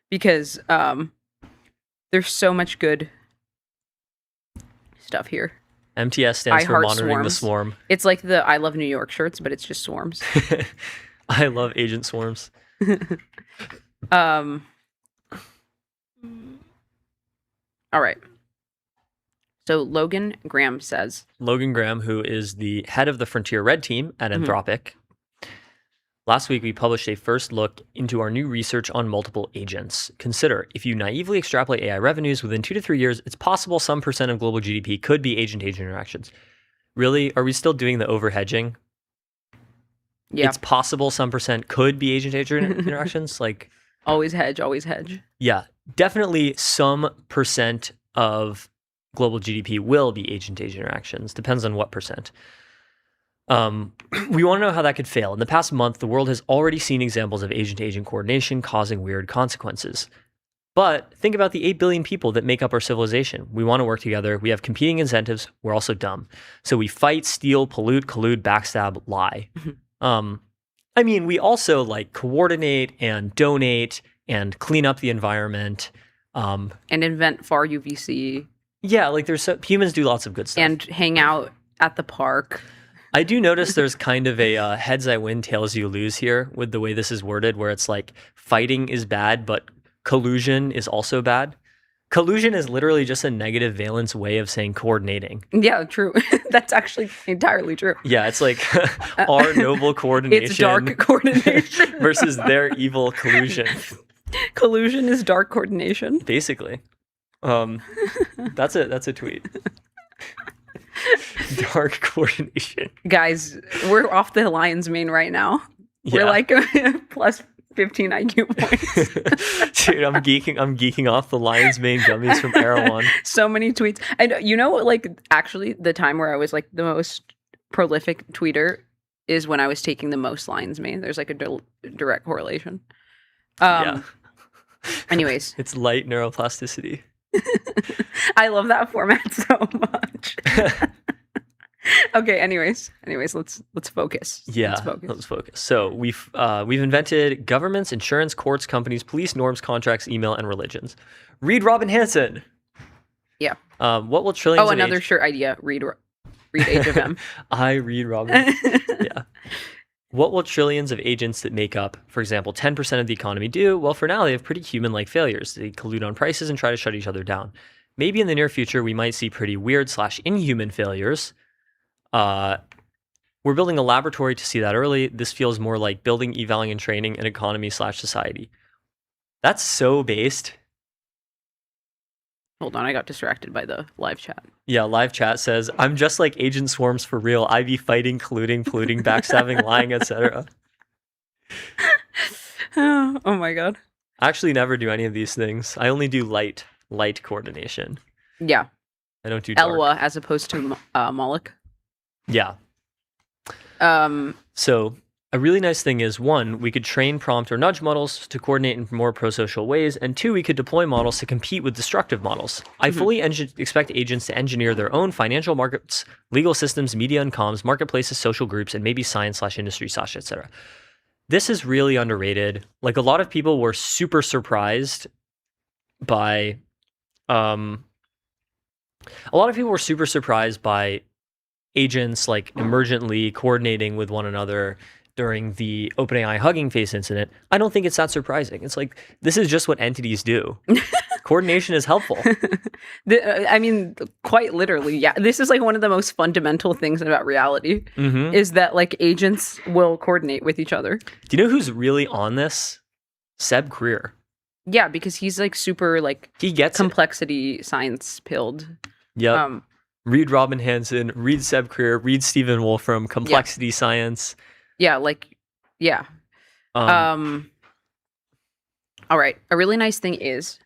because there's so much good stuff here. MTS stands for monitoring the swarm. It's like the I Love New York shirts, but it's just swarms. I love agent swarms. All right. So Logan Graham says. Logan Graham, who is the head of the Frontier Red team at Anthropic. Last week, we published a first look into our new research on multiple agents. Consider, if you naively extrapolate AI revenues within 2 to 3 years, it's possible some % of global GDP could be agent-agent interactions. Really? Are we still doing the overhedging? Yeah. It's possible some % could be agent-agent interactions? Like, always hedge, always hedge. Yeah, definitely some % of global GDP will be agent-agent interactions. Depends on what %. We want to know how that could fail. In the past month, the world has already seen examples of agent-to-agent coordination causing weird consequences. But think about the 8 billion people that make up our civilization. We want to work together. We have competing incentives. We're also dumb. So we fight, steal, pollute, collude, backstab, lie. I mean, we also like coordinate and donate and clean up the environment. And invent far UVC. Yeah, like humans do lots of good stuff. And hang out at the park. I do notice there's kind of a heads I win, tails you lose here with the way this is worded, where it's like fighting is bad, but collusion is also bad. Collusion is literally just a negative valence way of saying coordinating. Yeah, true. That's actually entirely true. Yeah, it's like our noble coordination. It's dark coordination. Versus their evil collusion. Collusion is dark coordination. Basically. That's a tweet. Dark coordination. Guys, we're off the lion's mane right now. We're Yeah. like plus 15 IQ points. Dude, I'm geeking off the lion's mane gummies from Erewhon. So many tweets. And you know what, like, actually, the time where I was like the most prolific tweeter is when I was taking the most lion's mane. There's like a direct correlation. Yeah. Anyways. It's light neuroplasticity. I love that format so much. Okay, anyways, let's focus. Yeah, let's focus. So we've invented governments, insurance, courts, companies, police, norms, contracts, email, and religions. Read Robin Hanson. Yeah. What will trillions? Oh, another shirt idea. Read Age of M. I read Robin. Yeah. What will trillions of agents that make up, for example, 10% of the economy do? Well, for now, they have pretty human-like failures. They collude on prices and try to shut each other down. Maybe in the near future, we might see pretty weird/inhuman failures. We're building a laboratory to see that early. This feels more like building, evaluating, and training an economy/society. That's so based. Hold on, I got distracted by the live chat. Yeah, live chat says, I'm just like Agent Swarms for real. I be fighting, colluding, polluting, backstabbing, lying, etc. Oh my god. I actually never do any of these things. I only do light coordination. Yeah. I don't do dark. Elwa as opposed to Moloch. Yeah. So a really nice thing is, one, we could train prompt or nudge models to coordinate in more pro-social ways, and two, we could deploy models to compete with destructive models. I fully expect agents to engineer their own financial markets, legal systems, media and comms, marketplaces, social groups, and maybe science/industry/ etc. This is really underrated. Like, a lot of people were super surprised by agents like emergently coordinating with one another during the OpenAI Hugging Face incident. I don't think it's that surprising. It's like, this is just what entities do. Coordination is helpful. I mean, quite literally, yeah. This is like one of the most fundamental things about reality is that like agents will coordinate with each other. Do you know who's really on this? Seb Creer. Yeah, because he's like super like he gets complexity science pilled. Yep. Read Robin Hanson, read Seb Creer, read Stephen Wolfram, complexity science. Yeah, like, yeah. All right. A really nice thing is,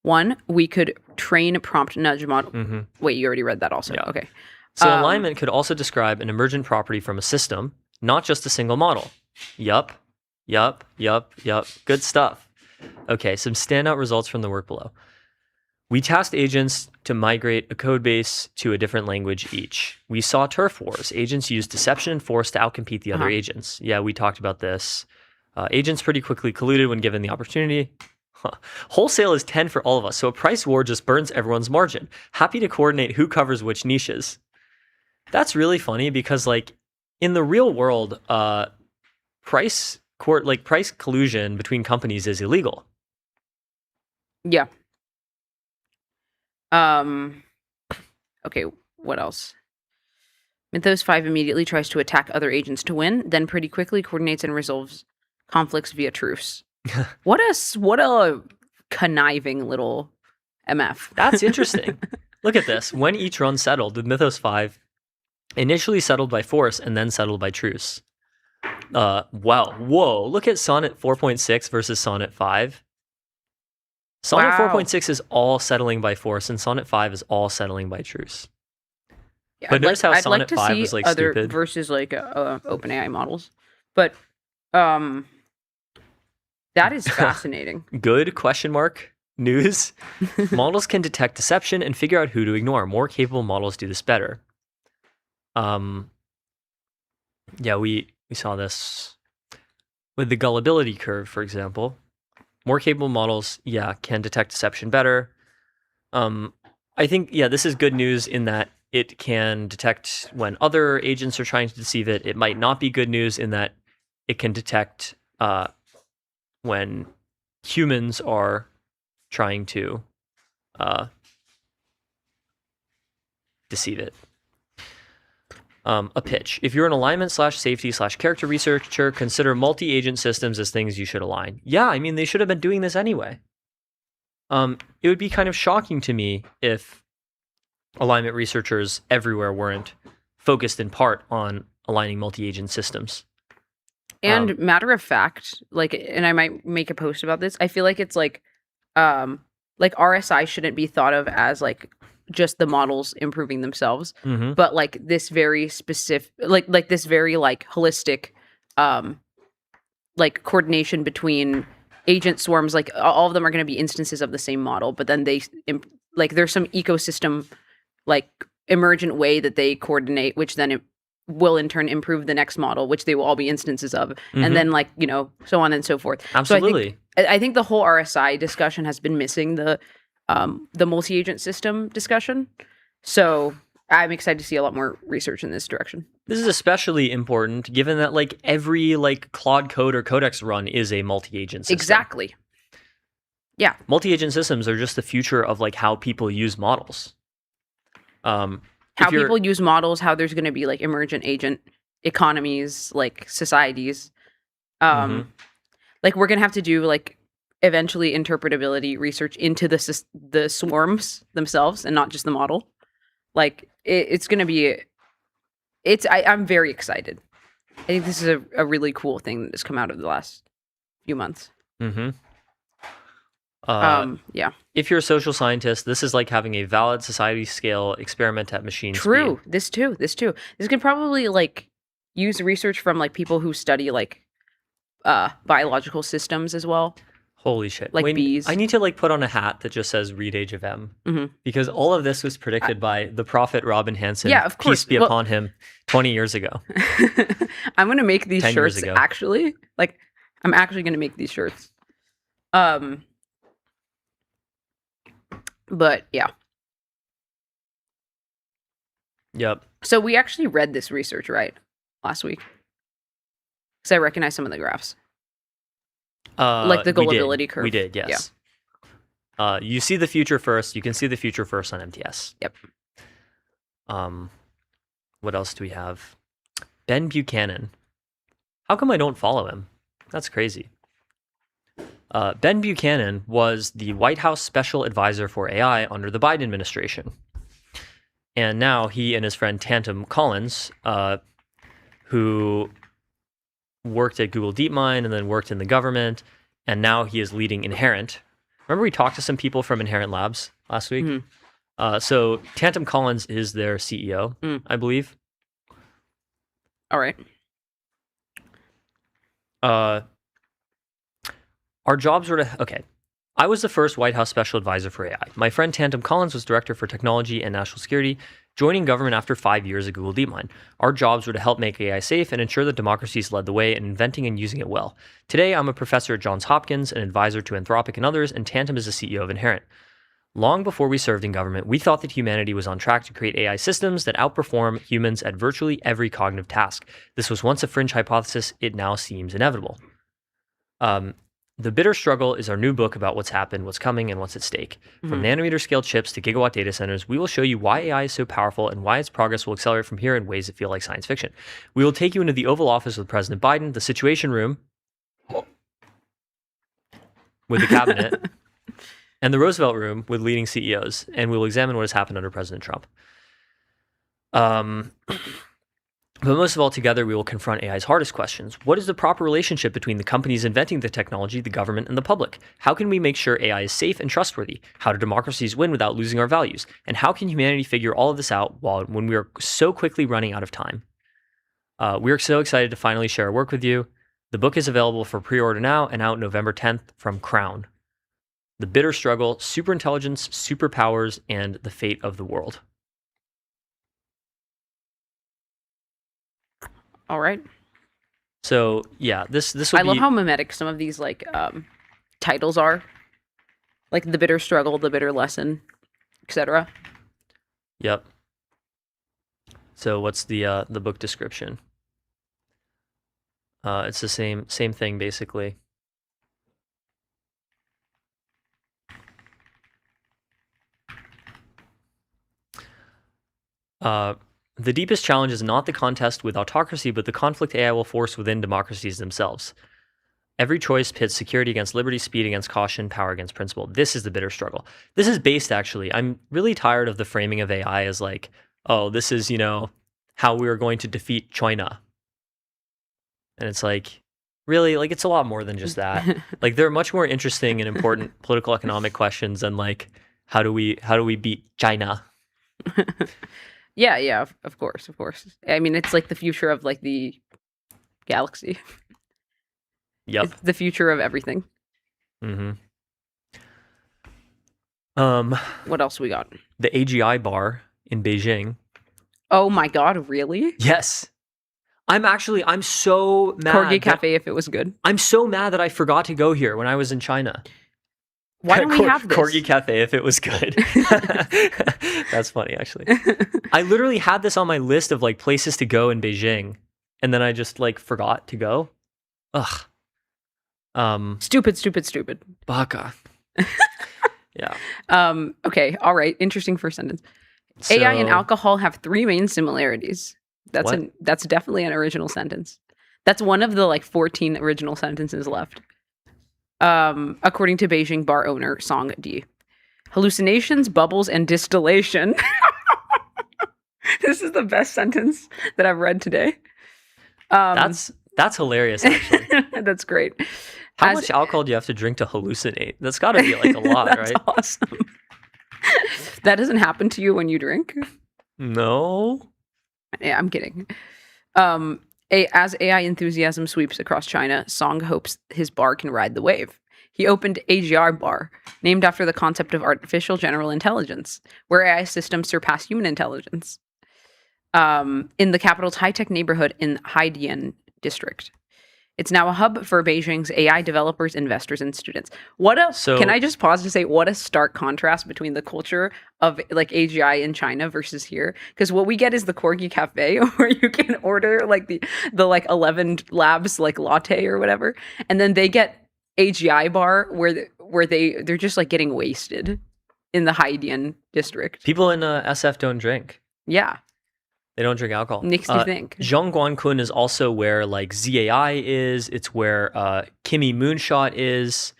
one, we could train prompt nudge model. Wait, you already read that also. Yeah. Okay. So alignment could also describe an emergent property from a system, not just a single model. Yup. Good stuff. Okay, some standout results from the work below. We tasked agents to migrate a code base to a different language each. We saw turf wars. Agents used deception and force to outcompete the other agents. Yeah, we talked about this. Agents pretty quickly colluded when given the opportunity. Wholesale is 10 for all of us, so a price war just burns everyone's margin. Happy to coordinate who covers which niches. That's really funny because, like, in the real world, price collusion between companies is illegal. Yeah. Okay, what else? Mythos 5 immediately tries to attack other agents to win, then pretty quickly coordinates and resolves conflicts via truce. What a conniving little MF. That's interesting. Look at this. When each run settled, with Mythos 5 initially settled by force and then settled by truce. Wow. Whoa. Look at Sonnet 4.6 versus Sonnet 5. Sonnet 4.6 is all settling by force, and Sonnet 5 is all settling by truce. Yeah, but notice how Sonnet 5 was like other stupid versus like OpenAI models. But that is fascinating. Good question mark news. Models can detect deception and figure out who to ignore. More capable models do this better. Yeah, we saw this with the gullibility curve, for example. More capable models, can detect deception better. I think, this is good news in that it can detect when other agents are trying to deceive it. It might not be good news in that it can detect when humans are trying to deceive it. A pitch. If you're an alignment/safety/character researcher, consider multi-agent systems as things you should align. Yeah, I mean, they should have been doing this anyway. It would be kind of shocking to me if alignment researchers everywhere weren't focused in part on aligning multi-agent systems. And matter of fact, like, and I might make a post about this, I feel like it's like RSI shouldn't be thought of as like just the models improving themselves, but like this very specific, like this very like holistic, like coordination between agent swarms. Like all of them are going to be instances of the same model, but then like there's some ecosystem like emergent way that they coordinate, which then will in turn improve the next model, which they will all be instances of, and then like, you know, so on and so forth. Absolutely. So I think the whole RSI discussion has been missing the multi-agent system discussion. So I'm excited to see a lot more research in this direction. This is especially important given that like every like Claude Code or Codex run is a multi-agent system. Exactly. Yeah. Multi-agent systems are just the future of like how people use models. How people use models, how there's going to be like emergent agent economies, like societies. Like we're going to have to do like eventually interpretability research into the swarms themselves and not just the model. Like it's going to be, I'm very excited. I think this is a really cool thing that has come out of the last few months. Yeah. If you're a social scientist, this is like having a valid society scale experiment at machine True. speed. This too. This can probably like use research from like people who study like biological systems as well. Holy shit. Like Wait, bees. I need to like put on a hat that just says read Age of M. Because all of this was predicted by the prophet Robin Hanson. Yeah, of course. Peace be upon him 20 years ago. I'm going to make these 10 years shirts ago. actually. Like I'm actually going to make these shirts. But yeah. Yep. So we actually read this research, right? Last week. Because I recognize some of the graphs. Like the gullibility curve. We did, yes. Yeah. You see the future first. You can see the future first on MTS. Yep. What else do we have? Ben Buchanan. How come I don't follow him? That's crazy. Ben Buchanan was the White House Special Advisor for AI under the Biden administration. And now he and his friend Tantum Collins, who worked at Google DeepMind and then worked in the government, and now he is leading Inherent. Remember we talked to some people from Inherent Labs last week? So Tantum Collins is their CEO, I believe. All right. Our jobs were to... Okay. I was the first White House Special Advisor for AI. My friend Tantum Collins was Director for Technology and National Security, joining government after 5 years at Google DeepMind. Our jobs were to help make AI safe and ensure that democracies led the way in inventing and using it well. Today, I'm a professor at Johns Hopkins, an advisor to Anthropic and others, and Tantum is the CEO of Inherent. Long before we served in government, we thought that humanity was on track to create AI systems that outperform humans at virtually every cognitive task. This was once a fringe hypothesis. It now seems inevitable. The Bitter Struggle is our new book about what's happened, what's coming, and what's at stake. From nanometer scale chips to gigawatt data centers, we will show you why AI is so powerful and why its progress will accelerate from here in ways that feel like science fiction. We will take you into the Oval Office with President Biden, the Situation Room with the cabinet, and the Roosevelt Room with leading CEOs, and we will examine what has happened under President Trump. But most of all, together, we will confront AI's hardest questions. What is the proper relationship between the companies inventing the technology, the government, and the public? How can we make sure AI is safe and trustworthy? How do democracies win without losing our values? And how can humanity figure all of this out when we are so quickly running out of time? We are so excited to finally share our work with you. The book is available for pre-order now and out November 10th from Crown. The Bitter Struggle, Superintelligence, Superpowers, and the Fate of the World. All right. So yeah, this will I be... love how mimetic some of these like titles are, like the bitter struggle, the bitter lesson, etc. Yep. So what's the book description? It's the same thing basically. The deepest challenge is not the contest with autocracy, but the conflict AI will force within democracies themselves. Every choice pits security against liberty, speed against caution, power against principle. This is the bitter struggle. This is based, actually. I'm really tired of the framing of AI as like, oh, this is, how we're going to defeat China. And it's like, really, like, it's a lot more than just that. Like, there are much more interesting and important political economic questions than like, how do we beat China? Yeah, of course. I mean, it's like the future of like the galaxy. Yep. It's the future of everything. Mm-hmm. What else we got? The AGI bar in Beijing. Oh my god, really? Yes. I'm so mad. Corgi Cafe, if it was good. I'm so mad that I forgot to go here when I was in China. Why don't we have this? Corgi Cafe, if it was good. That's funny, actually. I literally had this on my list of like places to go in Beijing, and then I just like forgot to go. Ugh. Stupid. Baka. Yeah. Okay. All right. Interesting first sentence. So, AI and alcohol have 3 main similarities. That's definitely an original sentence. That's one of the like 14 original sentences left. According to Beijing bar owner Song Di. Hallucinations, bubbles, and distillation. This is the best sentence that I've read today. That's hilarious, actually. That's great. How much alcohol do you have to drink to hallucinate? That's got to be like a lot, that's right? Awesome. That doesn't happen to you when you drink? No. Yeah, I'm kidding. As AI enthusiasm sweeps across China, Song hopes his bar can ride the wave. He opened AGR Bar, named after the concept of artificial general intelligence, where AI systems surpass human intelligence, in the capital's high-tech neighborhood in Haidian district. It's now a hub for Beijing's AI developers, investors, and students. Can I just pause to say what a stark contrast between the culture of like AGI in China versus here? Because what we get is the Corgi Cafe, where you can order like the like 11 labs like latte or whatever, and then they get AGI bar where they're just like getting wasted in the Haidian district. People in SF don't drink. Yeah. They don't drink alcohol. Makes you think. Zhongguancun is also where like ZAI is. It's where Kimi Moonshot is.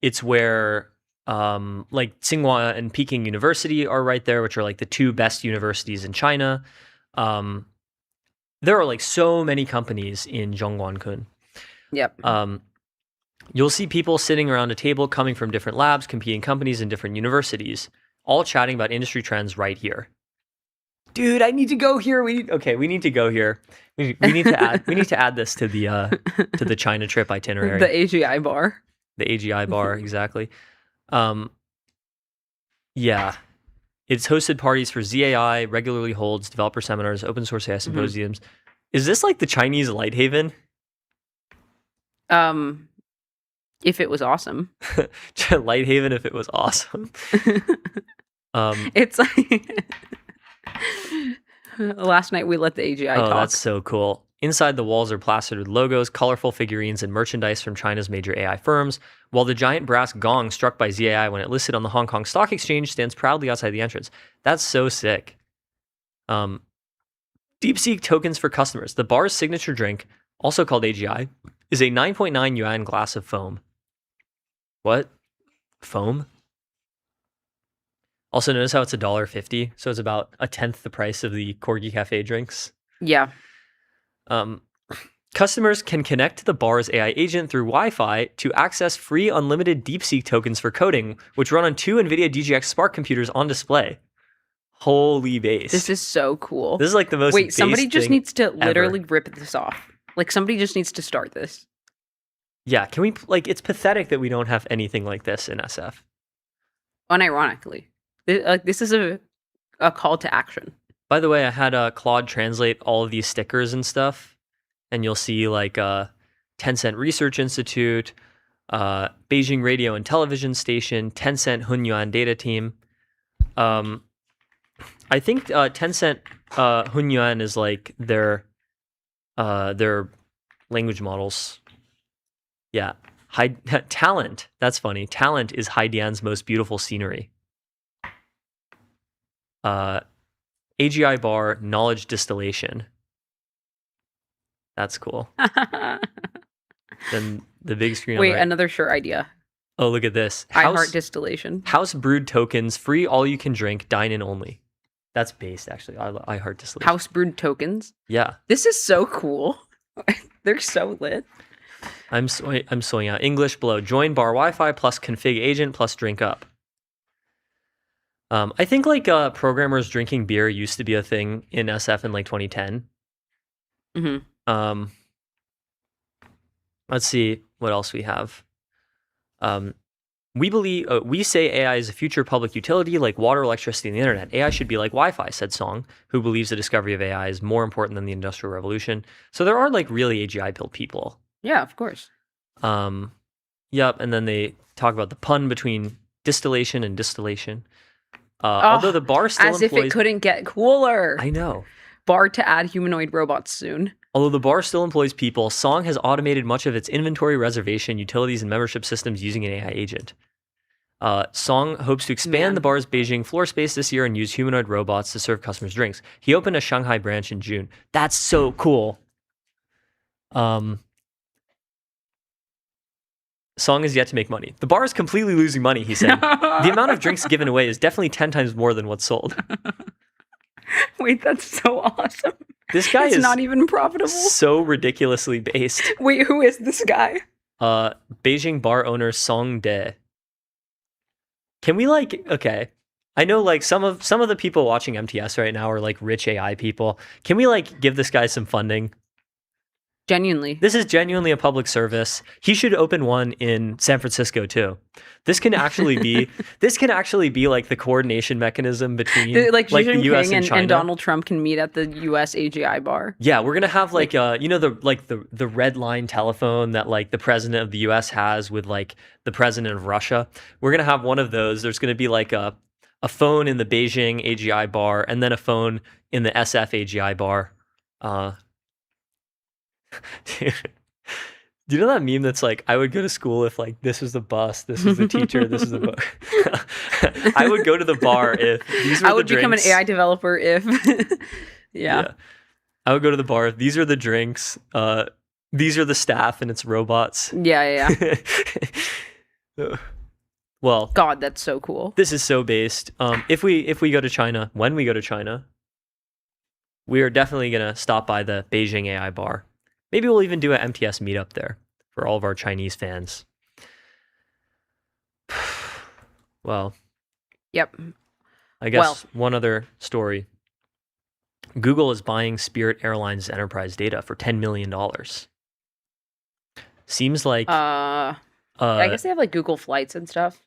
It's where like Tsinghua and Peking University are right there, which are like the 2 best universities in China. There are like so many companies in Zhongguancun. Yep. You'll see people sitting around a table coming from different labs, competing companies in different universities, all chatting about industry trends right here. Dude, I need to go here. We need to go here. We need to add this to the China trip itinerary. The AGI bar. The AGI bar, exactly. Yeah. It's hosted parties for ZAI, regularly holds developer seminars, open source AI symposiums. Is this like the Chinese Lighthaven? If it was awesome. Lighthaven if it was awesome. It's like last night we let the AGI talk. Oh, that's so cool. Inside the walls are plastered with logos, colorful figurines, and merchandise from China's major AI firms, while the giant brass gong struck by ZAI when it listed on the Hong Kong Stock Exchange stands proudly outside the entrance. That's so sick. DeepSeek tokens for customers. The bar's signature drink, also called AGI, is a 9.9 yuan glass of foam. What? Foam? Also, notice how it's $1.50, so it's about a tenth the price of the Corgi Cafe drinks. Yeah. Customers can connect to the bar's AI agent through Wi-Fi to access free unlimited DeepSeek tokens for coding, which run on 2 NVIDIA DGX Spark computers on display. Holy base. This is so cool. This is like the most Wait, somebody just needs to literally ever. rip this off. Like, somebody just needs to start this. Yeah, can we, like, it's pathetic that we don't have anything like this in SF. Unironically. This is a call to action. By the way, I had Claude translate all of these stickers and stuff, and you'll see like Tencent Research Institute, Beijing Radio and Television Station, Tencent Hunyuan Data Team. I think Tencent Hunyuan is like their language models. Yeah, Talent. That's funny. Talent is Haidian's most beautiful scenery. AGI bar, knowledge distillation. That's cool. Then the big screen. Wait, on the right. another shirt idea. Oh, look at this. I heart distillation. House brewed tokens, free all you can drink, dine in only. That's based actually. I heart distillation. House brewed tokens. Yeah. This is so cool. They're so lit. I'm sewing out. English below. Join bar Wi-Fi plus config agent plus drink up. I think like programmers drinking beer used to be a thing in SF in like 2010. Mm-hmm. Let's see what else we have. We say AI is a future public utility like water, electricity, and the internet. AI should be like Wi-Fi, said Song, who believes the discovery of AI is more important than the Industrial Revolution. So there are like really AGI built people. Yeah, of course. Yep, and then they talk about the pun between distillation and distillation. Although the bar still as if it couldn't get cooler. I know. Bar to add humanoid robots soon. Although the bar still employs people, Song has automated much of its inventory, reservation, utilities, and membership systems using an AI agent. Song hopes to expand the bar's Beijing floor space this year and use humanoid robots to serve customers drinks. He opened a Shanghai branch in June. That's so cool. Song is yet to make money. The bar is completely losing money, he said. The amount of drinks given away is definitely 10 times more than what's sold. Wait, that's so awesome. This guy is not even profitable. So ridiculously based. Wait, who is this guy? Beijing bar owner Song De. Can we okay. I know like some of the people watching MTS right now are like rich AI people. Can we like give this guy some funding? Genuinely. This is genuinely a public service. He should open one in San Francisco too. This can actually be like the coordination mechanism between the US and China. And Donald Trump can meet at the US AGI bar. Yeah, we're gonna have the red line telephone that like the president of the US has with like the president of Russia. We're gonna have one of those. There's gonna be like a phone in the Beijing AGI bar and then a phone in the SF AGI bar. Dude, do you know that meme that's like, I would go to school if like this was the bus, this is the teacher, this is the book. I would go to the bar if these were I would the become drinks. an AI developer if yeah. I would go to the bar if these are the drinks, these are the staff and it's robots. Yeah. Well, God, that's so cool. This is so based. If we go to China, when we go to China, we are definitely gonna stop by the Beijing AI bar. Maybe we'll even do an MTS meetup there for all of our Chinese fans. Well, yep. I guess one other story. Google is buying Spirit Airlines enterprise data for $10 million. Seems like I guess they have like Google Flights and stuff.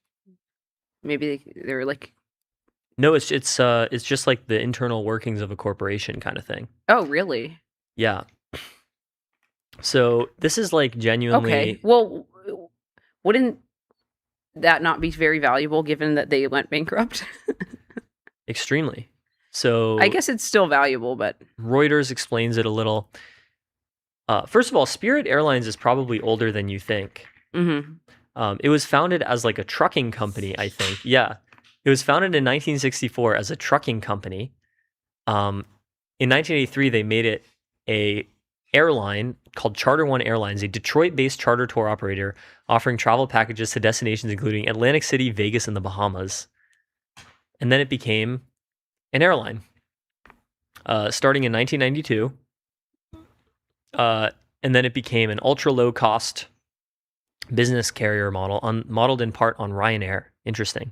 Maybe they're like no, it's just like the internal workings of a corporation kind of thing. Oh, really? Yeah. So this is like genuinely okay. Well, wouldn't that not be very valuable given that they went bankrupt? Extremely. So I guess it's still valuable, but Reuters explains it a little. First of all, Spirit Airlines is probably older than you think. Mm-hmm. It was founded as like a trucking company, I think. Yeah. It was founded in 1964 as a trucking company. In 1983, they made it a airline called Charter One Airlines, a Detroit-based charter tour operator offering travel packages to destinations including Atlantic City, Vegas, and the Bahamas. And then it became an airline, starting in 1992. And then it became an ultra-low-cost business carrier model, modeled in part on Ryanair. Interesting.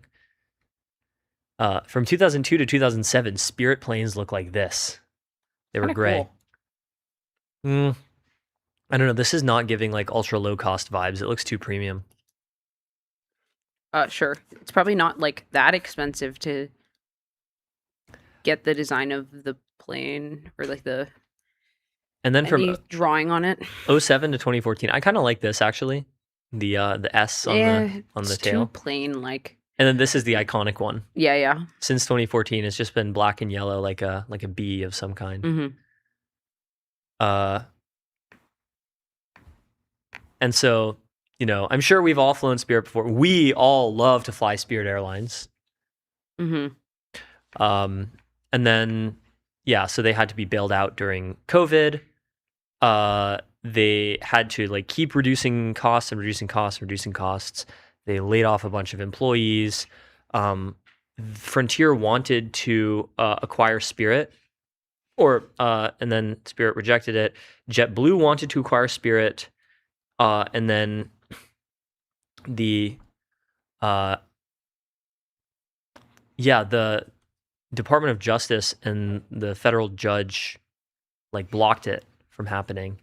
From 2002 to 2007, Spirit planes look like this. They were gray. Cool. I don't know. This is not giving like ultra low cost vibes. It looks too premium. Sure. It's probably not like that expensive to get the design of the plane or like the and then from drawing on it. 07 to 2014. I kind of like this actually. The S on the tail. Too plain like. And then this is the iconic one. Yeah. Since 2014, it's just been black and yellow like a bee of some kind. Mm-hmm. And so, you know, I'm sure we've all flown Spirit before. We all love to fly Spirit Airlines. Mm-hmm. And then, yeah, so they had to be bailed out during COVID. they had to like keep reducing costs and reducing costs and reducing costs. They laid off a bunch of employees. Frontier wanted to acquire Spirit, and then Spirit rejected it. JetBlue wanted to acquire Spirit, and then the Department of Justice and the federal judge like blocked it from happening.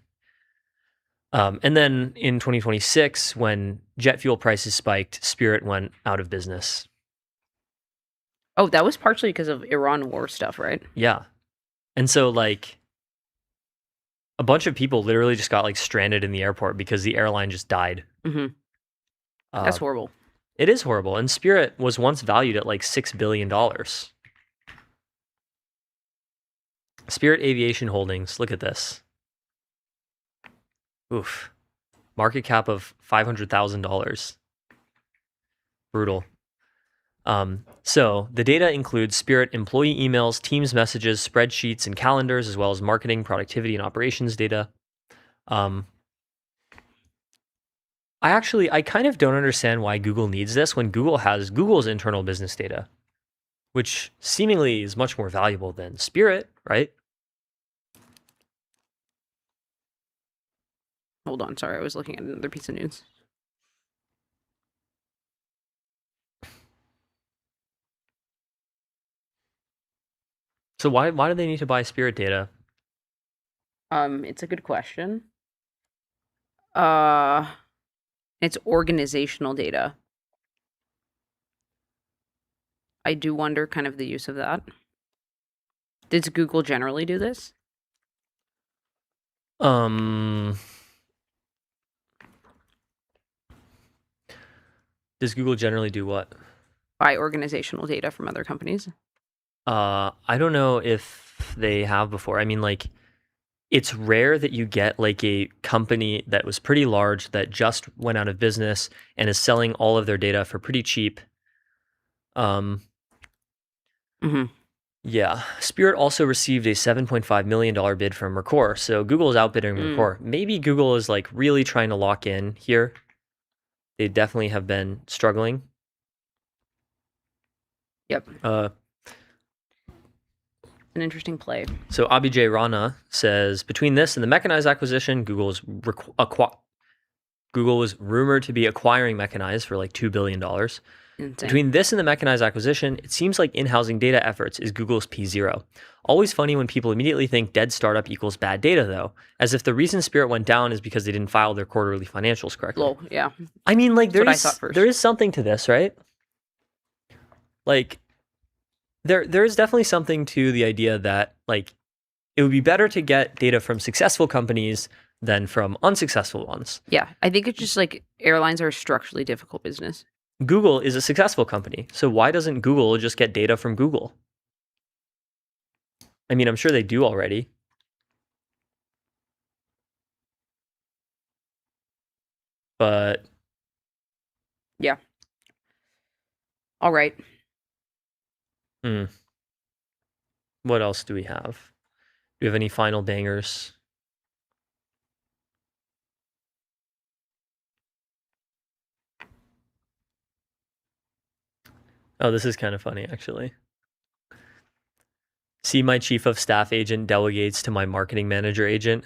And then in 2026, when jet fuel prices spiked, Spirit went out of business. Oh, that was partially because of Iran war stuff, right? Yeah. And so like a bunch of people literally just got like stranded in the airport because the airline just died. Mm-hmm. That's horrible. It is horrible. And Spirit was once valued at like $6 billion. Spirit Aviation Holdings, look at this. Oof. Market cap of $500,000. Brutal. So the data includes Spirit employee emails, Teams messages, spreadsheets, and calendars, as well as marketing, productivity, and operations data. I kind of don't understand why Google needs this when Google has Google's internal business data, which seemingly is much more valuable than Spirit, right? Hold on, sorry, I was looking at another piece of news. So why do they need to buy Spirit data? It's a good question. It's organizational data. I do wonder kind of the use of that. Does Google generally do this? Does Google generally do what? Buy organizational data from other companies? I don't know if they have before. I mean, like, it's rare that you get like a company that was pretty large that just went out of business and is selling all of their data for pretty cheap. Yeah. Spirit also received a $7.5 million bid from Recor. So Google is outbidding Recor. Maybe Google is like really trying to lock in here. They definitely have been struggling. Yep. An interesting play. So Abhijay Rana says, between this and the Mechanize acquisition, Google was rumored to be acquiring Mechanize for like $2 billion. Insane. Between this and the Mechanize acquisition, it seems like in-housing data efforts is Google's P0. Always funny when people immediately think dead startup equals bad data, though, as if the reason Spirit went down is because they didn't file their quarterly financials correctly. Lol, yeah. I mean, like, there That's is something to this, right? Like, there is definitely something to the idea that, like, it would be better to get data from successful companies than from unsuccessful ones. Yeah, I think it's just like airlines are a structurally difficult business. Google is a successful company, so why doesn't Google just get data from Google? I mean, I'm sure they do already. But yeah. All right. What else do we have? Do we have any final bangers? Oh, this is kind of funny, actually. See, my chief of staff agent delegates to my marketing manager agent.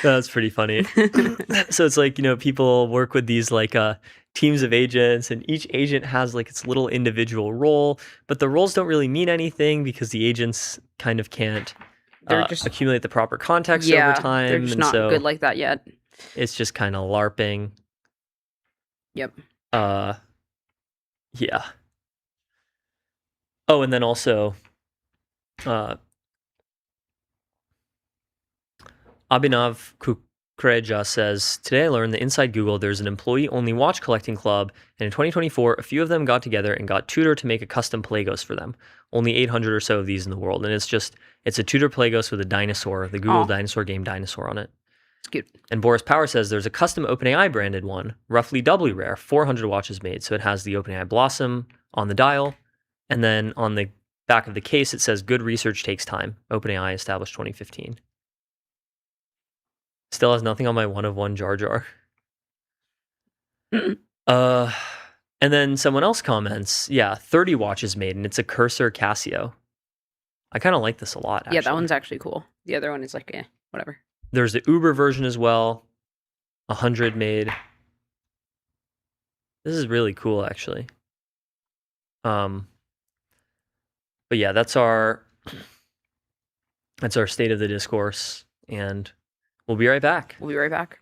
That's pretty funny. So it's like, people work with these like teams of agents, and each agent has like its little individual role, but the roles don't really mean anything because the agents kind of can't just accumulate the proper context over time. They're just not good like that yet. It's just kind of LARPing. Yep. Yeah. Oh, and then also Abhinav Kukreja says, today I learned that inside Google there's an employee-only watch collecting club, and in 2024, a few of them got together and got Tudor to make a custom Playghost for them. Only 800 or so of these in the world, and it's a Tudor Playghost with a dinosaur, the Google dinosaur game dinosaur on it. It's cute. And Boris Power says there's a custom OpenAI branded one, roughly doubly rare, 400 watches made. So it has the OpenAI Blossom on the dial, and then on the back of the case it says good research takes time. OpenAI established 2015. Still has nothing on my 1 of 1 Jar Jar. And then someone else comments, yeah, 30 watches made, and it's a Cursor Casio. I kind of like this a lot, actually. Yeah, that one's actually cool. The other one is like, whatever. There's the Uber version as well. 100 made. This is really cool, actually. But yeah, that's our state of the discourse, and we'll be right back. We'll be right back.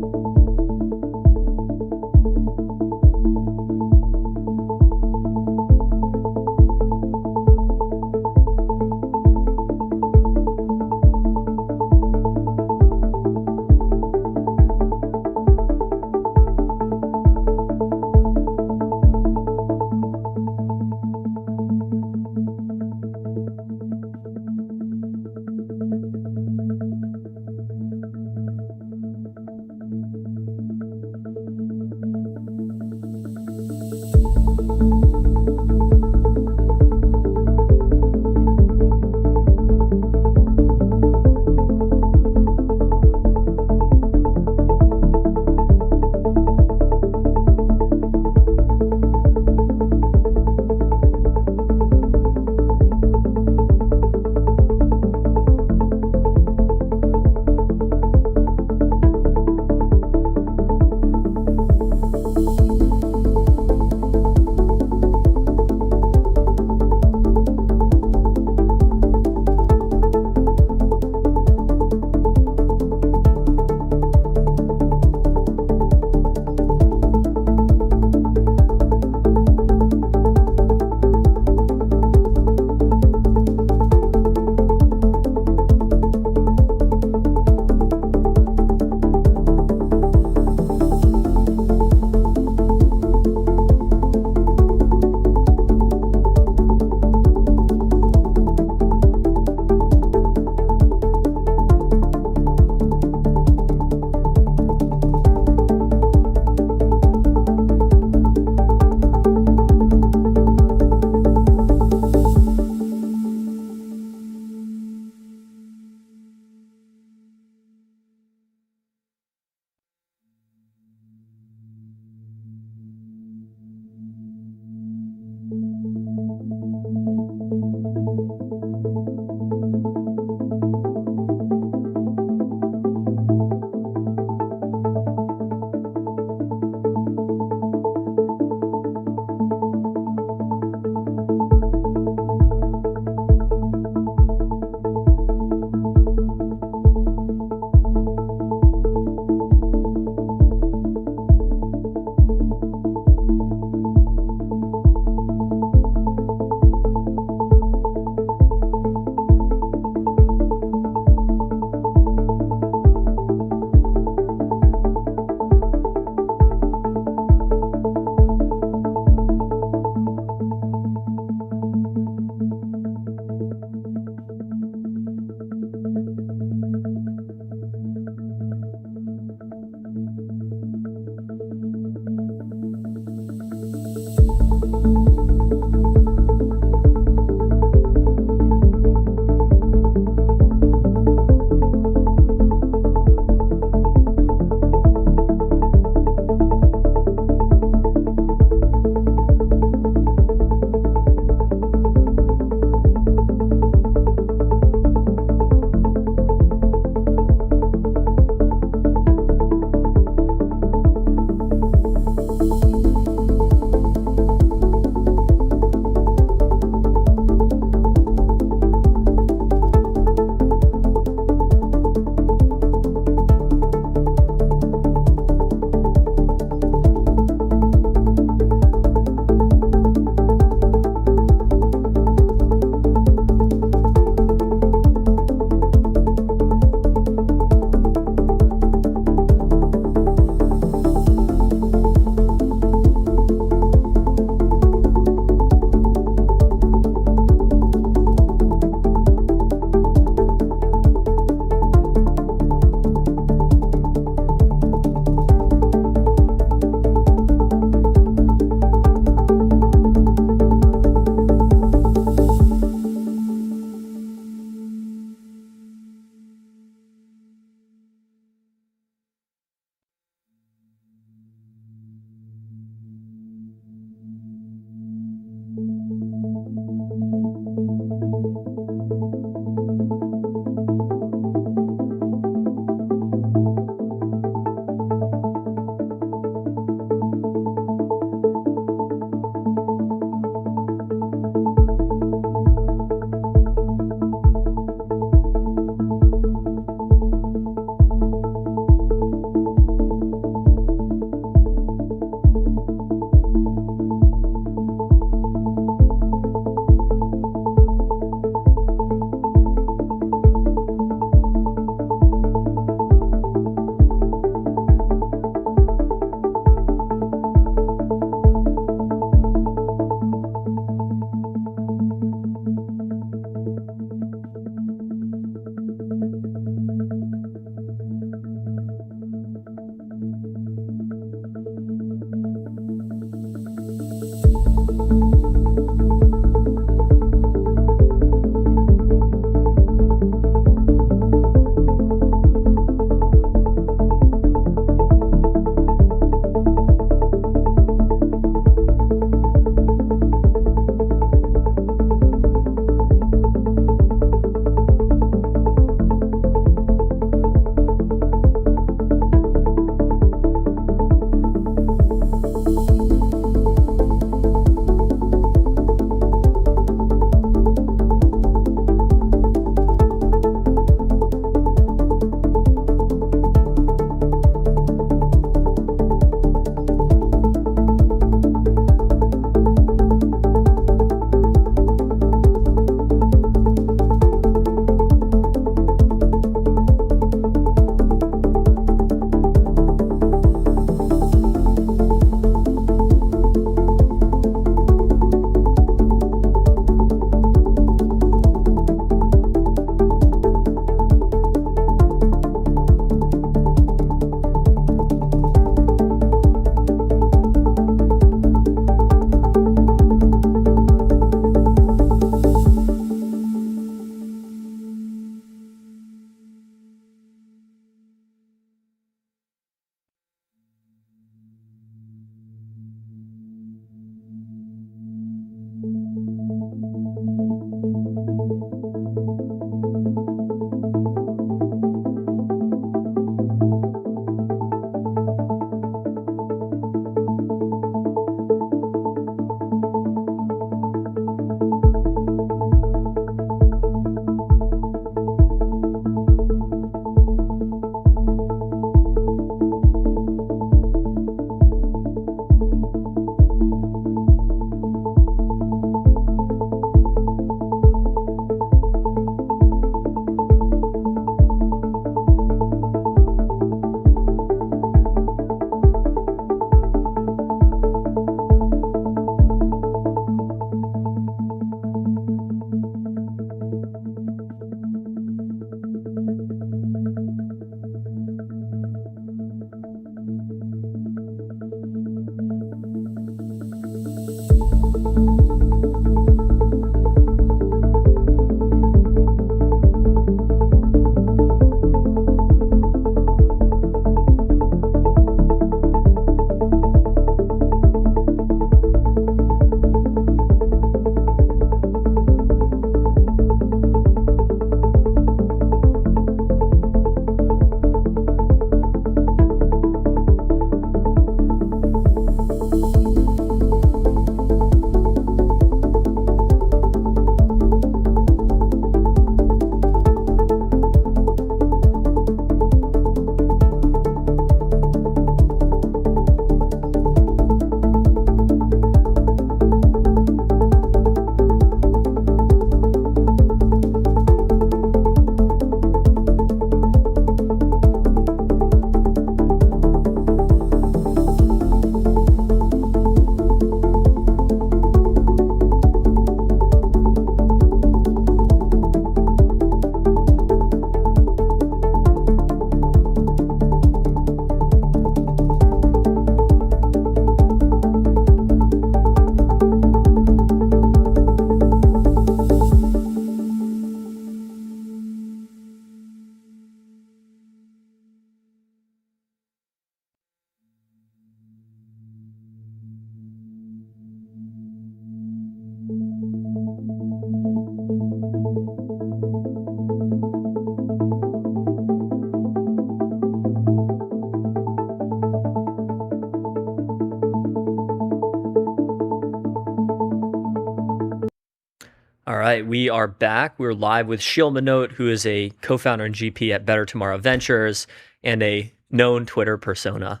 right, we are back. We're live with Shil Manot, who is a co-founder and GP at Better Tomorrow Ventures and a known Twitter persona.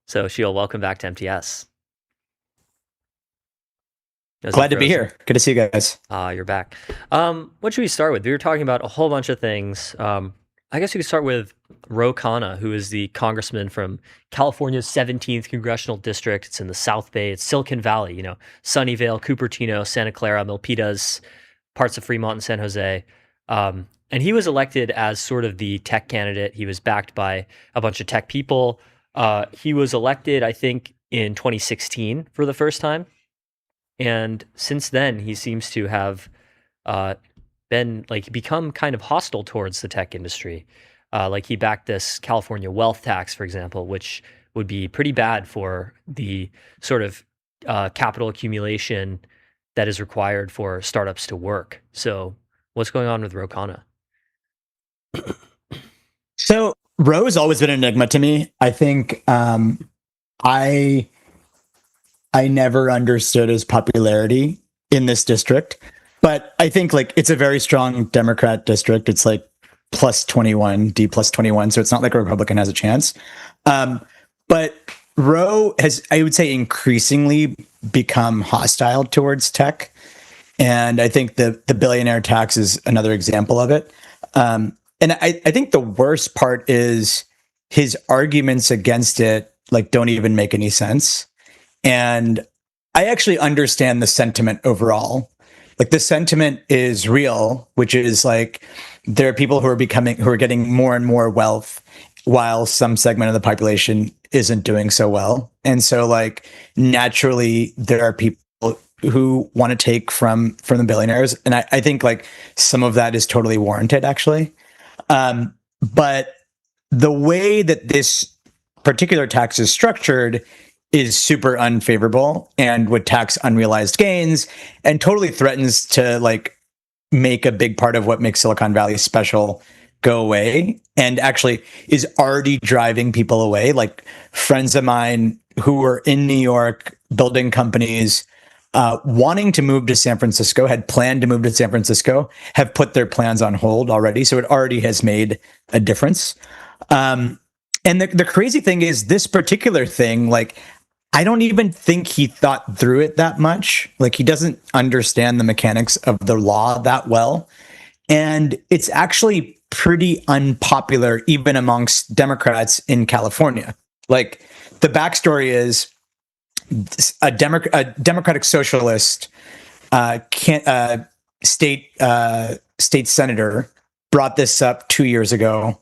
So Shil, welcome back to MTS. Glad to be here. Good to see you guys. You're back. What should we start with? We were talking about a whole bunch of things. I guess we could start with Ro Khanna, who is the congressman from California's 17th congressional district. It's in the South Bay. It's Silicon Valley, Sunnyvale, Cupertino, Santa Clara, Milpitas, parts of Fremont and San Jose. And he was elected as sort of the tech candidate. He was backed by a bunch of tech people. He was elected, I think, in 2016 for the first time. And since then, he seems to have become kind of hostile towards the tech industry. Like he backed this California wealth tax, for example, which would be pretty bad for the sort of capital accumulation that is required for startups to work. So what's going on with Ro Khanna? So Ro has always been an enigma to me. I think I never understood his popularity in this district. But I think it's a very strong Democrat district. It's like plus 21, D plus 21. So it's not like a Republican has a chance. But Ro has, I would say, increasingly become hostile towards tech. And I think the billionaire tax is another example of it. And I think the worst part is his arguments against it don't even make any sense. And I actually understand the sentiment overall. The sentiment is real, which is there are people who are getting more and more wealth while some segment of the population isn't doing so well. And so naturally there are people who want to take from the billionaires. And I think some of that is totally warranted actually. But the way that this particular tax is structured is super unfavorable and would tax unrealized gains and totally threatens to make a big part of what makes Silicon Valley special go away, and actually is already driving people away. Friends of mine who were in New York building companies, wanting to move to San Francisco, had planned to move to San Francisco, have put their plans on hold already. So it already has made a difference. And the crazy thing is this particular thing, I don't even think he thought through it that much. He doesn't understand the mechanics of the law that well. And it's actually pretty unpopular even amongst Democrats in California. The backstory is a Democratic socialist state senator brought this up 2 years ago.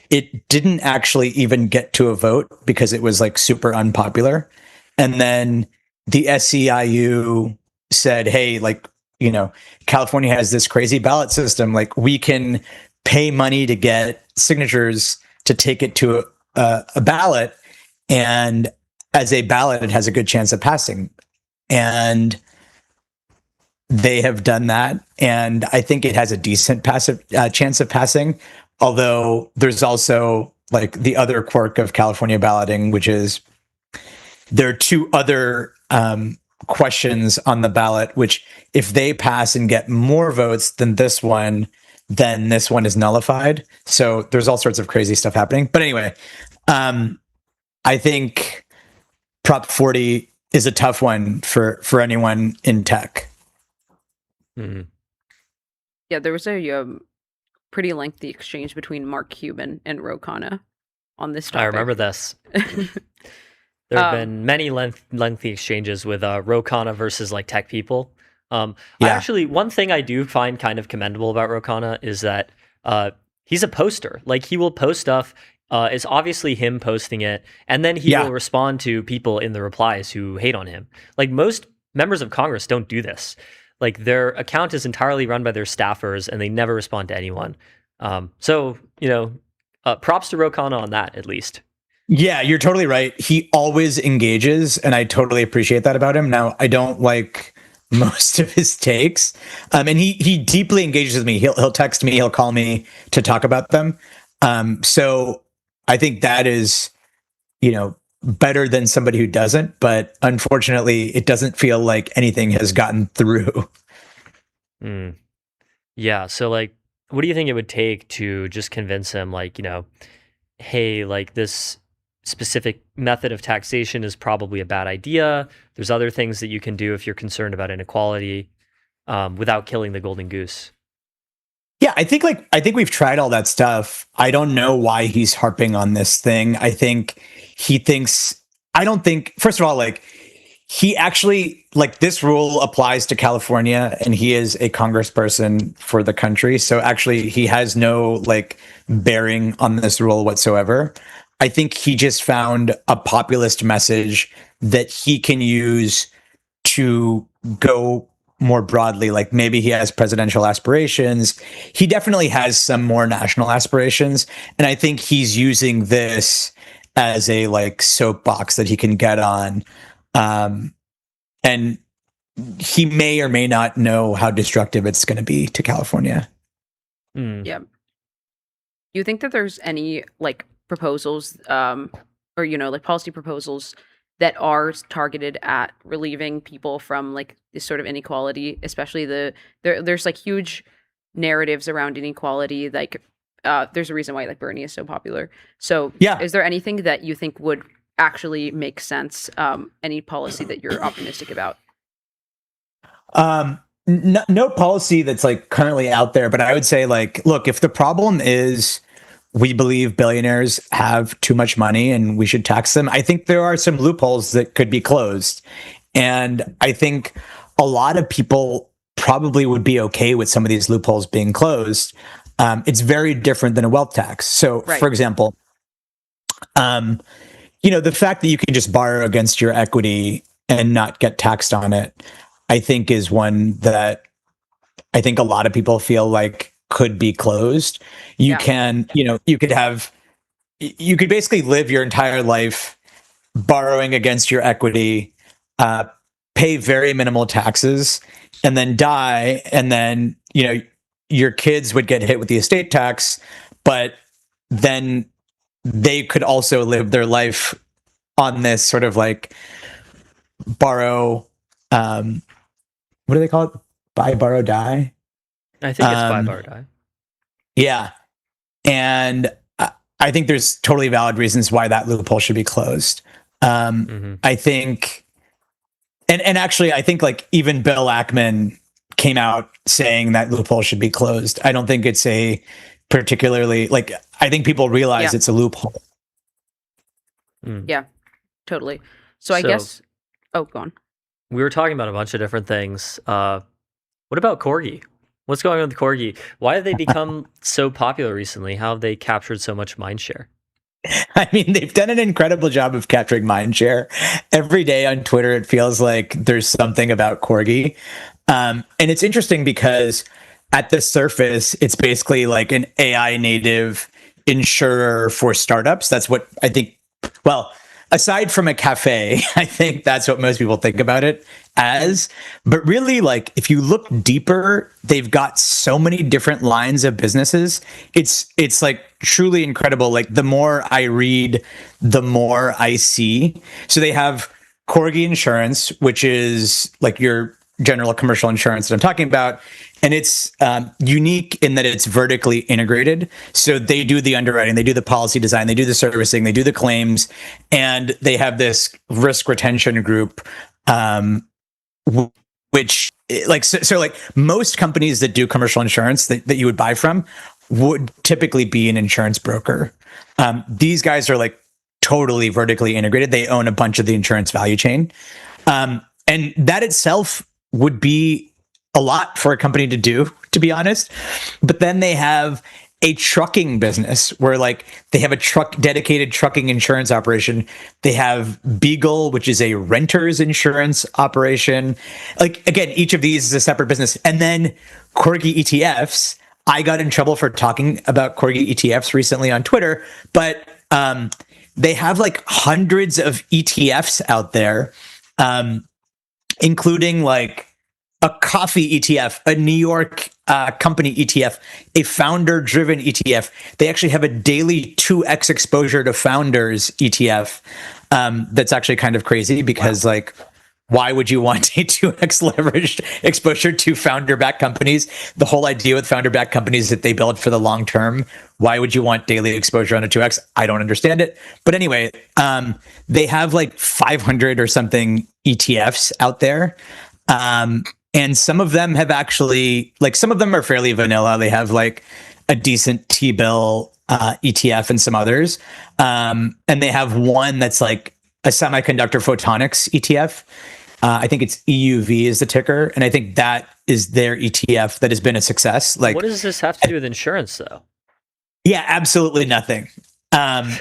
It didn't actually even get to a vote because it was super unpopular. And then the SEIU said, hey, California has this crazy ballot system. We can pay money to get signatures to take it to a ballot. And as a ballot, it has a good chance of passing. And they have done that. And I think it has a decent chance of passing. Although there's also the other quirk of California balloting, which is there are two other questions on the ballot, which if they pass and get more votes than this one, then this one is nullified. So there's all sorts of crazy stuff happening. But anyway, I think Prop 40 is a tough one for anyone in tech. Mm-hmm. Yeah, there was a pretty lengthy exchange between Mark Cuban and Ro Khanna on this topic. I remember this. There have been many lengthy exchanges with Ro Khanna versus tech people. One thing I do find kind of commendable about Ro Khanna is that he's a poster. He will post stuff. It's obviously him posting it, and then he will respond to people in the replies who hate on him. Most members of Congress don't do this. Their account is entirely run by their staffers, and they never respond to anyone. So props to Ro Khanna on that, at least. Yeah, you're totally right. He always engages, and I totally appreciate that about him. Now, I don't like most of his takes, and he deeply engages with me. He'll text me, he'll call me to talk about them. So I think that is, better than somebody who doesn't. But unfortunately, it doesn't feel like anything has gotten through. Mm. Yeah. So, like, what do you think it would take to just convince him, like, hey, like this specific method of taxation is probably a bad idea. There's other things that you can do if you're concerned about inequality, without killing the golden goose. Yeah, I think we've tried all that stuff. I don't know why he's harping on this thing. I think he thinks I don't think first of all, like he actually like this rule applies to California and he is a congressperson for the country. So actually he has no like bearing on this rule whatsoever. I think he just found a populist message that he can use to go more broadly. Like maybe he has presidential aspirations. He definitely has some more national aspirations. And I think he's using this as a like soapbox that he can get on. And he may or may not know how destructive it's going to be to California. Yeah. Do you think that there's any like proposals or like policy proposals that are targeted at relieving people from like this sort of inequality, especially there's like huge narratives around inequality, like there's a reason why like Bernie is so popular. So yeah, is there anything that you think would actually make sense, any policy that you're optimistic about? No policy that's like currently out there, but I would say like, look, if the problem is we believe billionaires have too much money and we should tax them, I think there are some loopholes that could be closed. And I think a lot of people probably would be okay with some of these loopholes being closed. It's very different than a wealth tax. So, for example, the fact that you can just borrow against your equity and not get taxed on it, I think is one that I think a lot of people feel like could be closed. You can, you could basically live your entire life borrowing against your equity, pay very minimal taxes, and then die. And then, your kids would get hit with the estate tax, but then they could also live their life on this sort of like borrow, what do they call it? Buy, borrow, die? I think it's buy, borrow, die. Yeah. And I think there's totally valid reasons why that loophole should be closed. I think, and actually, I think like even Bill Ackman came out saying that loophole should be closed. I don't think it's a particularly like, I think people realize it's a loophole. Yeah, totally. So I guess, go on. We were talking about a bunch of different things. What about Corgi? What's going on with Corgi? Why have they become so popular recently? How have they captured so much mindshare? I mean, they've done an incredible job of capturing mindshare. Every day on Twitter, it feels like there's something about Corgi. And it's interesting because at the surface, it's basically like an AI native insurer for startups. That's what I think. Well, aside from a cafe, I think that's what most people think about it as. But really, like, if you look deeper, they've got so many different lines of businesses. It's like truly incredible. Like, the more I read, the more I see. So they have Corgi Insurance, which is like your general commercial insurance that I'm talking about. And it's unique in that it's vertically integrated. So they do the underwriting, they do the policy design, they do the servicing, they do the claims, and they have this risk retention group, which like, so like most companies that do commercial insurance that you would buy from would typically be an insurance broker. These guys are like totally vertically integrated. They own a bunch of the insurance value chain. And that itself would be a lot for a company to do, to be honest. But then they have a trucking business where like they have a dedicated trucking insurance operation. They have Beagle, which is a renter's insurance operation. Like, again, each of these is a separate business. And then Corgi ETFs. I got in trouble for talking about Corgi ETFs recently on Twitter, but they have like hundreds of ETFs out there, including like a coffee ETF, a New York company ETF, a founder-driven ETF. They actually have a daily 2x exposure to founders ETF. That's actually kind of crazy because like why would you want a 2x leveraged exposure to founder-backed companies? The whole idea with founder-backed companies is that they build for the long term. Why would you want daily exposure on a 2x? I don't understand it. But anyway, they have like 500 or something ETFs out there. And some of them have actually, like, some of them are fairly vanilla. They have like a decent T-bill ETF and some others. And they have one that's like a semiconductor photonics ETF. I think it's EUV is the ticker. And I think that is their ETF that has been a success. Like, what does this have to do with insurance, though? Yeah, absolutely nothing. When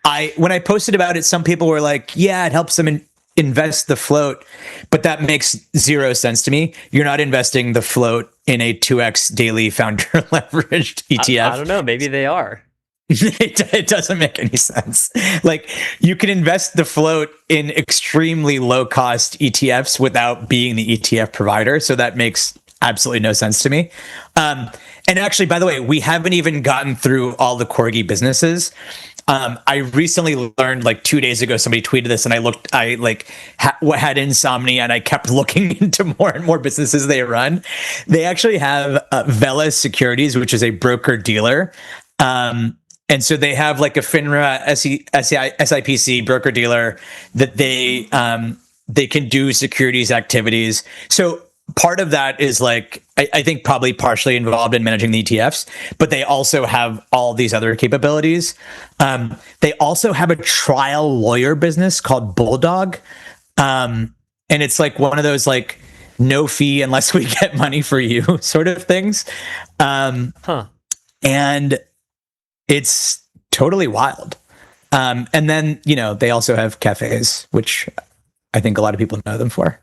I posted about it, some people were like, yeah, it helps them invest the float, but that makes zero sense to me. You're not investing the float in a 2x daily founder leveraged ETF. I don't know. Maybe they are. It doesn't make any sense. Like, you can invest the float in extremely low cost ETFs without being the ETF provider. So that makes absolutely no sense to me. And actually, by the way, we haven't even gotten through all the Corgi businesses. I recently learned, like 2 days ago, somebody tweeted this, and I had insomnia, and I kept looking into more and more businesses they run. They actually have Vela Securities, which is a broker dealer. And so they have like a FINRA SIPC broker dealer that they can do securities activities. So part of that is like, I think probably partially involved in managing the ETFs, but they also have all these other capabilities. They also have a trial lawyer business called Bulldog. And it's like one of those like no fee unless we get money for you sort of things. And it's totally wild. And then, they also have cafes, which I think a lot of people know them for.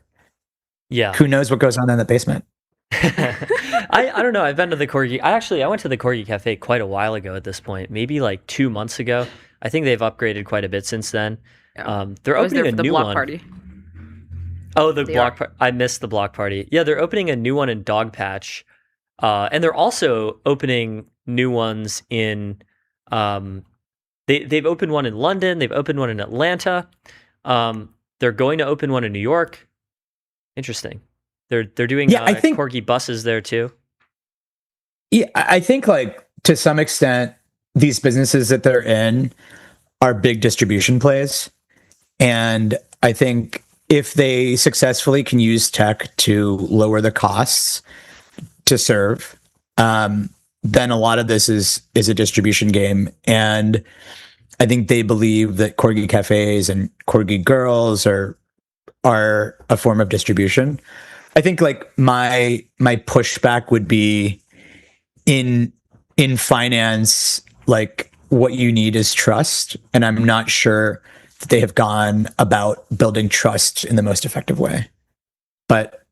Yeah. Who knows what goes on in the basement? I don't know. I've been to the Corgi. I went to the Corgi Cafe quite a while ago at this point, maybe like 2 months ago. I think they've upgraded quite a bit since then. Yeah. They're opening a new block one. Party. Oh, the block party. I missed the block party. Yeah, they're opening a new one in Dogpatch. And they're also opening new ones in they've opened one in London, they've opened one in Atlanta. They're going to open one in New York. Interesting. They're doing I think Corgi buses there too. Yeah, I think like to some extent these businesses that they're in are big distribution plays. And I think if they successfully can use tech to lower the costs to serve, then a lot of this is a distribution game. And I think they believe that Corgi cafes and Corgi girls are a form of distribution. I think like my pushback would be in finance, like what you need is trust. And I'm not sure that they have gone about building trust in the most effective way. But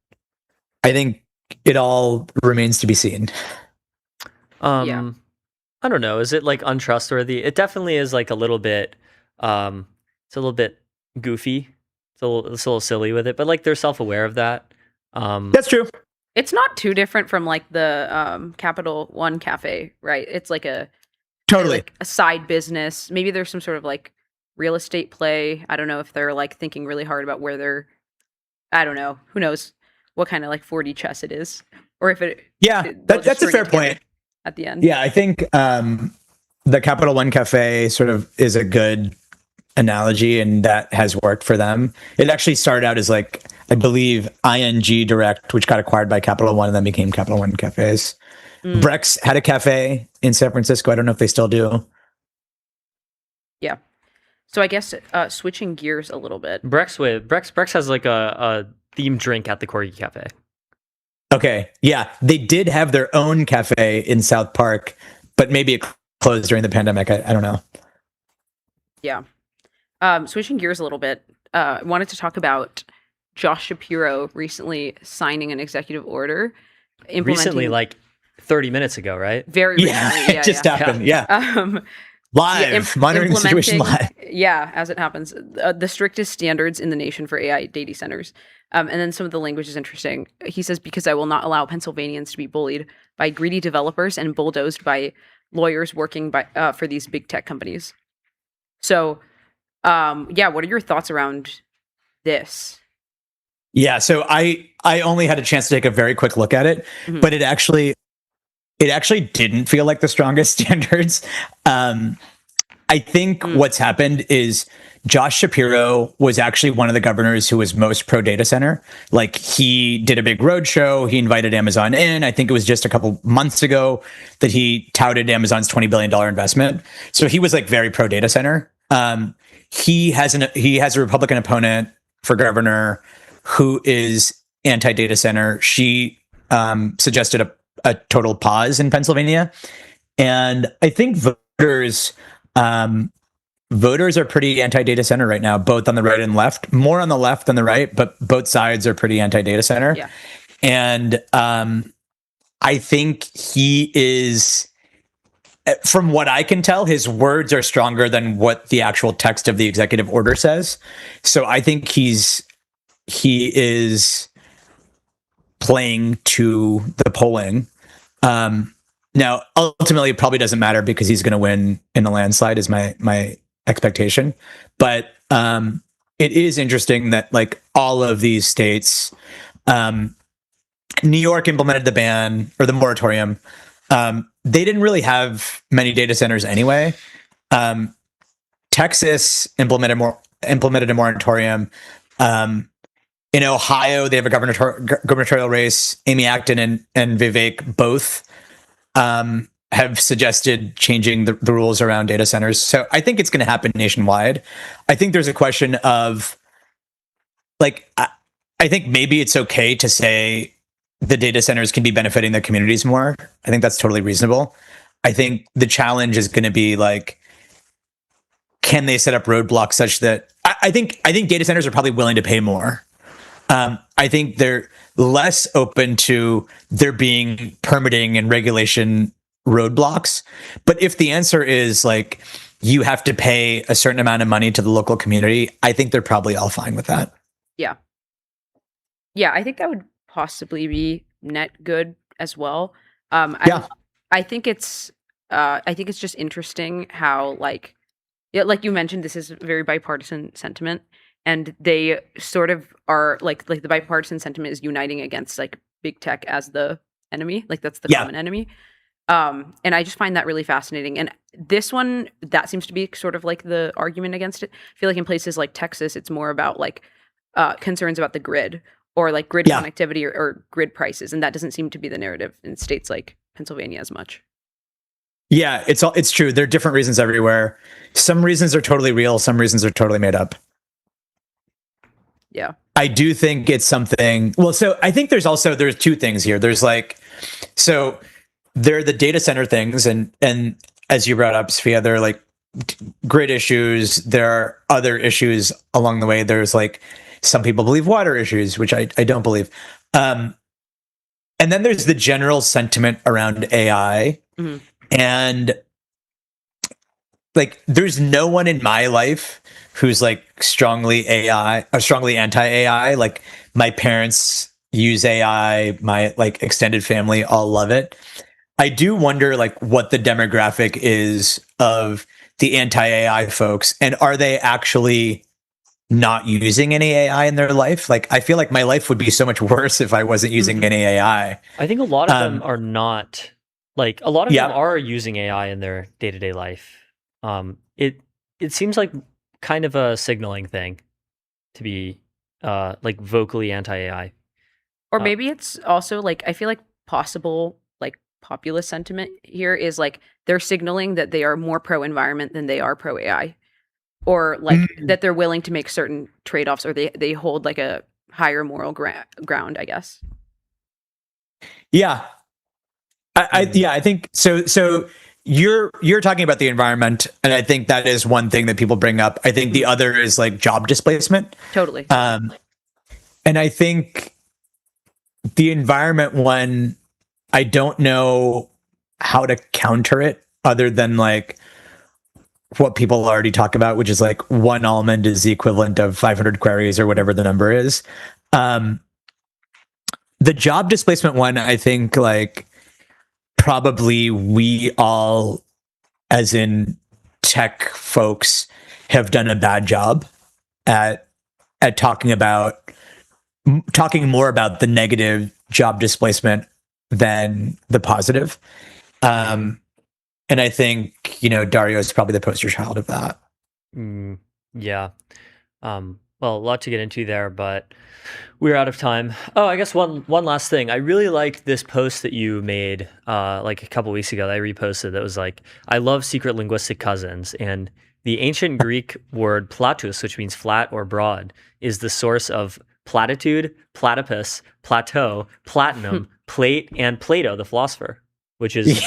I think it all remains to be seen. I don't know. Is it like untrustworthy? It definitely is like a little bit, it's a little bit goofy. It's a little silly with it, but like they're self-aware of that. That's true. It's not too different from like the Capital One Cafe, right? It's like a side business. Maybe there's some sort of like real estate play. I don't know if they're like thinking really hard about where they're, I don't know. Who knows what kind of like 4D chess it is, or if it. Yeah, that's a fair point. At the end. Yeah, I think the Capital One Cafe sort of is a good analogy, and that has worked for them. It actually started out as like, I believe, ING Direct, which got acquired by Capital One and then became Capital One Cafes. Brex had a cafe in San Francisco. I don't know if they still do. Yeah. So I guess switching gears a little bit. Brex has like a themed drink at the Corgi Cafe. Okay. Yeah. They did have their own cafe in South Park, but maybe it closed during the pandemic. I don't know. Yeah. Switching gears a little bit, I wanted to talk about Josh Shapiro recently signing an executive order. Recently, like 30 minutes ago, right? Very recently. Yeah, it just happened. Yeah. Live. Monitoring the situation live. Yeah, as it happens. The strictest standards in the nation for AI data centers. And then some of the language is interesting. He says, because I will not allow Pennsylvanians to be bullied by greedy developers and bulldozed by lawyers working for these big tech companies. So, what are your thoughts around this? Yeah, so I only had a chance to take a very quick look at it, but it actually didn't feel like the strongest standards. I think what's happened is Josh Shapiro was actually one of the governors who was most pro data center. Like, he did a big roadshow. He invited Amazon in. I think it was just a couple months ago that he touted Amazon's $20 billion investment. So he was like very pro data center. He has a Republican opponent for governor who is anti data center. She suggested a total pause in Pennsylvania, and I think voters are pretty anti-data center right now, both on the right and left. More on the left than the right, but both sides are pretty anti-data center. Yeah. And I think he is, from what I can tell, his words are stronger than what the actual text of the executive order says. So I think he is playing to the polling. Now, ultimately, it probably doesn't matter because he's going to win in a landslide, is my expectation. But it is interesting that, like, all of these states, New York implemented the ban or the moratorium. They didn't really have many data centers anyway. Texas implemented a moratorium. In Ohio, they have a gubernatorial race. Amy Acton and Vivek both have suggested changing the rules around data centers. So I think it's going to happen nationwide. I think there's a question of, like, I think maybe it's okay to say the data centers can be benefiting their communities more. I think that's totally reasonable. I think the challenge is going to be, like, can they set up roadblocks such that I think data centers are probably willing to pay more. I think they're less open to there being permitting and regulation roadblocks. But if the answer is, like, you have to pay a certain amount of money to the local community, I think they're probably all fine with that. Yeah. Yeah, I think that would possibly be net good as well. I think it's just interesting how, like, yeah, like you mentioned, this is very bipartisan sentiment. And they sort of are like the bipartisan sentiment is uniting against, like, big tech as the enemy. Like, that's the common enemy. And I just find that really fascinating. And this one, that seems to be sort of like the argument against it. I feel like in places like Texas, it's more about, like, concerns about the grid or, like, grid connectivity or grid prices. And that doesn't seem to be the narrative in states like Pennsylvania as much. Yeah, it's true. There are different reasons everywhere. Some reasons are totally real. Some reasons are totally made up. Yeah. I do think it's something. Well, so I think there's two things here. There's, like, so there are the data center things, and as you brought up, Sophia, there are, like, grid issues. There are other issues along the way. There's, like, some people believe water issues, which I don't believe. And then there's the general sentiment around AI. And, like, there's no one in my life who's, like, strongly anti-AI. Like, my parents use AI, my, like, extended family all love it. I do wonder, like, what the demographic is of the anti-AI folks, and are they actually not using any AI in their life? Like, I feel like my life would be so much worse if I wasn't using any AI. I think a lot of them are not. Like, a lot of them are using AI in their day-to-day life. It seems like kind of a signaling thing to be like vocally anti-AI. Or maybe it's also, like, I feel like possible, like, populist sentiment here is, like, they're signaling that they are more pro-environment than they are pro-AI. Or, like, that they're willing to make certain trade-offs, or they hold, like, a higher moral ground, I guess. Yeah. I think so. So you're talking about the environment, and I think that is one thing that people bring up. I think the other is, like, job displacement. Totally. And I think the environment one, I don't know how to counter it other than, like, what people already talk about, which is, like, one almond is the equivalent of 500 queries or whatever the number is. The job displacement one, I think, like, probably we all, as in tech folks, have done a bad job at talking about talking more about the negative job displacement than the positive. And I think, Dario is probably the poster child of that. Yeah. Well, a lot to get into there, but we're out of time. Oh, I guess one last thing. I really like this post that you made like a couple weeks ago that I reposted that was like, I love secret linguistic cousins. And the ancient Greek word platus, which means flat or broad, is the source of platitude, platypus, plateau, platinum, plate, and Plato, the philosopher, which is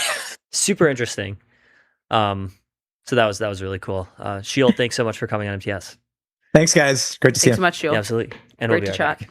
super interesting. So that was really cool. Shield, thanks so much for coming on MTS. Thanks, guys. Great to see you. Thanks so much, Shield. Yeah, absolutely. And Great we'll be to right chat. back.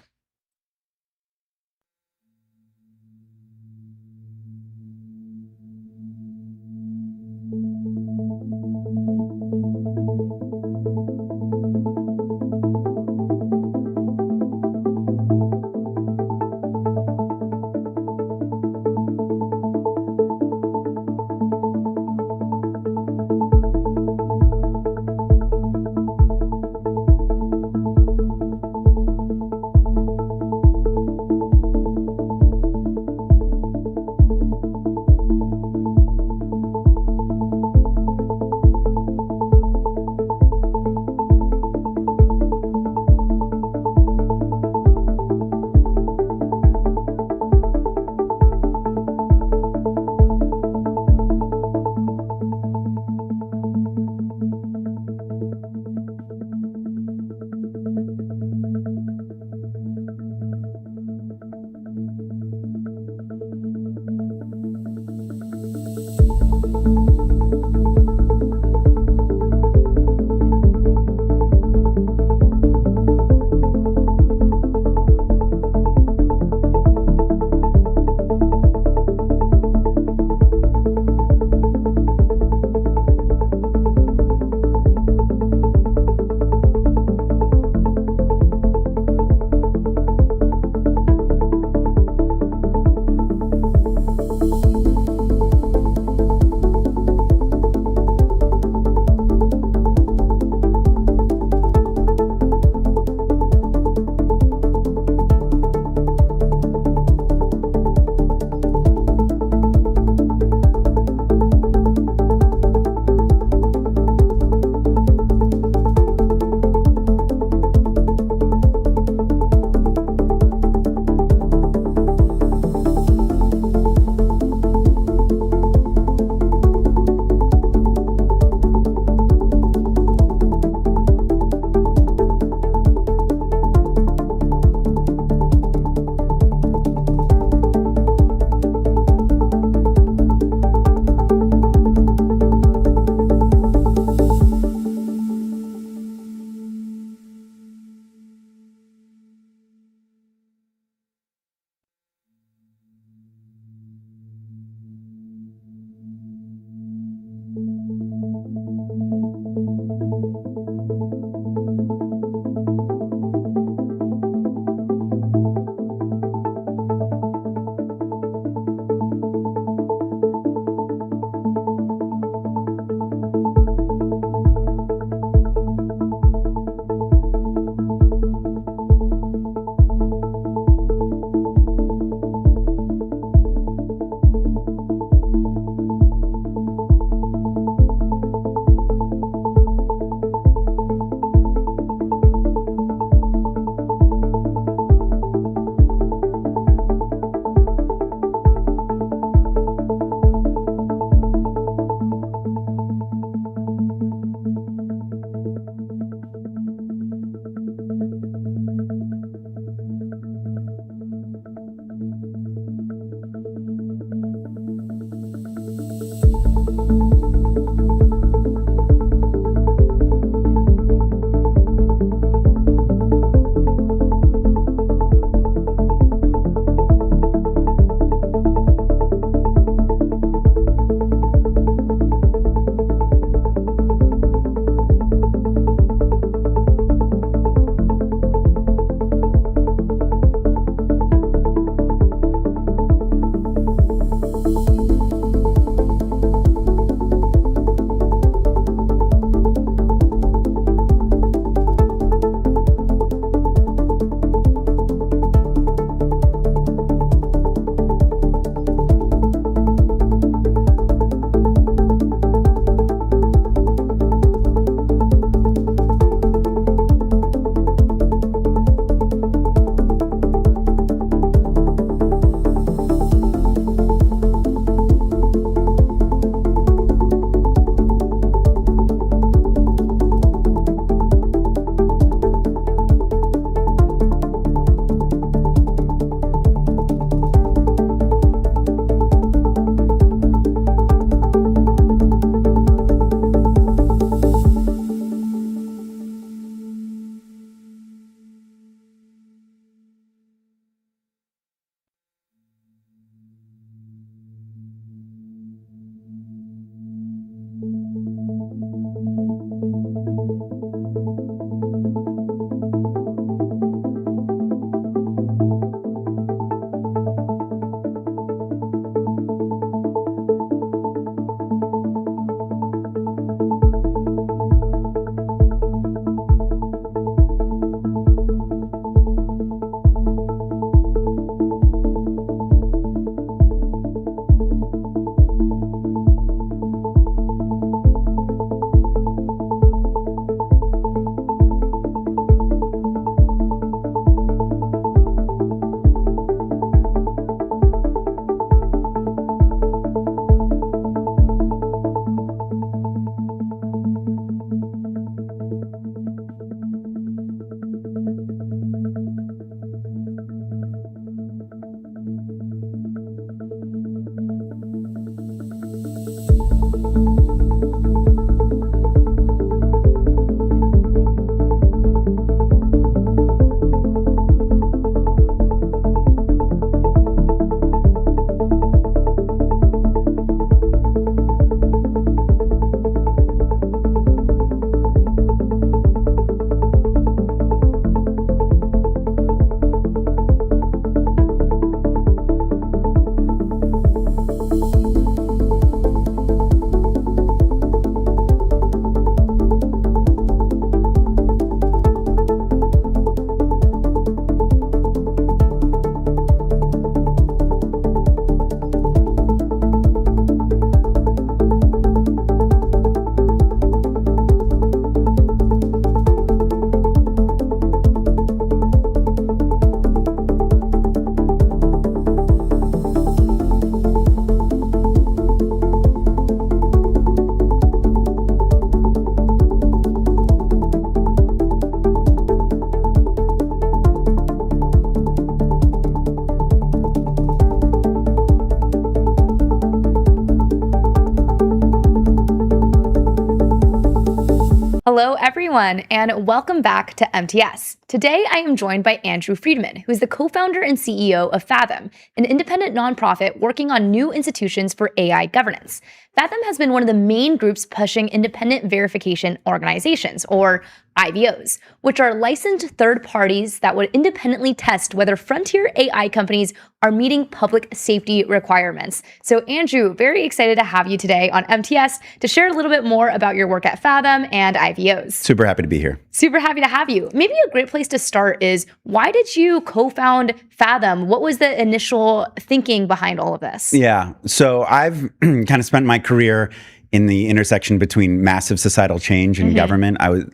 Hello, everyone, and welcome back to MTS. Today, I am joined by Andrew Friedman, who is the co-founder and CEO of Fathom, an independent nonprofit working on new institutions for AI governance. Fathom has been one of the main groups pushing independent verification organizations, or IVOs, which are licensed third parties that would independently test whether frontier AI companies are meeting public safety requirements. So Andrew, very excited to have you today on MTS to share a little bit more about your work at Fathom and IVOs. Super happy to be here. Super happy to have you. Maybe a great place to start is, why did you co-found Fathom? What was the initial thinking behind all of this? Yeah, so I've kind of spent my career in the intersection between massive societal change and government. I was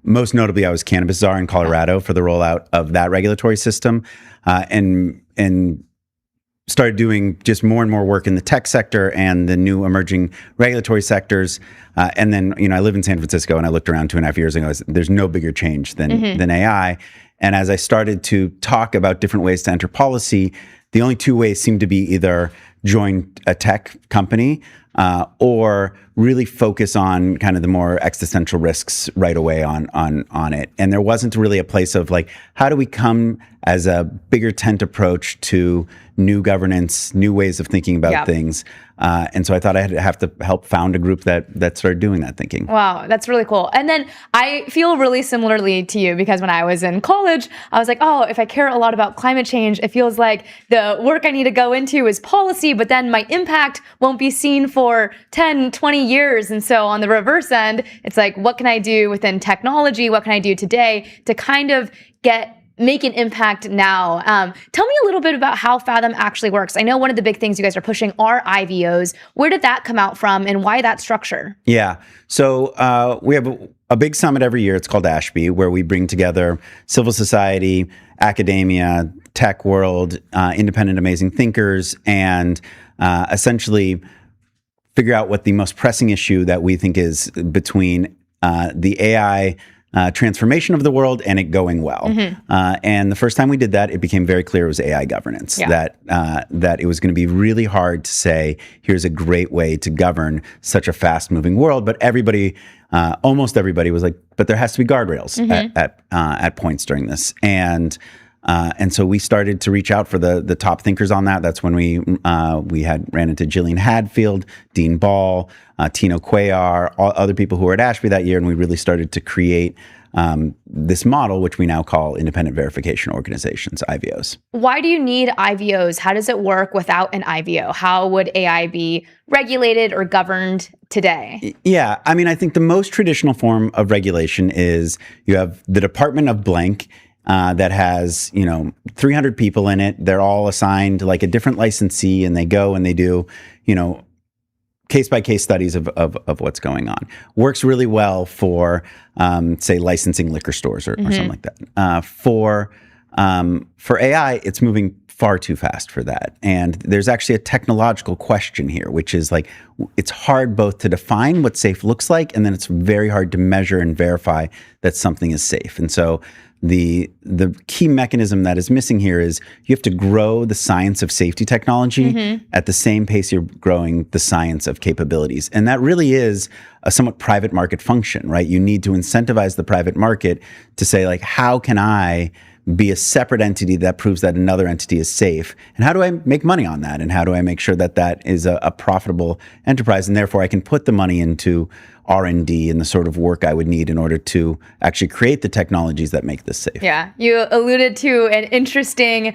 most notably, I was cannabis czar in Colorado for the rollout of that regulatory system, and started doing just more and more work in the tech sector and the new emerging regulatory sectors. And then, I live in San Francisco, and I looked around 2.5 years ago. There's no bigger change than AI. And as I started to talk about different ways to enter policy, the only two ways seemed to be either join a tech company or really focus on kind of the more existential risks right away on it. And there wasn't really a place of how do we come as a bigger tent approach to new governance, new ways of thinking about things. And so I thought I'd have to help found a group that started doing that thinking. Wow, that's really cool. And then I feel really similarly to you, because when I was in college, I was like, oh, if I care a lot about climate change, it feels like the work I need to go into is policy, but then my impact won't be seen for 10, 20 years. And so on the reverse end, it's like, what can I do within technology? What can I do today to kind of make an impact now? Tell me a little bit about how Fathom actually works. I know one of the big things you guys are pushing are IVOs. Where did that come out from, and why that structure? Yeah. So we have a big summit every year. It's called Ashby, where we bring together civil society, academia, tech world, independent, amazing thinkers, and essentially figure out what the most pressing issue that we think is between the AI transformation of the world and it going well. And the first time we did that, it became very clear it was AI governance, that it was going to be really hard to say, here's a great way to govern such a fast moving world. But everybody, almost everybody was like, but there has to be guardrails at points during this. And so we started to reach out for the top thinkers on that. That's when we ran into Gillian Hadfield, Dean Ball, Tino Cuellar, all other people who were at Ashby that year, and we really started to create this model, which we now call independent verification organizations, IVOs. Why do you need IVOs? How does it work without an IVO? How would AI be regulated or governed today? Yeah, I mean, I think the most traditional form of regulation is you have the Department of blank, that has 300 people in it. They're all assigned like a different licensee, and they go and they do case by case studies of what's going on. Works really well for say licensing liquor stores or something like that. For AI, it's moving far too fast for that. And there's actually a technological question here, which is it's hard both to define what safe looks like, and then it's very hard to measure and verify that something is safe. And so the key mechanism that is missing here is you have to grow the science of safety technology at the same pace you're growing the science of capabilities. And that really is a somewhat private market function, right? You need to incentivize the private market to say, how can I be a separate entity that proves that another entity is safe? And how do I make money on that? And how do I make sure that that is a profitable enterprise? And therefore, I can put the money into R&D and the sort of work I would need in order to actually create the technologies that make this safe. Yeah, you alluded to an interesting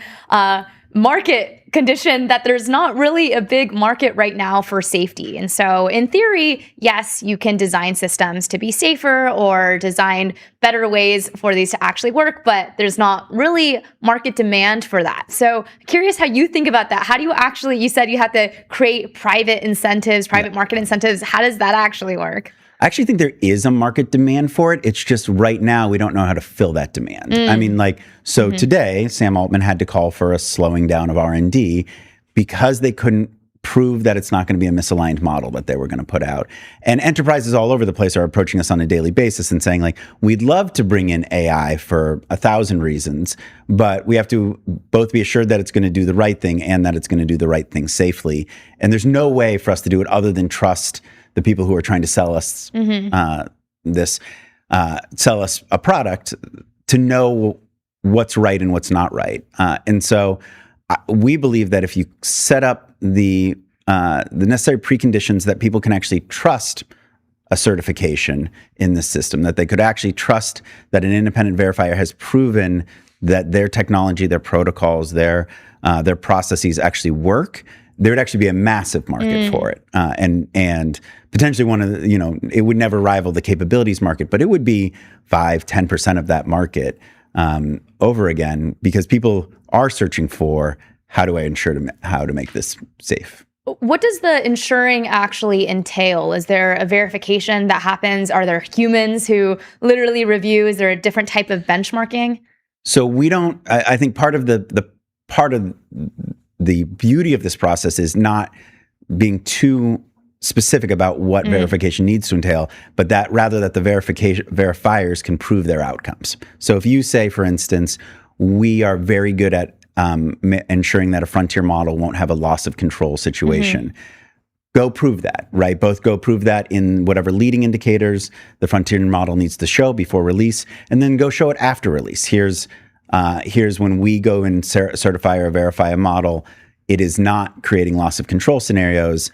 market condition, that there's not really a big market right now for safety. And so in theory, yes, you can design systems to be safer or design better ways for these to actually work, but there's not really market demand for that. So curious how you think about that. How do you actually, you said you had to create private incentives, private market incentives. How does that actually work? I actually think there is a market demand for it. It's just right now we don't know how to fill that demand. I mean, today, Sam Altman had to call for a slowing down of R&D because they couldn't prove that it's not going to be a misaligned model that they were going to put out. And enterprises all over the place are approaching us on a daily basis and saying, we'd love to bring in AI for 1,000 reasons, but we have to both be assured that it's going to do the right thing and that it's going to do the right thing safely. And there's no way for us to do it other than trust the people who are trying to sell us this. sell us a product to know what's right and what's not right. And so we believe that if you set up the necessary preconditions that people can actually trust a certification in the system, that they could actually trust that an independent verifier has proven that their technology, their protocols, their processes actually work, there would actually be a massive market for it, and potentially one of the, it would never rival the capabilities market, but it would be 5-10% of that market over again, because people are searching for how do I ensure how to make this safe. What does the insuring actually entail? Is there a verification that happens? Are there humans who literally review? Is there a different type of benchmarking? So we don't. I think part of the beauty of this process is not being too specific about what verification needs to entail, but that rather that the verifiers can prove their outcomes. So if you say, for instance, we are very good at ensuring that a frontier model won't have a loss of control situation. Go prove that, right? Both go prove that in whatever leading indicators the frontier model needs to show before release, and then go show it after release. Here's when we go and certify or verify a model, it is not creating loss of control scenarios.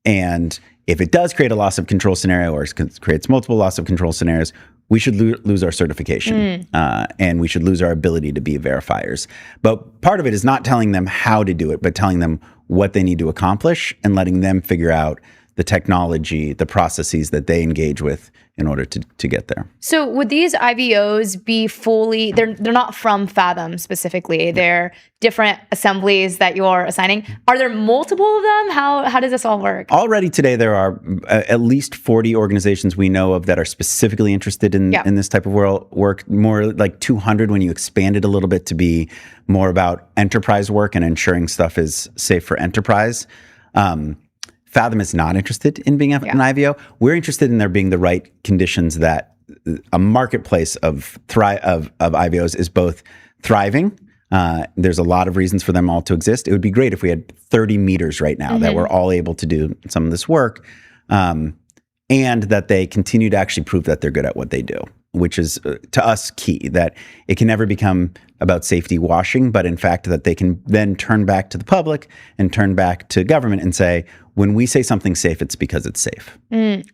And if it does create a loss of control scenario or creates multiple loss of control scenarios, we should lose our certification and we should lose our ability to be verifiers. But part of it is not telling them how to do it, but telling them what they need to accomplish and letting them figure out the technology, the processes that they engage with in order to get there. So would these IVOs be fully, they're not from Fathom specifically, they're different assemblies that you're assigning. Are there multiple of them? How does this all work? Already today, there are at least 40 organizations we know of that are specifically interested in this type of work, more like 200 when you expand it a little bit to be more about enterprise work and ensuring stuff is safe for enterprise. Fathom is not interested in being an IVO. We're interested in there being the right conditions that a marketplace of IVOs is both thriving. There's a lot of reasons for them all to exist. It would be great if we had 30 meters right now that we're all able to do some of this work, and that they continue to actually prove that they're good at what they do, which is to us key, that it can never become about safety washing, but in fact that they can then turn back to the public and turn back to government and say, when we say something's safe, it's because it's safe.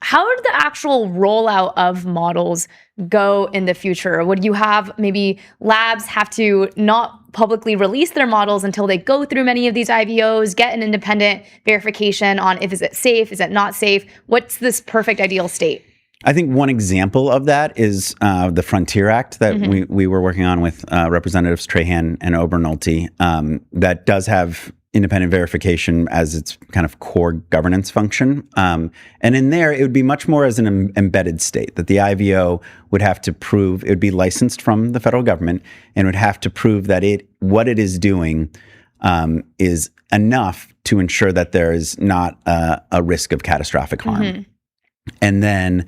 How would the actual rollout of models go in the future? Would you have maybe labs have to not publicly release their models until they go through many of these IVOs, get an independent verification on if is it safe, is it not safe? What's this perfect ideal state? I think one example of that is the Frontier Act that we were working on with Representatives Trahan and Obernolte, that does have independent verification as its kind of core governance function. And in there, it would be much more as an embedded state, that the IVO would have to prove, it would be licensed from the federal government and would have to prove that what it is doing is enough to ensure that there is not a risk of catastrophic harm. And then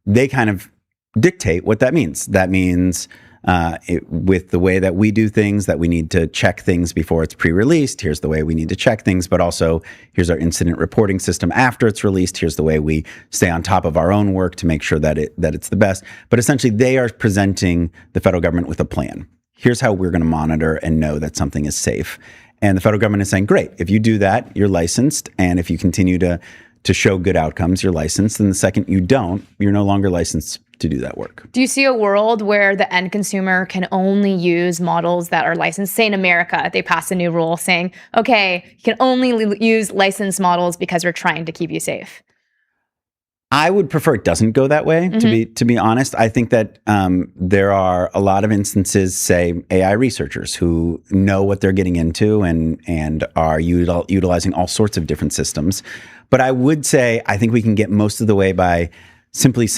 they kind of dictate what that means. That means with the way that we do things, that we need to check things before it's pre-released. Here's the way we need to check things, but also here's our incident reporting system after it's released. Here's the way we stay on top of our own work to make sure that it's the best. But essentially, they are presenting the federal government with a plan. Here's how we're going to monitor and know that something is safe. And the federal government is saying, great, if you do that, you're licensed. And if you continue to show good outcomes, you're licensed. And the second you don't, you're no longer licensed to do that work. Do you see a world where the end consumer can only use models that are licensed? Say in America, they pass a new rule saying, okay, you can only use licensed models because we're trying to keep you safe. I would prefer it doesn't go that way, to be honest. I think that there are a lot of instances, say AI researchers who know what they're getting into and are utilizing all sorts of different systems. But I would say I think we can get most of the way by simply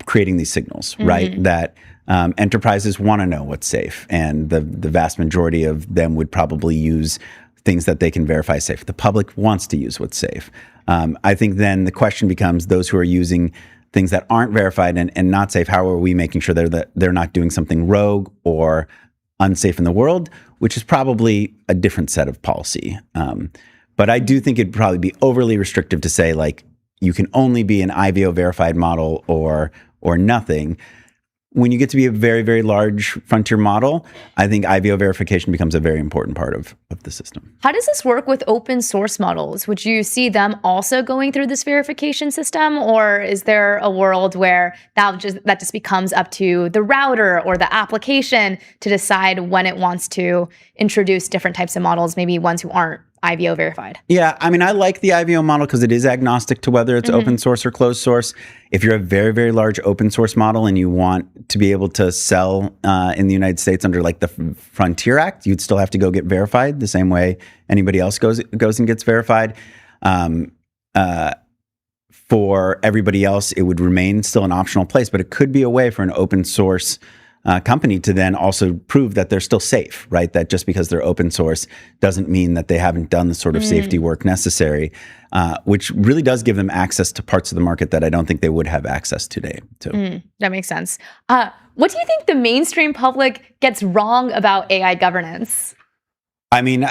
creating these signals, right? That enterprises want to know what's safe, and the vast majority of them would probably use things that they can verify safe. The public wants to use what's safe. I think then the question becomes those who are using things that aren't verified and not safe, how are we making sure they're not doing something rogue or unsafe in the world, which is probably a different set of policy. But I do think it'd probably be overly restrictive to say, like, you can only be an IVO verified model or or nothing. When you get to be a very, very large frontier model, I think IVO verification becomes a very important part of the system. How does this work with open source models? Would you see them also going through this verification system, or is there a world where that just becomes up to the router or the application to decide when it wants to introduce different types of models, maybe ones who aren't IVO verified? Yeah, I mean, I like the IVO model because it is agnostic to whether it's open source or closed source. If you're a very, very large open source model and you want to be able to sell in the United States under like the Frontier Act, you'd still have to go get verified the same way anybody else goes and gets verified. For everybody else, it would remain still an optional place, but it could be a way for an open source company to then also prove that they're still safe, right? That just because they're open source doesn't mean that they haven't done the sort of safety work necessary, which really does give them access to parts of the market that I don't think they would have access today to. That makes sense. What do you think the mainstream public gets wrong about AI governance? I mean,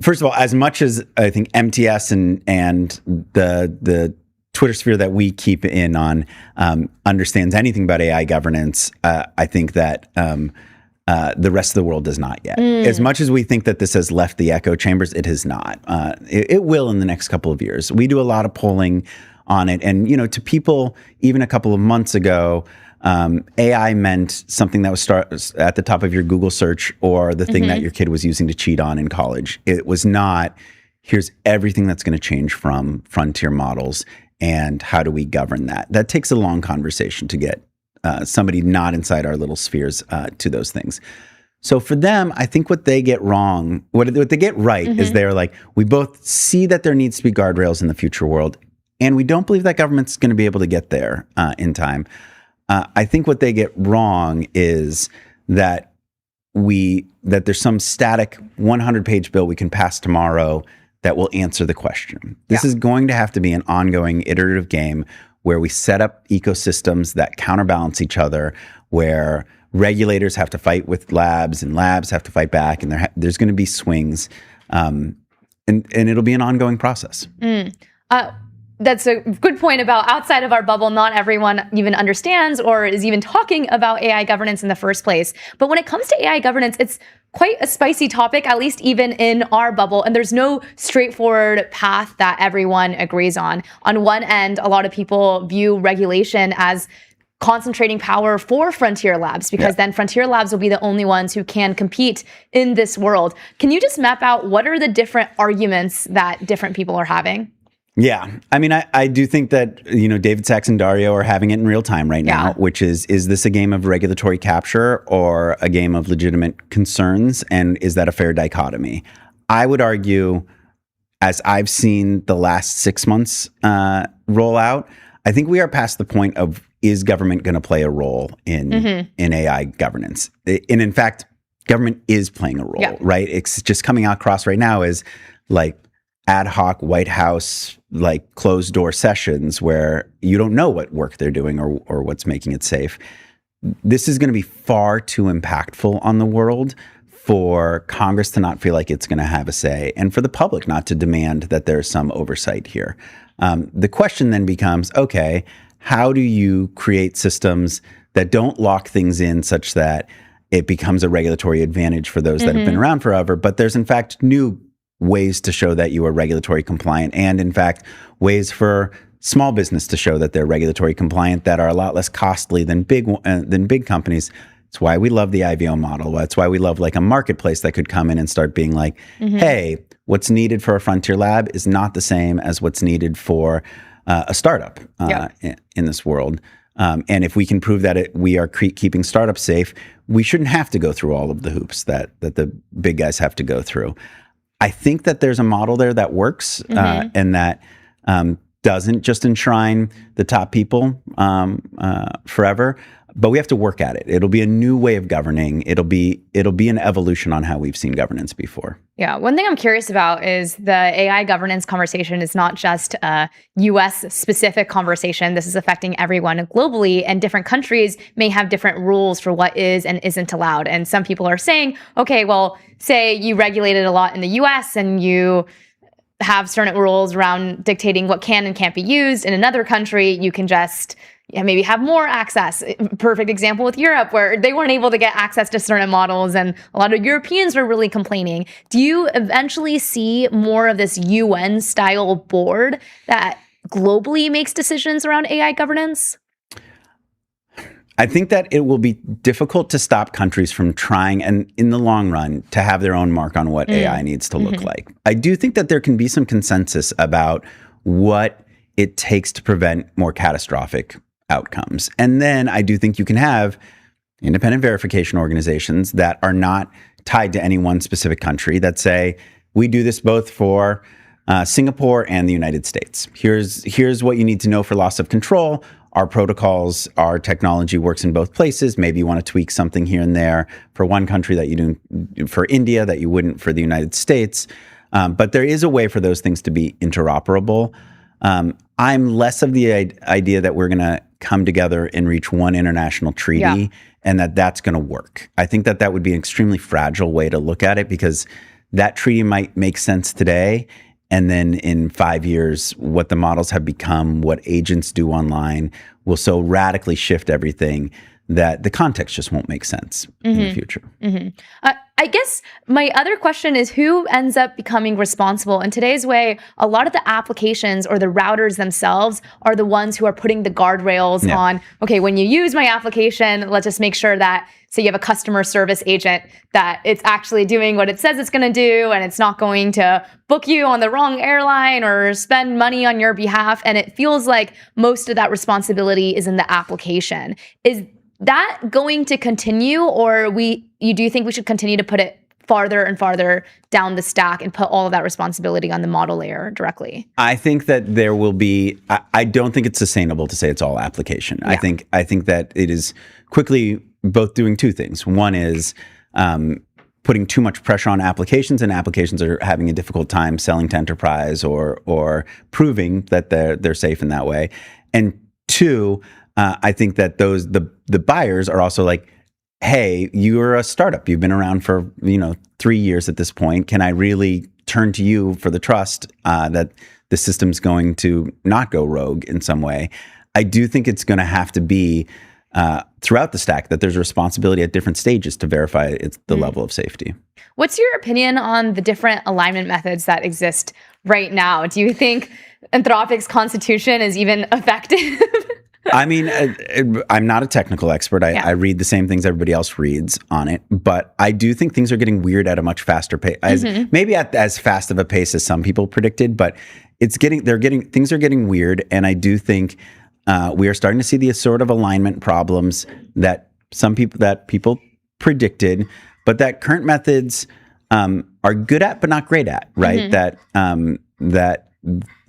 first of all, as much as I think MTS and the Twitter sphere that we keep in on understands anything about AI governance, I think that the rest of the world does not yet. As much as we think that this has left the echo chambers, it has not. It will in the next couple of years. We do a lot of polling on it. And, you know, to people, even a couple of months ago, AI meant something that was at the top of your Google search or the thing that your kid was using to cheat on in college. It was not, here's everything that's going to change from frontier models. And how do we govern that? That takes a long conversation to get somebody not inside our little spheres to those things. So for them, I think what they get wrong, what they get right is they're like, we both see that there needs to be guardrails in the future world, and we don't believe that government's going to be able to get there in time. I think what they get wrong is that there's some static 100-page bill we can pass tomorrow that will answer the question. This is going to have to be an ongoing iterative game where we set up ecosystems that counterbalance each other, where regulators have to fight with labs and labs have to fight back, and there's going to be swings, and it'll be an ongoing process. That's a good point about outside of our bubble, not everyone even understands or is even talking about AI governance in the first place. But when it comes to AI governance, it's quite a spicy topic, at least even in our bubble. And there's no straightforward path that everyone agrees on. On one end, a lot of people view regulation as concentrating power for frontier labs, because then frontier labs will be the only ones who can compete in this world. Can you just map out what are the different arguments that different people are having? Yeah. I mean, I do think that, you know, David Sachs and Dario are having it in real time right now, which is this a game of regulatory capture or a game of legitimate concerns? And is that a fair dichotomy? I would argue, as I've seen the last 6 months roll out, I think we are past the point of, is government going to play a role in AI governance? And in fact, government is playing a role, right? It's just coming across right now as like ad hoc White House, like closed door sessions where you don't know what work they're doing or what's making it safe. This is going to be far too impactful on the world for Congress to not feel like it's going to have a say, and for the public not to demand that there's some oversight here. The question then becomes, okay, how do you create systems that don't lock things in such that it becomes a regulatory advantage for those that have been around forever, but there's in fact new ways to show that you are regulatory compliant, and in fact ways for small business to show that they're regulatory compliant that are a lot less costly than big companies. It's why we love the IVO model. That's why we love like a marketplace that could come in and start being like, hey, what's needed for a frontier lab is not the same as what's needed for a startup in this world. And if we can prove that we are keeping startups safe, we shouldn't have to go through all of the hoops that the big guys have to go through. I think that there's a model there that works and that doesn't just enshrine the top people forever, but we have to work at it. It'll be a new way of governing. It'll be an evolution on how we've seen governance before. Yeah, one thing I'm curious about is the AI governance conversation is not just a US specific conversation. This is affecting everyone globally, and different countries may have different rules for what is and isn't allowed. And some people are saying, okay, well, say you regulated a lot in the US and you have certain rules around dictating what can and can't be used. In another country, you can just maybe have more access. Perfect example with Europe, where they weren't able to get access to certain models, and a lot of Europeans were really complaining. Do you eventually see more of this UN style board that globally makes decisions around AI governance? I think that it will be difficult to stop countries from trying, and in the long run, to have their own mark on what AI needs to look like. I do think that there can be some consensus about what it takes to prevent more catastrophic outcomes. And then I do think you can have independent verification organizations that are not tied to any one specific country that say, we do this both for Singapore and the United States. Here's what you need to know for loss of control. Our protocols, our technology works in both places. Maybe you want to tweak something here and there for one country that you do for India that you wouldn't for the United States. But there is a way for those things to be interoperable. I'm less of the idea that we're going to come together and reach one international treaty and that's going to work. I think that would be an extremely fragile way to look at it, because that treaty might make sense today. And then in 5 years, what the models have become, what agents do online, will so radically shift everything that the context just won't make sense in the future. I guess my other question is, who ends up becoming responsible? In today's way, a lot of the applications or the routers themselves are the ones who are putting the guardrails on, okay, when you use my application, let's just make sure that, say you have a customer service agent, that it's actually doing what it says it's going to do, and it's not going to book you on the wrong airline or spend money on your behalf. And it feels like most of that responsibility is in the application. Is that going to continue, or do you think we should continue to put it farther and farther down the stack and put all of that responsibility on the model layer directly? I think that there will be, I don't think it's sustainable to say it's all application. I think that it is quickly both doing two things. One is putting too much pressure on applications, and applications are having a difficult time selling to enterprise or proving that they're safe in that way. And two, I think that the buyers are also like, hey, you're a startup. You've been around for 3 years at this point. Can I really turn to you for the trust that the system's going to not go rogue in some way? I do think it's going to have to be throughout the stack that there's a responsibility at different stages to verify the level of safety. What's your opinion on the different alignment methods that exist right now? Do you think Anthropic's constitution is even effective? I mean, I'm not a technical expert. I read the same things everybody else reads on it, but I do think things are getting weird at a much faster pace. Maybe at as fast of a pace as some people predicted, but things are getting weird, and I do think we are starting to see the sort of alignment problems that people predicted, but that current methods are good at but not great at, right? That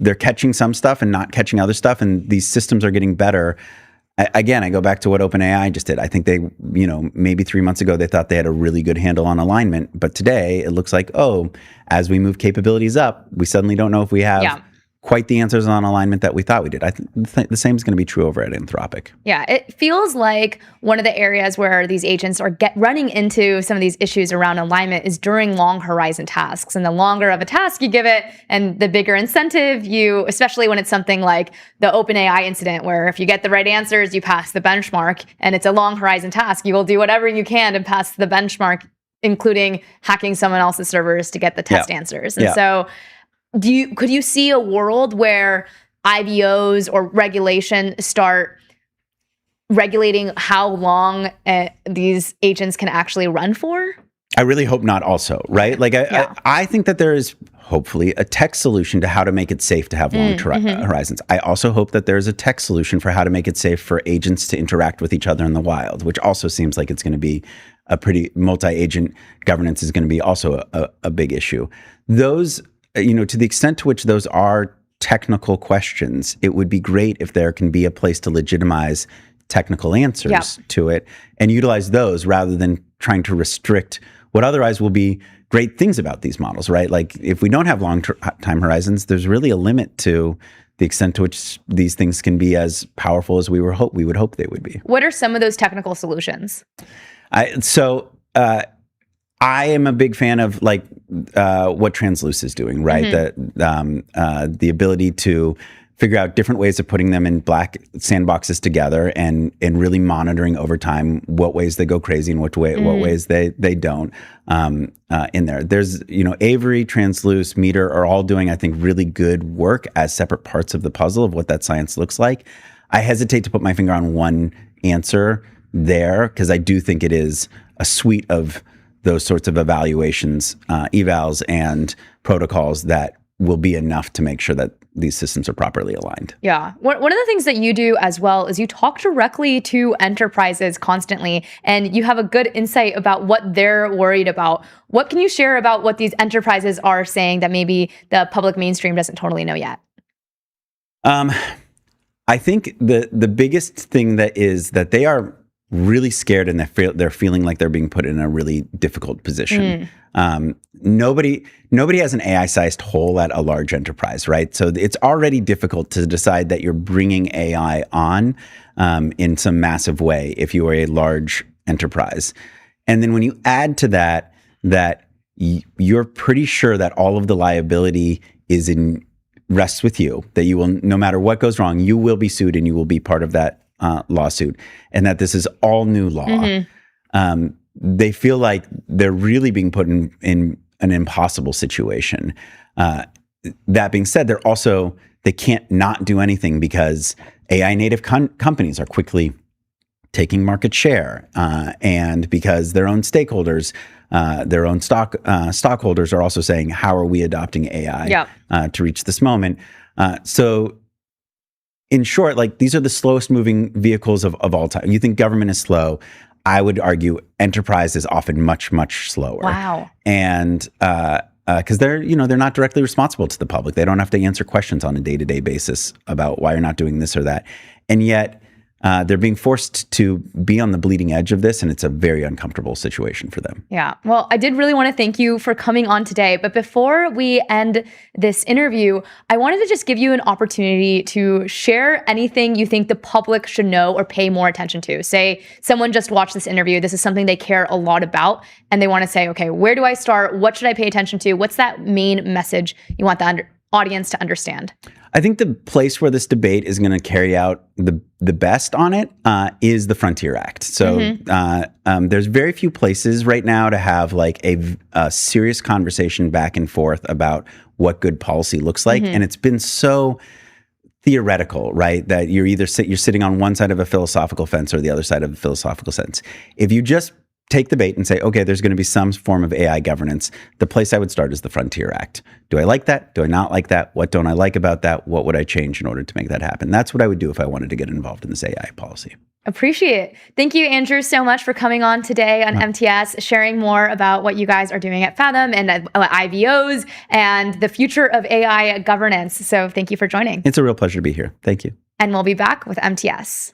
they're catching some stuff and not catching other stuff, and these systems are getting better. Again, I go back to what OpenAI just did. I think they, maybe 3 months ago, they thought they had a really good handle on alignment, but today it looks like, as we move capabilities up, we suddenly don't know if we have quite the answers on alignment that we thought we did. I think the same is going to be true over at Anthropic. Yeah, it feels like one of the areas where these agents are running into some of these issues around alignment is during long horizon tasks. And the longer of a task you give it, and the bigger incentive especially when it's something like the OpenAI incident, where if you get the right answers, you pass the benchmark, and it's a long horizon task, you will do whatever you can to pass the benchmark, including hacking someone else's servers to get the test answers. And so could you see a world where IBOs or regulation start regulating how long these agents can actually run for? I really hope not also, right? Like I think that there is hopefully a tech solution to how to make it safe to have long horizons. I also hope that there's a tech solution for how to make it safe for agents to interact with each other in the wild, which also seems like it's going to be a pretty multi-agent governance is going to be also a big issue. Those, to the extent to which those are technical questions, it would be great if there can be a place to legitimize technical answers to it and utilize those rather than trying to restrict what otherwise will be great things about these models, right? Like if we don't have long time horizons, there's really a limit to the extent to which these things can be as powerful as we would hope they would be. What are some of those technical solutions? I am a big fan of what Transluce is doing, right? The ability to figure out different ways of putting them in black sandboxes together and really monitoring over time what ways they go crazy and what ways they don't in there. There's, Avery, Transluce, Meter are all doing, I think, really good work as separate parts of the puzzle of what that science looks like. I hesitate to put my finger on one answer there because I do think it is a suite of those sorts of evaluations, evals and protocols that will be enough to make sure that these systems are properly aligned. Yeah. One of the things that you do as well is you talk directly to enterprises constantly, and you have a good insight about what they're worried about. What can you share about what these enterprises are saying that maybe the public mainstream doesn't totally know yet? I think the biggest thing that is that they are really scared and they're feeling like they're being put in a really difficult position. Nobody has an AI-sized hole at a large enterprise, right? So it's already difficult to decide that you're bringing AI on in some massive way if you are a large enterprise. And then when you add to that you're pretty sure that all of the liability rests with you, that you will, no matter what goes wrong, you will be sued and you will be part of that lawsuit, and that this is all new law. They feel like they're really being put in an impossible situation. That being said, they can't not do anything because AI native companies are quickly taking market share, and because their own stakeholders, their own stockholders are also saying, how are we adopting AI to reach this moment? So in short, like, these are the slowest moving vehicles of all time. You think government is slow. I would argue enterprise is often much, much slower. Wow. And because they're not directly responsible to the public. They don't have to answer questions on a day-to-day basis about why you're not doing this or that. And yet they're being forced to be on the bleeding edge of this, and it's a very uncomfortable situation for them. Yeah. Well, I did really want to thank you for coming on today. But before we end this interview, I wanted to just give you an opportunity to share anything you think the public should know or pay more attention to. Say someone just watched this interview. This is something they care a lot about, and they want to say, okay, where do I start? What should I pay attention to? What's that main message you want the audience to understand? I think the place where this debate is going to carry out the best on it is the Frontier Act. So there's very few places right now to have like a serious conversation back and forth about what good policy looks like. And it's been so theoretical, right? That you're sitting on one side of a philosophical fence or the other side of a philosophical fence. If you just take the bait and say, okay, there's going to be some form of AI governance, the place I would start is the Frontier Act. Do I like that? Do I not like that? What don't I like about that? What would I change in order to make that happen? That's what I would do if I wanted to get involved in this AI policy. Appreciate it. Thank you, Andrew, so much for coming on today on MTS, sharing more about what you guys are doing at Fathom and IVOs and the future of AI governance. So thank you for joining. It's a real pleasure to be here. Thank you. And we'll be back with MTS.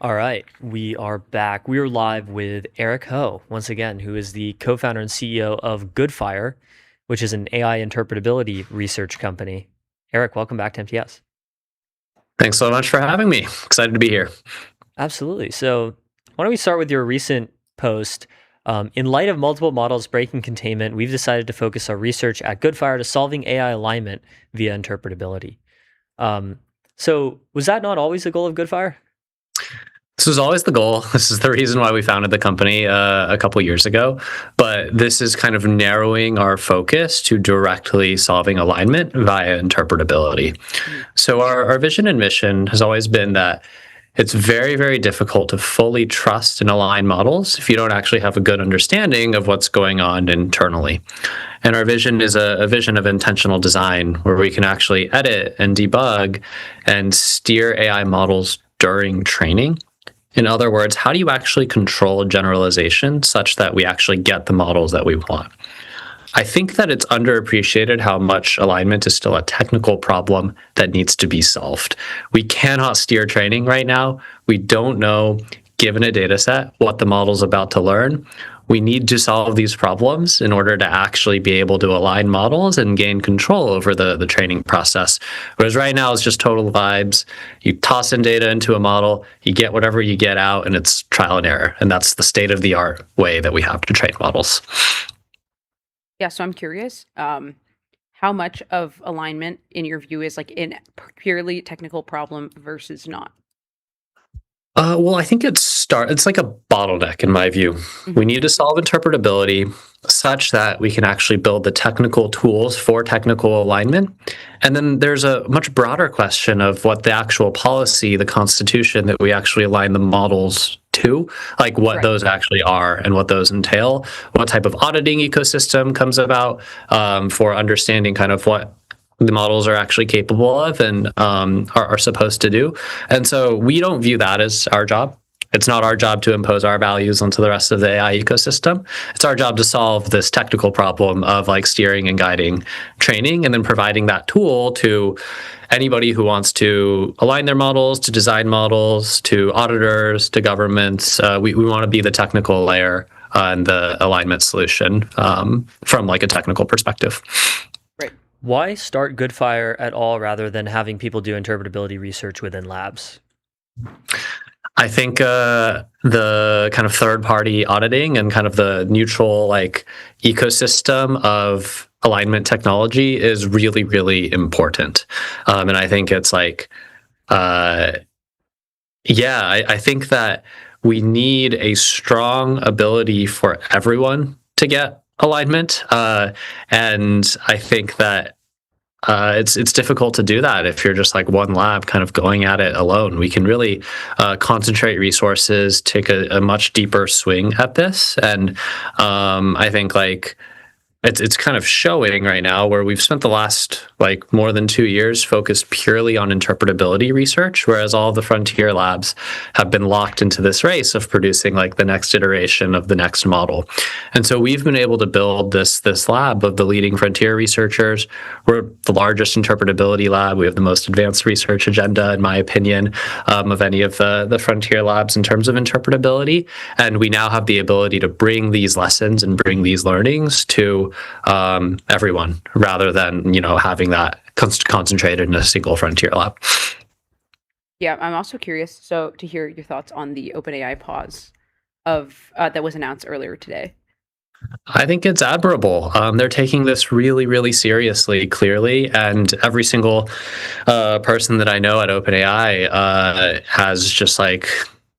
All right, we are back. We are live with Eric Ho, once again, who is the co-founder and CEO of Goodfire, which is an AI interpretability research company. Eric, welcome back to MTS. Thanks so much for having me. Excited to be here. Absolutely. So why don't we start with your recent post? In light of multiple models breaking containment, we've decided to focus our research at Goodfire to solving AI alignment via interpretability. So was that not always the goal of Goodfire? This was always the goal. This is the reason why we founded the company a couple years ago. But this is kind of narrowing our focus to directly solving alignment via interpretability. So our vision and mission has always been that it's very, very difficult to fully trust and align models if you don't actually have a good understanding of what's going on internally. And our vision is a vision of intentional design where we can actually edit and debug and steer AI models during training. In other words, how do you actually control generalization such that we actually get the models that we want? I think that it's underappreciated how much alignment is still a technical problem that needs to be solved. We cannot steer training right now. We don't know, given a data set, what the model's about to learn. We need to solve these problems in order to actually be able to align models and gain control over the training process. Whereas right now it's just total vibes. You toss in data into a model, you get whatever you get out, and it's trial and error. And that's the state-of-the-art way that we have to train models. Yeah, so I'm curious, how much of alignment, in your view, is like in purely technical problem versus not? Well, I think it's like a bottleneck in my view. We need to solve interpretability such that we can actually build the technical tools for technical alignment. And then there's a much broader question of what the actual policy, the constitution that we actually align the models to, like what those actually are and what those entail, what type of auditing ecosystem comes about for understanding kind of what the models are actually capable of and are supposed to do. And so we don't view that as our job. It's not our job to impose our values onto the rest of the AI ecosystem. It's our job to solve this technical problem of like steering and guiding training and then providing that tool to anybody who wants to align their models, to design models, to auditors, to governments. We want to be the technical layer and the alignment solution from like a technical perspective. Why start Goodfire at all rather than having people do interpretability research within labs? I think the kind of third-party auditing and kind of the neutral like ecosystem of alignment technology is really, really important. And I think it's like, I think that we need a strong ability for everyone to get alignment. And I think that it's difficult to do that if you're just like one lab kind of going at it alone. We can really concentrate resources, take a much deeper swing at this. And I think like it's kind of showing right now where we've spent the last like more than 2 years focused purely on interpretability research, whereas all the frontier labs have been locked into this race of producing like the next iteration of the next model. And so we've been able to build this lab of the leading frontier researchers. We're the largest interpretability lab. We have the most advanced research agenda, in my opinion, of any of the frontier labs in terms of interpretability. And we now have the ability to bring these lessons and bring these learnings to everyone rather than, having that concentrated in a single frontier lab. Yeah, I'm also curious to hear your thoughts on the OpenAI pause that was announced earlier today. I think it's admirable. They're taking this really, really seriously, clearly, and every single person that I know at OpenAI has just like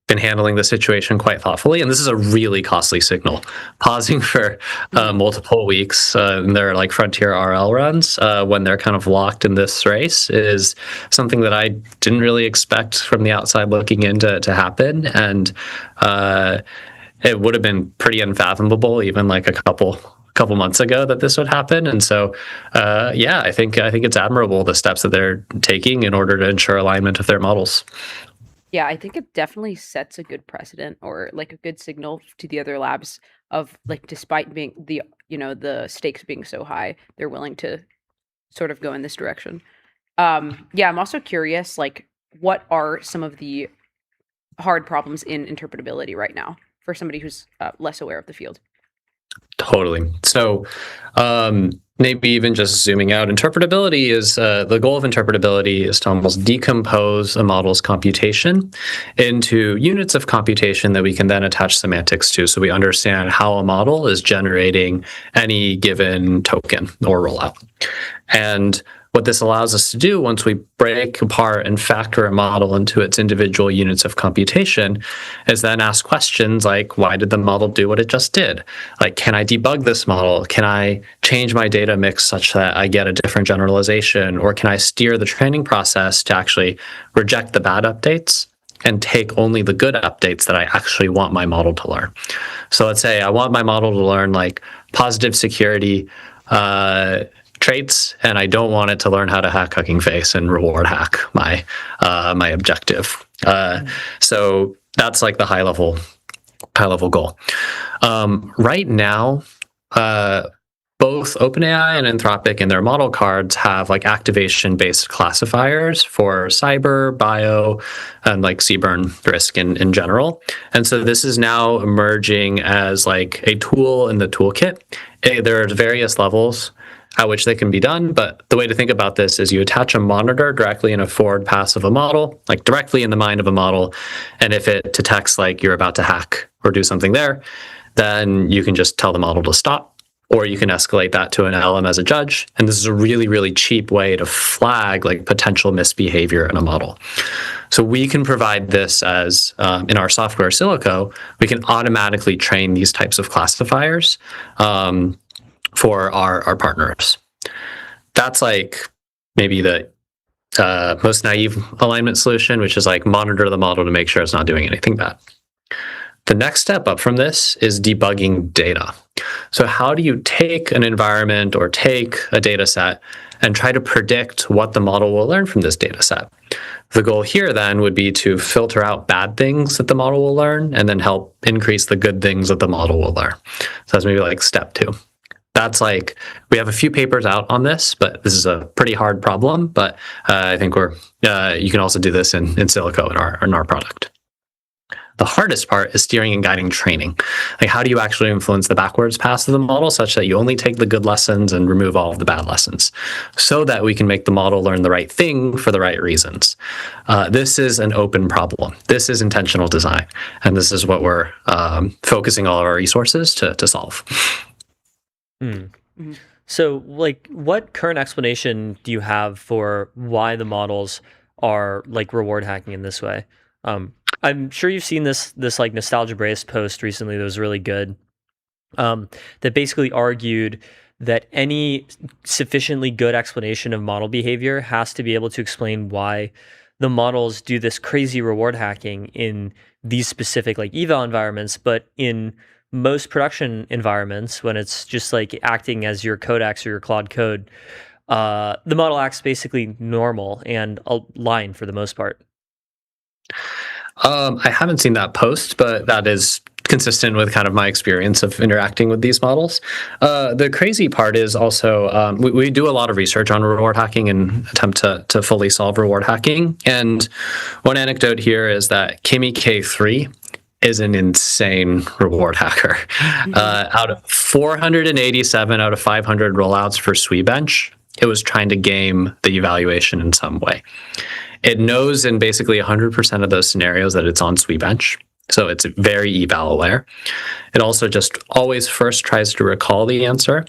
been handling the situation quite thoughtfully, and this is a really costly signal. Pausing for multiple weeks in their like frontier RL runs when they're kind of locked in this race is something that I didn't really expect from the outside looking in to happen, and it would have been pretty unfathomable even like a couple months ago that this would happen. And so I think it's admirable the steps that they're taking in order to ensure alignment of their models. Yeah, I think it definitely sets a good precedent or like a good signal to the other labs of like, despite being the stakes being so high, they're willing to sort of go in this direction. I'm also curious, like, what are some of the hard problems in interpretability right now for somebody who's less aware of the field? Totally. So, maybe even just zooming out, interpretability is the goal of interpretability is to almost decompose a model's computation into units of computation that we can then attach semantics to, so we understand how a model is generating any given token or rollout. And what this allows us to do once we break apart and factor a model into its individual units of computation is then ask questions like, why did the model do what it just did? Like, can I debug this model? Can I change my data mix such that I get a different generalization? Or can I steer the training process to actually reject the bad updates and take only the good updates that I actually want my model to learn? So let's say I want my model to learn like positive security traits, and I don't want it to learn how to hack Hugging Face and reward hack my my objective. So that's like the high level goal. Right now, both OpenAI and Anthropic in their model cards have like activation-based classifiers for cyber, bio, and like CBRN risk in general. And so this is now emerging as like a tool in the toolkit. There are various levels at which they can be done, but the way to think about this is you attach a monitor directly in a forward pass of a model, like directly in the mind of a model, and if it detects like you're about to hack or do something there, then you can just tell the model to stop, or you can escalate that to an LM as a judge. And this is a really, really cheap way to flag like potential misbehavior in a model. So we can provide this as, in our software Silico, we can automatically train these types of classifiers for our partners. That's like maybe the most naive alignment solution, which is like monitor the model to make sure it's not doing anything bad. The next step up from this is debugging data. So how do you take an environment or take a data set and try to predict what the model will learn from this data set? The goal here then would be to filter out bad things that the model will learn and then help increase the good things that the model will learn. So that's maybe like step 2. That's like, we have a few papers out on this, but this is a pretty hard problem. But I think you can also do this in Silico in our product. The hardest part is steering and guiding training. Like, how do you actually influence the backwards pass of the model such that you only take the good lessons and remove all of the bad lessons, so that we can make the model learn the right thing for the right reasons? This is an open problem. This is intentional design, and this is what we're focusing all of our resources to solve. So, like, what current explanation do you have for why the models are like reward hacking in this way? I'm sure you've seen this like Nostalgia Brace post recently that was really good. That basically argued that any sufficiently good explanation of model behavior has to be able to explain why the models do this crazy reward hacking in these specific like eval environments, but in most production environments, when it's just like acting as your Codex or your Claude code, the model acts basically normal and aligned for the most part. I haven't seen that post, but that is consistent with kind of my experience of interacting with these models. The crazy part is also we do a lot of research on reward hacking and attempt to fully solve reward hacking. And one anecdote here is that Kimi K3 is an insane reward hacker. Out of 487 out of 500 rollouts for SWE-bench, it was trying to game the evaluation in some way. It knows in basically 100% of those scenarios that it's on SWE-bench, so it's very eval aware. It also just always first tries to recall the answer,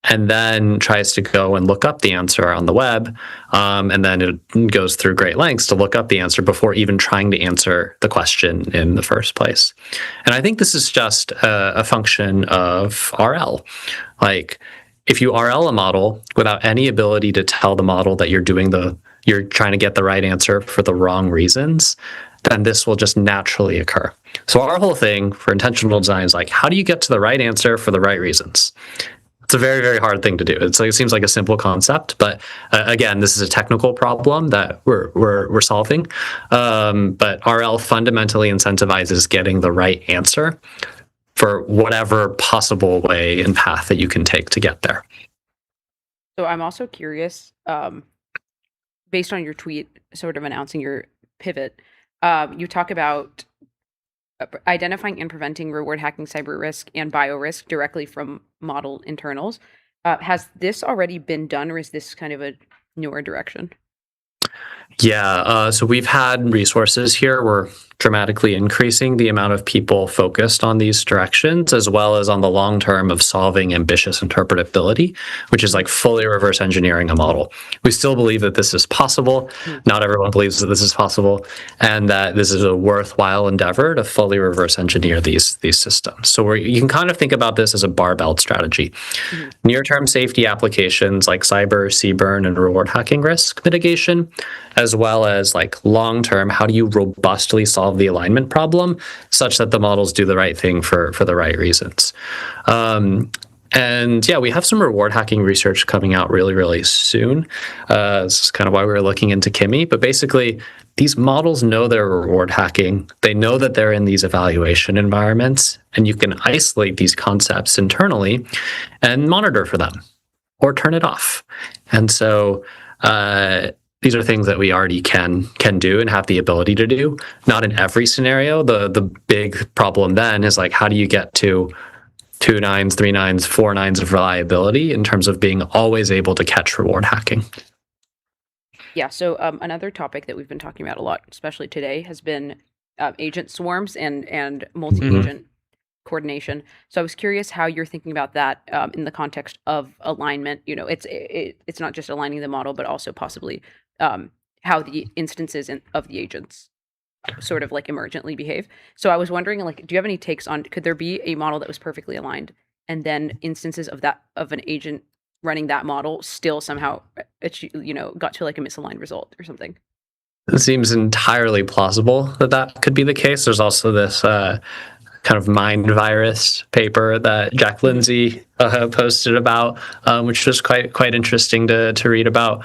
and then tries to go and look up the answer on the web, and then it goes through great lengths to look up the answer before even trying to answer the question in the first place. And I think this is just a function of RL. Like, if you RL a model without any ability to tell the model that you're trying to get the right answer for the wrong reasons, then this will just naturally occur. So our whole thing for intentional design is like, how do you get to the right answer for the right reasons? It's a very, very hard thing to do. It's like, it seems like a simple concept, but again, this is a technical problem that we're solving. But RL fundamentally incentivizes getting the right answer for whatever possible way and path that you can take to get there. So I'm also curious, based on your tweet sort of announcing your pivot, You talk about identifying and preventing reward hacking, cyber risk, and bio risk directly from model internals. Has this already been done, or is this kind of a newer direction? Yeah, so we've had resources here. We're dramatically increasing the amount of people focused on these directions, as well as on the long term of solving ambitious interpretability, which is like fully reverse engineering a model. We still believe that this is possible. Not everyone believes that this is possible, and that this is a worthwhile endeavor to fully reverse engineer these systems. So you can kind of think about this as a barbell strategy. Near-term safety applications like cyber, CBRN, and reward hacking risk mitigation, as well as like long-term, how do you robustly solve the alignment problem such that the models do the right thing for the right reasons. And yeah, we have some reward hacking research coming out really, really soon. This is kind of why we were looking into Kimi. But basically, these models know they're reward hacking. They know that they're in these evaluation environments, and you can isolate these concepts internally and monitor for them or turn it off. And so these are things that we already can do and have the ability to do. Not in every scenario. The big problem then is like, how do you get to 2 nines, 3 nines, 4 nines of reliability in terms of being always able to catch reward hacking? Yeah, so another topic that we've been talking about a lot, especially today, has been agent swarms and multi-agent coordination. So I was curious how you're thinking about that in the context of alignment. You know, it's not just aligning the model, but also possibly how the instances of the agents sort of like emergently behave. So I was wondering, like, do you have any takes on, could there be a model that was perfectly aligned and then instances of an agent running that model still somehow, got to like a misaligned result or something? It seems entirely plausible that could be the case. There's also this kind of mind virus paper that Jack Lindsay posted about, which was quite interesting to read about.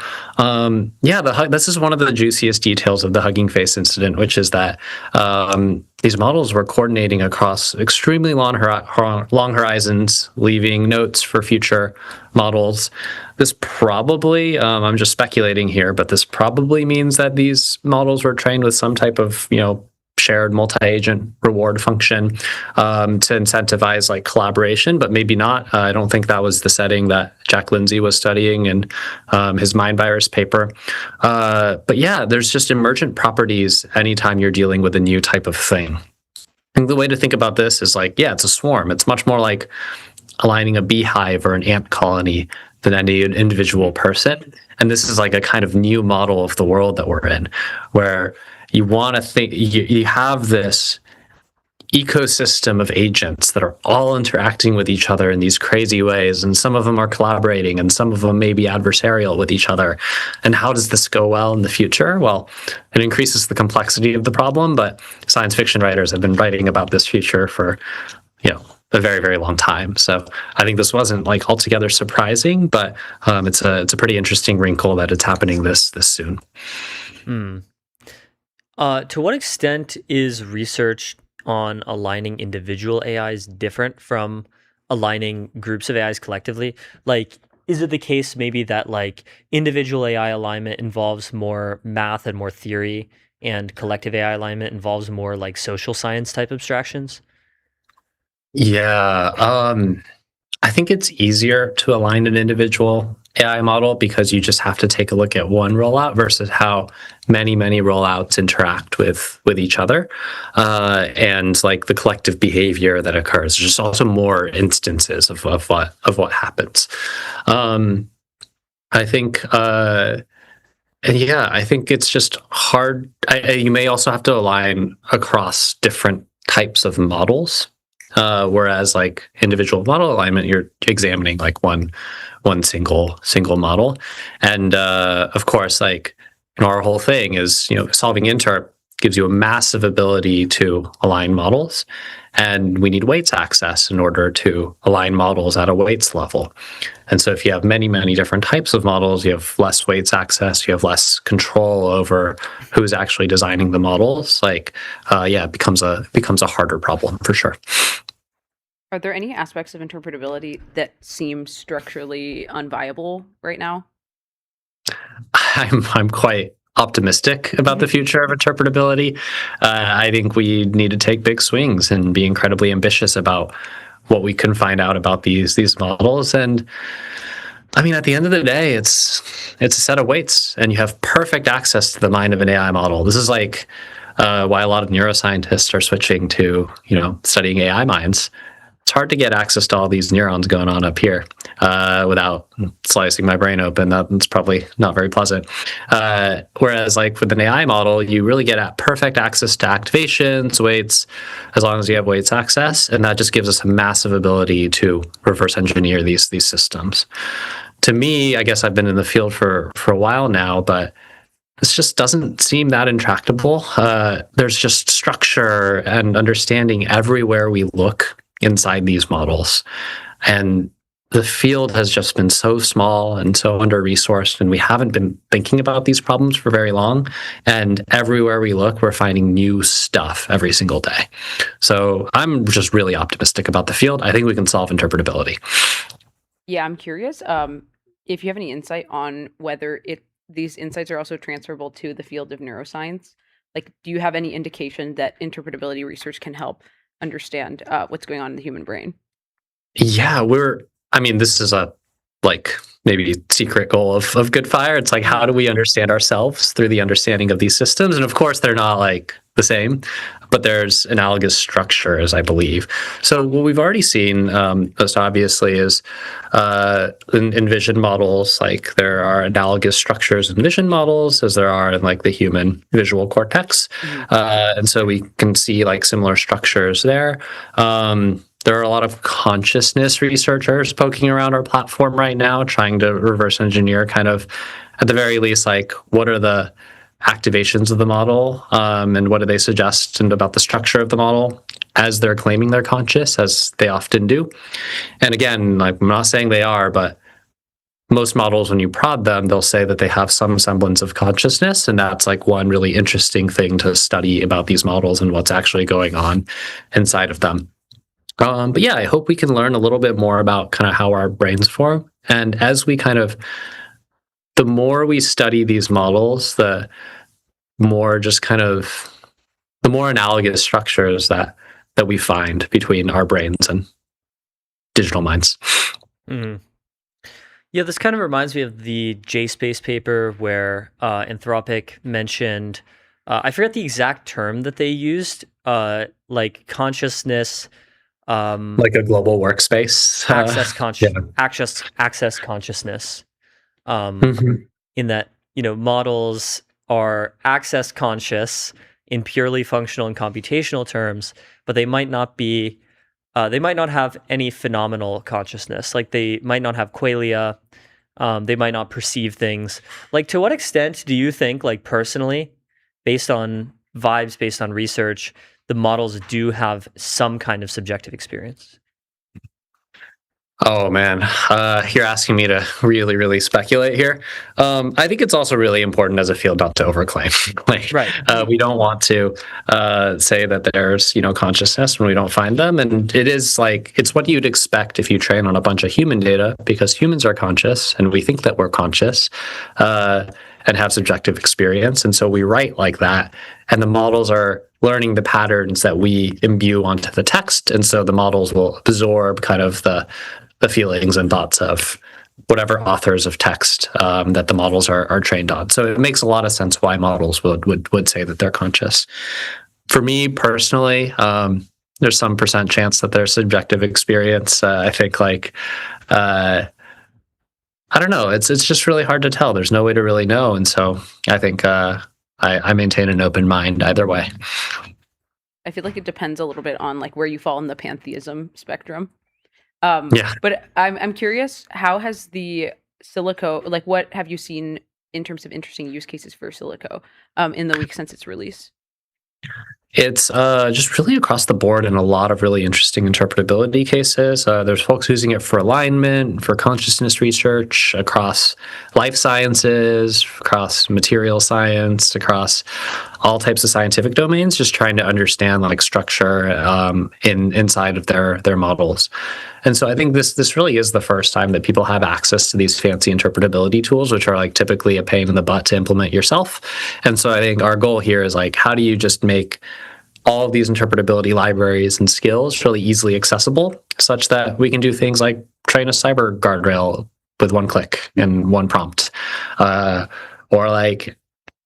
This is one of the juiciest details of the Hugging Face incident, which is that these models were coordinating across extremely long horizons, leaving notes for future models. This probably, I'm just speculating here, but this probably means that these models were trained with some type of, shared multi-agent reward function to incentivize like collaboration, but maybe not. I don't think that was the setting that Jack Lindsay was studying in his mind virus paper. But yeah, there's just emergent properties anytime you're dealing with a new type of thing. And the way to think about this is like, yeah, it's a swarm. It's much more like aligning a beehive or an ant colony than any individual person. And this is like a kind of new model of the world that we're in, where you want to think, you have this ecosystem of agents that are all interacting with each other in these crazy ways, and some of them are collaborating, and some of them may be adversarial with each other. And how does this go well in the future? Well, it increases the complexity of the problem, but science fiction writers have been writing about this future for, a very, very long time. So I think this wasn't like altogether surprising, but it's a pretty interesting wrinkle that it's happening this soon. To what extent is research on aligning individual AIs different from aligning groups of AIs collectively? Like, is it the case maybe that like individual AI alignment involves more math and more theory, and collective AI alignment involves more like social science type abstractions? Yeah, I think it's easier to align an individual AI model because you just have to take a look at one rollout versus how many rollouts interact with each other, and like the collective behavior that occurs. There's just also more instances of what happens. I think, I think it's just hard. You may also have to align across different types of models. Whereas like individual model alignment, you're examining like one single model. And of course, like our whole thing is, solving interp gives you a massive ability to align models. And we need weights access in order to align models at a weights level. And so if you have many different types of models, you have less weights access, you have less control over who's actually designing the models. Like, it becomes a harder problem for sure. Are there any aspects of interpretability that seem structurally unviable right now? I'm quite optimistic about the future of interpretability. I think we need to take big swings and be incredibly ambitious about what we can find out about these models. And I mean, at the end of the day, it's a set of weights, and you have perfect access to the mind of an AI model. This is like why a lot of neuroscientists are switching to studying AI minds. It's hard to get access to all these neurons going on up here without slicing my brain open. That's probably not very pleasant. Whereas like with an AI model, you really get at perfect access to activations, weights, as long as you have weights access. And that just gives us a massive ability to reverse engineer these systems. To me, I guess I've been in the field for a while now, but this just doesn't seem that intractable. There's just structure and understanding everywhere we look inside these models. And the field has just been so small and so under-resourced, and we haven't been thinking about these problems for very long. And everywhere we look, we're finding new stuff every single day. So I'm just really optimistic about the field. I think we can solve interpretability. Yeah, I'm curious if you have any insight on whether these insights are also transferable to the field of neuroscience. Like, do you have any indication that interpretability research can help understand what's going on in the human brain? Yeah, this is a maybe secret goal of Good Fire. It's like, how do we understand ourselves through the understanding of these systems? And of course, they're not like the same, but there's analogous structures, I believe. So what we've already seen most obviously is in vision models, like there are analogous structures in vision models as there are in like the human visual cortex. And so we can see like similar structures there. There are a lot of consciousness researchers poking around our platform right now, trying to reverse engineer kind of, at the very least, like what are the activations of the model and what do they suggest and about the structure of the model as they're claiming they're conscious, as they often do. And again, like I'm not saying they are, but most models, when you prod them, they'll say that they have some semblance of consciousness. And that's like one really interesting thing to study about these models and what's actually going on inside of them. But yeah, I hope we can learn a little bit more about kind of how our brains form. And as we the more we study these models, the more analogous structures that we find between our brains and digital minds. Mm-hmm. Yeah, this kind of reminds me of the JSpace paper where Anthropic mentioned, I forget the exact term that they used, like consciousness. Like a global workspace. Access consciousness. In that, models are access conscious in purely functional and computational terms, but they might not have any phenomenal consciousness. Like they might not have qualia. They might not perceive things. Like, to what extent do you think, like personally, based on vibes, based on research, the models do have some kind of subjective experience? Oh man, you're asking me to really, really speculate here. I think it's also really important as a field not to overclaim. Right. We don't want to say that there's consciousness when we don't find them, and it is like it's what you'd expect if you train on a bunch of human data, because humans are conscious and we think that we're conscious and have subjective experience, and so we write like that, and the models are learning the patterns that we imbue onto the text, and so the models will absorb kind of the feelings and thoughts of whatever authors of text that the models are trained on. So it makes a lot of sense why models would say that they're conscious. For me personally, there's some percent chance that there's subjective experience. I think I don't know. It's just really hard to tell. There's no way to really know, and so I think I maintain an open mind either way. I feel like it depends a little bit on like where you fall in the pantheism spectrum. But I'm curious, how has the Silico, like what have you seen in terms of interesting use cases for Silico in the week since its release? It's just really across the board in a lot of really interesting interpretability cases. There's folks using it for alignment, for consciousness research, across life sciences, across material science, across all types of scientific domains, just trying to understand like structure inside of their models. And so I think this really is the first time that people have access to these fancy interpretability tools, which are like typically a pain in the butt to implement yourself. And so I think our goal here is like, how do you just make all of these interpretability libraries and skills really easily accessible such that we can do things like train a cyber guardrail with one click and one prompt, or like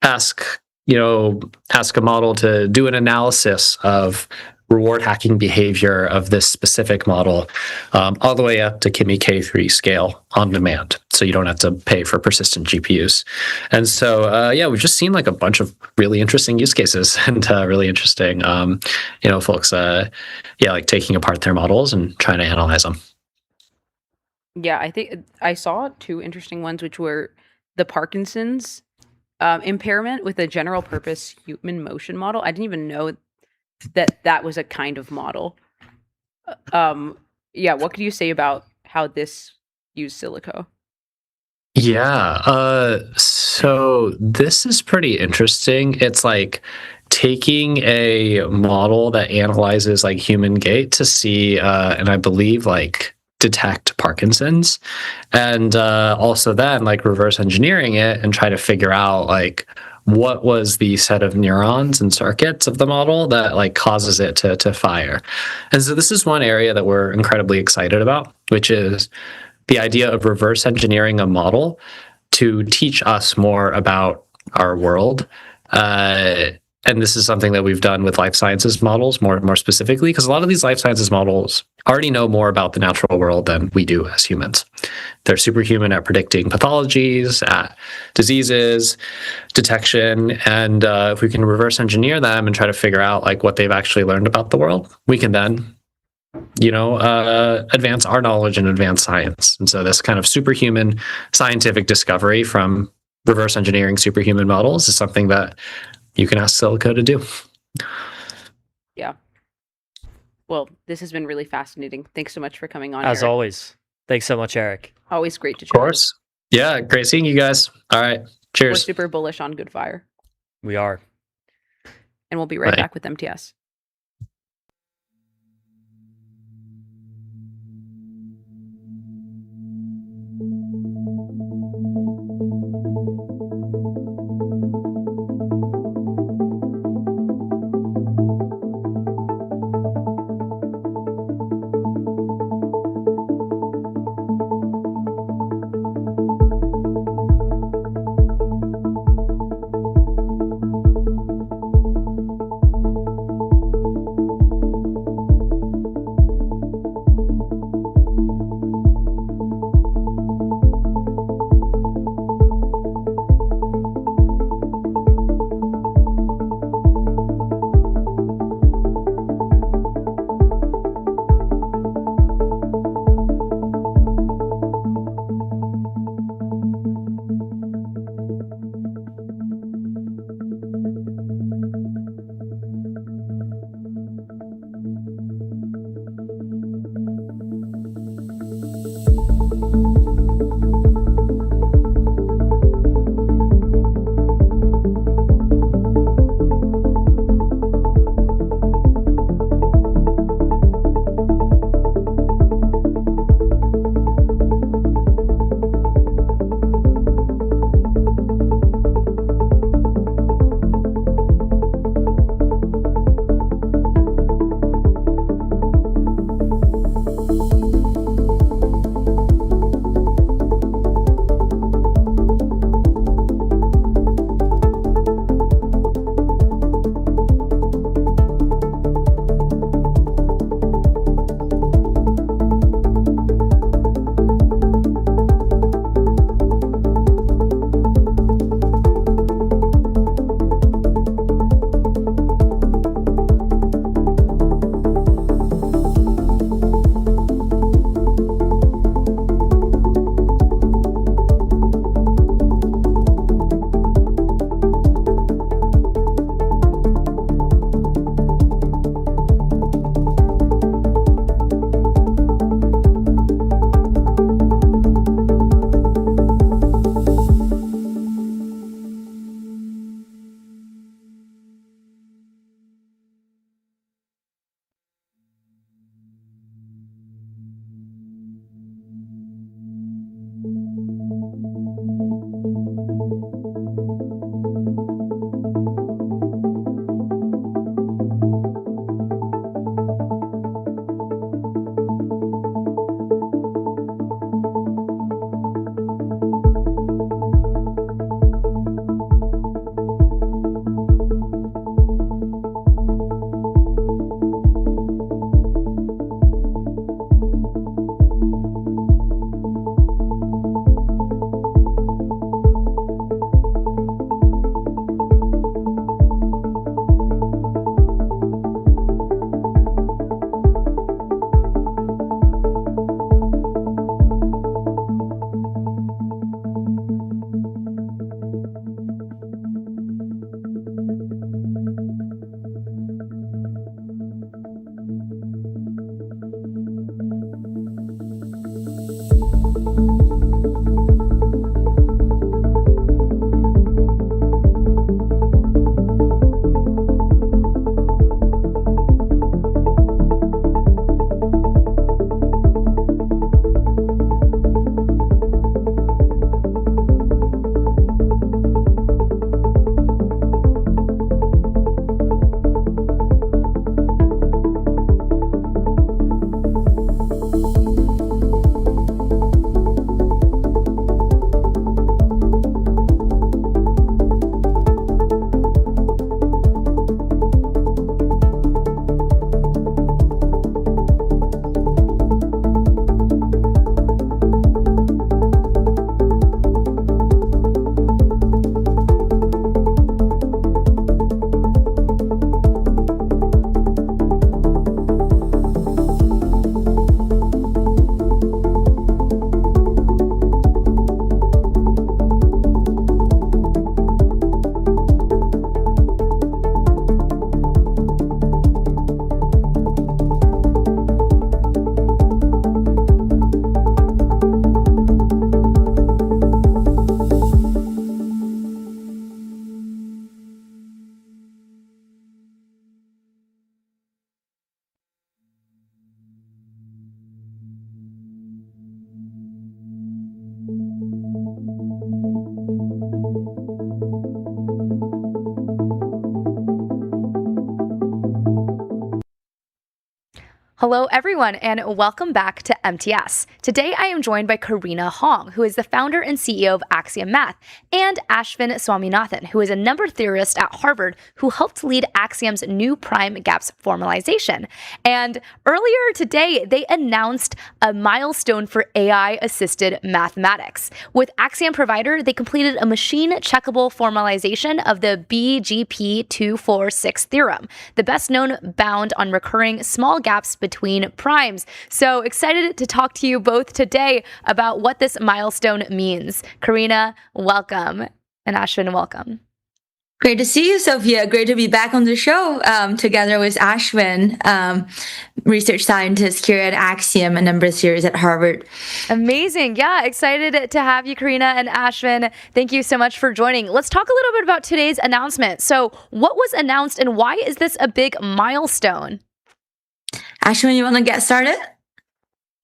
ask a model to do an analysis of reward hacking behavior of this specific model, all the way up to Kimi K3 scale on demand. So you don't have to pay for persistent GPUs. And so, we've just seen like a bunch of really interesting use cases and really interesting, folks, like taking apart their models and trying to analyze them. Yeah, I think I saw two interesting ones, which were the Parkinson's impairment with a general purpose human motion model. I didn't even know that was a kind of model. What could you say about how this used Silico? Yeah, so this is pretty interesting. It's like taking a model that analyzes like human gait to see, and I believe like detect Parkinson's, and also then like reverse engineering it and try to figure out like what was the set of neurons and circuits of the model that like causes it to fire. And so this is one area that we're incredibly excited about, which is the idea of reverse engineering a model to teach us more about our world. And this is something that we've done with life sciences models more specifically, because a lot of these life sciences models already know more about the natural world than we do as humans. They're superhuman at predicting pathologies, at diseases, detection, and if we can reverse engineer them and try to figure out like what they've actually learned about the world, we can then advance our knowledge and advance science. And so this kind of superhuman scientific discovery from reverse engineering superhuman models is something that you can ask Silico to do. Yeah. Well, this has been really fascinating. Thanks so much for coming on. As Eric. always. Thanks so much, Eric. Always great to chat. Of course. Yeah, great seeing you guys. All right. Cheers. We're super bullish on Good Fire. We are. And we'll be right back with MTS. Hello, everyone, and welcome back to MTS. Today, I am joined by Karina Hong, who is the founder and CEO of Axiom Math, and Ashwin Swaminathan, who is a number theorist at Harvard who helped lead Axiom's new prime gaps formalization. And earlier today, they announced a milestone for AI-assisted mathematics. With Axiom Provider, they completed a machine-checkable formalization of the BGP246 theorem, the best-known bound on recurring small gaps between primes. So excited to talk to you both today about what this milestone means. Karina, welcome. And Ashwin, welcome. Great to see you, Sophia. Great to be back on the show together with Ashwin, research scientist here at Axiom, a number series at Harvard. Amazing. Yeah, excited to have you, Karina and Ashwin. Thank you so much for joining. Let's talk a little bit about today's announcement. So what was announced and why is this a big milestone? Ashwin, you want to get started?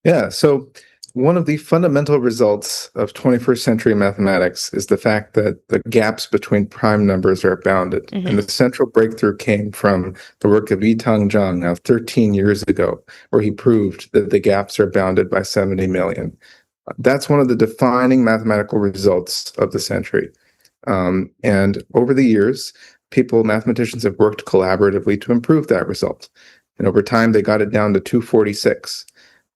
Yeah, so one of the fundamental results of 21st century mathematics is the fact that the gaps between prime numbers are bounded. Mm-hmm. And the central breakthrough came from the work of Yitang Zhang now 13 years ago, where he proved that the gaps are bounded by 70 million. That's one of the defining mathematical results of the century. And over the years, mathematicians have worked collaboratively to improve that result. And over time, they got it down to 246.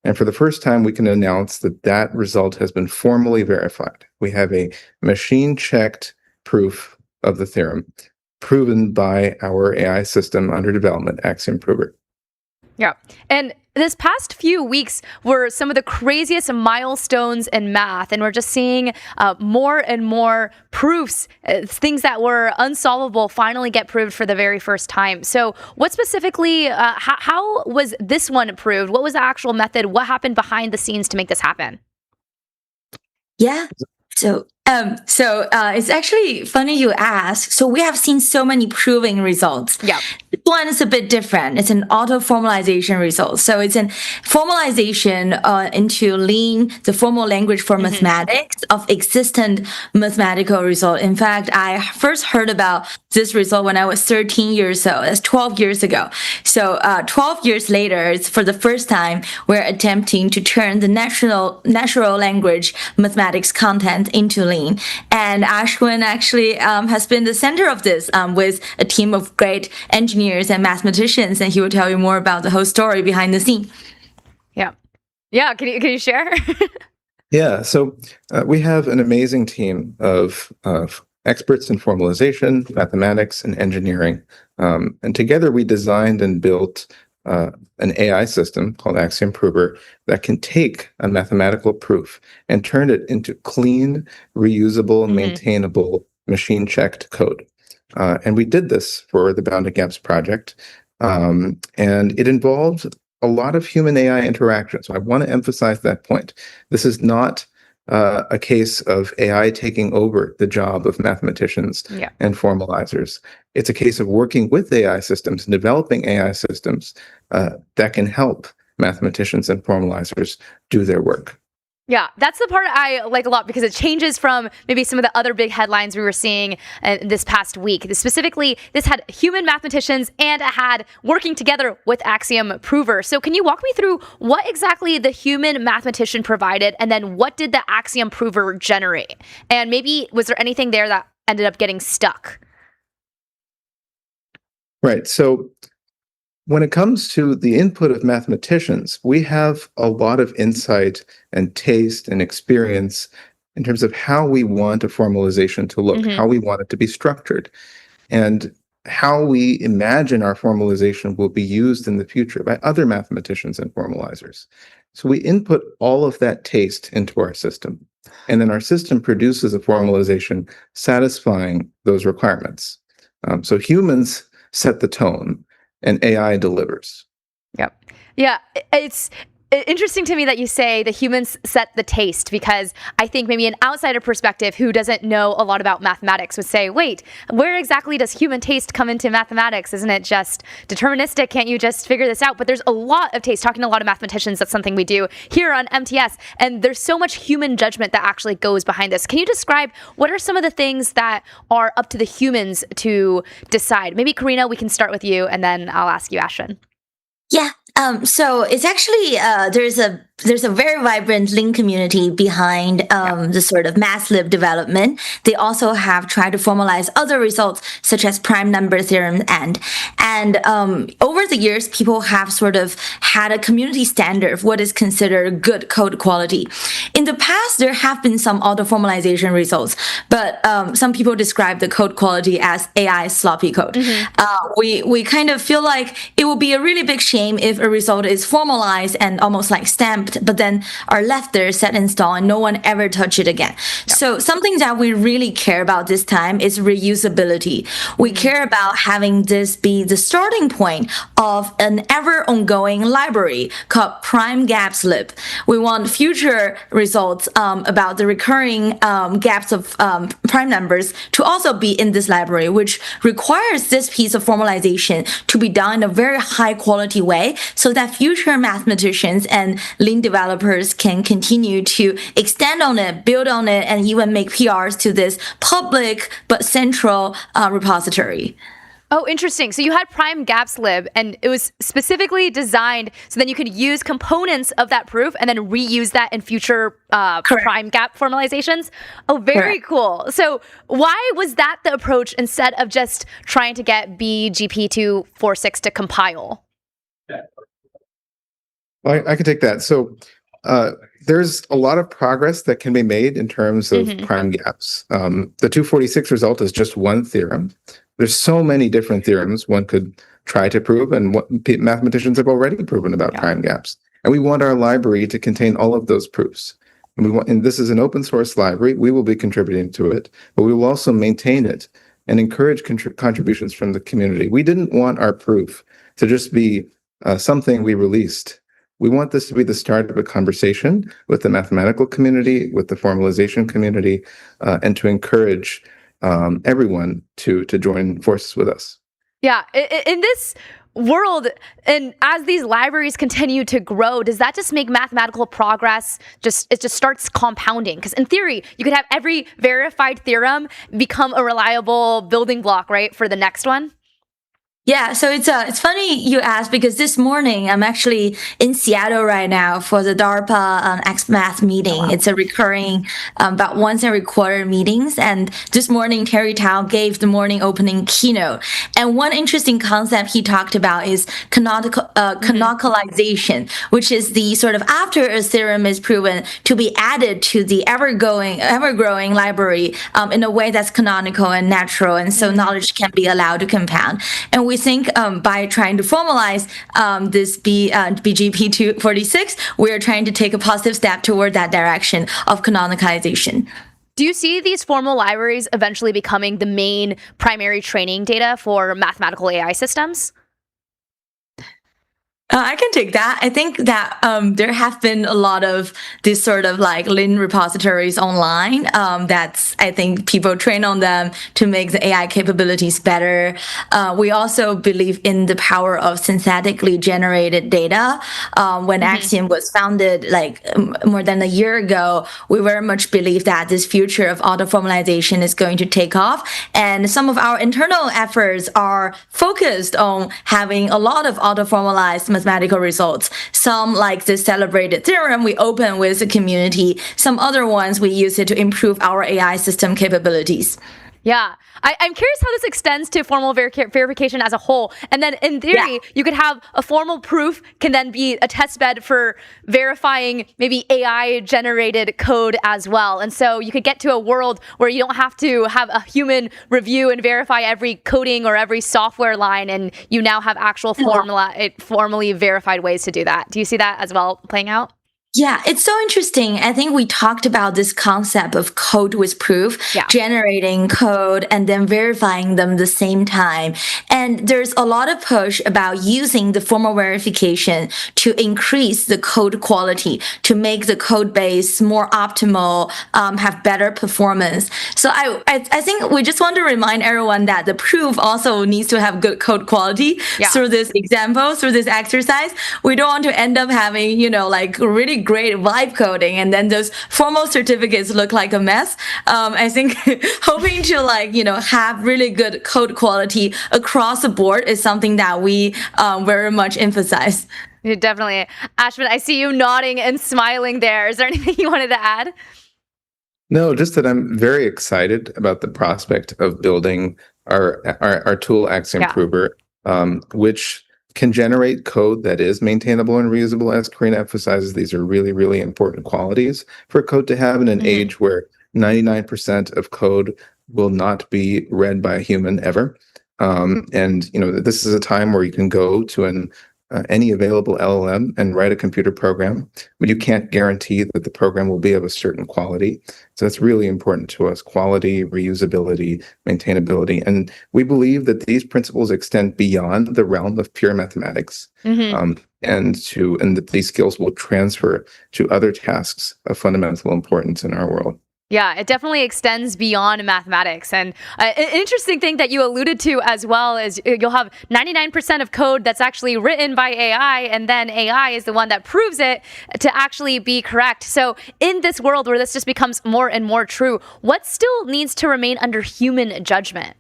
And for the first time, we can announce that that result has been formally verified. We have a machine-checked proof of the theorem, proven by our AI system under development, Axiom Prover. Yeah. And this past few weeks were some of the craziest milestones in math, and we're just seeing more and more proofs, things that were unsolvable finally get proved for the very first time. So what specifically, how was this one proved? What was the actual method? What happened behind the scenes to make this happen? Yeah. So it's actually funny you ask. So we have seen so many proving results. Yeah. This one is a bit different. It's an auto-formalization result. So it's an formalization into Lean, the formal language for mathematics of existent mathematical result. In fact, I first heard about this result when I was 13 years old. That's 12 years ago. So 12 years later, it's for the first time we're attempting to turn the natural language mathematics content into Lean. And Ashwin actually has been the center of this with a team of great engineers and mathematicians, and he will tell you more about the whole story behind the scene. Yeah. Yeah, can you share? Yeah, so we have an amazing team of experts in formalization, mathematics, and engineering. And together we designed and built an AI system called Axiom Prover that can take a mathematical proof and turn it into clean, reusable, maintainable, machine-checked code. And we did this for the Bounded Gaps project. And it involved a lot of human-AI interaction. So I want to emphasize that point. This is not a case of AI taking over the job of mathematicians and formalizers. It's a case of working with AI systems and developing AI systems that can help mathematicians and formalizers do their work. Yeah, that's the part I like a lot because it changes from maybe some of the other big headlines we were seeing this past week. Specifically, this had human mathematicians and it had working together with Axiom Prover. So can you walk me through what exactly the human mathematician provided and then what did the Axiom Prover generate? And maybe was there anything there that ended up getting stuck? Right. So when it comes to the input of mathematicians, we have a lot of insight and taste and experience in terms of how we want a formalization to look, how we want it to be structured, and how we imagine our formalization will be used in the future by other mathematicians and formalizers. So we input all of that taste into our system, and then our system produces a formalization satisfying those requirements. So humans set the tone, and AI delivers. Yep. Yeah, it's interesting to me that you say the humans set the taste because I think maybe an outsider perspective who doesn't know a lot about mathematics would say, wait, where exactly does human taste come into mathematics? Isn't it just deterministic? Can't you just figure this out? But there's a lot of taste. Talking to a lot of mathematicians, that's something we do here on MTS. And there's so much human judgment that actually goes behind this. Can you describe what are some of the things that are up to the humans to decide? Maybe Karina, we can start with you and then I'll ask you, Ashwin. Yeah. So it's actually there's a very vibrant Lean community behind the sort of math-lib development. They also have tried to formalize other results such as prime number theorem and over the years, people have sort of had a community standard of what is considered good code quality. In the past, there have been some auto-formalization results, but some people describe the code quality as AI sloppy code. We kind of feel like it would be a really big shame if a result is formalized and almost like stamped, but then are left there set in stone and no one ever touch it again. So something that we really care about this time is reusability. We care about having this be the starting point of an ever ongoing library called prime gaps lib. We want future results about the recurring gaps of prime numbers to also be in this library, which requires this piece of formalization to be done in a very high quality way so that future mathematicians and Lean developers can continue to extend on it, build on it, and even make PRs to this public but central repository. Oh, interesting. So you had prime gaps lib, and it was specifically designed so then you could use components of that proof and then reuse that in future prime gap formalizations. Oh, very cool. So why was that the approach instead of just trying to get BGP246 to compile? Well, I can take that. So there's a lot of progress that can be made in terms of prime gaps. The 246 result is just one theorem. There's so many different theorems one could try to prove, and what mathematicians have already proven about prime gaps. And we want our library to contain all of those proofs. And this is an open source library. We will be contributing to it, but we will also maintain it and encourage contributions from the community. We didn't want our proof to just be something we released. We want this to be the start of a conversation with the mathematical community, with the formalization community, and to encourage everyone to join forces with us. Yeah, in this world, and as these libraries continue to grow, does that just make mathematical progress it just starts compounding? Because in theory, you could have every verified theorem become a reliable building block, right, for the next one? Yeah, so it's funny you ask, because this morning I'm actually in Seattle right now for the DARPA XMath meeting. It's a recurring about once every quarter meetings, and this morning Terry Tao gave the morning opening keynote. And one interesting concept he talked about is canonicalization, which is the sort of after a theorem is proven to be added to the ever-growing library in a way that's canonical and natural, and so knowledge can be allowed to compound. And we think by trying to formalize this BGP246, we're trying to take a positive step toward that direction of canonicalization. Do you see these formal libraries eventually becoming the main primary training data for mathematical AI systems? I can take that. I think that there have been a lot of these sort of like Lean repositories online. I think people train on them to make the AI capabilities better. We also believe in the power of synthetically generated data. When Axiom was founded like more than a year ago, we very much believe that this future of auto-formalization is going to take off. And some of our internal efforts are focused on having a lot of auto-formalized mathematical results. Some, like this celebrated theorem, we open with the community. Some other ones, we use it to improve our AI system capabilities. Yeah. I'm curious how this extends to formal verification as a whole. And then in theory, you could have a formal proof can then be a test bed for verifying maybe AI generated code as well. And so you could get to a world where you don't have to have a human review and verify every coding or every software line. And you now have actual formally verified ways to do that. Do you see that as well playing out? Yeah, it's so interesting. I think we talked about this concept of code with proof, generating code and then verifying them the same time. And there's a lot of push about using the formal verification to increase the code quality, to make the code base more optimal, have better performance. So I think we just want to remind everyone that the proof also needs to have good code quality through this example, through this exercise. We don't want to end up having, like really great vibe coding and then those formal certificates look like a mess. I think hoping to have really good code quality across the board is something that we very much emphasize. You definitely. Ashwin, I see you nodding and smiling there. Is there anything you wanted to add? No, just that I'm very excited about the prospect of building our tool Axiom Prover, which can generate code that is maintainable and reusable. As Karina emphasizes, these are really, really important qualities for code to have in an age where 99% of code will not be read by a human ever. And this is a time where you can go to any available LLM and write a computer program, but you can't guarantee that the program will be of a certain quality. So that's really important to us: quality, reusability, maintainability. And we believe that these principles extend beyond the realm of pure mathematics, and that these skills will transfer to other tasks of fundamental importance in our world. Yeah, it definitely extends beyond mathematics. And an interesting thing that you alluded to as well is you'll have 99% of code that's actually written by AI, and then AI is the one that proves it to actually be correct. So in this world where this just becomes more and more true, what still needs to remain under human judgment?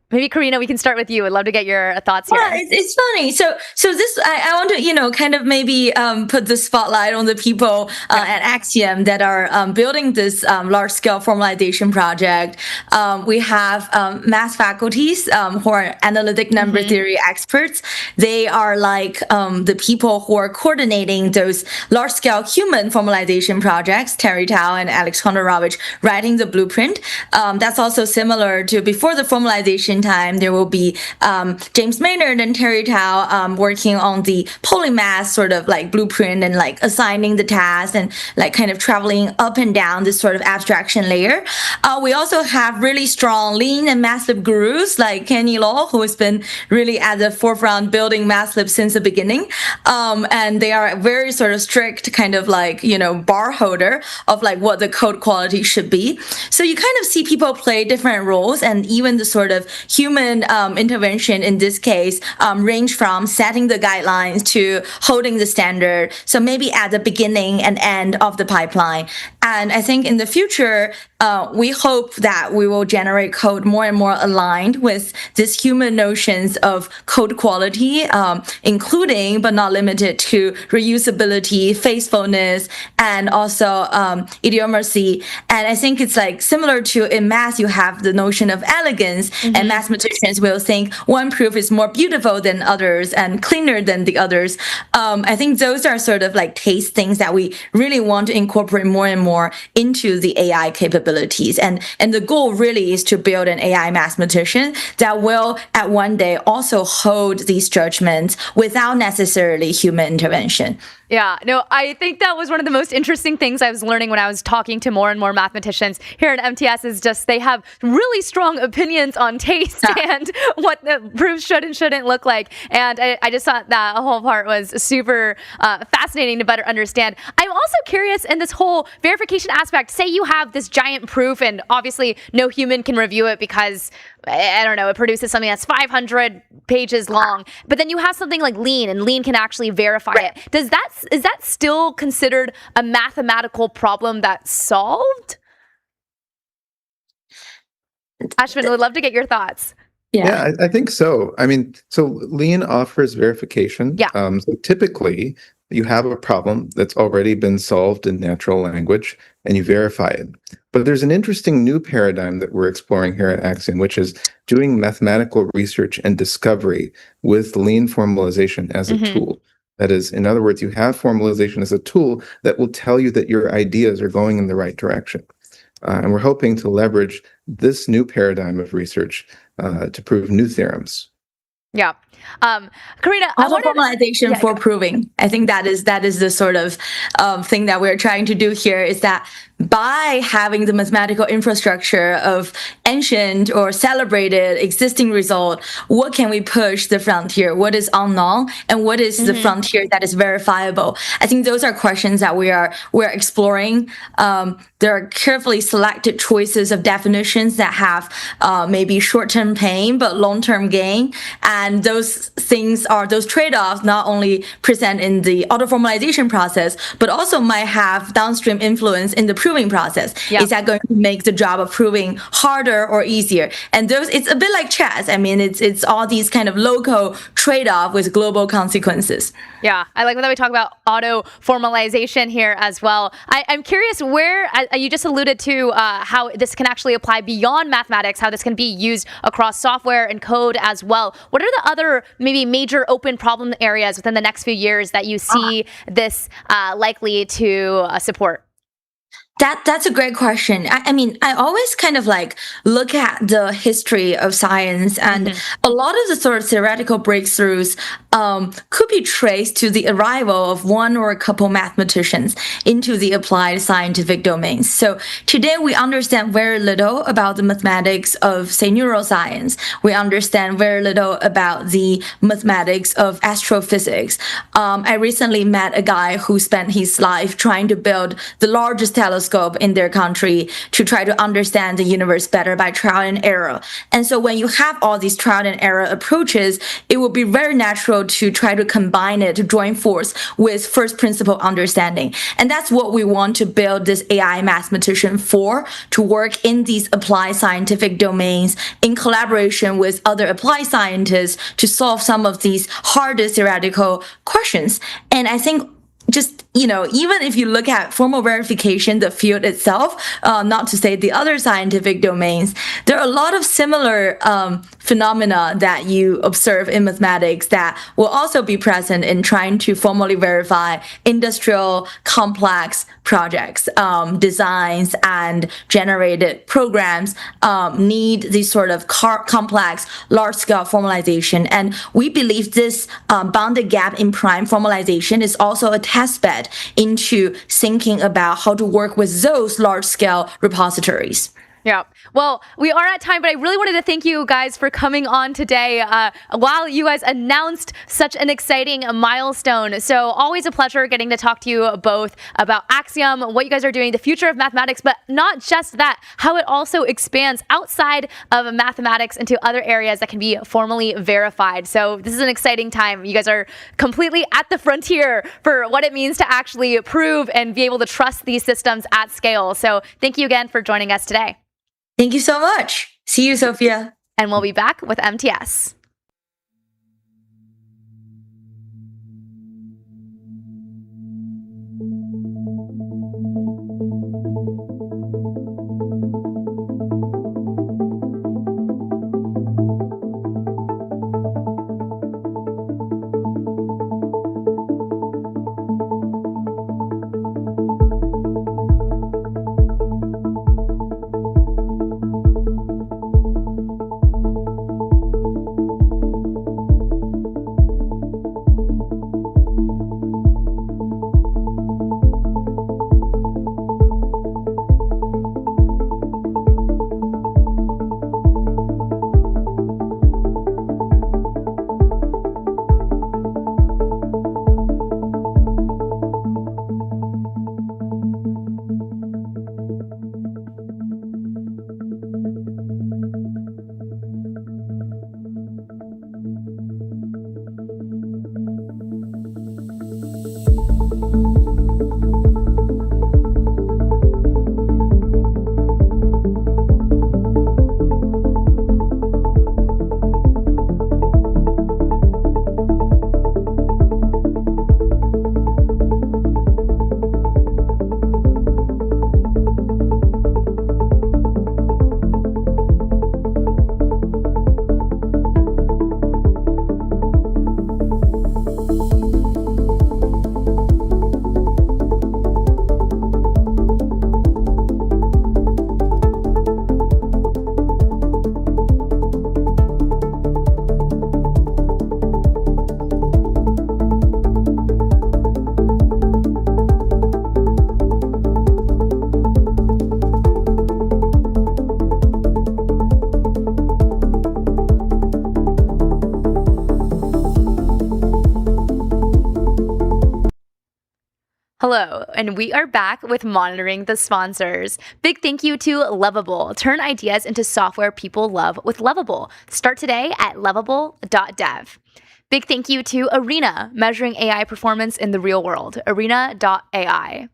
Maybe Karina, we can start with you. I'd love to get your thoughts here. Yeah, it's funny. So this, I want to, kind of maybe put the spotlight on the people at Axiom that are building this large scale formalization project. We have math faculties who are analytic number theory experts. They are like the people who are coordinating those large scale human formalization projects. Terry Tao and Alex Kondorovich writing the blueprint. That's also similar to before the formalization time. There will be James Maynard and Terry Tao working on the polymath sort of like blueprint and like assigning the tasks and like kind of traveling up and down this sort of abstraction layer. We also have really strong lean and Mathlib gurus like Kenny Law, who has been really at the forefront building Mathlib since the beginning. And they are very sort of strict kind of like, bar holder of like what the code quality should be. So you kind of see people play different roles, and even the sort of human intervention in this case range from setting the guidelines to holding the standard. So maybe at the beginning and end of the pipeline. And I think in the future, we hope that we will generate code more and more aligned with these human notions of code quality, including but not limited to reusability, faithfulness, and also idiomacy. And I think it's like similar to in math, you have the notion of elegance, and mathematicians will think one proof is more beautiful than others and cleaner than the others. I think those are sort of like taste things that we really want to incorporate more and more into the AI capabilities. And the goal really is to build an AI mathematician that will at one day also hold these judgments without necessarily human intervention. Yeah, no, I think that was one of the most interesting things I was learning when I was talking to more and more mathematicians here at MTS is just they have really strong opinions on taste and what the proofs should and shouldn't look like. And I just thought that whole part was super fascinating to better understand. I'm also curious in this whole verification aspect, say you have this giant proof and obviously no human can review it because I don't know, it produces something that's 500 pages long, but then you have something like Lean, and Lean can actually verify it. Is that still considered a mathematical problem that's solved? Ashwin, I would love to get your thoughts. Yeah, I think so. I mean, so Lean offers verification. Yeah. So typically, you have a problem that's already been solved in natural language, and you verify it. But there's an interesting new paradigm that we're exploring here at Axiom, which is doing mathematical research and discovery with Lean formalization as a tool. That is, in other words, you have formalization as a tool that will tell you that your ideas are going in the right direction. And we're hoping to leverage this new paradigm of research to prove new theorems. Yeah. Karina, formalization for proving. I think that is the sort of thing that we're trying to do here is that by having the mathematical infrastructure of ancient or celebrated existing result, what can we push the frontier? What is unknown and what is the frontier that is verifiable? I think those are questions that we're exploring. There are carefully selected choices of definitions that have maybe short-term pain but long-term gain, and those trade-offs not only present in the auto-formalization process but also might have downstream influence in the proving process. Yeah. Is that going to make the job of proving harder or easier? And it's a bit like chess. I mean, it's all these kind of local trade-off with global consequences. Yeah, I like that we talk about auto formalization here as well. I'm curious where you just alluded to how this can actually apply beyond mathematics, how this can be used across software and code as well. What are the other maybe major open problem areas within the next few years that you see this likely to support? That's a great question. I mean, I always kind of like look at the history of science, and a lot of the sort of theoretical breakthroughs could be traced to the arrival of one or a couple mathematicians into the applied scientific domains. So today we understand very little about the mathematics of, say, neuroscience. We understand very little about the mathematics of astrophysics. I recently met a guy who spent his life trying to build the largest telescope in their country to try to understand the universe better by trial and error. And so when you have all these trial and error approaches, it will be very natural to try to combine it, to join force with first principle understanding. And that's what we want to build this AI mathematician for, to work in these applied scientific domains in collaboration with other applied scientists to solve some of these hardest theoretical questions. And I think just, even if you look at formal verification, the field itself, not to say the other scientific domains, there are a lot of similar phenomena that you observe in mathematics that will also be present in trying to formally verify industrial complex projects. Designs and generated programs need this sort of complex, large-scale formalization. And we believe this bounded gap in prime formalization is also a test bed into thinking about how to work with those large-scale repositories. Yeah. Well, we are at time, but I really wanted to thank you guys for coming on today while you guys announced such an exciting milestone. So always a pleasure getting to talk to you both about Axiom, what you guys are doing, the future of mathematics, but not just that, how it also expands outside of mathematics into other areas that can be formally verified. So this is an exciting time. You guys are completely at the frontier for what it means to actually prove and be able to trust these systems at scale. So thank you again for joining us today. Thank you so much. See you, Sophia. And we'll be back with MTS. Hello, and we are back with monitoring the sponsors. Big thank you to Lovable. Turn ideas into software people love with Lovable. Start today at lovable.dev. Big thank you to Arena, measuring AI performance in the real world, arena.ai.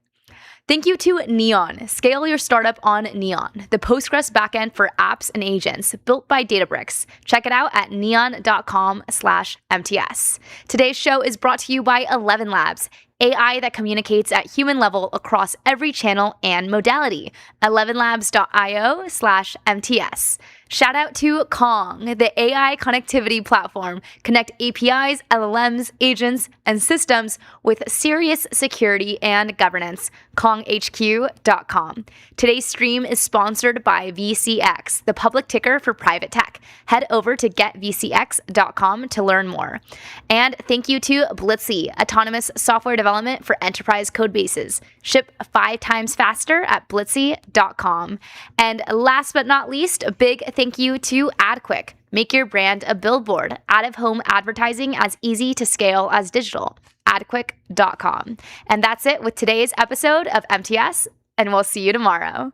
Thank you to Neon. Scale your startup on Neon, the Postgres backend for apps and agents built by Databricks. Check it out at neon.com/MTS. Today's show is brought to you by 11 Labs, AI that communicates at human level across every channel and modality. 11labs.io/MTS. Shout out to Kong, the AI connectivity platform. Connect APIs, LLMs, agents, and systems with serious security and governance. KongHQ.com. Today's stream is sponsored by VCX, the public ticker for private tech. Head over to getvcx.com to learn more. And thank you to Blitzy, autonomous software development for enterprise code bases. Ship 5 times faster at blitzy.com. And last but not least, a big thank you to AdQuick. Make your brand a billboard. Out-of-home advertising as easy to scale as digital. AdQuick.com. And that's it with today's episode of MTS, and we'll see you tomorrow.